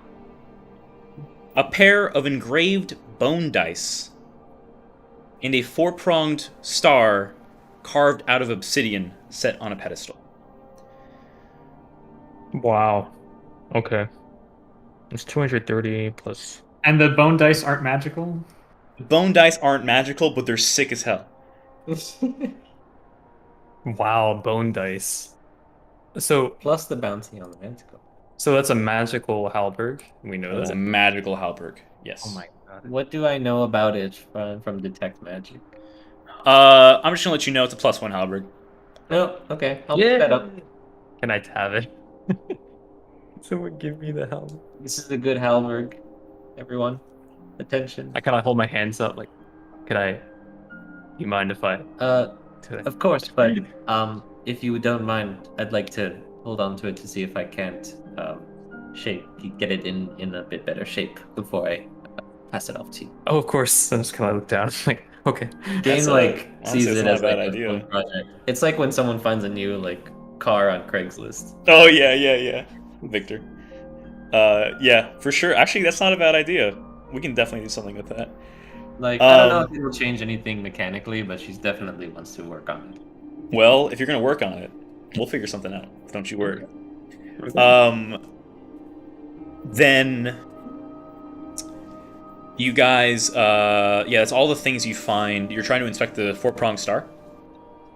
Speaker 1: A pair of engraved bone dice, and a 4-pronged star carved out of obsidian set on a pedestal.
Speaker 2: Wow. Okay. It's 230 plus.
Speaker 4: And the bone dice aren't magical?
Speaker 1: Bone dice aren't magical, but they're sick as hell.
Speaker 2: Wow, bone dice. So,
Speaker 8: Plus the bounty on the manticore.
Speaker 2: so that's a magical halberd. We know
Speaker 1: That's a
Speaker 2: that.
Speaker 1: magical halberd. Yes.
Speaker 2: Oh my god.
Speaker 8: What do I know about it from detect magic?
Speaker 1: I'm just gonna let you know it's a +1 halberd.
Speaker 8: No, okay. I'll pick that up.
Speaker 2: Can I have it? Someone give me the halberd.
Speaker 8: This is a good halberd. Everyone, attention.
Speaker 2: I kind of hold my hands up, like, could I? Do you mind if I?
Speaker 8: Of course, but if you don't mind, I'd like to hold on to it to see if I can't get it in a bit better shape before I pass it off to you.
Speaker 2: Oh, of course. I just kind of look down, like, okay.
Speaker 8: Game
Speaker 1: That's
Speaker 8: like
Speaker 1: honestly,
Speaker 8: sees
Speaker 1: it's
Speaker 8: it
Speaker 1: not
Speaker 8: as
Speaker 1: a bad
Speaker 8: like
Speaker 1: idea.
Speaker 8: a fun project. It's like when someone finds a new like car on Craigslist.
Speaker 1: Oh yeah, Victor. Yeah, for sure. Actually, that's not a bad idea. We can definitely do something with that.
Speaker 8: Like I don't know if it'll change anything mechanically, but she's definitely wants to work on it.
Speaker 1: Well, if you're gonna work on it, we'll figure something out. Don't you worry. Then you guys, yeah, that's all the things you find. You're trying to inspect the 4-pronged star.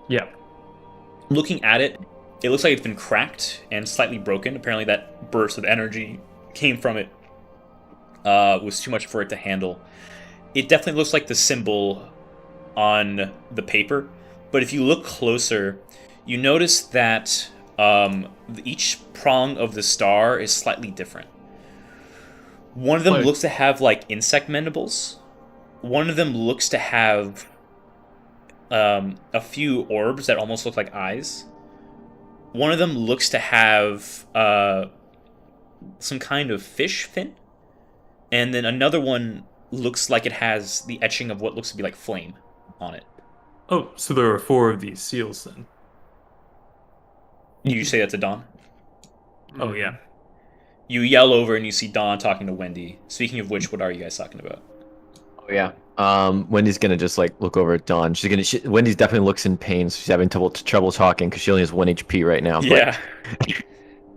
Speaker 2: Yeah.
Speaker 1: Looking at it, it looks like it's been cracked and slightly broken. Apparently, that burst of energy came from it was too much for it to handle. It definitely looks like the symbol on the paper, but if you look closer, you notice that each prong of the star is slightly different. One of them
Speaker 2: Like-
Speaker 1: looks to have like insect mandibles. One of them looks to have a few orbs that almost look like eyes. One of them looks to have some kind of fish fin. And then another one looks like it has the etching of what looks to be like flame on it.
Speaker 2: Oh, so there are 4 of these seals then.
Speaker 1: You say that to Dawn?
Speaker 2: Oh yeah.
Speaker 1: You yell over and you see Dawn talking to Wendy. Speaking of which, what are you guys talking about?
Speaker 7: Oh yeah. Wendy's gonna just like look over at Dawn. Wendy's definitely looks in pain. So she's having trouble talking because she only has 1 HP right now.
Speaker 1: Yeah.
Speaker 7: But,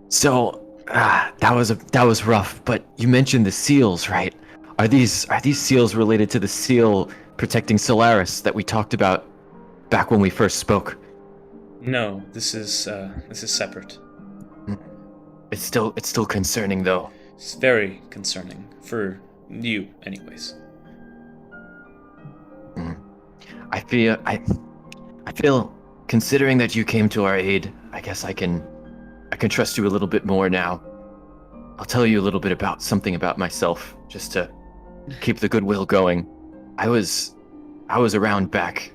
Speaker 7: so that was rough. But you mentioned the seals, right? Are these seals related to the seal protecting Solaris that we talked about back when we first spoke?
Speaker 1: No, this is separate.
Speaker 7: It's still concerning though.
Speaker 1: It's very concerning for you, anyways.
Speaker 7: I feel considering that you came to our aid, I guess I can trust you a little bit more now. I'll tell you a little bit about something about myself, just to keep the goodwill going. I was around back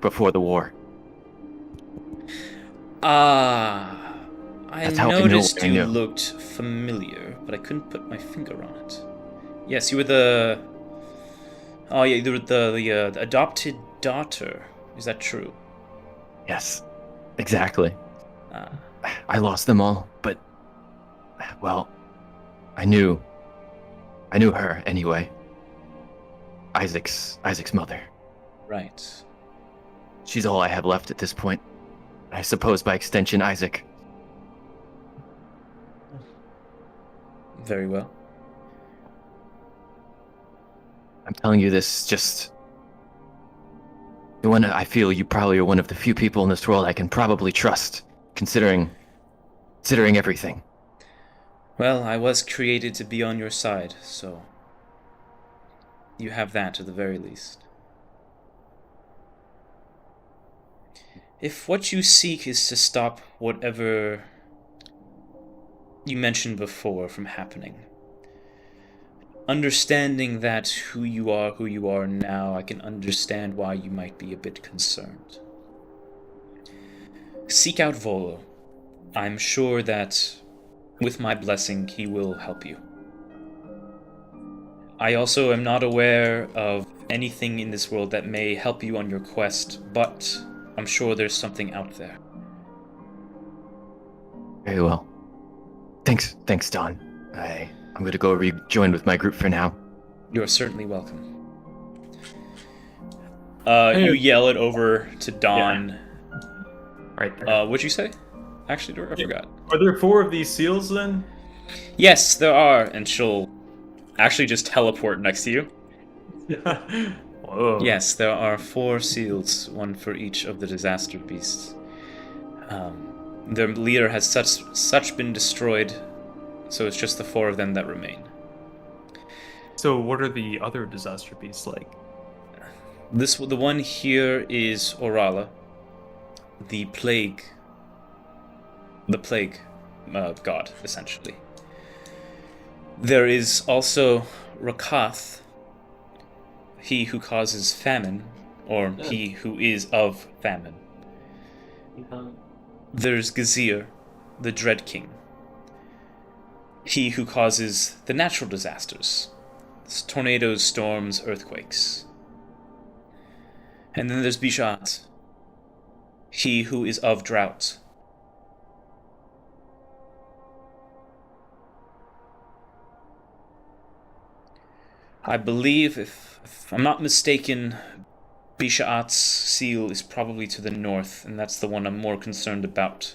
Speaker 7: before the war.
Speaker 1: Ah, I
Speaker 7: That's how I know
Speaker 1: noticed
Speaker 7: what I
Speaker 1: you
Speaker 7: knew.
Speaker 1: looked familiar, but I couldn't put my finger on it. Yes, you were the. Oh yeah, you were the adopted daughter. Is that true?
Speaker 7: Yes, exactly.
Speaker 1: Ah,
Speaker 7: I lost them all, but well, I knew her anyway. Isaac's mother.
Speaker 1: right.
Speaker 7: She's all I have left at this point. I suppose by extension, Isaac.
Speaker 1: Very well.
Speaker 7: I'm telling you this just. I feel you probably are one of the few people in this world I can probably trust, considering everything.
Speaker 1: Well, I was created to be on your side, so you have that at the very least. If what you seek is to stop whatever you mentioned before from happening, understanding that who you are now, I can understand why you might be a bit concerned. Seek out Volo. I'm sure that with my blessing, he will help you. I also am not aware of anything in this world that may help you on your quest, but I'm sure there's something out there.
Speaker 7: Very well. Thanks, Don. I'm going to go rejoin with my group for now.
Speaker 1: You're certainly welcome. You yell it over to Dawn.
Speaker 2: Right there.
Speaker 1: What'd you say? Actually, I forgot.
Speaker 2: Are there 4 of these seals then?
Speaker 1: Yes, there are, and she'll actually just teleport next to you.
Speaker 2: Whoa.
Speaker 1: Yes, there are 4 seals, one for each of the disaster beasts. Their leader has such been destroyed, so it's just the 4 of them that remain.
Speaker 2: So what are the other disaster beasts like?
Speaker 1: The one here is Orala, the plague god, essentially. There is also Rakath, he who causes famine, or he who is of famine. There's Gazir, the Dread King, he who causes the natural disasters, tornadoes, storms, earthquakes. And then there's Bishat, he who is of drought. I believe, if I'm not mistaken, Bishat's seal is probably to the north, and that's the one I'm more concerned about.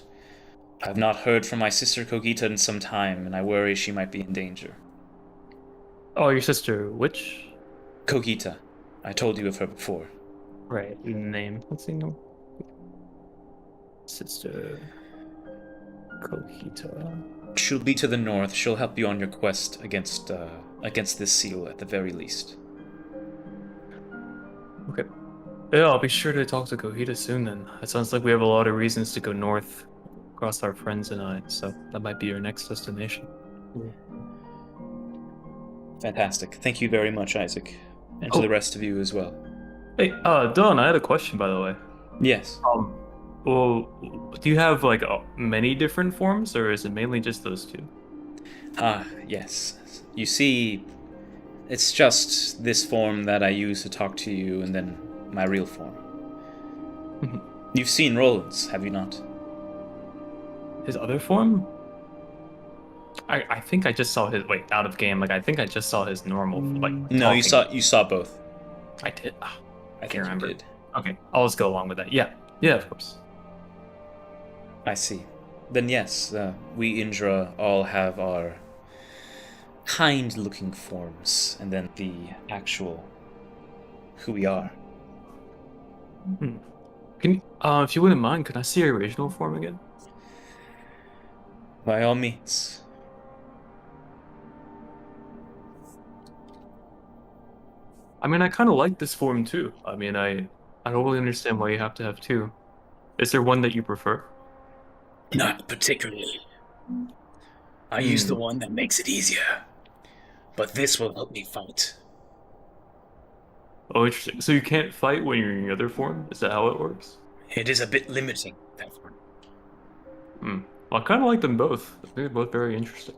Speaker 1: I've not heard from my sister Kogita in some time, and I worry she might be in danger.
Speaker 2: Oh, your sister, which?
Speaker 1: Kogita. I told you of her before.
Speaker 2: Right, name. Let's see, no. Sister Kohita.
Speaker 1: She'll be to the north. She'll help you on your quest against this seal at the very least.
Speaker 2: Okay. Yeah, I'll be sure to talk to Kohita soon then. It sounds like we have a lot of reasons to go north across our friends and I, so that might be your next destination.
Speaker 1: Fantastic. Thank you very much, Isaac. And to the rest of you as well.
Speaker 2: Hey, Don, I had a question by the way.
Speaker 1: Yes.
Speaker 2: Well, do you have like many different forms, or is it mainly just those 2?
Speaker 1: Yes. You see, it's just this form that I use to talk to you, and then my real form. You've seen Roland's, have you not?
Speaker 2: His other form? I think I just saw his out of game. Like I think I just saw his normal
Speaker 1: No,
Speaker 2: talking.
Speaker 1: you saw both.
Speaker 2: I did. Oh,
Speaker 1: I
Speaker 2: can't remember.
Speaker 1: You did.
Speaker 2: Okay, I'll just go along with that. Yeah, of course.
Speaker 1: I see. Then yes, we Indra all have our kind-looking forms, and then the actual who we are.
Speaker 2: Can you, if you wouldn't mind, could I see your original form again?
Speaker 1: By all means.
Speaker 2: I mean, I kind of like this form too. I mean, I don't really understand why you have to have two. Is there one that you prefer?
Speaker 1: Not particularly. I use the one that makes it easier. But this will help me fight.
Speaker 2: Oh, interesting. So you can't fight when you're in your other form? Is that how it works?
Speaker 1: It is a bit limiting, that one.
Speaker 2: Well, I kind of like them both. They're both very interesting.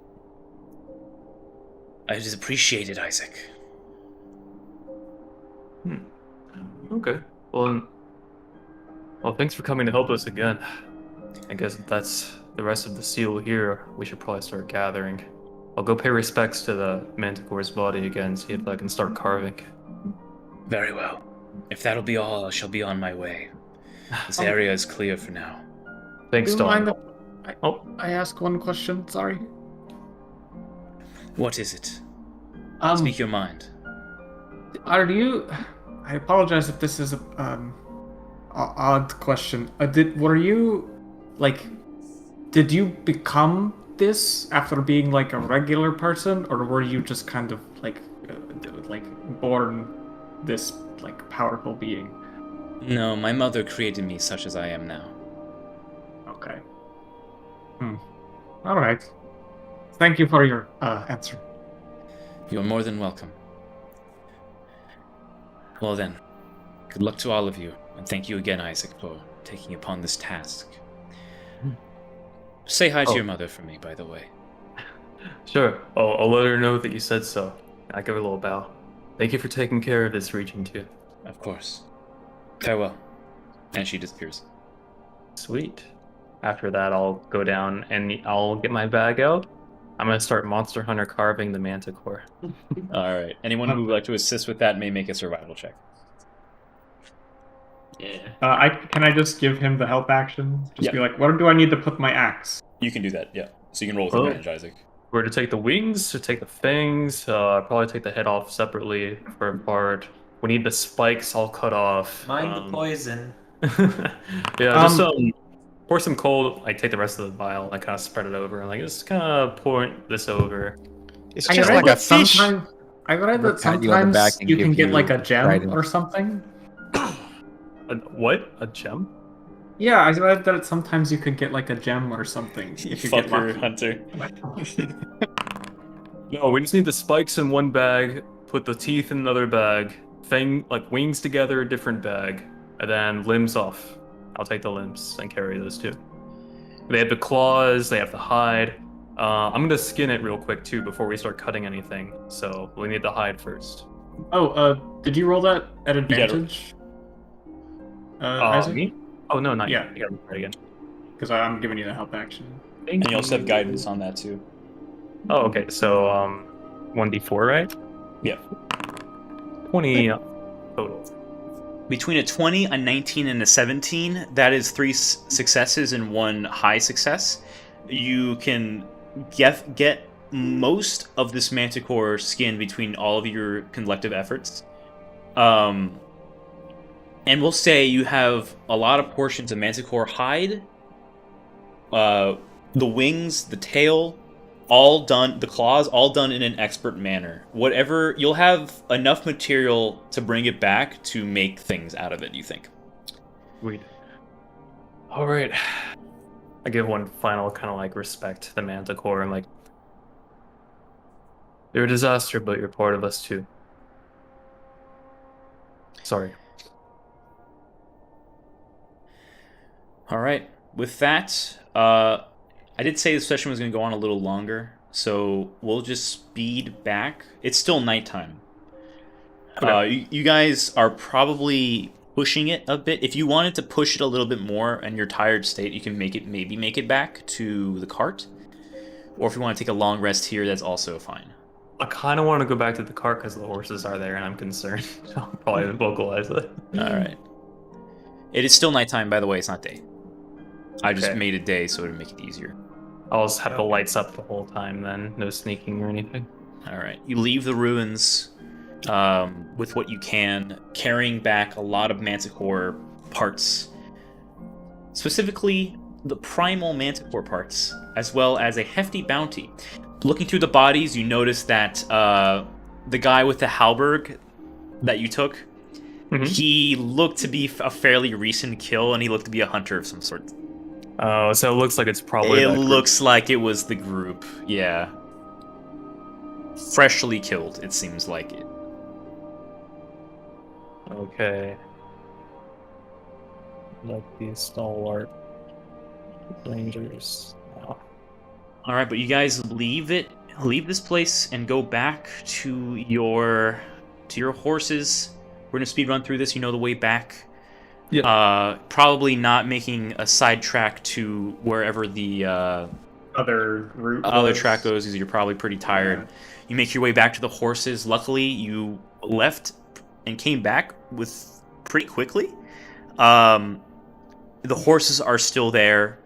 Speaker 1: It is appreciated, Isaac.
Speaker 2: Okay. Well, thanks for coming to help us again. I guess if that's the rest of the seal here, we should probably start gathering. I'll go pay respects to the manticore's body again, see if I can start carving.
Speaker 1: Very well. If that'll be all, I shall be on my way. This area is clear for now.
Speaker 2: Thanks,
Speaker 6: Do you mind
Speaker 2: Don.
Speaker 6: if I ask one question? Sorry.
Speaker 1: What is it?
Speaker 6: Um,
Speaker 1: Speak your mind.
Speaker 6: Are you? I apologize if this is a odd question. Were you like? Did you become this after being like a regular person, or were you just kind of like born this like powerful being?
Speaker 1: No, my mother created me such as I am now.
Speaker 6: Okay. All right. Thank you for your answer.
Speaker 1: You're more than welcome. Well then, good luck to all of you, and thank you again, Isaac, for taking upon this task. Say hi to your mother for me, by the way.
Speaker 2: Sure. I'll let her know that you said so. I give her a little bow. Thank you for taking care of this region too.
Speaker 1: Of course. Farewell. And she disappears.
Speaker 2: Sweet. After that, I'll go down and I'll get my bag out. I'm gonna start Monster Hunter carving the manticore.
Speaker 1: Alright. Anyone who would like to assist with that may make a survival check.
Speaker 8: Yeah.
Speaker 6: Can I just give him the help action? Just
Speaker 1: Yeah.
Speaker 6: be like, where do I need to put my axe?
Speaker 1: You can do that, yeah. So you can roll with
Speaker 2: Oh.
Speaker 1: advantage, Isaac.
Speaker 2: We're to take the wings, to take the fangs, probably take the head off separately for a part. We need the spikes all cut off.
Speaker 8: Mind the poison.
Speaker 2: Yeah, just pour some cold. I take the rest of the vial. I kind of spread it over, and like just kind of pour this over.
Speaker 7: It's
Speaker 6: I
Speaker 7: just
Speaker 6: read
Speaker 7: like a
Speaker 6: that
Speaker 7: fish.
Speaker 6: I read that
Speaker 5: Pat you on the back
Speaker 6: sometimes
Speaker 5: and
Speaker 6: you can
Speaker 5: give
Speaker 6: get
Speaker 5: you
Speaker 6: like a gem
Speaker 5: trident.
Speaker 6: or something.
Speaker 2: What? A gem?
Speaker 6: Yeah, I read that sometimes you could get like a gem or something if you get lucky.
Speaker 1: Hunter.
Speaker 2: No, we just need the spikes in one bag. Put the teeth in another bag. Fang, like wings together, a different bag, and then limbs off. I'll take the limbs and carry those too. They have the claws. They have the hide. I'm gonna skin it real quick too before we start cutting anything. So we need the hide first.
Speaker 6: Oh, did you roll that at advantage? Isaac?
Speaker 2: Me? Oh no, not
Speaker 6: Yeah.
Speaker 2: yet. You gotta try again.
Speaker 6: Because I'm giving you the help action.
Speaker 1: And you also have guidance on that too.
Speaker 2: Oh, okay. So 1d4, right?
Speaker 1: Yeah.
Speaker 2: 20 total.
Speaker 1: Between a 20, a 19, and a 17, that is 3 successes and 1 high success. You can get most of this manticore skin between all of your collective efforts. And we'll say you have a lot of portions of manticore hide, the wings, the tail, all done, the claws, all done in an expert manner. Whatever, you'll have enough material to bring it back to make things out of it, you think.
Speaker 2: Sweet. All right. I give one final kind of like respect to the manticore. I'm like, you're a disaster, but you're part of us too. Sorry.
Speaker 1: All right. With that, I did say the session was going to go on a little longer, so we'll just speed back. It's still nighttime.
Speaker 2: Okay.
Speaker 1: You guys are probably pushing it a bit. If you wanted to push it a little bit more in your tired state, you can maybe make it back to the cart. Or if you want to take a long rest here, that's also fine.
Speaker 2: I kind of want to go back to the cart because the horses are there and I'm concerned. I'll probably vocalize it.
Speaker 1: All right. It is still nighttime, by the way. It's not day. I just
Speaker 2: Okay.
Speaker 1: made it day so to make it easier.
Speaker 2: I'll just have the lights up the whole time then. No sneaking or anything.
Speaker 1: All right. You leave the ruins with what you can, carrying back a lot of manticore parts. Specifically, the primal manticore parts, as well as a hefty bounty. Looking through the bodies, you notice that the guy with the halberd that you took, he looked to be a fairly recent kill, and he looked to be a hunter of some sort.
Speaker 2: Oh, so it looks like it's probably
Speaker 1: It
Speaker 2: that group.
Speaker 1: looks like it was the group, yeah. Freshly killed, it seems like it.
Speaker 2: Okay. Like the stalwart rangers. Oh.
Speaker 1: All right, but you guys leave this place, and go back to your horses. We're gonna speed run through this. You know the way back.
Speaker 2: Yeah.
Speaker 1: Probably not making a sidetrack to wherever the
Speaker 4: Other route.
Speaker 1: other
Speaker 4: was-
Speaker 1: track goes, because you're probably pretty tired. You make your way back to the horses. Luckily, you left and came back with pretty quickly. The horses are still there,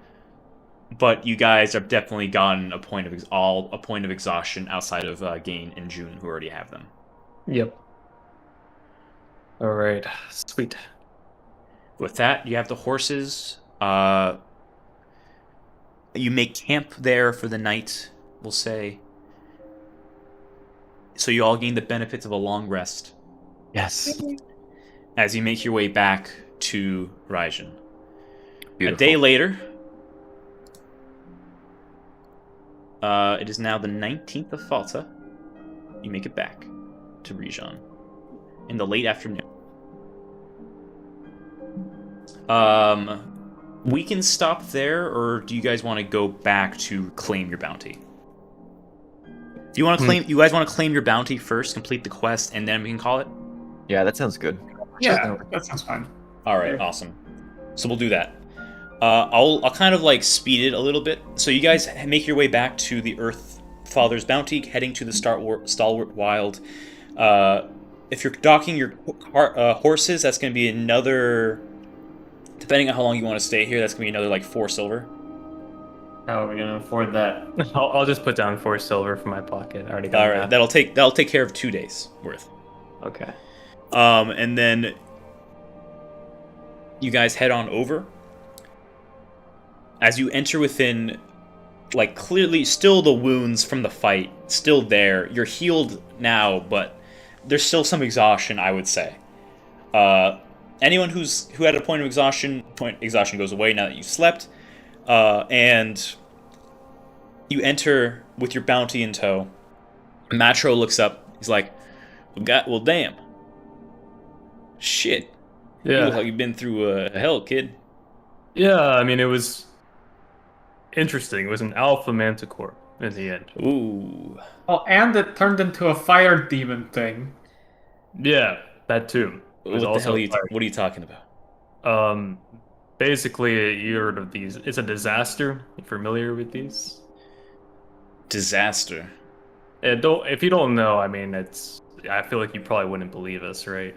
Speaker 1: but you guys have definitely gotten a point of exhaustion outside of Gain and June, who already have them.
Speaker 2: Yep. All right. Sweet.
Speaker 1: With that, you have the horses. You make camp there for the night, we'll say. So you all gain the benefits of a long rest
Speaker 7: Yes.
Speaker 1: as you make your way back to Raijin.
Speaker 7: Beautiful.
Speaker 1: A day later, it is now the 19th of Falta. You make it back to Rijon in the late afternoon. We can stop there, or do you guys want to go back to claim your bounty? Do you want to claim? You guys want to claim your bounty first, complete the quest, and then we can call it?
Speaker 7: Yeah, that sounds good.
Speaker 4: Yeah, that sounds fine.
Speaker 1: All right, awesome. So we'll do that. I'll kind of like speed it a little bit. So you guys make your way back to the Earth Father's bounty, heading to the Stalwart Wild. If you're docking your horses, that's going to be another. Depending on how long you want to stay here, that's going to be another like 4 silver.
Speaker 8: How are we gonna afford that?
Speaker 2: I'll just put down 4 silver from my pocket. I already got
Speaker 1: All right, that'll take care of 2 days worth.
Speaker 2: Okay.
Speaker 1: And then you guys head on over. As you enter within, like, clearly still the wounds from the fight still there. You're healed now, but there's still some exhaustion, I would say. Anyone who had a point of exhaustion goes away now that you've slept. And you enter with your bounty in tow. Matro looks up. He's like, well, damn. Shit. You look like you've been through hell, kid.
Speaker 2: Yeah, I mean, it was interesting. It was an alpha manticore in the end.
Speaker 1: Ooh.
Speaker 6: Oh, and it turned into a fire demon thing.
Speaker 2: Yeah, that too. It was
Speaker 1: What the hell
Speaker 2: also
Speaker 1: are you what are you talking about?
Speaker 2: basically, you heard of these. It's a disaster. You familiar with these?
Speaker 1: Disaster.
Speaker 2: If you don't know, I mean, I feel like you probably wouldn't believe us, right?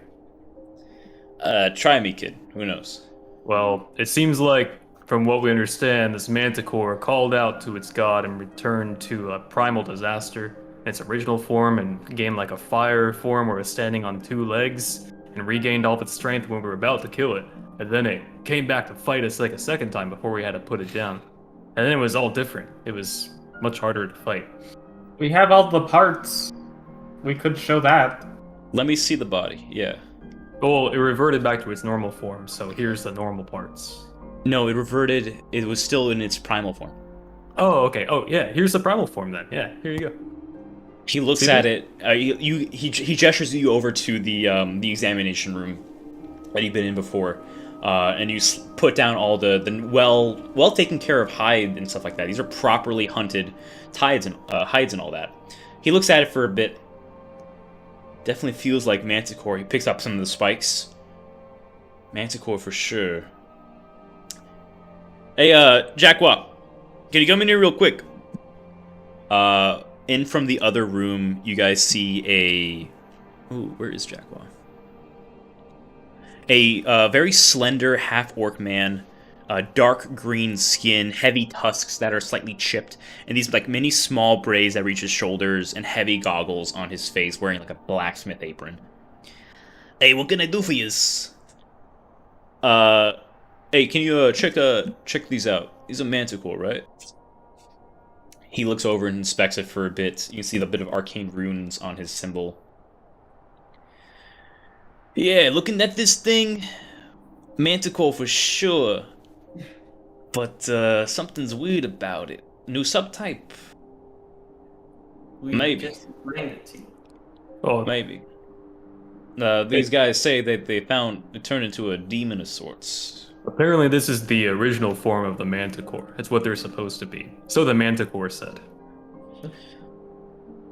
Speaker 1: Try me, kid. Who knows?
Speaker 2: Well, it seems like, from what we understand, this manticore called out to its god and returned to a primal disaster in its original form and gained like a fire form where it was standing on 2 legs and regained all of its strength when we were about to kill it. And then it came back to fight us like a second time before we had to put it down. And then it was all different. It was much harder to fight.
Speaker 6: We have all the parts. We could show that.
Speaker 1: Let me see the body. Yeah.
Speaker 2: Well, it reverted back to its normal form, so here's the normal parts.
Speaker 1: No, it reverted. It was still in its primal form.
Speaker 2: Oh, okay. Oh, yeah. Here's the primal form then. Yeah, here you go.
Speaker 1: He looks
Speaker 2: See
Speaker 1: at
Speaker 2: that?
Speaker 1: it. He gestures you over to the examination room that you've been in before, and you put down all the well taken care of hide and stuff like that. These are properly hunted hides and all that. He looks at it for a bit. Definitely feels like Manticore. He picks up some of the spikes. Manticore for sure. Hey, Jacqua, can you come in here real quick? In from the other room, you guys see a... Ooh, where is Jacqua? A very slender half-orc man, dark green skin, heavy tusks that are slightly chipped, and these like mini small braids that reach his shoulders, and heavy goggles on his face, wearing like a blacksmith apron. Hey, what can I do for yous? Hey, can you check these out? These are Manticore, right? He looks over and inspects it for a bit. You can see the bit of arcane runes on his symbol. Yeah, looking at this thing, Manticore for sure. But something's weird about it. New subtype.
Speaker 9: We
Speaker 1: Maybe.
Speaker 9: just bring it to you.
Speaker 2: Oh,
Speaker 1: Maybe. These guys say that they found it turned into a demon of sorts.
Speaker 2: apparently this is the original form of the Manticore. It's what they're supposed to be. So the Manticore said.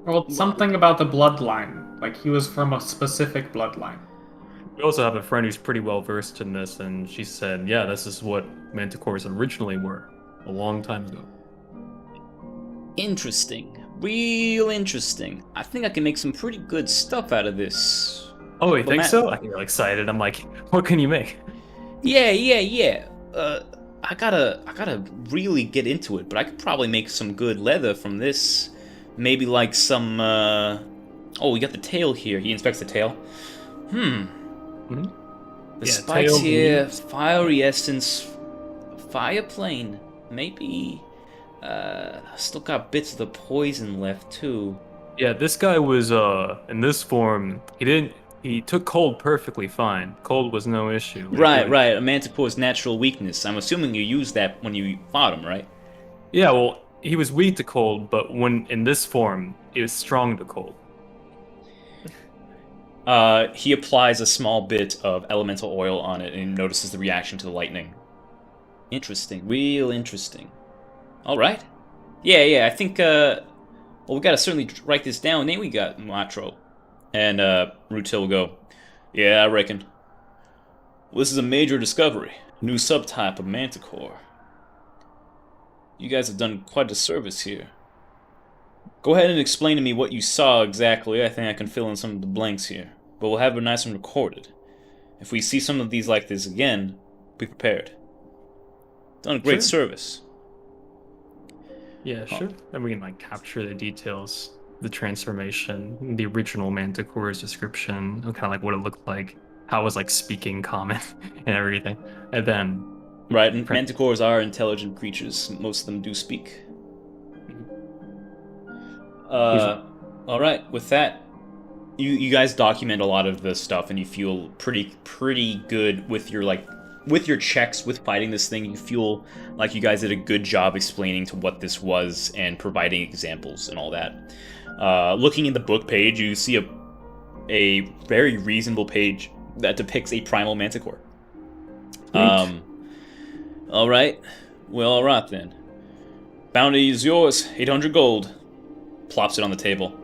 Speaker 6: Well, something about the bloodline. Like he was from a specific bloodline.
Speaker 2: We also have a friend who's pretty well versed in this, and she said, yeah, this is what Manticores originally were, a long time ago.
Speaker 1: Interesting. Real interesting. I think I can make some pretty good stuff out of this.
Speaker 2: Oh, you think
Speaker 1: Matt-
Speaker 2: so? I get excited. I'm like, what can you make?
Speaker 1: Yeah. I gotta really get into it, but I could probably make some good leather from this. Maybe like some, Oh, we got the tail here. He inspects the tail. The
Speaker 2: Yeah,
Speaker 1: spikes
Speaker 2: tail
Speaker 1: here,
Speaker 2: leaves.
Speaker 1: fiery essence, fire plane. Maybe, still got bits of the poison left too.
Speaker 2: Yeah, this guy was, in this form, he took cold perfectly fine. Cold was no issue. Like,
Speaker 1: Right,
Speaker 2: really-
Speaker 1: right. A Manticore's natural weakness. I'm assuming you used that when you fought him, right?
Speaker 2: Yeah, well, he was weak to cold, but when in this form, he was strong to cold.
Speaker 1: He applies a small bit of elemental oil on it and notices the reaction to the lightning. Interesting. Real interesting. Alright. Yeah, I think, well, we gotta certainly write this down. Then we got Matro. And, Rutil will go, yeah, I reckon. Well, this is a major discovery. New subtype of Manticore. You guys have done quite a service here. Go ahead and explain to me what you saw exactly. I think I can fill in some of the blanks here. But we'll have it nice and recorded. If we see some of these like this again, be prepared. Done a great
Speaker 2: Sure.
Speaker 1: service.
Speaker 2: Yeah, sure. Then we can like capture the details, the transformation, the original Manticore's description, kind of like what it looked like, how it was like speaking common and everything. And then
Speaker 1: Right, and Manticores are intelligent creatures. Most of them do speak. Alright, with that, you guys document a lot of this stuff and you feel pretty good with your checks with fighting this thing. You feel like you guys did a good job explaining to what this was and providing examples and all that. Looking in the book page, you see a very reasonable page that depicts a primal manticore. Alright. Well, alright then. Bounty is yours. 800 gold. Plops it on the table.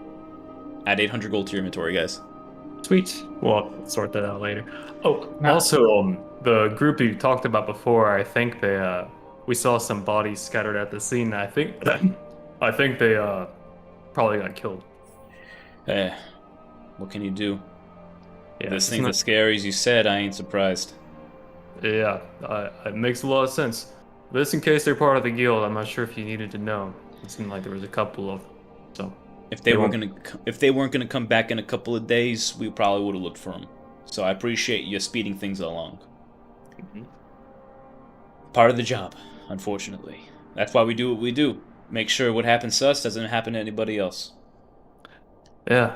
Speaker 1: Add 800 gold to your inventory, guys.
Speaker 2: Sweet. We'll sort that out later. Oh,
Speaker 6: Now-
Speaker 2: also, the group you talked about before, I think they, we saw some bodies scattered at the scene. I think they, probably got killed.
Speaker 1: What can you do?
Speaker 2: Yeah,
Speaker 1: This
Speaker 2: it's
Speaker 1: thing's
Speaker 2: not-
Speaker 1: as scary as you said. I ain't surprised.
Speaker 2: Yeah, it makes a lot of sense. But just in case they're part of the guild, I'm not sure if you needed to know. It seemed like there was a couple of them. So,
Speaker 1: If they
Speaker 2: They
Speaker 1: weren't gonna come back in a couple of days, we probably would have looked for them. So I appreciate you speeding things along. Part of the job, unfortunately. That's why we do what we do. Make sure what happens to us doesn't happen to anybody else.
Speaker 2: yeah.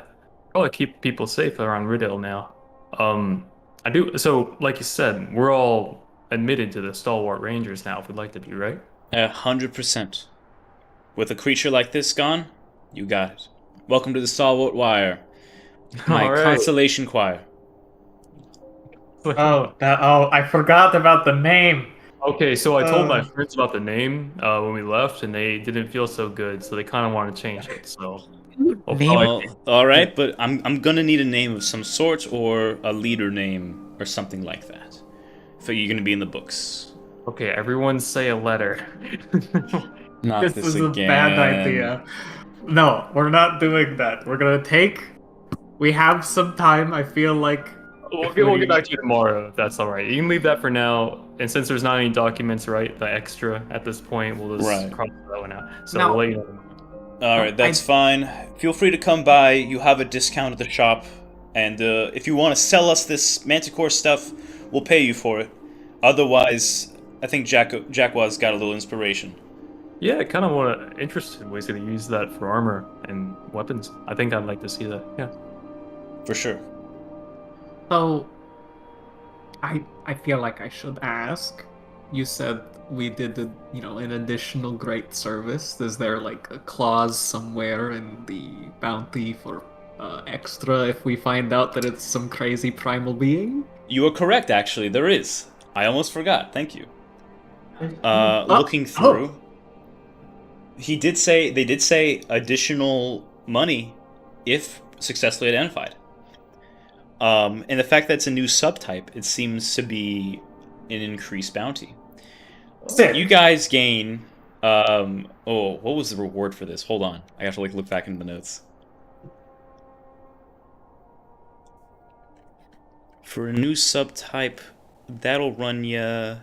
Speaker 2: Probably keep people safe around Riddle now. I do. So, like you said, we're all admitted to the Stalwart Rangers now if we'd like to be, right?
Speaker 1: 100%. With a creature like this gone, you got it. Welcome to the Stalwart Wire, my
Speaker 2: All right.
Speaker 1: constellation choir.
Speaker 6: Oh, I forgot about the name.
Speaker 2: Okay, so I told my friends about the name when we left, and they didn't feel so good, so they kind of want to change it. So, I'll
Speaker 5: Name
Speaker 2: probably-
Speaker 1: All right, but I'm gonna need a name of some sort or a leader name or something like that. So you're gonna be in the books.
Speaker 2: okay, everyone say a letter.
Speaker 1: Not
Speaker 6: This is a bad idea. No, we're not doing that. We're gonna take. We have some time. I feel like.
Speaker 2: We'll get back to you tomorrow if that's all right. You can leave that for now, and since there's not any documents, right, the extra at this point, we'll just
Speaker 1: Right.
Speaker 2: cross that one out. So
Speaker 6: No.
Speaker 2: we'll let you know.
Speaker 1: All right, that's fine. Feel free to come by. You have a discount at the shop, and if you want to sell us this Manticore stuff, we'll pay you for it. Otherwise, I think Jacqua's got a little inspiration.
Speaker 2: Yeah, I kind of interested in ways to use that for armor and weapons. I think I'd like to see that. Yeah.
Speaker 1: For sure.
Speaker 6: So I feel like I should ask. You said we did an additional great service. Is there like a clause somewhere in the bounty for extra if we find out that it's some crazy primal being?
Speaker 1: You are correct, actually. There is. I almost forgot. Thank you. Looking
Speaker 6: oh.
Speaker 1: through, they did say additional money if successfully identified. And the fact that it's a new subtype, it seems to be an increased bounty.
Speaker 6: Sick.
Speaker 1: You guys gain. What was the reward for this? Hold on, I have to look back into the notes. For a new subtype, that'll run ya.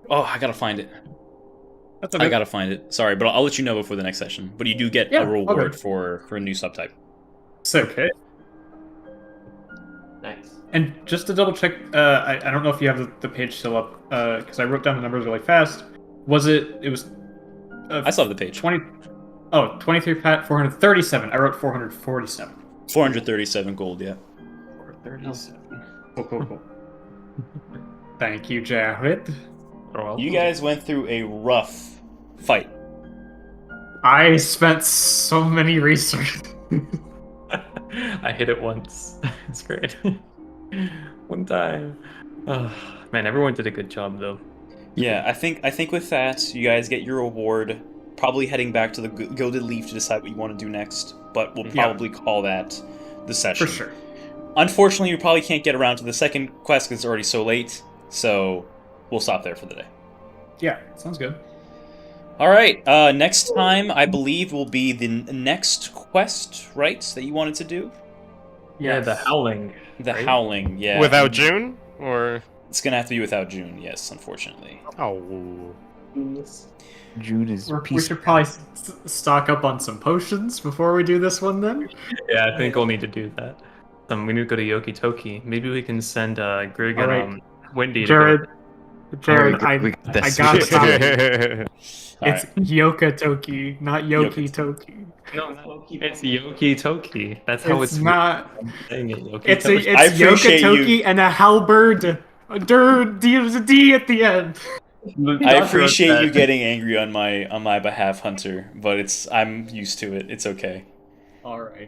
Speaker 1: Oh, I gotta find it.
Speaker 6: That's okay.
Speaker 1: I gotta find it. Sorry, but I'll let you know before the next session. But you do get
Speaker 6: Yeah,
Speaker 1: a reward
Speaker 6: okay.
Speaker 1: for a new subtype.
Speaker 6: Sick.
Speaker 2: Okay.
Speaker 8: Nice.
Speaker 6: And just to double check, I don't know if you have the page still up, because I wrote down the numbers really fast. It was...
Speaker 1: I still have the page.
Speaker 6: 23 pat, 437. I wrote 447.
Speaker 1: 437 gold, yeah.
Speaker 6: 437. Cool. Thank you, Jared.
Speaker 1: You guys went through a rough fight.
Speaker 6: I spent so many resources.
Speaker 2: I hit it once. It's great. One time. Oh, man, everyone did a good job though.
Speaker 1: Yeah, I think with that, you guys get your reward. Probably heading back to the Gilded Leaf to decide what you want to do next. But we'll probably call that the session.
Speaker 6: For sure.
Speaker 1: Unfortunately, you probably can't get around to the second quest because it's already so late. So we'll stop there for the day.
Speaker 6: Yeah, sounds good.
Speaker 1: All right. Next time, I believe, will be the next quest, right? That you wanted to do.
Speaker 2: Yeah, the Howling.
Speaker 1: The
Speaker 2: right?
Speaker 1: Howling. Yeah.
Speaker 3: Without June, or
Speaker 1: It's gonna have to be without June. Yes, unfortunately.
Speaker 3: oh,
Speaker 5: June is
Speaker 6: We
Speaker 5: peace.
Speaker 6: should probably stock up on some potions before we do this one then.
Speaker 2: Yeah, I think we'll need to do that. We need to go to Yoki Toki. Maybe we can send Grig
Speaker 6: All
Speaker 2: and
Speaker 6: right.
Speaker 2: Wendy
Speaker 6: Jared,
Speaker 5: Alright,
Speaker 6: I
Speaker 5: we got this.
Speaker 6: got
Speaker 5: We got
Speaker 6: it.
Speaker 1: All
Speaker 6: It's
Speaker 1: right.
Speaker 6: Yoka Toki, not Yoki
Speaker 1: Yoki.
Speaker 6: Toki.
Speaker 2: No, it's Yoki Toki. That's how
Speaker 6: It's
Speaker 2: it's
Speaker 6: not.
Speaker 2: saying it. Yoki
Speaker 6: It's
Speaker 2: Toki.
Speaker 1: I
Speaker 6: Yoka
Speaker 1: appreciate
Speaker 6: Toki
Speaker 1: you.
Speaker 6: and a halberd. There's a D at the end.
Speaker 1: I appreciate you getting angry on my behalf, Hunter. But I'm used to it. It's okay.
Speaker 6: All right.